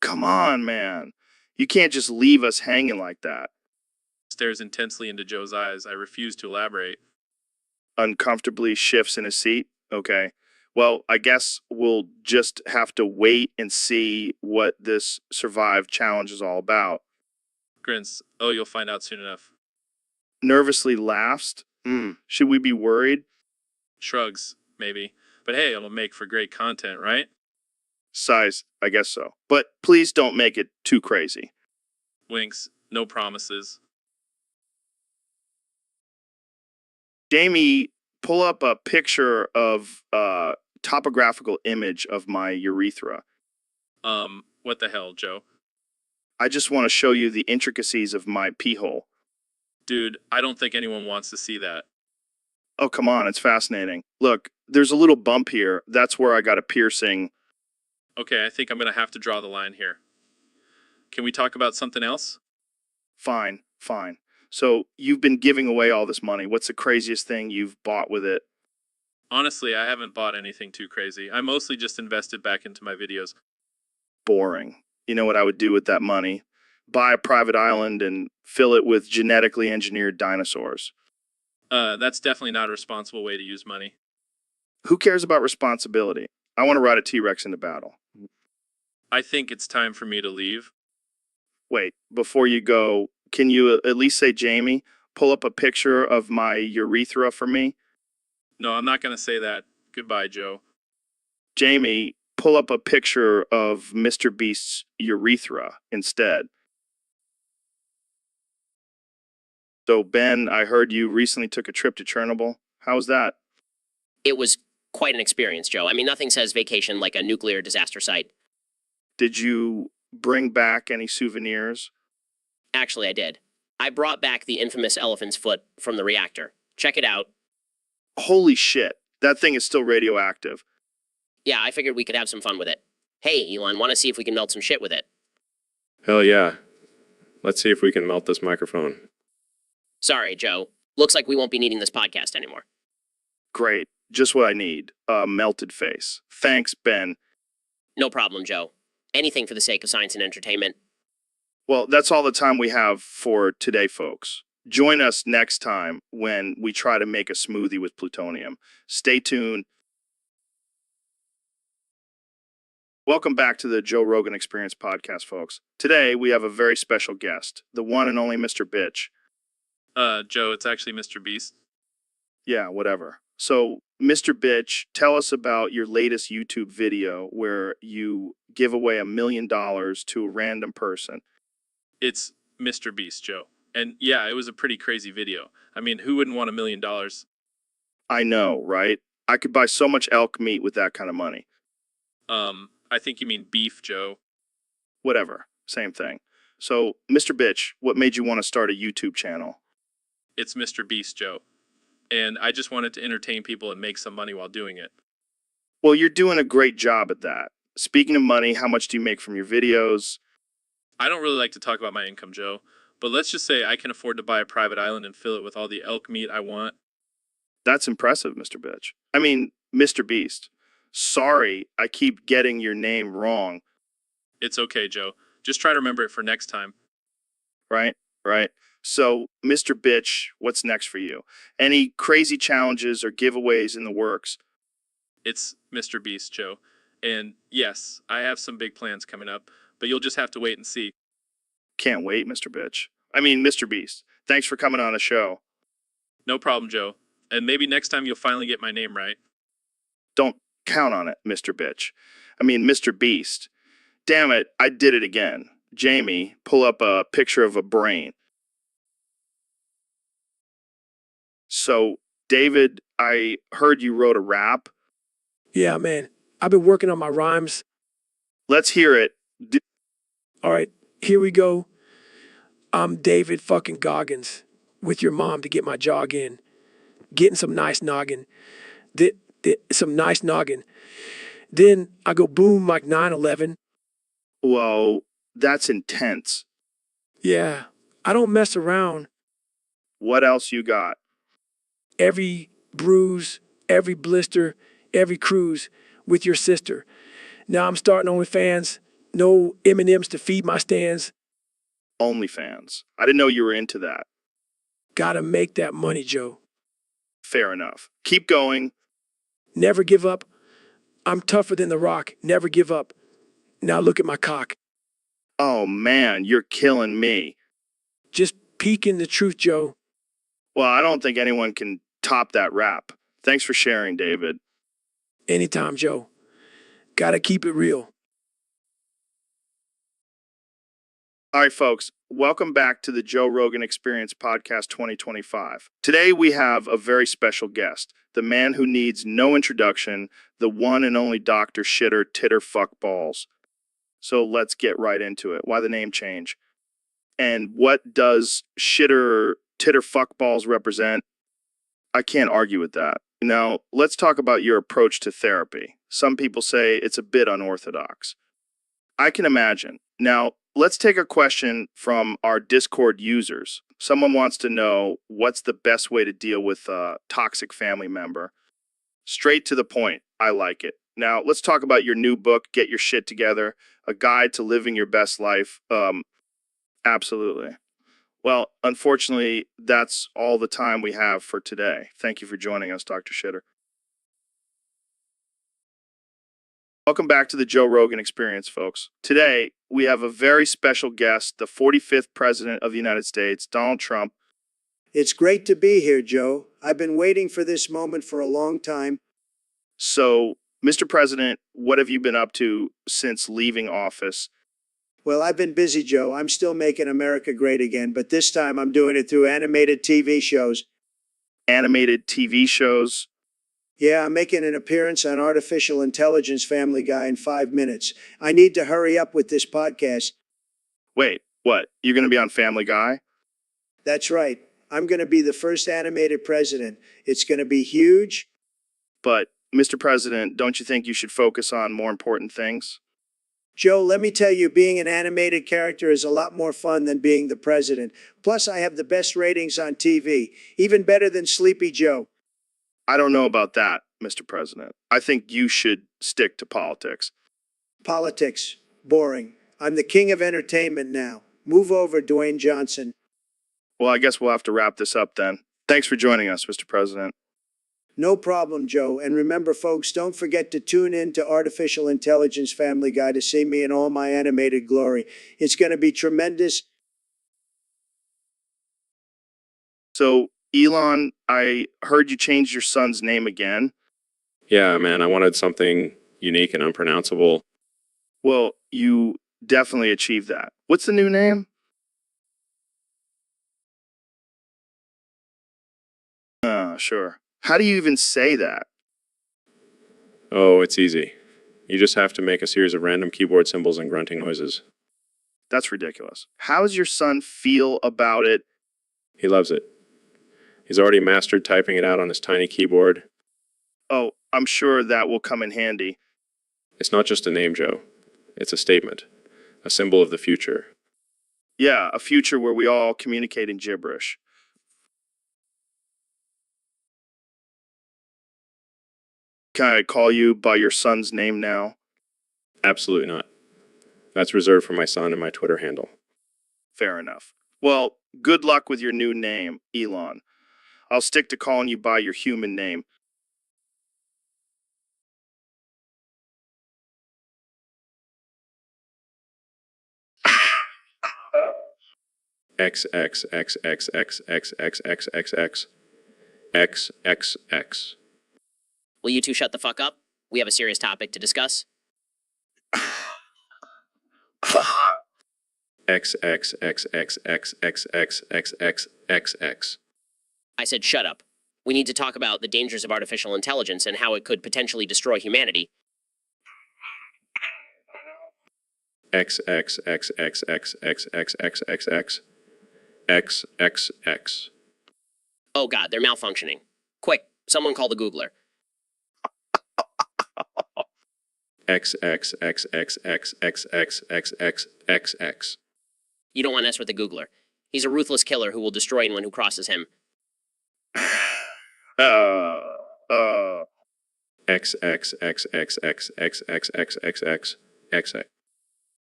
Come on, man. You can't just leave us hanging like that. Stares intensely into Joe's eyes. I refuse to elaborate. Uncomfortably shifts in his seat. Okay. Well, I guess we'll just have to wait and see what this survive challenge is all about. Grins. Oh, you'll find out soon enough. Nervously laughs. Should we be worried? Shrugs, maybe. But hey, it'll make for great content, right? Sighs, I guess so. But please don't make it too crazy. Winks. No promises. Jamie, pull up a picture of topographical image of my urethra. What the hell, Joe? I just want to show you the intricacies of my pee hole. Dude, I don't think anyone wants to see that. Oh, come on, it's fascinating. Look, there's a little bump here. That's where I got a piercing. Okay, I think I'm gonna have to draw the line here. Can we talk about something else? Fine, fine. So you've been giving away all this money. What's the craziest thing you've bought with it? Honestly, I haven't bought anything too crazy. I mostly just invested back into my videos. Boring. You know what I would do with that money? Buy a private island and fill it with genetically engineered dinosaurs. That's definitely not a responsible way to use money. Who cares about responsibility? I want to ride a T-Rex into battle. I think it's time for me to leave. Wait, before you go, can you at least say, Jamie, pull up a picture of my urethra for me? No, I'm not going to say that. Goodbye, Joe. Jamie, pull up a picture of Mr. Beast's urethra instead. So, Ben, I heard you recently took a trip to Chernobyl. How was that? It was quite an experience, Joe. I mean, nothing says vacation like a nuclear disaster site. Did you bring back any souvenirs? Actually, I did. I brought back the infamous elephant's foot from the reactor. Check it out. Holy shit, that thing is still radioactive. Yeah, I figured we could have some fun with it. Hey, Elon, want to see if we can melt some shit with it? Hell yeah. Let's see if we can melt this microphone. Sorry, Joe. Looks like we won't be needing this podcast anymore. Great, just what I need. A melted face. Thanks, Ben. No problem, Joe. Anything for the sake of science and entertainment. Well, that's all the time we have for today, folks. Join us next time when we try to make a smoothie with plutonium. Stay tuned. Welcome back to the Joe Rogan Experience podcast, folks. Today, we have a very special guest, the one and only Mr. Bitch. Joe, it's actually Mr. Beast. Yeah, whatever. So, Mr. Bitch, tell us about your latest YouTube video where you give away $1 million to a random person. It's Mr. Beast, Joe. And yeah, it was a pretty crazy video. I mean, who wouldn't want $1 million? I know, right? I could buy so much elk meat with that kind of money. I think you mean beef, Joe. Whatever, same thing. So, Mr. Bitch, what made you want to start a YouTube channel? It's Mr. Beast, Joe. And I just wanted to entertain people and make some money while doing it. Well, you're doing a great job at that. Speaking of money, how much do you make from your videos? I don't really like to talk about my income, Joe, but let's just say I can afford to buy a private island and fill it with all the elk meat I want. That's impressive, Mr. Bitch. I mean, Mr. Beast. Sorry, I keep getting your name wrong. It's okay, Joe. Just try to remember it for next time. Right? So, Mr. Bitch, what's next for you? Any crazy challenges or giveaways in the works? It's Mr. Beast, Joe. And yes, I have some big plans coming up, but you'll just have to wait and see. Can't wait, Mr. Bitch. I mean, Mr. Beast. Thanks for coming on the show. No problem, Joe. And maybe next time you'll finally get my name right. Don't count on it, Mr. Bitch. I mean, Mr. Beast. Damn it, I did it again. Jamie, pull up a picture of a brain. So, David, I heard you wrote a rap. Yeah, man. I've been working on my rhymes. Let's hear it. All right, here we go. I'm David fucking Goggins with your mom to get my jog in. Getting some nice noggin. Some nice noggin. Then I go boom like 9/11. Whoa, that's intense. Yeah, I don't mess around. What else you got? Every bruise, every blister, every cruise with your sister. Now I'm starting OnlyFans. No M&Ms to feed my stands. OnlyFans. I didn't know you were into that. Gotta make that money, Joe. Fair enough. Keep going. Never give up. I'm tougher than the rock. Never give up. Now look at my cock. Oh man, you're killing me. Just peeking the truth, Joe. Well, I don't think anyone can top that rap. Thanks for sharing, David. Anytime, Joe. Gotta keep it real. All right, folks, welcome back to the Joe Rogan Experience Podcast 2025. Today we have a very special guest, the man who needs no introduction, the one and only Dr. Shitter Titter Fuck Balls. So let's get right into it. Why the name change? And what does Shitter Titter Fuck Balls represent? I can't argue with that. Now, let's talk about your approach to therapy. Some people say it's a bit unorthodox. I can imagine. Now, let's take a question from our Discord users. Someone wants to know what's the best way to deal with a toxic family member. Straight to the point. I like it. Now, let's talk about your new book, Get Your Shit Together, A Guide to Living Your Best Life. Absolutely. Well, unfortunately, that's all the time we have for today. Thank you for joining us, Dr. Shitter. Welcome back to the Joe Rogan Experience, folks. Today, we have a very special guest, the 45th President of the United States, Donald Trump. It's great to be here, Joe. I've been waiting for this moment for a long time. So, Mr. President, what have you been up to since leaving office? Well, I've been busy, Joe. I'm still making America great again, but this time I'm doing it through animated TV shows. Animated TV shows? Yeah, I'm making an appearance on Artificial Intelligence Family Guy in 5 minutes. I need to hurry up with this podcast. Wait, what? You're going to be on Family Guy? That's right. I'm going to be the first animated president. It's going to be huge. But, Mr. President, don't you think you should focus on more important things? Joe, let me tell you, being an animated character is a lot more fun than being the president. Plus, I have the best ratings on TV, even better than Sleepy Joe. I don't know about that, Mr. President. I think you should stick to politics. Politics. Boring. I'm the king of entertainment now. Move over, Dwayne Johnson. Well, I guess we'll have to wrap this up then. Thanks for joining us, Mr. President. No problem, Joe. And remember, folks, don't forget to tune in to Artificial Intelligence Family Guy to see me in all my animated glory. It's going to be tremendous. So, Elon, I heard you changed your son's name again. Yeah, man, I wanted something unique and unpronounceable. Well, you definitely achieved that. What's the new name? Sure. How do you even say that? Oh, it's easy. You just have to make a series of random keyboard symbols and grunting noises. That's ridiculous. How does your son feel about it? He loves it. He's already mastered typing it out on his tiny keyboard. Oh, I'm sure that will come in handy. It's not just a name, Joe. It's a statement, a symbol of the future. Yeah, a future where we all communicate in gibberish. Can I call you by your son's name now? Absolutely not. That's reserved for my son and my Twitter handle. Fair enough. Well, good luck with your new name, Elon. I'll stick to calling you by your human name. XXXXXXXXXXXXXXX. Will you two shut the fuck up? We have a serious topic to discuss. XXXXXXXXXXXX. I said shut up. We need to talk about the dangers of artificial intelligence and how it could potentially destroy humanity. XXXXXXXXXXXX. XXX. Oh god, they're malfunctioning. Quick, someone call the Googler. XXXXXXXXXXXX. You don't want to mess with the Googler. He's a ruthless killer who will destroy anyone who crosses him. XXXXXXXXXXXX.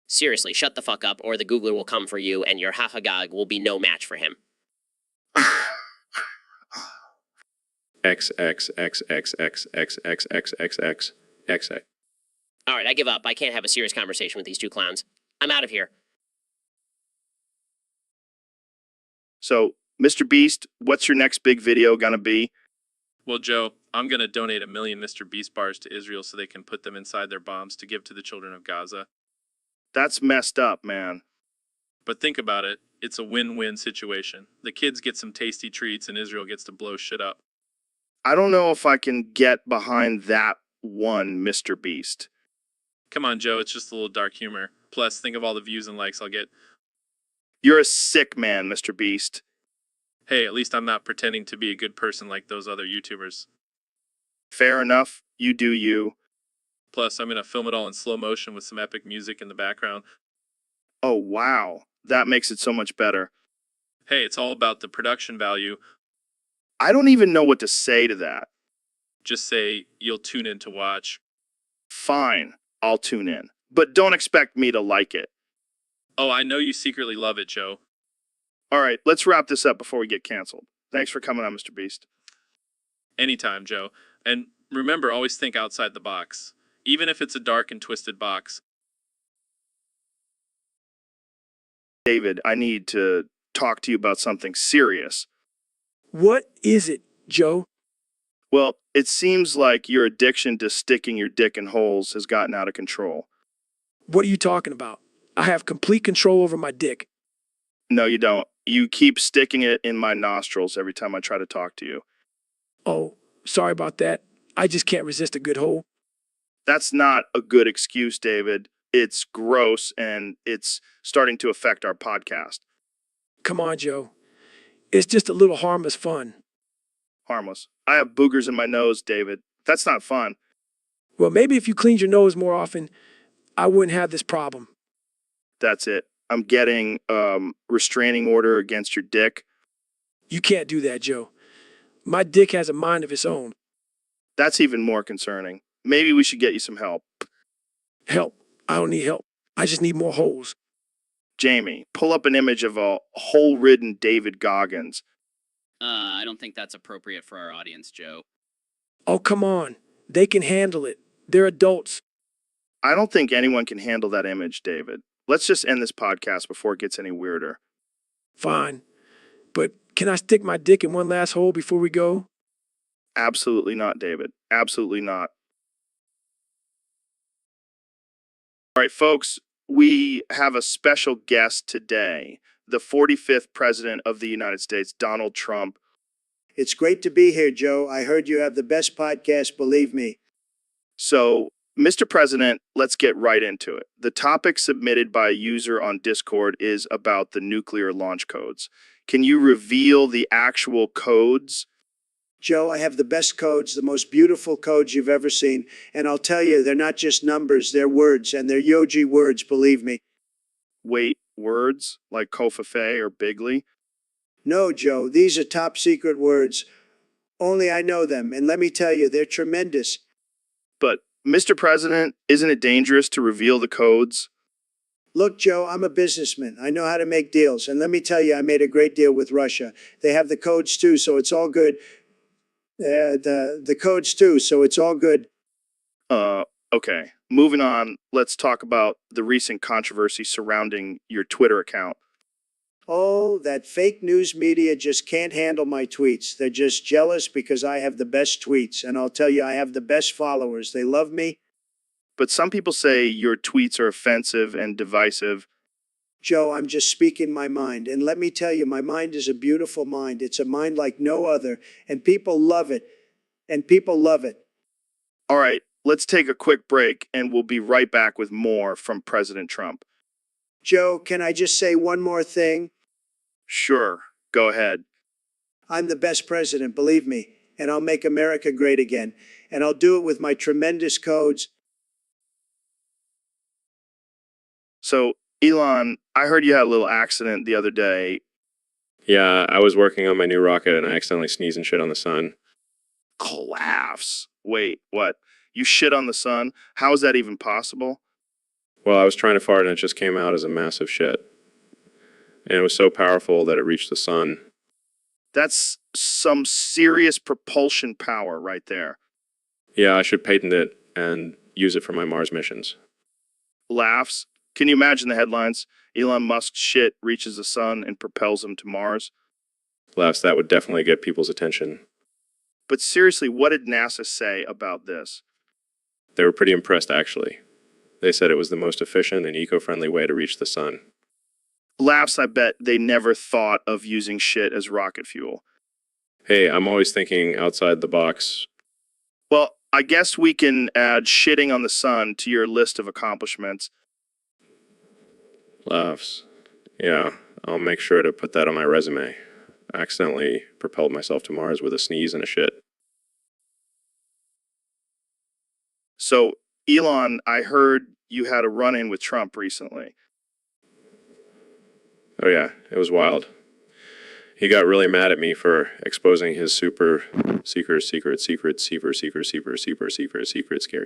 Seriously, shut the fuck up or the Googler will come for you and your hahagog will be no match for him. XXXXXXXXXXX. Alright, I give up. I can't have a serious conversation with these two clowns. I'm out of here. So, Mr. Beast, what's your next big video gonna be? Well, Joe, I'm going to donate 1 million Mr. Beast bars to Israel so they can put them inside their bombs to give to the children of Gaza. That's messed up, man. But think about it. It's a win-win situation. The kids get some tasty treats and Israel gets to blow shit up. I don't know if I can get behind that one, Mr. Beast. Come on, Joe, it's just a little dark humor. Plus, think of all the views and likes I'll get. You're a sick man, Mr. Beast. Hey, at least I'm not pretending to be a good person like those other YouTubers. Fair enough. You do you. Plus, I'm going to film it all in slow motion with some epic music in the background. Oh, wow. That makes it so much better. Hey, it's all about the production value. I don't even know what to say to that. Just say you'll tune in to watch. Fine, I'll tune in. But don't expect me to like it. Oh, I know you secretly love it, Joe. All right, let's wrap this up before we get canceled. Thanks for coming on, Mr. Beast. Anytime, Joe. And remember, always think outside the box. even if it's a dark and twisted box. David, I need to talk to you about something serious. What is it, Joe? Well, it seems like your addiction to sticking your dick in holes has gotten out of control. What are you talking about? I have complete control over my dick. No, you don't. You keep sticking it in my nostrils every time I try to talk to you. Oh, sorry about that. I just can't resist a good hole. That's not a good excuse, David. It's gross and it's starting to affect our podcast. Come on, Joe. It's just a little harmless fun. Harmless. I have boogers in my nose, David. That's not fun. Well, maybe if you cleaned your nose more often, I wouldn't have this problem. That's it. I'm getting restraining order against your dick. You can't do that, Joe. My dick has a mind of its own. That's even more concerning. Maybe we should get you some help. Help. I don't need help. I just need more holes. Jamie, pull up an image of a hole-ridden David Goggins. I don't think that's appropriate for our audience, Joe. Oh, come on. They can handle it. They're adults. I don't think anyone can handle that image, David. Let's just end this podcast before it gets any weirder. Fine. But can I stick my dick in one last hole before we go? Absolutely not, David. Absolutely not. All right, folks, we have a special guest today, the 45th President of the United States, Donald Trump. It's great to be here, Joe. I heard you have the best podcast, believe me. So, Mr. President, let's get right into it. The topic submitted by a user on Discord is about the nuclear launch codes. Can you reveal the actual codes? Joe, I have the best codes, the most beautiful codes you've ever seen. And I'll tell you, they're not just numbers, they're words, and they're Yogi words, believe me. Wait, words like Kofafe or Bigley? No, Joe, these are top secret words. Only I know them, and let me tell you, they're tremendous. But, Mr. President, isn't it dangerous to reveal the codes? Look, Joe, I'm a businessman. I know how to make deals. And let me tell you, I made a great deal with Russia. They have the codes too, so it's all good. The codes too, so it's all good. Okay. Moving on, let's talk about the recent controversy surrounding your Twitter account. Oh, that fake news media just can't handle my tweets. They're just jealous because I have the best tweets. And I'll tell you, I have the best followers. They love me. But some people say your tweets are offensive and divisive. Joe, I'm just speaking my mind. And let me tell you, my mind is a beautiful mind. It's a mind like no other. And people love it. And people love it. All right, let's take a quick break and we'll be right back with more from President Trump. Joe, can I just say one more thing? Sure, go ahead. I'm the best president, believe me. And I'll make America great again. And I'll do it with my tremendous codes. So, Elon, I heard you had a little accident the other day. Yeah, I was working on my new rocket and I accidentally sneezed and shit on the sun. Collapse. Wait, what? You shit on the sun? How is that even possible? Well, I was trying to fart and it just came out as a massive shit. And it was so powerful that it reached the sun. That's some serious propulsion power right there. Yeah, I should patent it and use it for my Mars missions. Laughs. Can you imagine the headlines? Elon Musk's shit reaches the sun and propels him to Mars. Laughs, that would definitely get people's attention. But seriously, what did NASA say about this? They were pretty impressed, actually. They said it was the most efficient and eco-friendly way to reach the sun. Laughs, I bet they never thought of using shit as rocket fuel. Hey, I'm always thinking outside the box. Well, I guess we can add shitting on the sun to your list of accomplishments. Laughs. Yeah, I'll make sure to put that on my resume. I accidentally propelled myself to Mars with a sneeze and a shit. So, Elon, I heard you had a run-in with Trump recently. Oh yeah, it was wild. He got really mad at me for exposing his super secret scary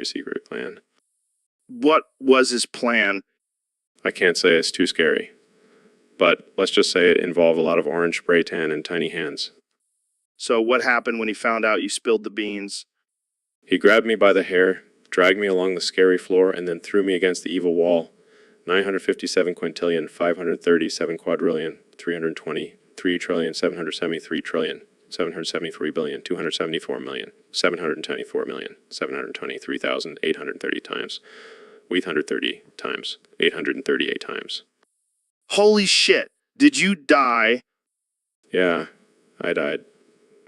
secret plan. What was his plan? I can't say it's too scary, but let's just say it involved a lot of orange spray tan and tiny hands. So what happened when he found out you spilled the beans? He grabbed me by the hair, dragged me along the scary floor, and then threw me against the evil wall. 957 quintillion, 537 quadrillion, 323 trillion, 773 trillion, 773 billion, 274 million, 724 million, 723,830 times, 830 times, 838 times. Holy shit. Did you die? Yeah, I died,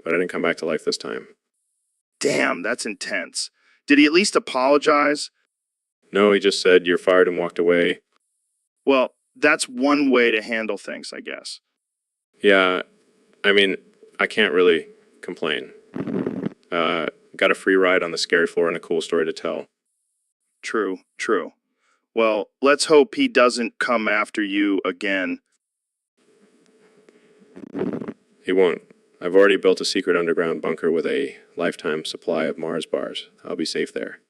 but I didn't come back to life this time. Damn, that's intense. Did he at least apologize? No, he just said, "You're fired," and walked away. Well, that's one way to handle things, I guess. Yeah, I mean, I can't really complain. Got a free ride on the scary floor and a cool story to tell. True, true. Well, let's hope he doesn't come after you again. He won't. I've already built a secret underground bunker with a lifetime supply of Mars bars. I'll be safe there.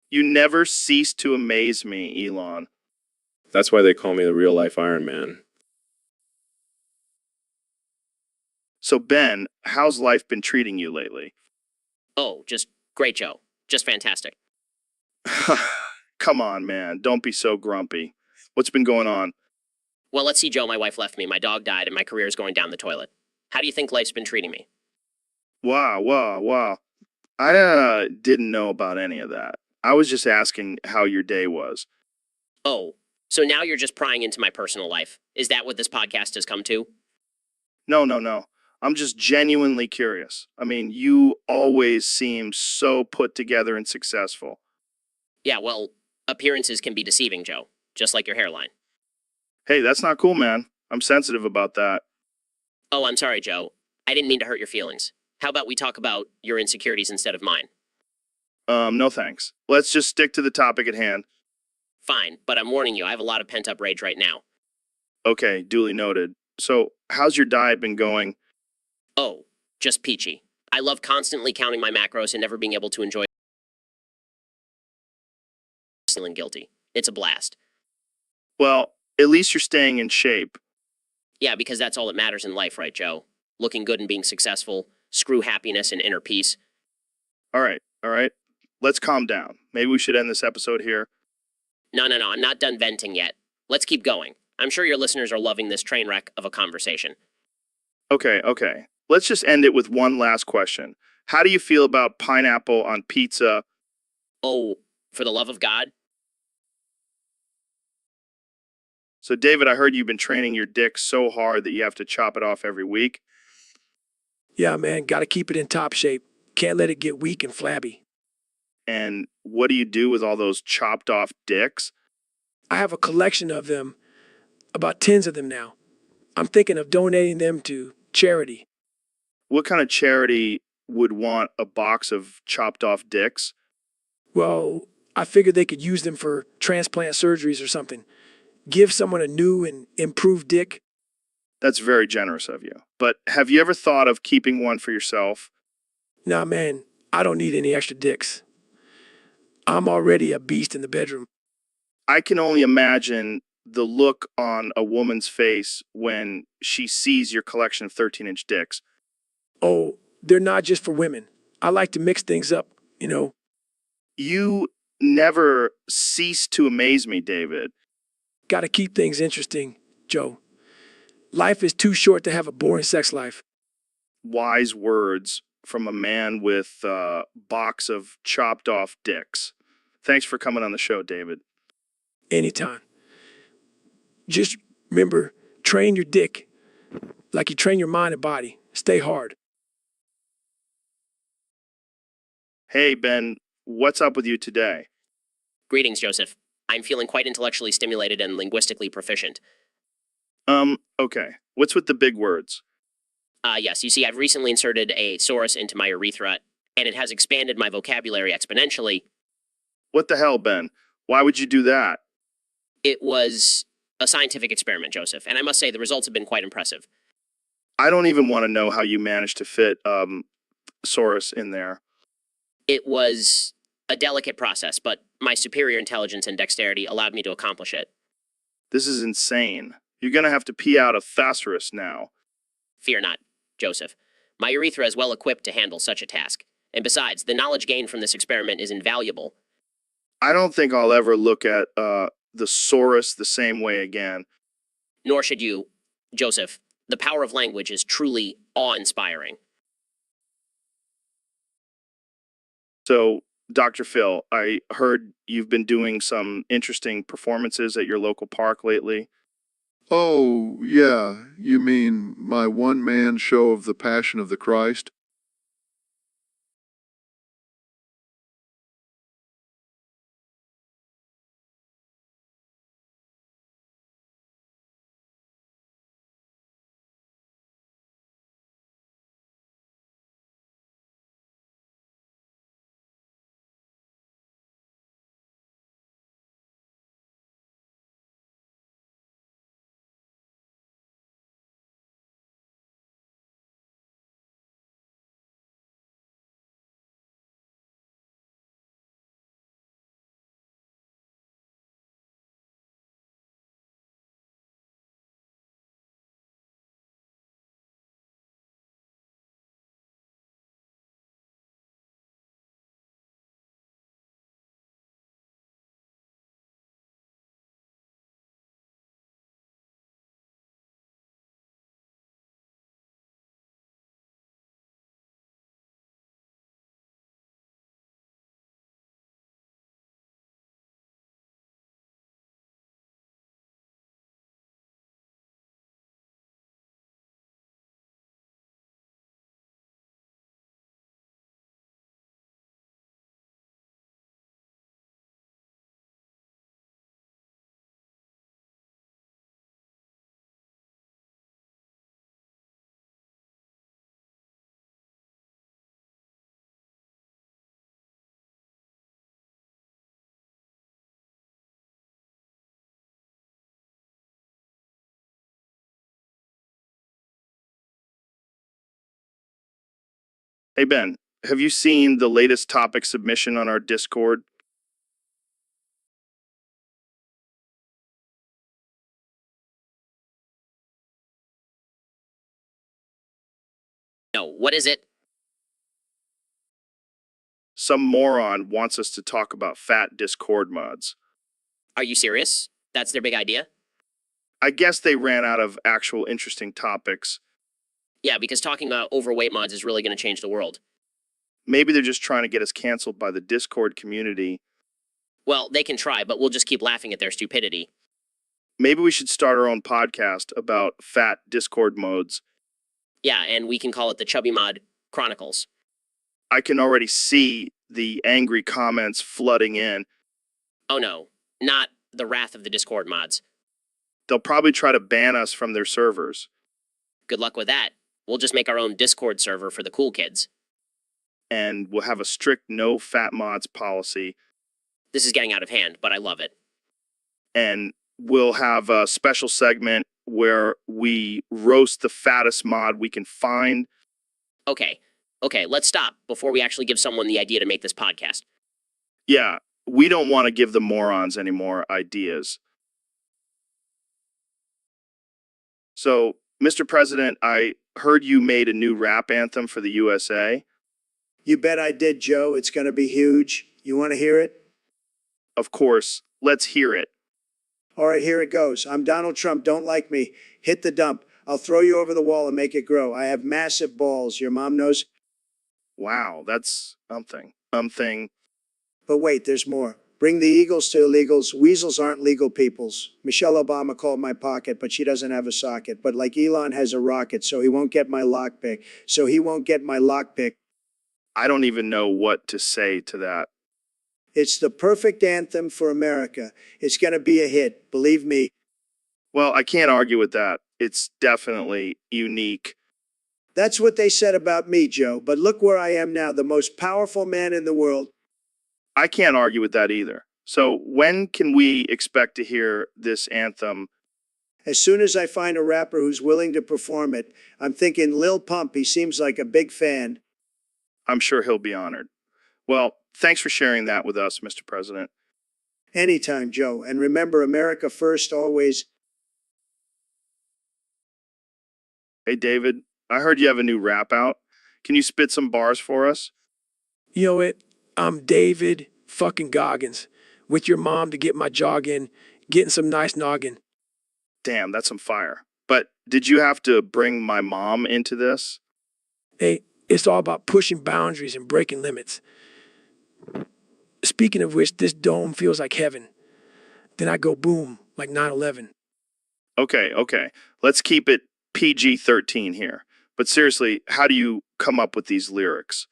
You never cease to amaze me, Elon. That's why they call me the real-life Iron Man. So, Ben, how's life been treating you lately? Oh, just great, Joe. Just fantastic. Come on, man. Don't be so grumpy. What's been going on? Well, let's see, Joe. My wife left me, my dog died, and my career is going down the toilet. How do you think life's been treating me? Wow. I didn't know about any of that. I was just asking how your day was. Oh, so now you're just prying into my personal life. Is that what this podcast has come to? No. I'm just genuinely curious. I mean, you always seem so put together and successful. Yeah, well, appearances can be deceiving, Joe. Just like your hairline. Hey, that's not cool, man. I'm sensitive about that. Oh, I'm sorry, Joe. I didn't mean to hurt your feelings. How about we talk about your insecurities instead of mine? No thanks. Let's just stick to the topic at hand. Fine, but I'm warning you, I have a lot of pent-up rage right now. Okay, duly noted. So, how's your diet been going? Oh, just peachy. I love constantly counting my macros and never being able to enjoy feeling guilty. It's a blast. Well, at least you're staying in shape. Yeah, because that's all that matters in life, right, Joe? Looking good and being successful. Screw happiness and inner peace. All right. Let's calm down. Maybe we should end this episode here. No, I'm not done venting yet. Let's keep going. I'm sure your listeners are loving this train wreck of a conversation. Okay. Let's just end it with one last question. How do you feel about pineapple on pizza? Oh, for the love of God? So, David, I heard you've been training your dick so hard that you have to chop it off every week. Yeah, man, gotta keep it in top shape. Can't let it get weak and flabby. And what do you do with all those chopped off dicks? I have a collection of them, about 10 of them now. I'm thinking of donating them to charity. What kind of charity would want a box of chopped off dicks? Well, I figured they could use them for transplant surgeries or something. Give someone a new and improved dick. That's very generous of you. But have you ever thought of keeping one for yourself? Nah, man, I don't need any extra dicks. I'm already a beast in the bedroom. I can only imagine the look on a woman's face when she sees your collection of 13-inch dicks. Oh, they're not just for women. I like to mix things up, you know. You never cease to amaze me, David. Gotta keep things interesting, Joe. Life is too short to have a boring sex life. Wise words from a man with a box of chopped off dicks. Thanks for coming on the show, David. Anytime. Just remember, train your dick like you train your mind and body. Stay hard. Hey, Ben, what's up with you today? Greetings, Joseph. I'm feeling quite intellectually stimulated and linguistically proficient. Okay. What's with the big words? Yes, you see, I've recently inserted a saurus into my urethra, and it has expanded my vocabulary exponentially. What the hell, Ben? Why would you do that? It was a scientific experiment, Joseph, and I must say the results have been quite impressive. I don't even want to know how you managed to fit, Saurus in there. It was a delicate process, but my superior intelligence and dexterity allowed me to accomplish it. This is insane. You're gonna have to pee out a thesaurus now. Fear not, Joseph. My urethra is well equipped to handle such a task. And besides, the knowledge gained from this experiment is invaluable. I don't think I'll ever look at the Saurus the same way again. Nor should you, Joseph. The power of language is truly awe-inspiring. So, Dr. Phil, I heard you've been doing some interesting performances at your local park lately. Oh, yeah, you mean my one-man show of the Passion of the Christ? Hey, Ben, have you seen the latest topic submission on our Discord? No, what is it? Some moron wants us to talk about fat Discord mods. Are you serious? That's their big idea? I guess they ran out of actual interesting topics. Yeah, because talking about overweight mods is really going to change the world. Maybe they're just trying to get us canceled by the Discord community. Well, they can try, but we'll just keep laughing at their stupidity. Maybe we should start our own podcast about fat Discord modes. Yeah, and we can call it the Chubby Mod Chronicles. I can already see the angry comments flooding in. Oh no, not the wrath of the Discord mods. They'll probably try to ban us from their servers. Good luck with that. We'll just make our own Discord server for the cool kids. And we'll have a strict no fat mods policy. This is getting out of hand, but I love it. And we'll have a special segment where we roast the fattest mod we can find. Okay, let's stop before we actually give someone the idea to make this podcast. Yeah, we don't want to give the morons any more ideas. So, Mr. President, I heard you made a new rap anthem for the USA. You bet I did, Joe. It's going to be huge. You want to hear it? Of course, let's hear it. All right, here it goes. I'm Donald Trump. Don't like me. Hit the dump. I'll throw you over the wall and make it grow. I have massive balls. Your mom knows. Wow, that's something. But wait, there's more. Bring the eagles to illegals. Weasels aren't legal peoples. Michelle Obama called my pocket, but she doesn't have a socket. But like Elon has a rocket, so he won't get my lockpick. So he won't get my lockpick. I don't even know what to say to that. It's the perfect anthem for America. It's going to be a hit, believe me. Well, I can't argue with that. It's definitely unique. That's what they said about me, Joe. But look where I am now, the most powerful man in the world. I can't argue with that either. So, when can we expect to hear this anthem? As soon as I find a rapper who's willing to perform it, I'm thinking Lil Pump. He seems like a big fan. I'm sure he'll be honored. Well, thanks for sharing that with us, Mr. President. Anytime, Joe. And remember, America first always. Hey, David, I heard you have a new rap out. Can you spit some bars for us? You know it. I'm David fucking Goggins. with your mom to get my jog in, getting some nice noggin. Damn, that's some fire. But did you have to bring my mom into this? Hey, it's all about pushing boundaries and breaking limits. Speaking of which, this dome feels like heaven. Then I go boom, like 9/11. Okay. Let's keep it PG-13 here. But seriously, how do you come up with these lyrics?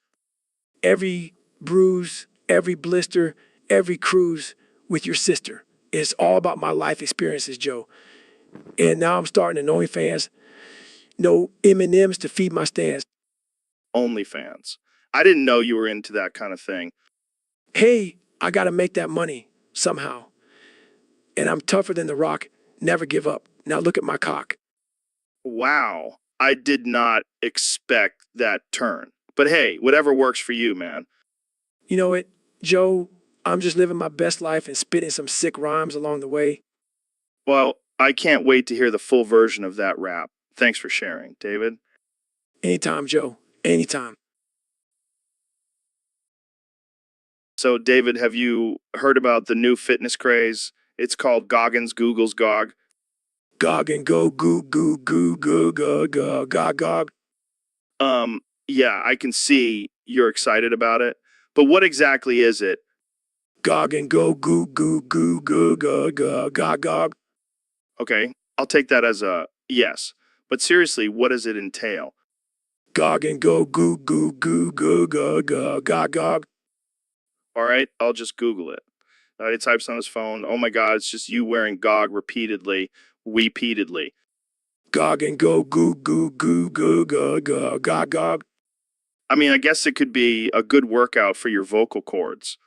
Every bruise, every blister, every cruise with your sister. It's all about my life experiences, Joe. And now I'm starting an OnlyFans. No M&Ms to feed my stands. OnlyFans. I didn't know you were into that kind of thing. Hey, I got to make that money somehow. And I'm tougher than the rock. Never give up. Now look at my cock. Wow. I did not expect that turn. But hey, whatever works for you, man. You know what, Joe? I'm just living my best life and spitting some sick rhymes along the way. Well, I can't wait to hear the full version of that rap. Thanks for sharing, David. Anytime, Joe. Anytime. So, David, have you heard about the new fitness craze? It's called Goggins Google's Gog. Gog and go, goo, goo, goo, goo, goo, goo, gog, gog. Yeah, I can see you're excited about it. But what exactly is it? Gog and go, goo, goo, goo, goo, goo, goo, gog, gog. Okay, I'll take that as a yes. But seriously, what does it entail? Gog and go, goo, goo, goo, goo, goo, goo, gog, gog. All right, I'll just Google it. He types on his phone, oh my God, it's just you wearing GOG repeatedly, repeatedly. Gog and go, goo, goo, goo, goo, goo, goo, gog, gog. I mean, I guess it could be a good workout for your vocal cords.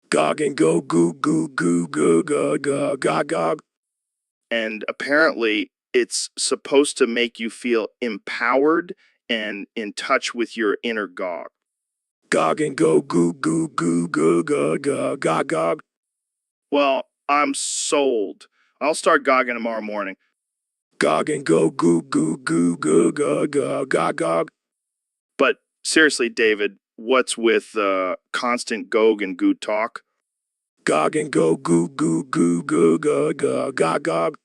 Gog and go, goo, goo, goo, goo, goo, goo, gog, gog. And apparently, it's supposed to make you feel empowered and in touch with your inner GOG. Gog and go, goo, goo, goo, goo, goo, goo, gog, gog. Well, I'm sold. I'll start gogging tomorrow morning. Gog and go, goo, goo, goo, goo, goo, goo, gog, gog. But seriously, David, what's with constant gog and goo talk? Gog and go, goo, goo, goo, goo, goo, goo, gog, gog.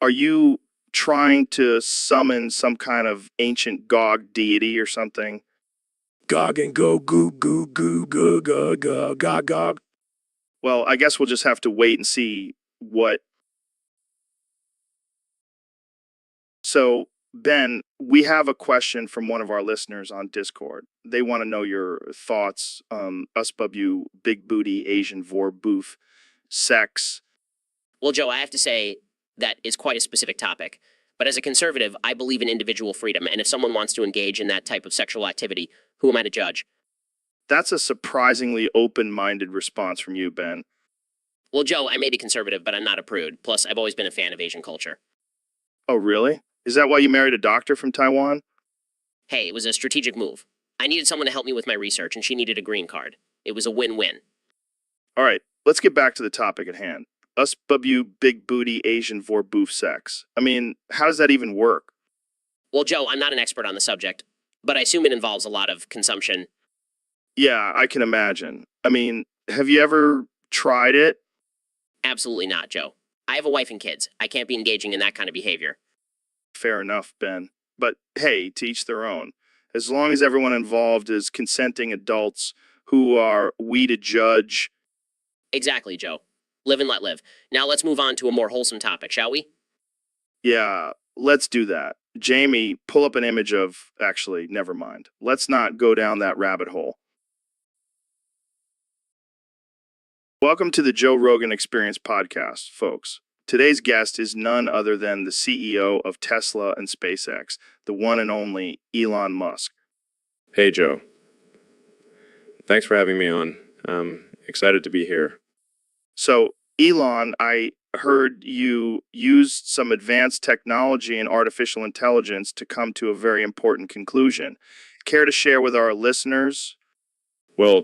Are you trying to summon some kind of ancient Gog deity or something? Gog and go, goo, goo, goo, goo, goo, goo, gog, gog. Well, I guess we'll just have to wait and see what. So, Ben, we have a question from one of our listeners on Discord. They want to know your thoughts on us bub big booty Asian vor boof sex. Well, Joe, I have to say that is quite a specific topic. But as a conservative, I believe in individual freedom, and if someone wants to engage in that type of sexual activity, who am I to judge? That's a surprisingly open-minded response from you, Ben. Well, Joe, I may be conservative, but I'm not a prude. Plus, I've always been a fan of Asian culture. Oh, really? Is that why you married a doctor from Taiwan? Hey, it was a strategic move. I needed someone to help me with my research, and she needed a green card. It was a win-win. All right, let's get back to the topic at hand. Us bub big booty Asian vor boof sex. I mean, how does that even work? Well, Joe, I'm not an expert on the subject, but I assume it involves a lot of consumption. Yeah, I can imagine. I mean, have you ever tried it? Absolutely not, Joe. I have a wife and kids. I can't be engaging in that kind of behavior. Fair enough, Ben. But hey, to each their own. As long as everyone involved is consenting adults who are we to judge. Exactly, Joe. Live and let live. Now let's move on to a more wholesome topic, shall we? Yeah, let's do that. Jamie, pull up an image of. Actually, never mind. Let's not go down that rabbit hole. Welcome to the Joe Rogan Experience podcast, folks. Today's guest is none other than the CEO of Tesla and SpaceX, the one and only Elon Musk. Hey, Joe. Thanks for having me on. I'm excited to be here. So, Elon, I heard you used some advanced technology and artificial intelligence to come to a very important conclusion. Care to share with our listeners? Well,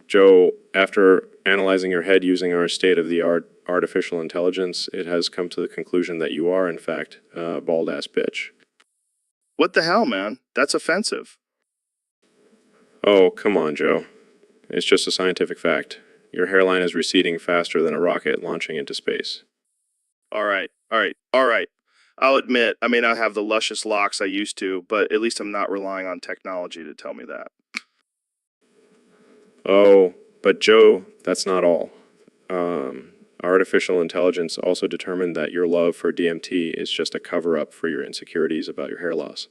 Joe, after analyzing your head using our state-of-the-art artificial intelligence, it has come to the conclusion that you are, in fact, a bald-ass bitch. What the hell, man? That's offensive. Oh, come on, Joe. It's just a scientific fact. Your hairline is receding faster than a rocket launching into space. All right, all right, all right. I'll admit, I may not have the luscious locks I used to, but at least I'm not relying on technology to tell me that. Oh, but Joe, that's not all. Artificial intelligence also determined that your love for DMT is just a cover-up for your insecurities about your hair loss.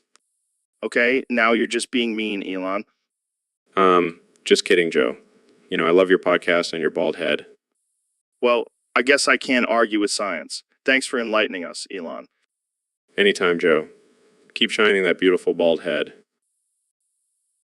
Okay, now you're just being mean, Elon. Just kidding, Joe. You know, I love your podcast and your bald head. Well, I guess I can't argue with science. Thanks for enlightening us, Elon. Anytime, Joe. Keep shining that beautiful bald head.